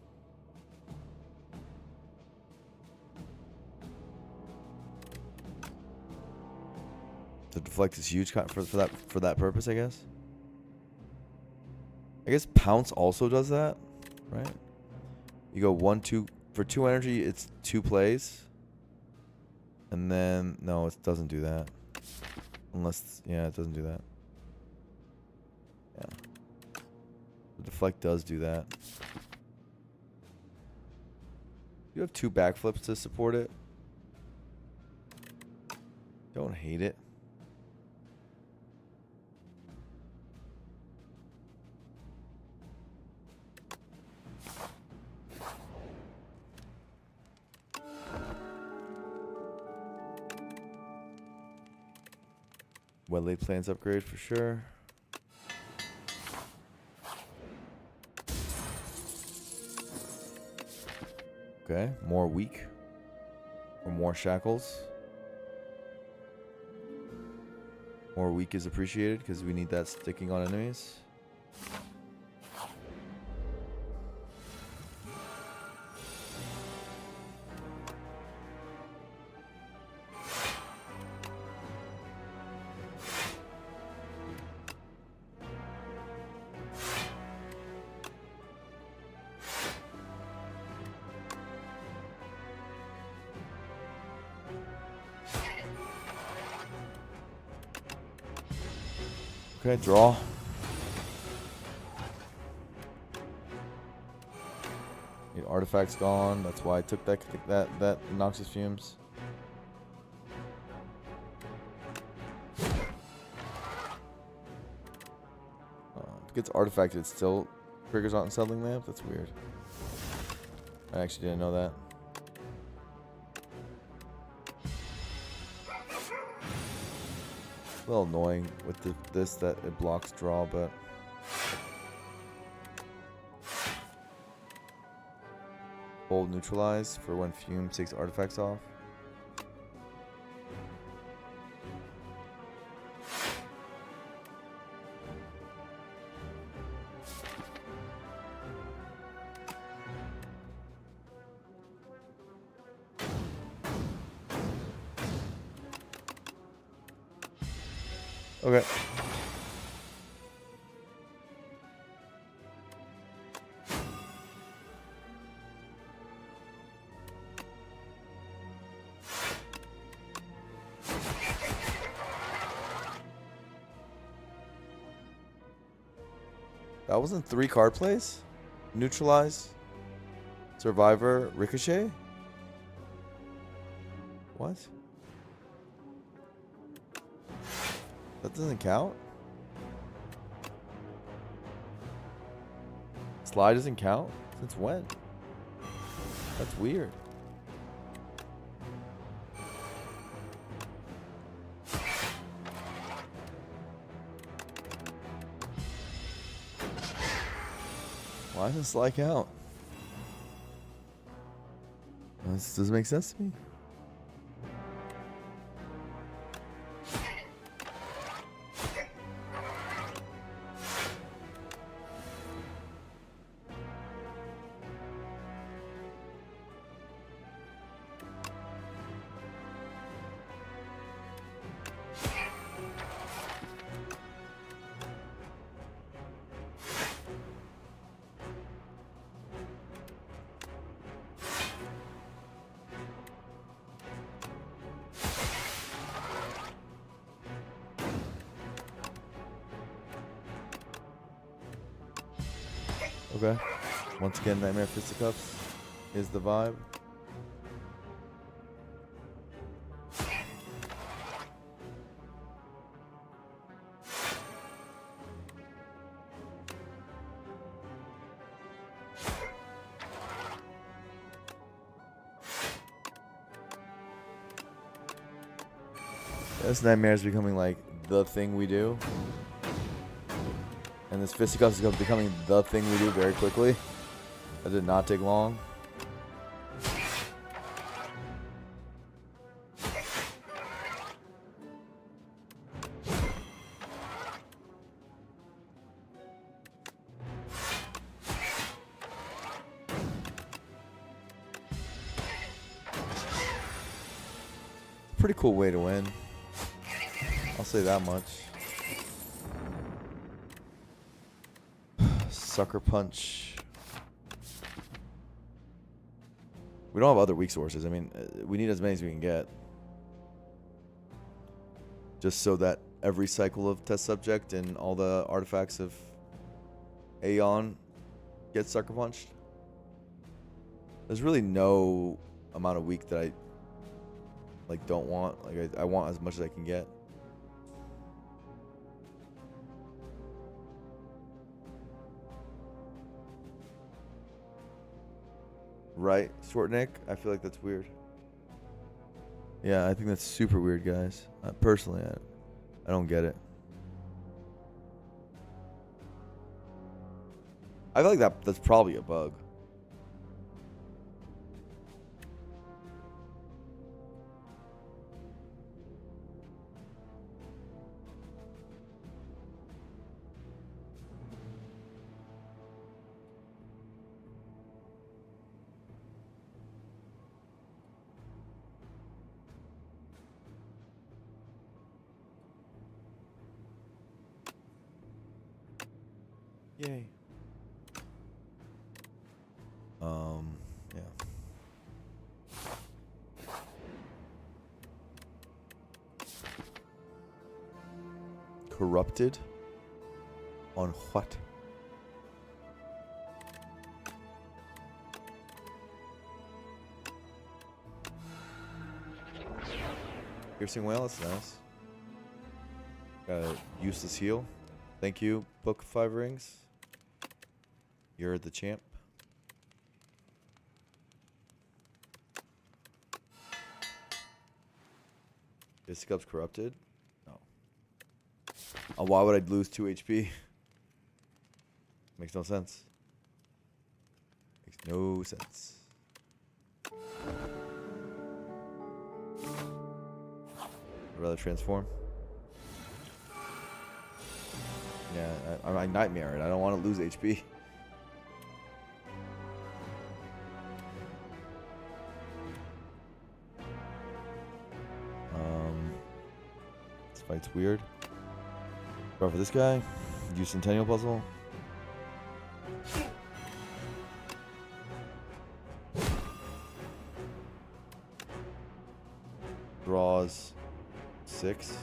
[SPEAKER 2] The deflect is huge for that purpose, I guess. I guess Pounce also does that, right? You go 1, 2 for 2 energy. It's 2 plays, and then no, it doesn't do that. Unless it doesn't do that. Yeah, the deflect does do that. You have 2 backflips to support it. Don't hate it. Well-laid plans upgrade for sure. Okay, more weak. Or more shackles. More weak is appreciated because we need that sticking on enemies. Okay, draw. Your artifact's gone. That's why I took that Noxious Fumes. If it gets artifacted, it still triggers on Unsettling Lamp. That's weird. I actually didn't know that. A little annoying with this that it blocks draw, but hold neutralize for when Fume takes artifacts off. Okay. That wasn't 3 card plays? Neutralize, Survivor, Ricochet? What? That doesn't count? Slide doesn't count? Since when? That's weird. Why doesn't slide count? This doesn't make sense to me. Okay. Once again, Nightmare Fisticuffs.
[SPEAKER 1] is the vibe. This nightmare is becoming like the thing we do. And this fisticuffs is becoming the thing we do very quickly. That did not take long. Pretty cool way to win. I'll say that much. Sucker punch. We don't have other weak sources. I mean, we need as many as we can get. Just so that every cycle of test subject and all the artifacts of Aeon get sucker punched. There's really no amount of weak that I like don't want. Like I want as much as I can get. Right, short Nick? I feel like that's weird. Yeah, I think that's super weird, guys. Personally, I don't get it. I feel like that's probably a bug. Yay. Yeah. Corrupted? On what? Piercing whale, that's nice. Got a useless heal. Thank you, Book 5 Rings. You're the champ. Fisticuffs corrupted? No. Why would I lose 2 HP? Makes no sense. Makes no sense. I'd rather transform. Yeah, I nightmare it. I don't want to lose HP. This fight's weird. Go for this guy. Use Centennial Puzzle. Draws 6.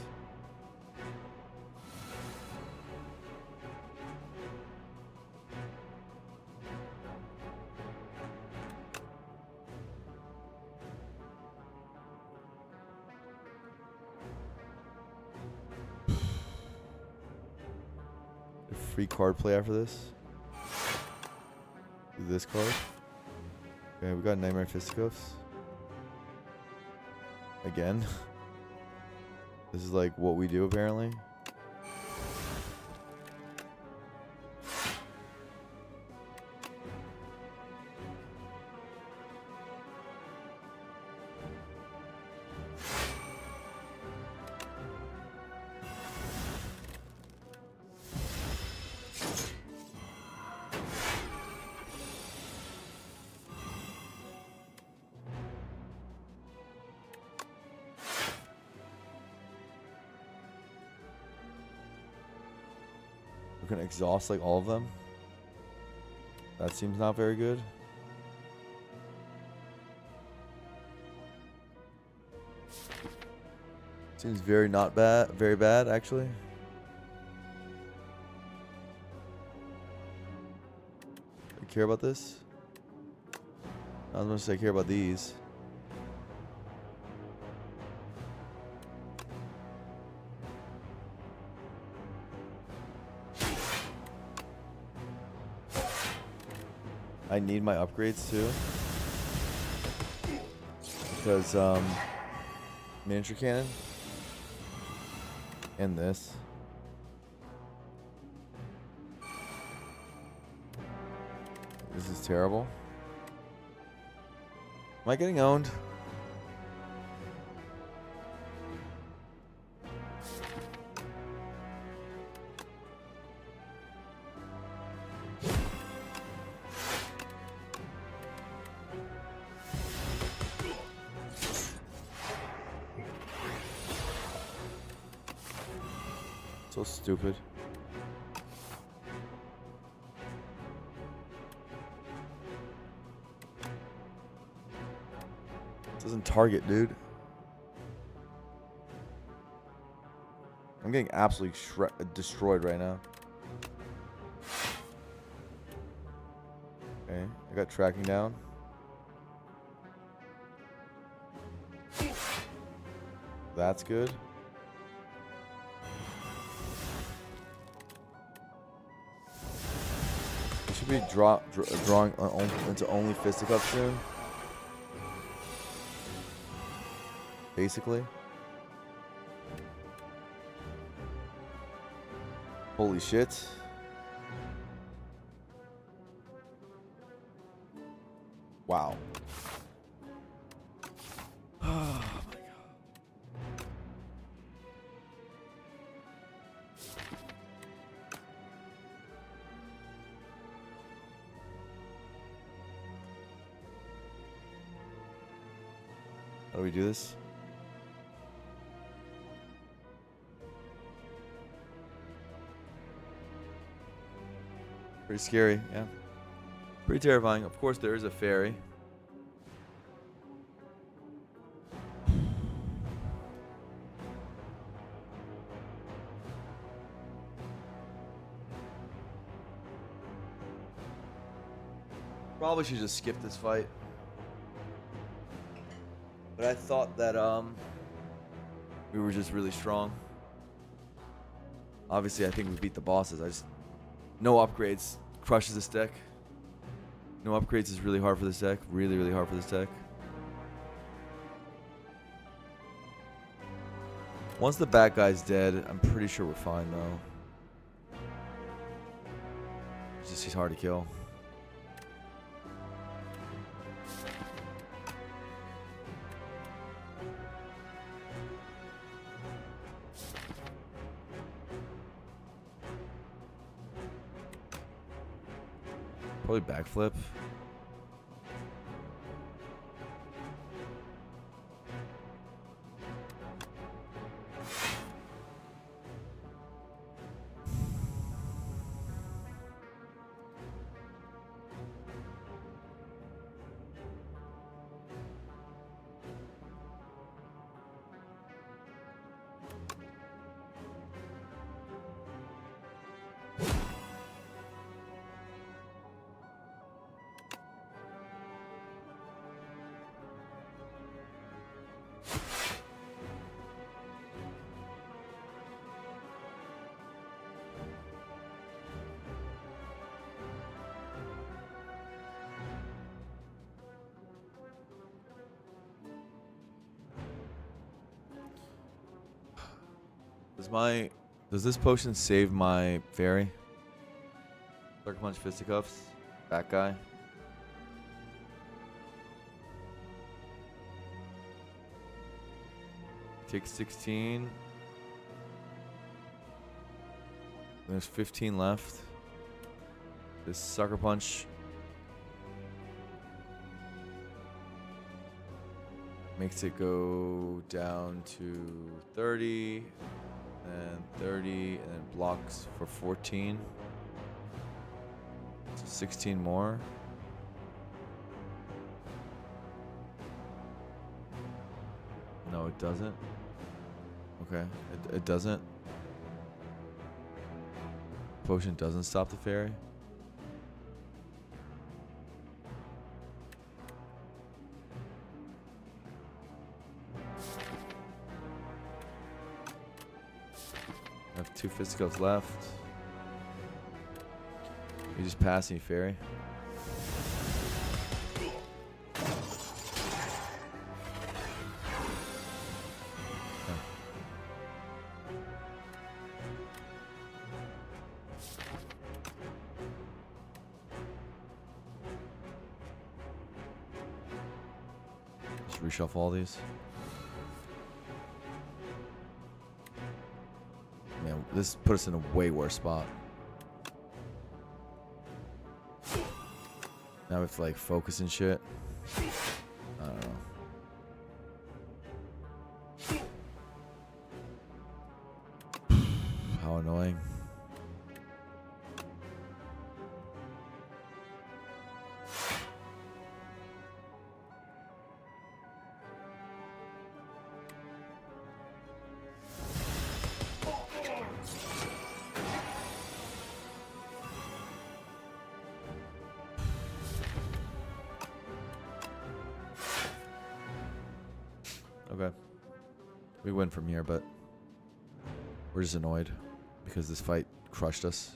[SPEAKER 1] Free card play after this. Do this card. Okay, we got Nightmare Fisticuffs. Again. This is like what we do apparently. We're gonna exhaust like all of them. That seems not very good. Seems very not bad, very bad actually. I care about this.
[SPEAKER 2] Not as much as I care about these. I need my upgrades too. Because, miniature cannon. And this. This is terrible. Am I getting owned? So stupid. Doesn't target, dude. I'm getting absolutely destroyed right now. Okay, I got tracking down. That's good. We should be drawing into only fisticuffs soon. Basically. Holy shit. Wow. Oh my god. How do we do this? Pretty scary, yeah. Pretty terrifying. Of course, there is a fairy. Probably should just skip this fight. But I thought that we were just really strong. Obviously, I think we beat the bosses. No upgrades crushes this deck. No upgrades is really hard for this deck. Really, really hard for this deck. Once the bad guy's dead, I'm pretty sure we're fine though. It's just he's hard to kill. Probably backflip. Does this potion save my fairy? Sucker Punch Fisticuffs. That guy. Take 16. There's 15 left. This Sucker Punch makes it go down to 30. And 30, and then blocks for 14. So 16 more. No, it doesn't. Okay, it doesn't. Potion doesn't stop the fairy.
[SPEAKER 1] I have 2 fisticuffs left. You just pass me, fairy. Just reshuffle all these. Man, this put us in a way worse spot. Now we have to like focus and shit. I don't know. How annoying. Okay. We win from here, but we're just annoyed because this fight crushed us.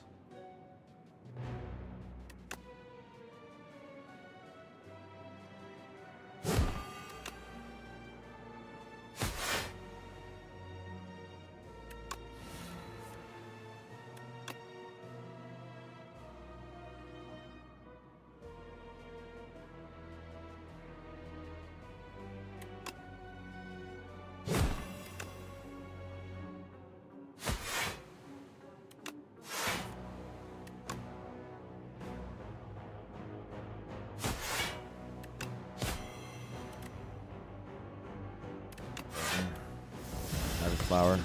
[SPEAKER 1] Flower.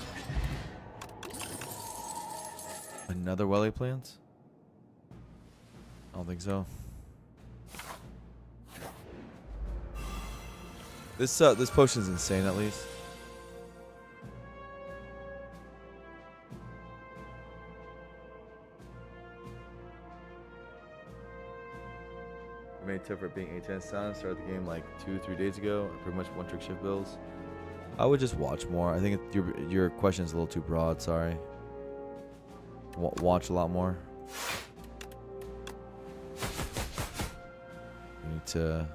[SPEAKER 1] Another welly plants? I don't think so. This potion's insane at least. I made a tip for it being A10 sound. Started the game like 2-3 days ago. Pretty much one trick shift builds. I would just watch more. I think your question is a little too broad. Sorry. Watch a lot more. You need to.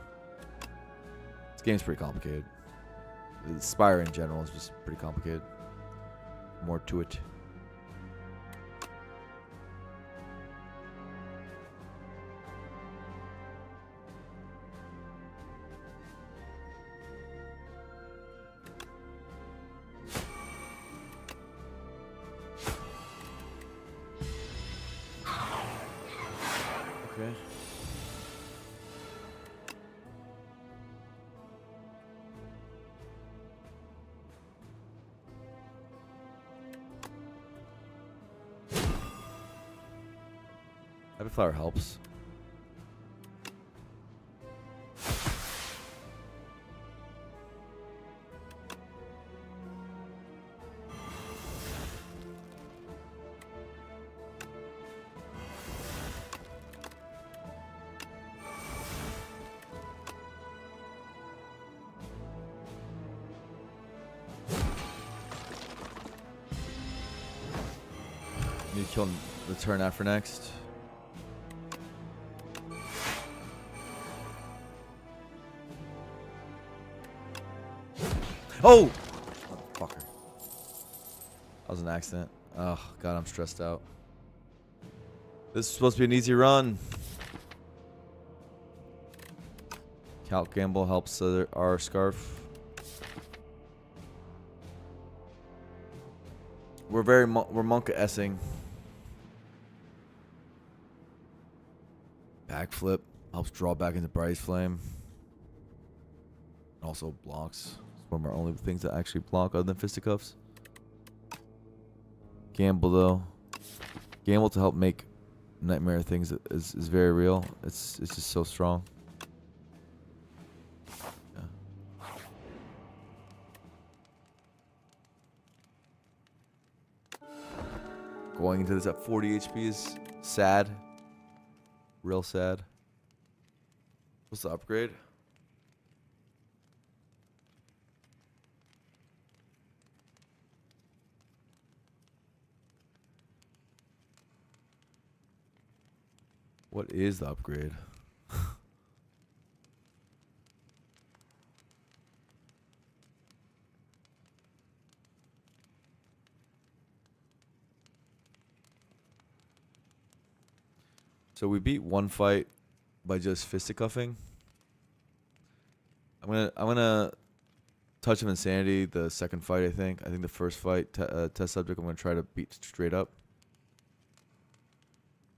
[SPEAKER 1] This game's pretty complicated. The Spire in general is just pretty complicated. More to it. Okay. Happy Flower helps. Need to kill the turn after next. Oh! Motherfucker. That was an accident. Oh, God, I'm stressed out. This is supposed to be an easy run. Calc Gamble helps our scarf. We're monk-essing. Backflip helps draw back into Bryce Flame. Also blocks. It's one of our only things that actually block other than fisticuffs. Gamble though. Gamble to help make nightmare things is very real. It's just so strong. Yeah. Going into this at 40 HP is sad. Real sad. What's the upgrade? What is the upgrade? So we beat one fight by just fisticuffing. I'm gonna touch of insanity the second fight. I think the first fight test subject I'm gonna try to beat straight up.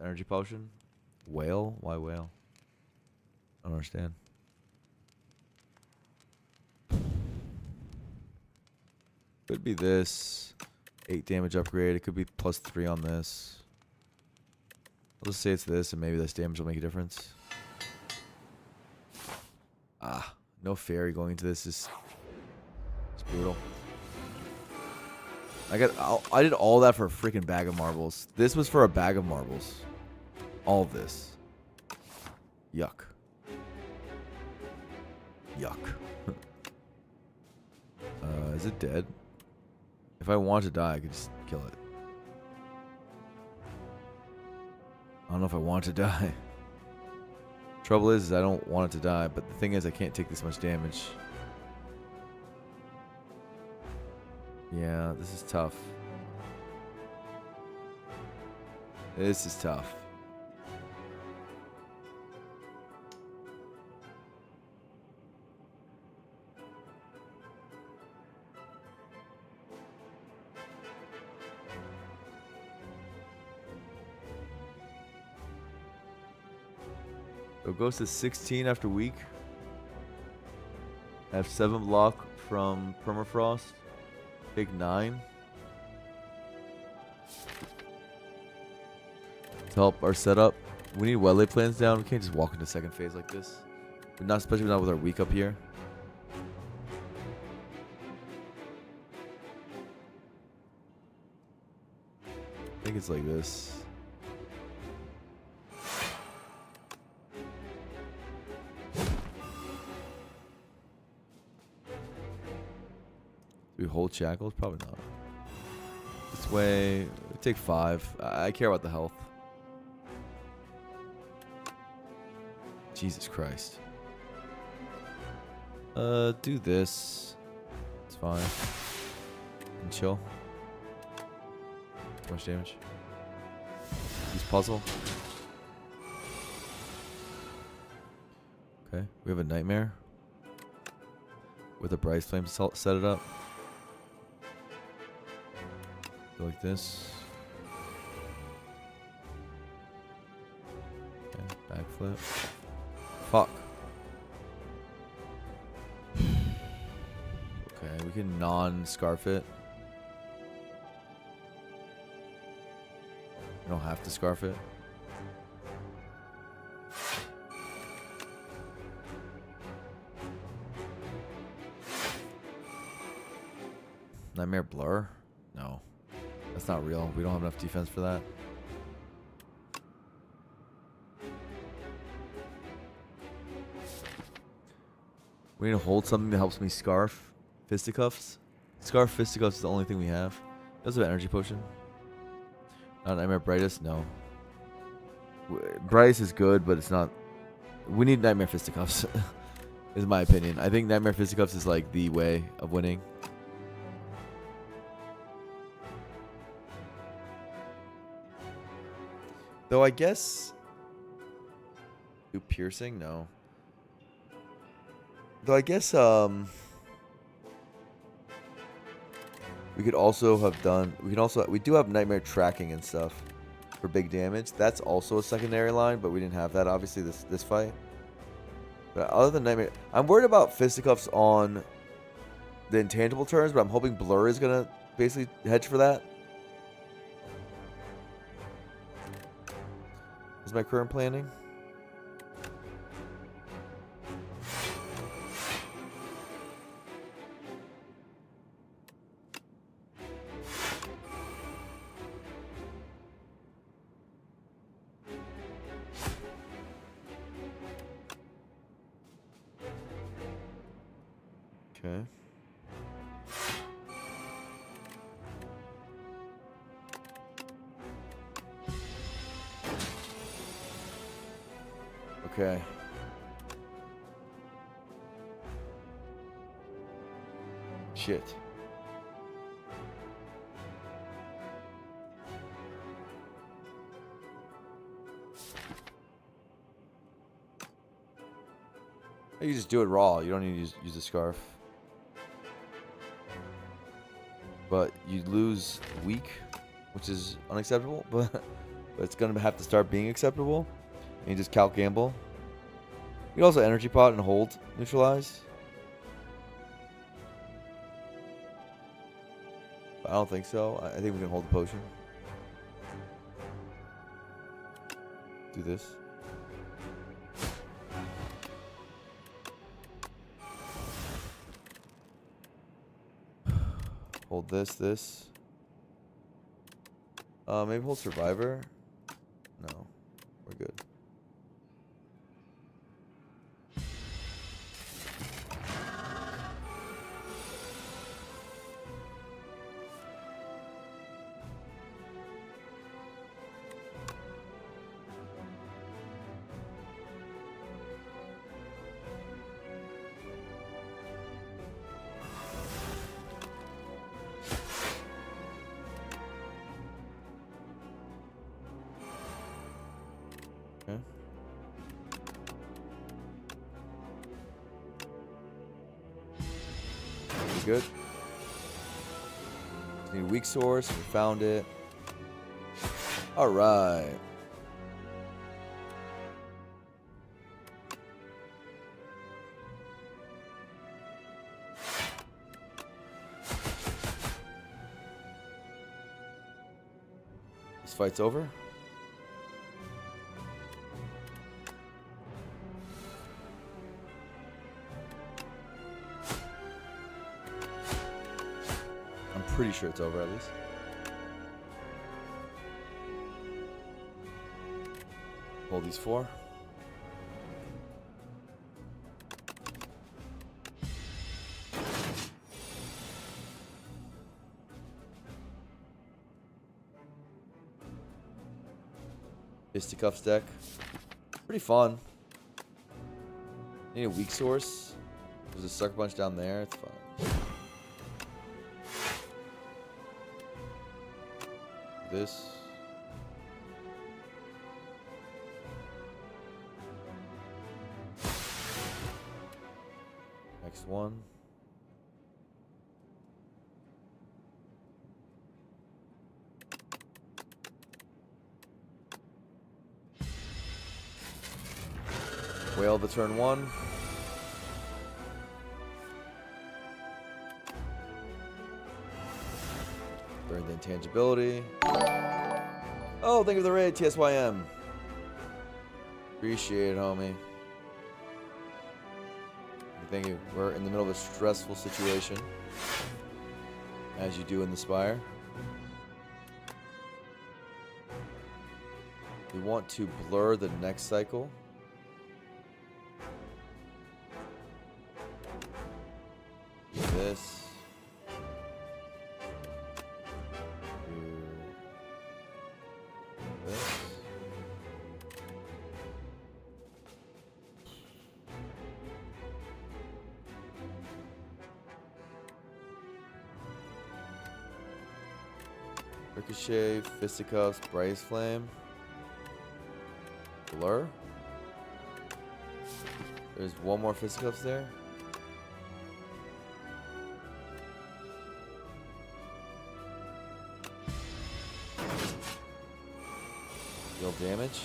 [SPEAKER 1] Energy potion, whale. Why whale? I don't understand. Could be this 8 damage upgrade. It could be +3 on this. I'll just say it's this, and maybe this damage will make a difference. Ah, no fairy going into this is brutal. I did all that for a freaking bag of marbles. This was for a bag of marbles. All of this. Yuck. Yuck. Is it dead? If I want to die, I could just kill it. I don't know if I want to die. Trouble is I don't want it to die, but the thing is I can't take this much damage. Yeah, this is tough. This is tough. So it goes to 16 after week. Have 7 block from permafrost. Take 9. To help our setup. We need well laid plans down. We can't just walk into second phase like this. We're not, especially not with our week up here. I think it's like this. Do we hold shackles? Probably not. This way, we take 5. I care about the health. Jesus Christ. Do this. It's fine. And chill. Too much damage. Use puzzle. Okay, we have a nightmare. With a Bryce Flame to set it up. Go like this. Okay, backflip. Fuck. Okay, we can non-scarf it. We don't have to scarf it. Nightmare Blur? No. That's not real. We don't have enough defense for that. We need to hold something that helps me scarf fisticuffs. Scarf fisticuffs is the only thing we have. Does it have energy potion? Not Nightmare Brightest? No. Brightest is good, but it's not. We need Nightmare Fisticuffs, is my opinion. I think Nightmare Fisticuffs is like the way of winning. Though I guess. Do piercing? No. Though I guess we could also have done. We do have nightmare tracking and stuff for big damage. That's also a secondary line, but we didn't have that obviously this fight. But other than nightmare, I'm worried about fisticuffs on the intangible turns, but I'm hoping Blur is gonna basically hedge for that. Is my current planning? Okay.
[SPEAKER 2] Okay. Shit. You just do it raw. You don't need to use a scarf. But you lose weak, which is unacceptable. But it's going to have to start being acceptable. And you just calc gamble. You can also energy pot and hold neutralize. I don't think so. I think we can hold the potion. Do this. Hold this. Maybe hold survivor. No, we're good. Okay. Pretty good. Need a weak source. We found it. All right. This fight's over. Pretty sure it's over at least. Hold these 4. Fisticuffs deck. Pretty fun. Need a weak source. There's a sucker punch down there. It's fine. This. Next one. Whale the turn 1. Burn the intangibility. Oh, thank you for the raid, TSYM. Appreciate it, homie. Thank you. We're in the middle of a stressful situation, as you do in the Spire. We want to blur the next cycle. Do this. Ricochet, Fisticuffs, Bryce Flame, Blur. There's one more Fisticuffs there. Deal damage.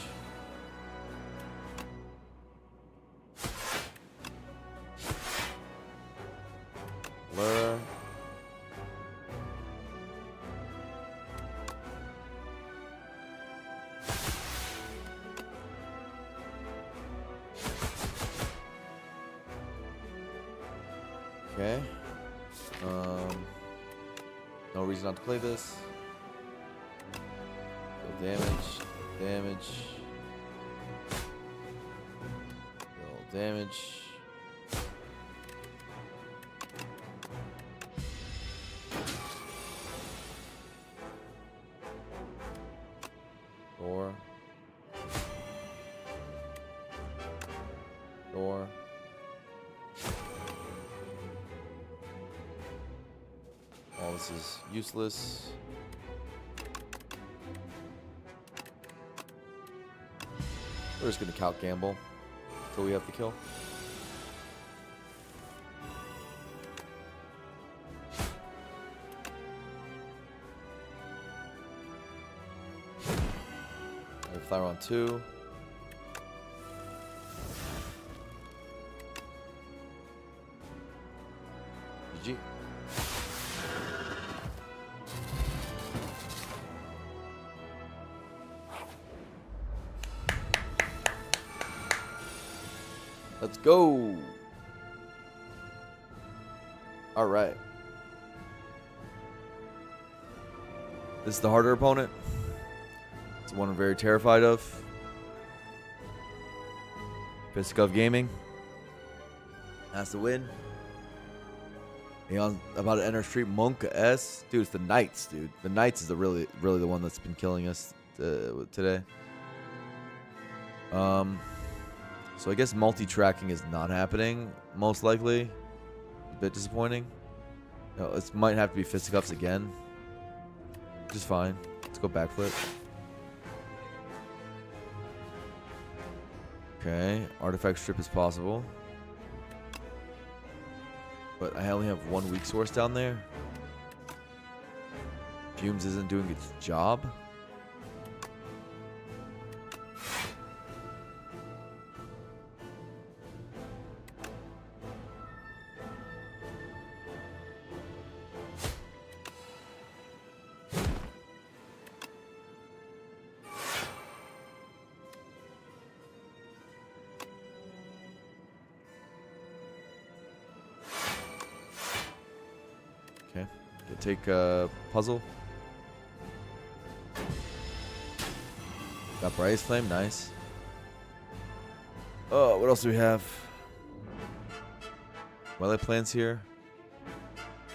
[SPEAKER 2] Blur. Okay. No reason not to play this. Deal damage. Deal damage. Four.
[SPEAKER 1] All this is useless. We're just gonna count gamble until we have to kill. Flower on 2. GG. Let's go. All right. This is the harder opponent. It's one I'm very terrified of. Fiskov Gaming has to win. Aeon's about to enter Street Monk S. Dude, it's the Knights, dude. The Knights is the really the one that's been killing us today. So I guess multi-tracking is not happening, most likely. A bit disappointing. You know, it might have to be fisticuffs again. Which is fine. Let's go backflip. Okay, artifact strip is possible. But I only have one weak source down there. Fumes isn't doing its job. Okay, take a puzzle. Got Bryce Flame, nice. Oh, what else do we have? Twilight Plants here.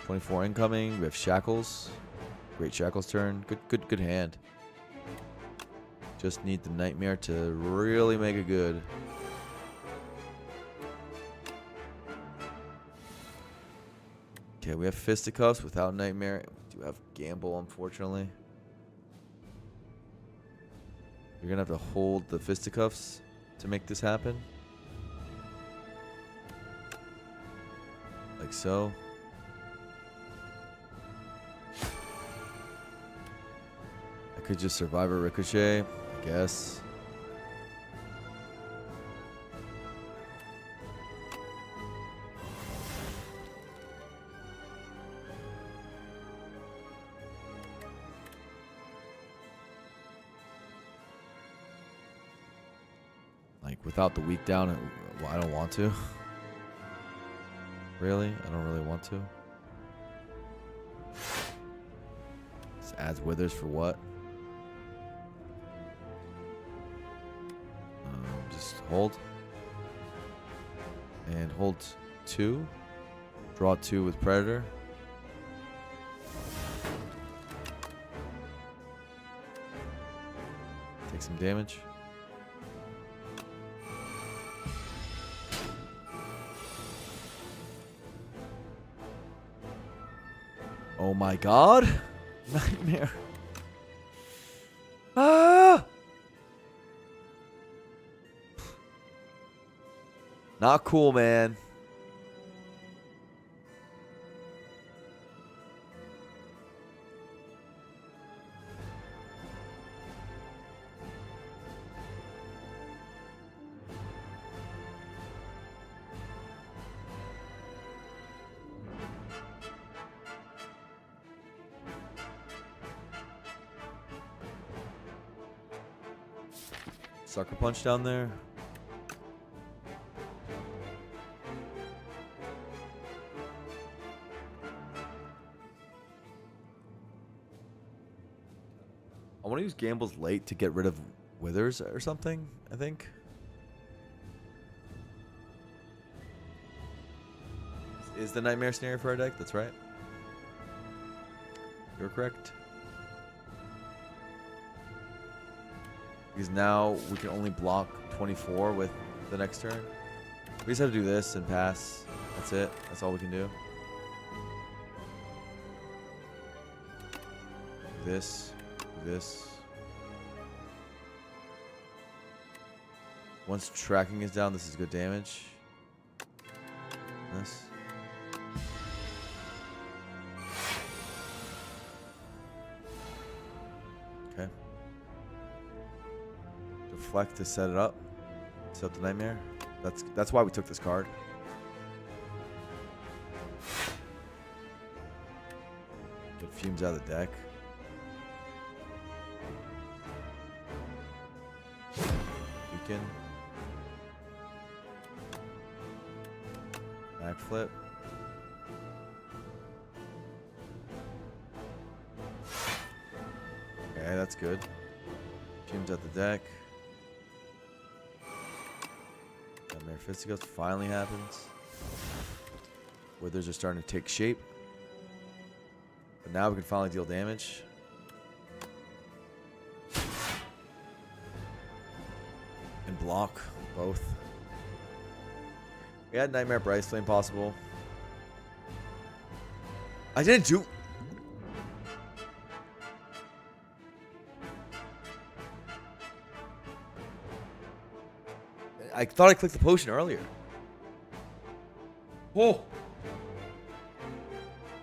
[SPEAKER 1] 24 incoming. We have Shackles. Great Shackles turn. Good hand. Just need the Nightmare to really make it good. Okay, we have Fisticuffs without Nightmare. We do have Gamble, unfortunately. You're going to have to hold the Fisticuffs to make this happen. Like so. I could just survive a Ricochet, I guess. Like, without the weak down, well, I don't want to. Really? I don't really want to. This adds withers for what? Just hold. And hold 2. Draw 2 with Predator. Take some damage. Oh my god. Nightmare. Ah! Not cool, man. Sucker punch down there. I want to use Gambles late to get rid of Withers or something, I think. Is the Nightmare scenario for our deck? That's right. You're correct. Because now we can only block 24 with the next turn. We just have to do this and pass. That's it. That's all we can do. this, do this. Once tracking is down, this is good damage. This. Okay. Deflect to set it up. Set up the nightmare. That's why we took this card. Get fumes out of the deck. Weaken. Backflip. Okay, that's good. Fumes out the deck. Nightmare Fisticuffs finally happens. Withers are starting to take shape. But now we can finally deal damage. And block both. We had Nightmare Bryce Flame possible. I didn't do... I thought I clicked the potion earlier. Oh.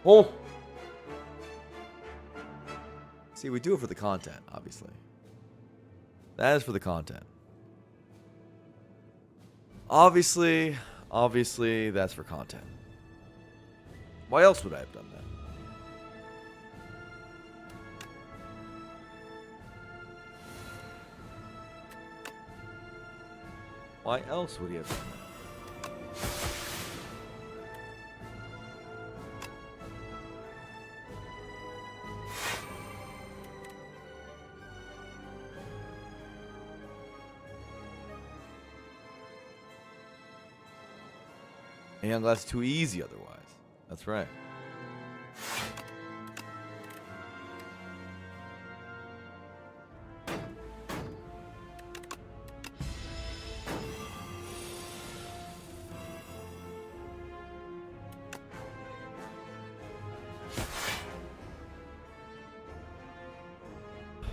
[SPEAKER 1] Oh. See, we do it for the content, obviously. That is for the content. Obviously, that's for content. Why else would I have done that? Why else would he have done that? And young glass too easy otherwise. That's right.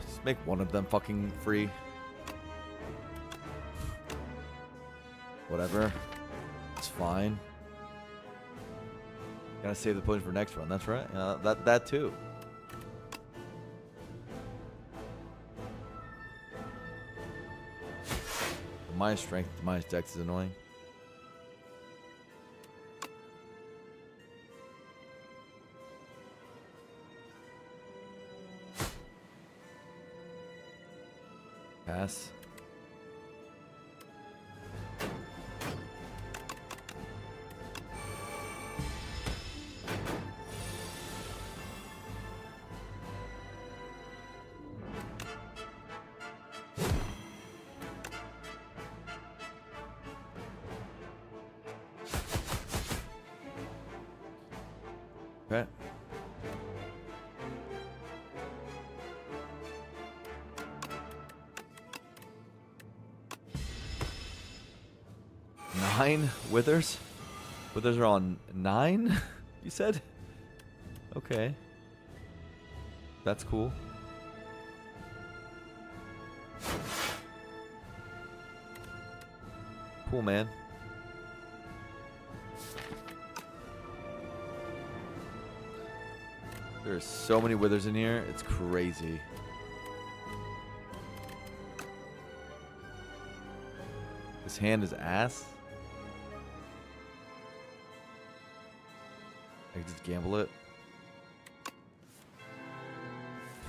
[SPEAKER 1] Just make one of them fucking free. Whatever. It's fine. Gotta save the potion for next run. That's right. That too. The minus strength, the minus dex is annoying. Pass. Okay. Nine withers? Withers are on 9? You said? Okay. That's cool. Cool, man. There's so many withers in here. It's crazy. This hand is ass. I can just gamble it.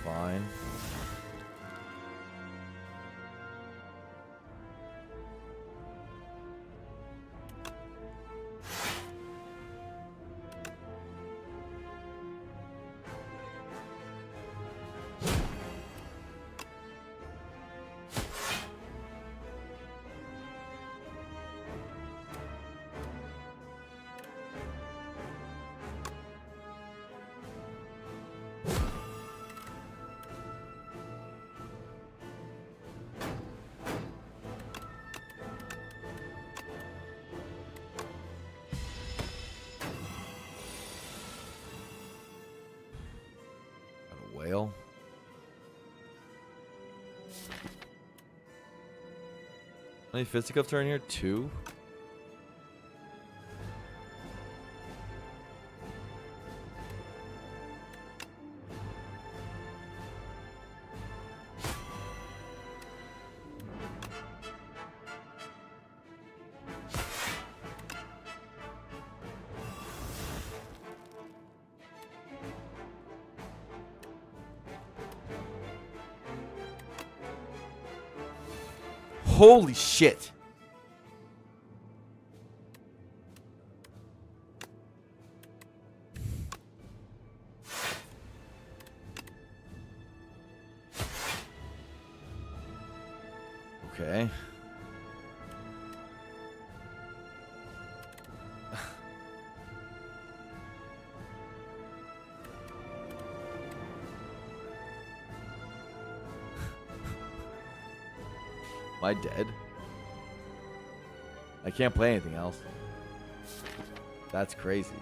[SPEAKER 1] Fine. Whale. How many fisticuffs are in here? 2? Holy shit. Okay. Am I dead? I can't play anything else. That's crazy.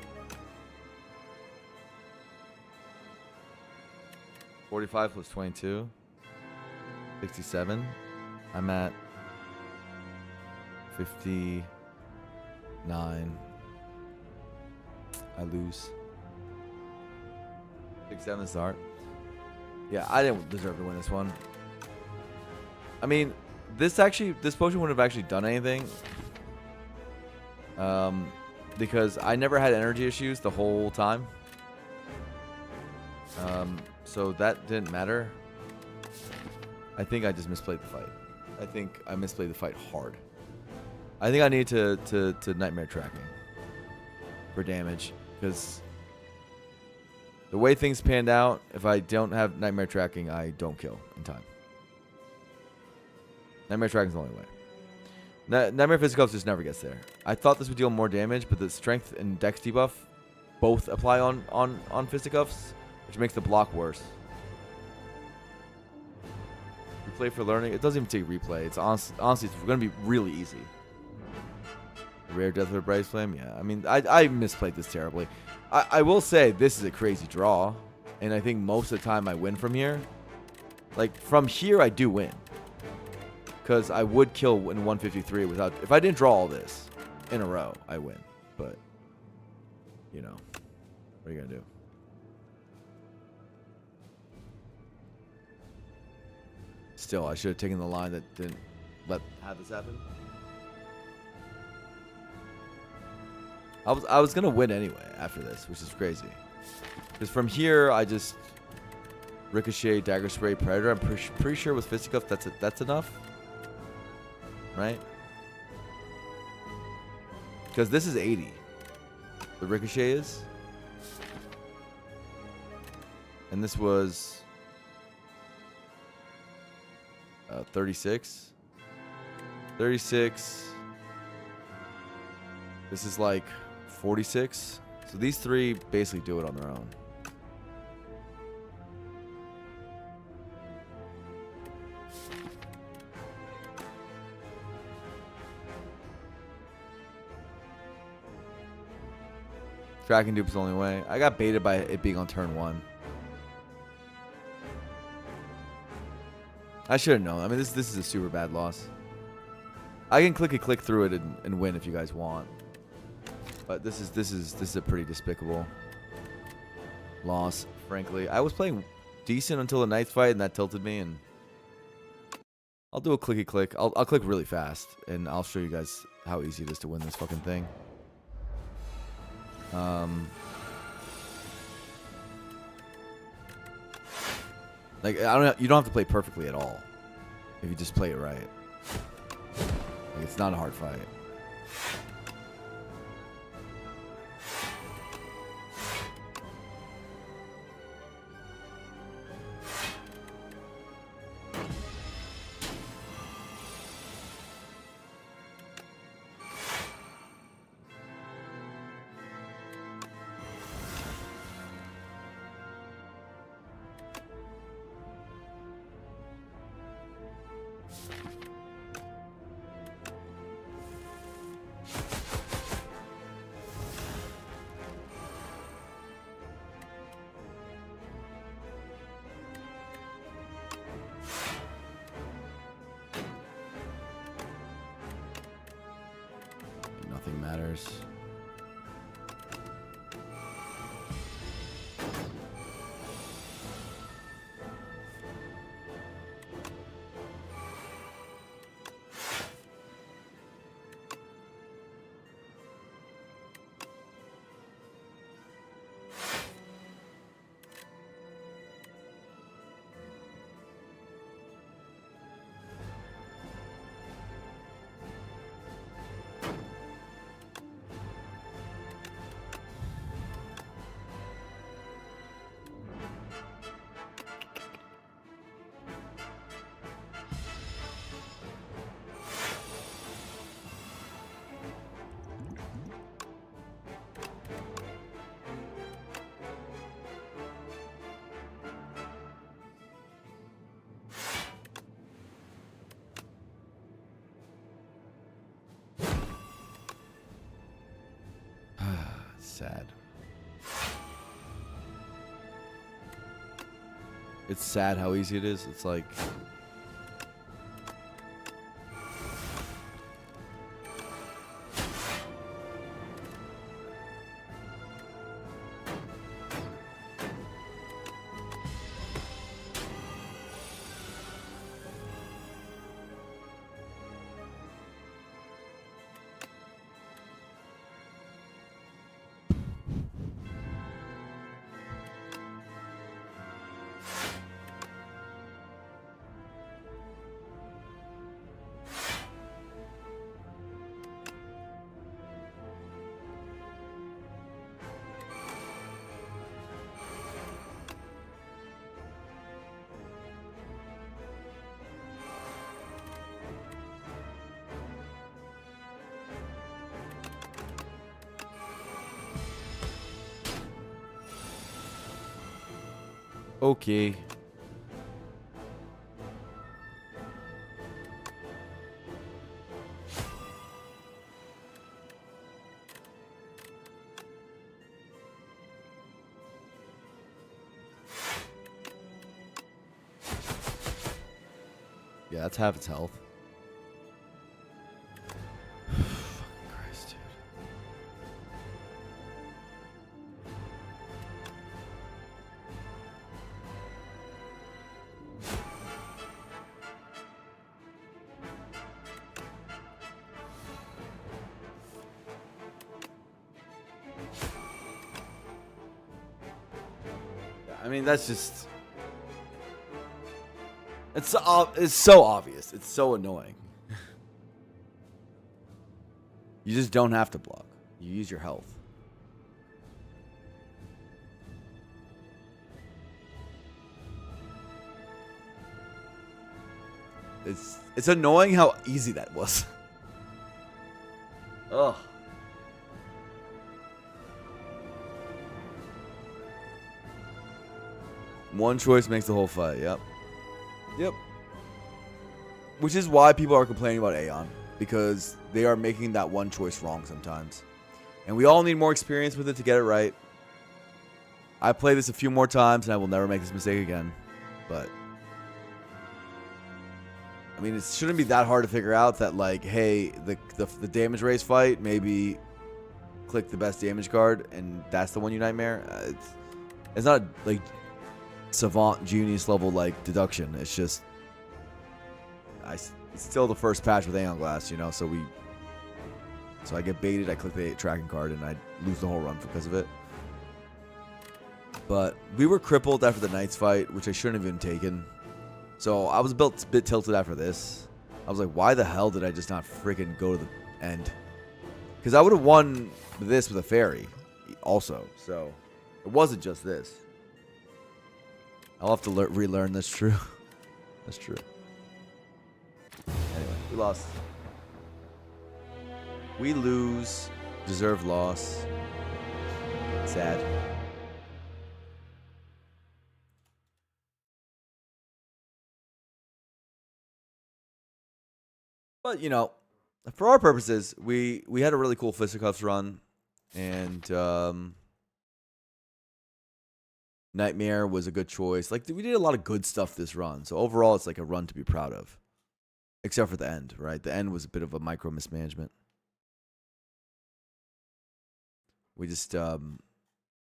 [SPEAKER 1] 45 plus 22. 67. I'm at 59. I lose. 6-7 start. Yeah, I didn't deserve to win this one. I mean, this potion wouldn't have actually done anything. Because I never had energy issues the whole time. So that didn't matter. I think I just misplayed the fight. I think I misplayed the fight hard. I think I need to nightmare tracking for damage, because the way things panned out, if I don't have nightmare tracking, I don't kill in time. Nightmare tracking is the only way. Nightmare Fisticuffs just never gets there. I thought this would deal more damage, but the strength and dex debuff both apply on Fisticuffs, which makes the block worse. Replay for learning. It doesn't even take replay. It's honestly, it's going to be really easy. Rare Death of a Bryce Flame? Yeah. I mean, I misplayed this terribly. I will say this is a crazy draw, and I think most of the time I win from here. Like, from here, I do win. Because I would kill in 153 without... If I didn't draw all this in a row, I win. But, you know, what are you going to do? Still, I should have taken the line that didn't have this happen. I was going to win anyway after this, which is crazy. Because from here, I just... Ricochet, Dagger Spray, Predator. I'm pretty sure with Fisticuff, that's enough. Right? Because this is 80. The Ricochet is. And this was 36. 36. This is like 46. So these three basically do it on their own. Tracking dupe is the only way. I got baited by it being on turn 1. I should have known. I mean, this is a super bad loss. I can click through it and win if you guys want. But this is a pretty despicable loss, frankly. I was playing decent until the ninth fight, and that tilted me. And I'll do a click. I'll click really fast, and I'll show you guys how easy it is to win this fucking thing. Like, you don't have to play perfectly at all if you just play it right. Like, it's not a hard fight.
[SPEAKER 2] sad. It's sad how easy it is. It's like... Okay. Yeah, that's half its health. Fucking Christ, dude. I mean, that's just... It's so obvious. It's so annoying. You just don't have to block. You use your health. It's annoying how easy that was. Ugh. One choice makes the whole fight. Yep. Yep. Which is why people are complaining about A10, because they are making that one choice wrong sometimes. And we all need more experience with it to get it right. I played this a few more times and I will never make this mistake again. But I mean, it shouldn't be that hard to figure out that, like, hey, the damage race fight, maybe click the best damage card and that's the one you nightmare. It's not like savant genius level like deduction. It's just it's still the first patch with Aeon Glass, you know. So I get baited. I click the tracking card and I lose the whole run because of it. But we were crippled after the Knights fight, which I shouldn't have even taken. So I was a bit tilted after this. I was like, why the hell did I just not freaking go to the end? Because I would have won this with a fairy also. So it wasn't just this. I'll have to relearn this. True. That's true. Anyway, we lost. We lose. Deserved loss. Sad. But, you know, for our purposes, we had a really cool fisticuffs run. And Nightmare was a good choice. Like, we did a lot of good stuff this run. So overall, it's like a run to be proud of. Except for the end, right? The end was a bit of a micro mismanagement. We just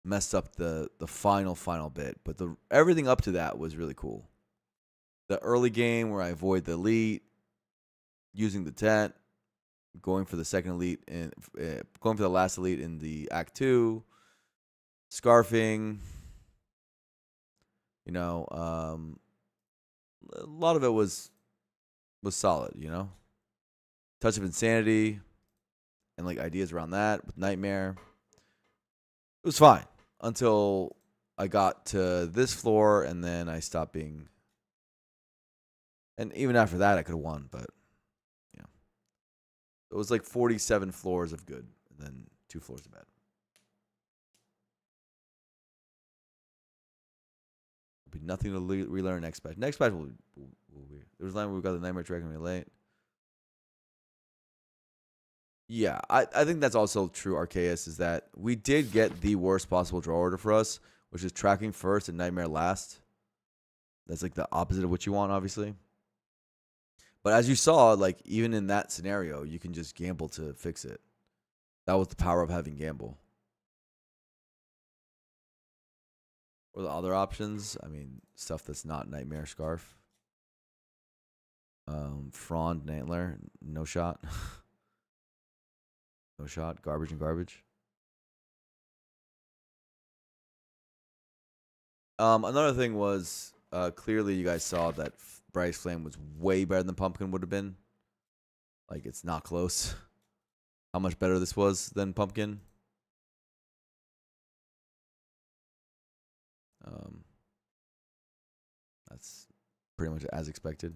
[SPEAKER 2] messed up the final bit. But everything up to that was really cool. The early game where I avoid the elite, using the tent, going for the second elite, and going for the last elite in the Act 2, scarfing. You know, a lot of it was solid, you know? Touch of Insanity and, like, ideas around that with Nightmare. It was fine until I got to this floor, and then I stopped being... And even after that, I could have won, but, yeah. It was like 47 floors of good, and then 2 floors of bad. Be nothing to relearn next patch. Next patch will be. There was a line where we got the Nightmare Dragon late. Yeah, I think that's also true, Arceus, is that we did get the worst possible draw order for us, which is tracking first and nightmare last. That's like the opposite of what you want, obviously. But as you saw, like even in that scenario, you can just gamble to fix it. That was the power of having gamble. Or the other options, I mean, stuff that's not nightmare scarf. Frond, Antler, no shot. No shot, garbage and garbage. Another thing was clearly you guys saw that Bryce Flame was way better than Pumpkin would have been. Like it's not close. How much better this was than Pumpkin. Um, that's pretty much as expected.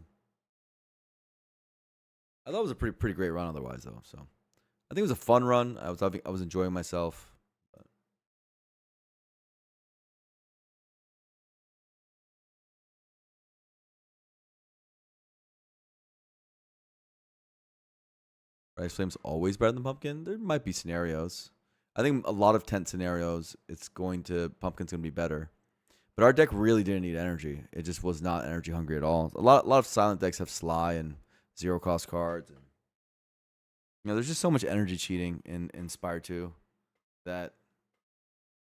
[SPEAKER 2] I thought it was a pretty great run otherwise though. So I think it was a fun run. I was enjoying myself. Rice Flame's always better than Pumpkin. There might be scenarios. I think a lot of tent scenarios, Pumpkin's gonna be better. But our deck really didn't need energy. It just was not energy hungry at all. A lot of silent decks have Sly and zero cost cards. And, there's just so much energy cheating in Spire 2 that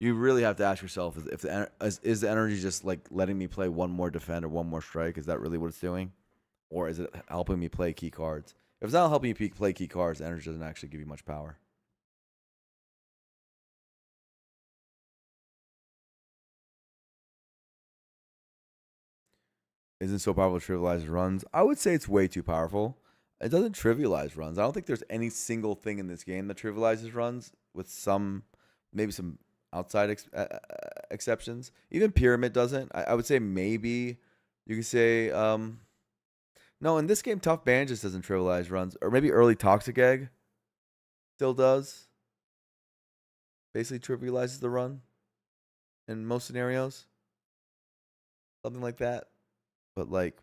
[SPEAKER 2] you really have to ask yourself: is the energy just like letting me play one more defend or one more strike? Is that really what it's doing, or is it helping me play key cards? If it's not helping you play key cards, energy doesn't actually give you much power. Isn't so powerful to trivialize runs? I would say it's way too powerful. It doesn't trivialize runs. I don't think there's any single thing in this game that trivializes runs, with maybe some outside exceptions. Even Pyramid doesn't. I would say maybe you could say, no, in this game, Tough Band just doesn't trivialize runs. Or maybe early Toxic Egg still does. Basically trivializes the run in most scenarios. Something like that. But like,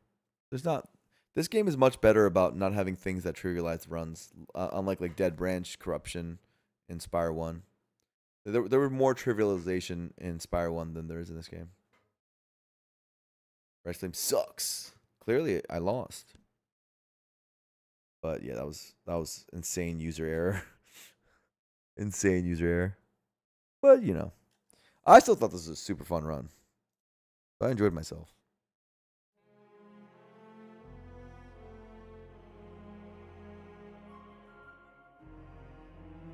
[SPEAKER 2] there's not. This game is much better about not having things that trivialize runs, unlike like Dead Branch Corruption in Spire 1. There were more trivialization in Spire 1 than there is in this game. Rice Flame sucks. Clearly, I lost. But yeah, that was insane user error. Insane user error. But I still thought this was a super fun run. I enjoyed myself.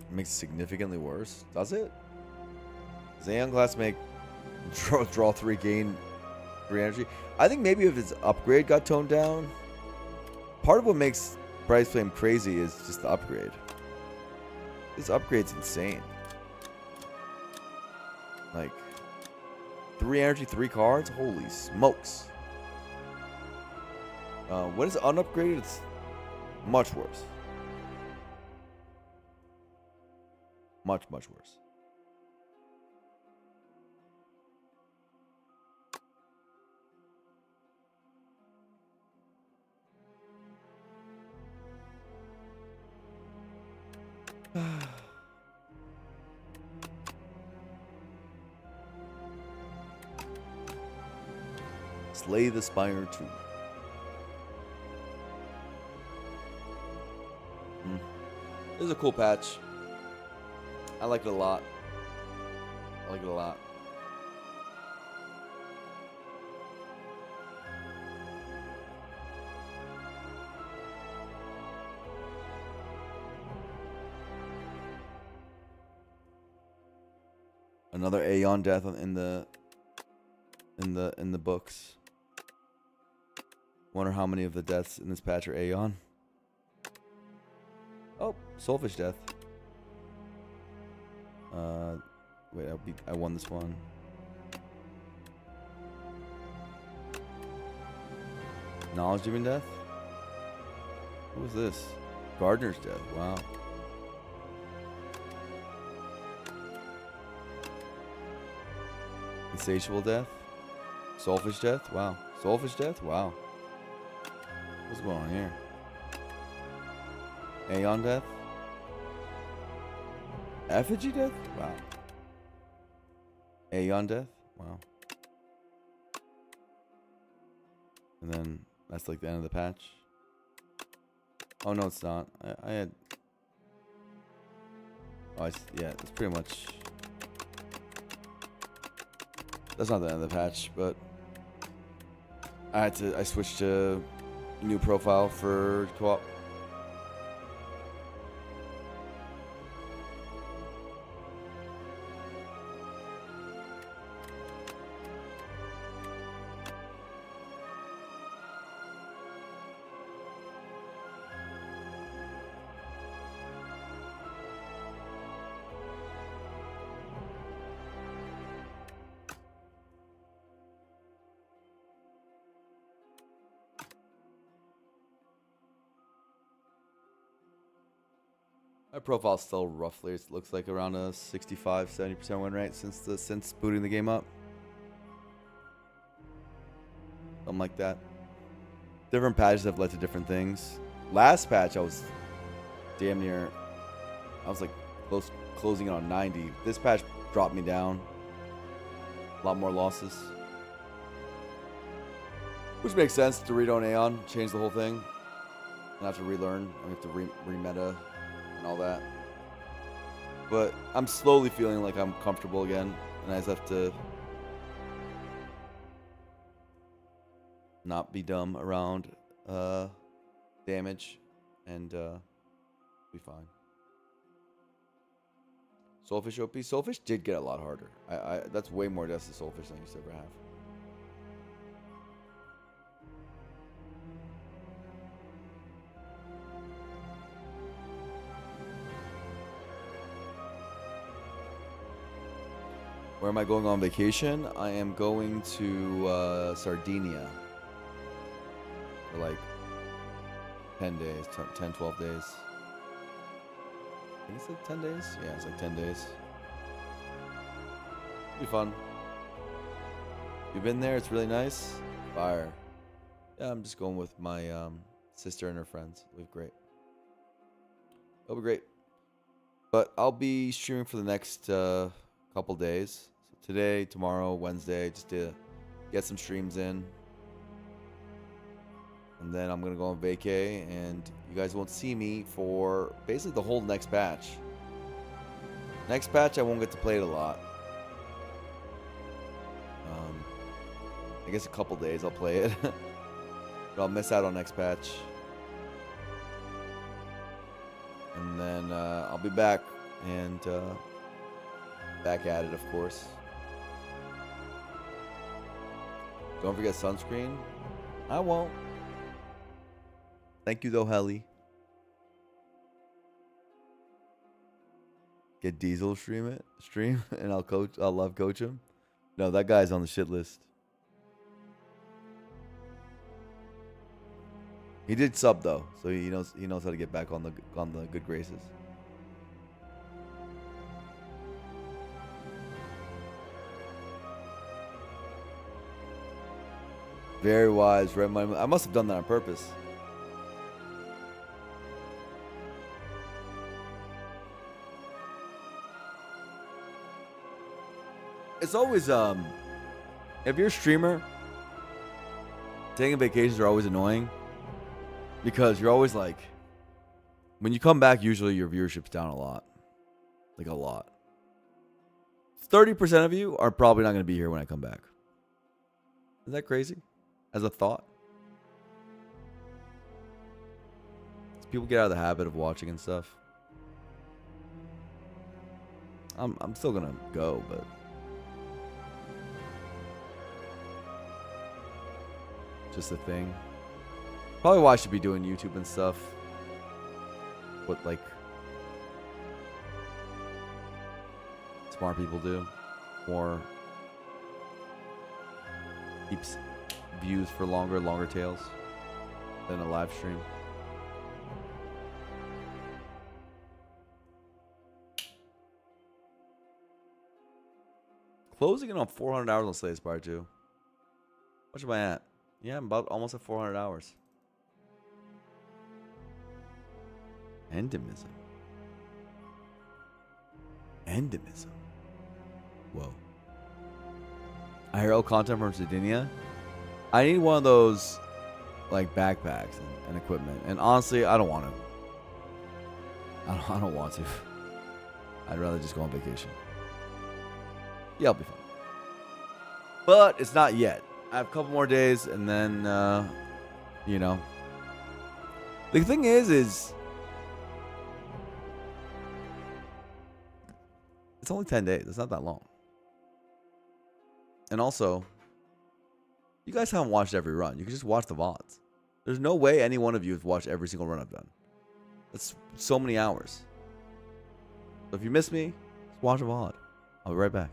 [SPEAKER 2] It makes it significantly worse. Does it? Does Aeon Glass make draw 3, gain 3 energy? I think maybe if his upgrade got toned down. Part of what makes Bryce Flame crazy is just the upgrade. This upgrade's insane. Like 3 energy, 3 cards? Holy smokes. When it's unupgraded, it's much worse. Much, much worse. Slay the Spire 2. This is a cool patch. I like it a lot. I like it a lot. Another Aeon death in the books. Wonder how many of the deaths in this patch are Aeon. Oh, Soulfish death. Wait, I won this one. Knowledge Demon death? What was this? Gardener's death. Wow. Insatiable death? Soulfish death? Wow. Soulfish death? Wow. What's going on here? Aeon death? Effigy death? Wow. A10 death? Wow. And then that's like the end of the patch. Oh no, it's not. I had. Oh, yeah, it's pretty much. That's not the end of the patch, but I switched to new profile for co-op. My profile still roughly it looks like around a 65-70% win rate since booting the game up. Something like that. Different patches have led to different things. Last patch I was damn near I was like closing in on 90. This patch dropped me down. A lot more losses. Which makes sense. Dorito and Aeon changed the whole thing. I have to relearn. I have to re-meta and all that. But I'm slowly feeling like I'm comfortable again. And I just have to not be dumb around damage. And be fine. Soulfish OP. Soulfish did get a lot harder. That's way more deaths to Soulfish than I used to ever have. Where am I going on vacation? I am going to Sardinia for like 10 days, 10, 12 days. I think it's like 10 days? Yeah, it's like 10 days. It'll be fun. You've been there? It's really nice. Fire. Yeah, I'm just going with my sister and her friends. It'll be great. It'll be great. But I'll be streaming for the next couple days. So today, tomorrow, Wednesday, just to get some streams in. And then I'm going to go on vacay, and you guys won't see me for basically the whole next patch. Next patch, I won't get to play it a lot. I guess a couple days I'll play it. But I'll miss out on next patch. And then I'll be back, and back at it, of course. Don't forget sunscreen. I won't. Thank you, though, Helly. Get Diesel stream, and I'll love coach him. No, that guy's on the shit list. He did sub though, so he knows how to get back on the good graces. Very wise, right? I must have done that on purpose. It's always if you're a streamer, taking vacations are always annoying because you're always like, when you come back, usually your viewership's down a lot, like a lot. 30% of you are probably not going to be here when I come back. Is that crazy? As a thought, people get out of the habit of watching and stuff. I'm still gonna go, but. Just a thing. Probably why I should be doing YouTube and stuff. What like smart people do. More keeps views for longer tails than a live stream. Closing in on 400 hours on Slay Aspire 2. How much am I at? Yeah, I'm about almost at 400 hours. Endemism. Endemism. Whoa. I hear content from Sardinia. I need one of those, like, backpacks and equipment. And honestly, I don't want to. I don't want to. I'd rather just go on vacation. Yeah, I'll be fine. But it's not yet. I have a couple more days, and then, you know. The thing is it's only 10 days. It's not that long. And also, you guys haven't watched every run. You can just watch the VODs. There's no way any one of you has watched every single run I've done. That's so many hours. So if you miss me, just watch a VOD. I'll be right back.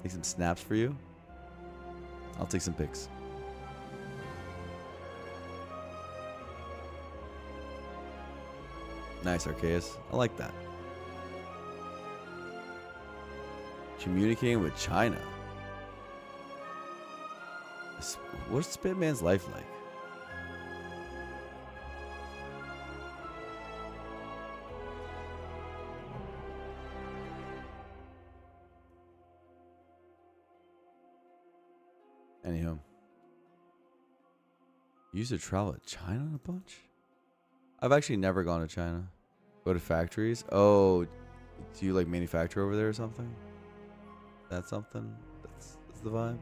[SPEAKER 2] Take some snaps for you. I'll take some pics. Nice, Arceus. I like that. Communicating with China. What's Spitman's life like? Anywho. You used to travel to China a bunch? I've actually never gone to China. Go to factories? Oh, do you like manufacture over there or something? That's something? That's the vibe?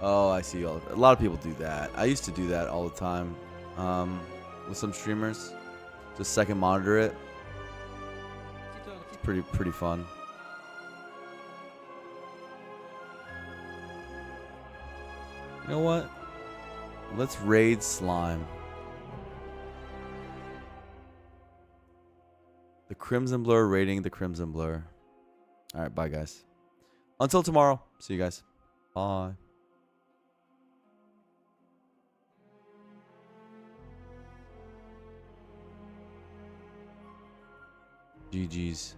[SPEAKER 2] Oh, I see. A lot of people do that. I used to do that all the time with some streamers. Just second monitor it. It's pretty fun. You know what? Let's raid slime. The Crimson Blur raiding the Crimson Blur. All right, bye guys. Until tomorrow. See you guys. Bye. GG's.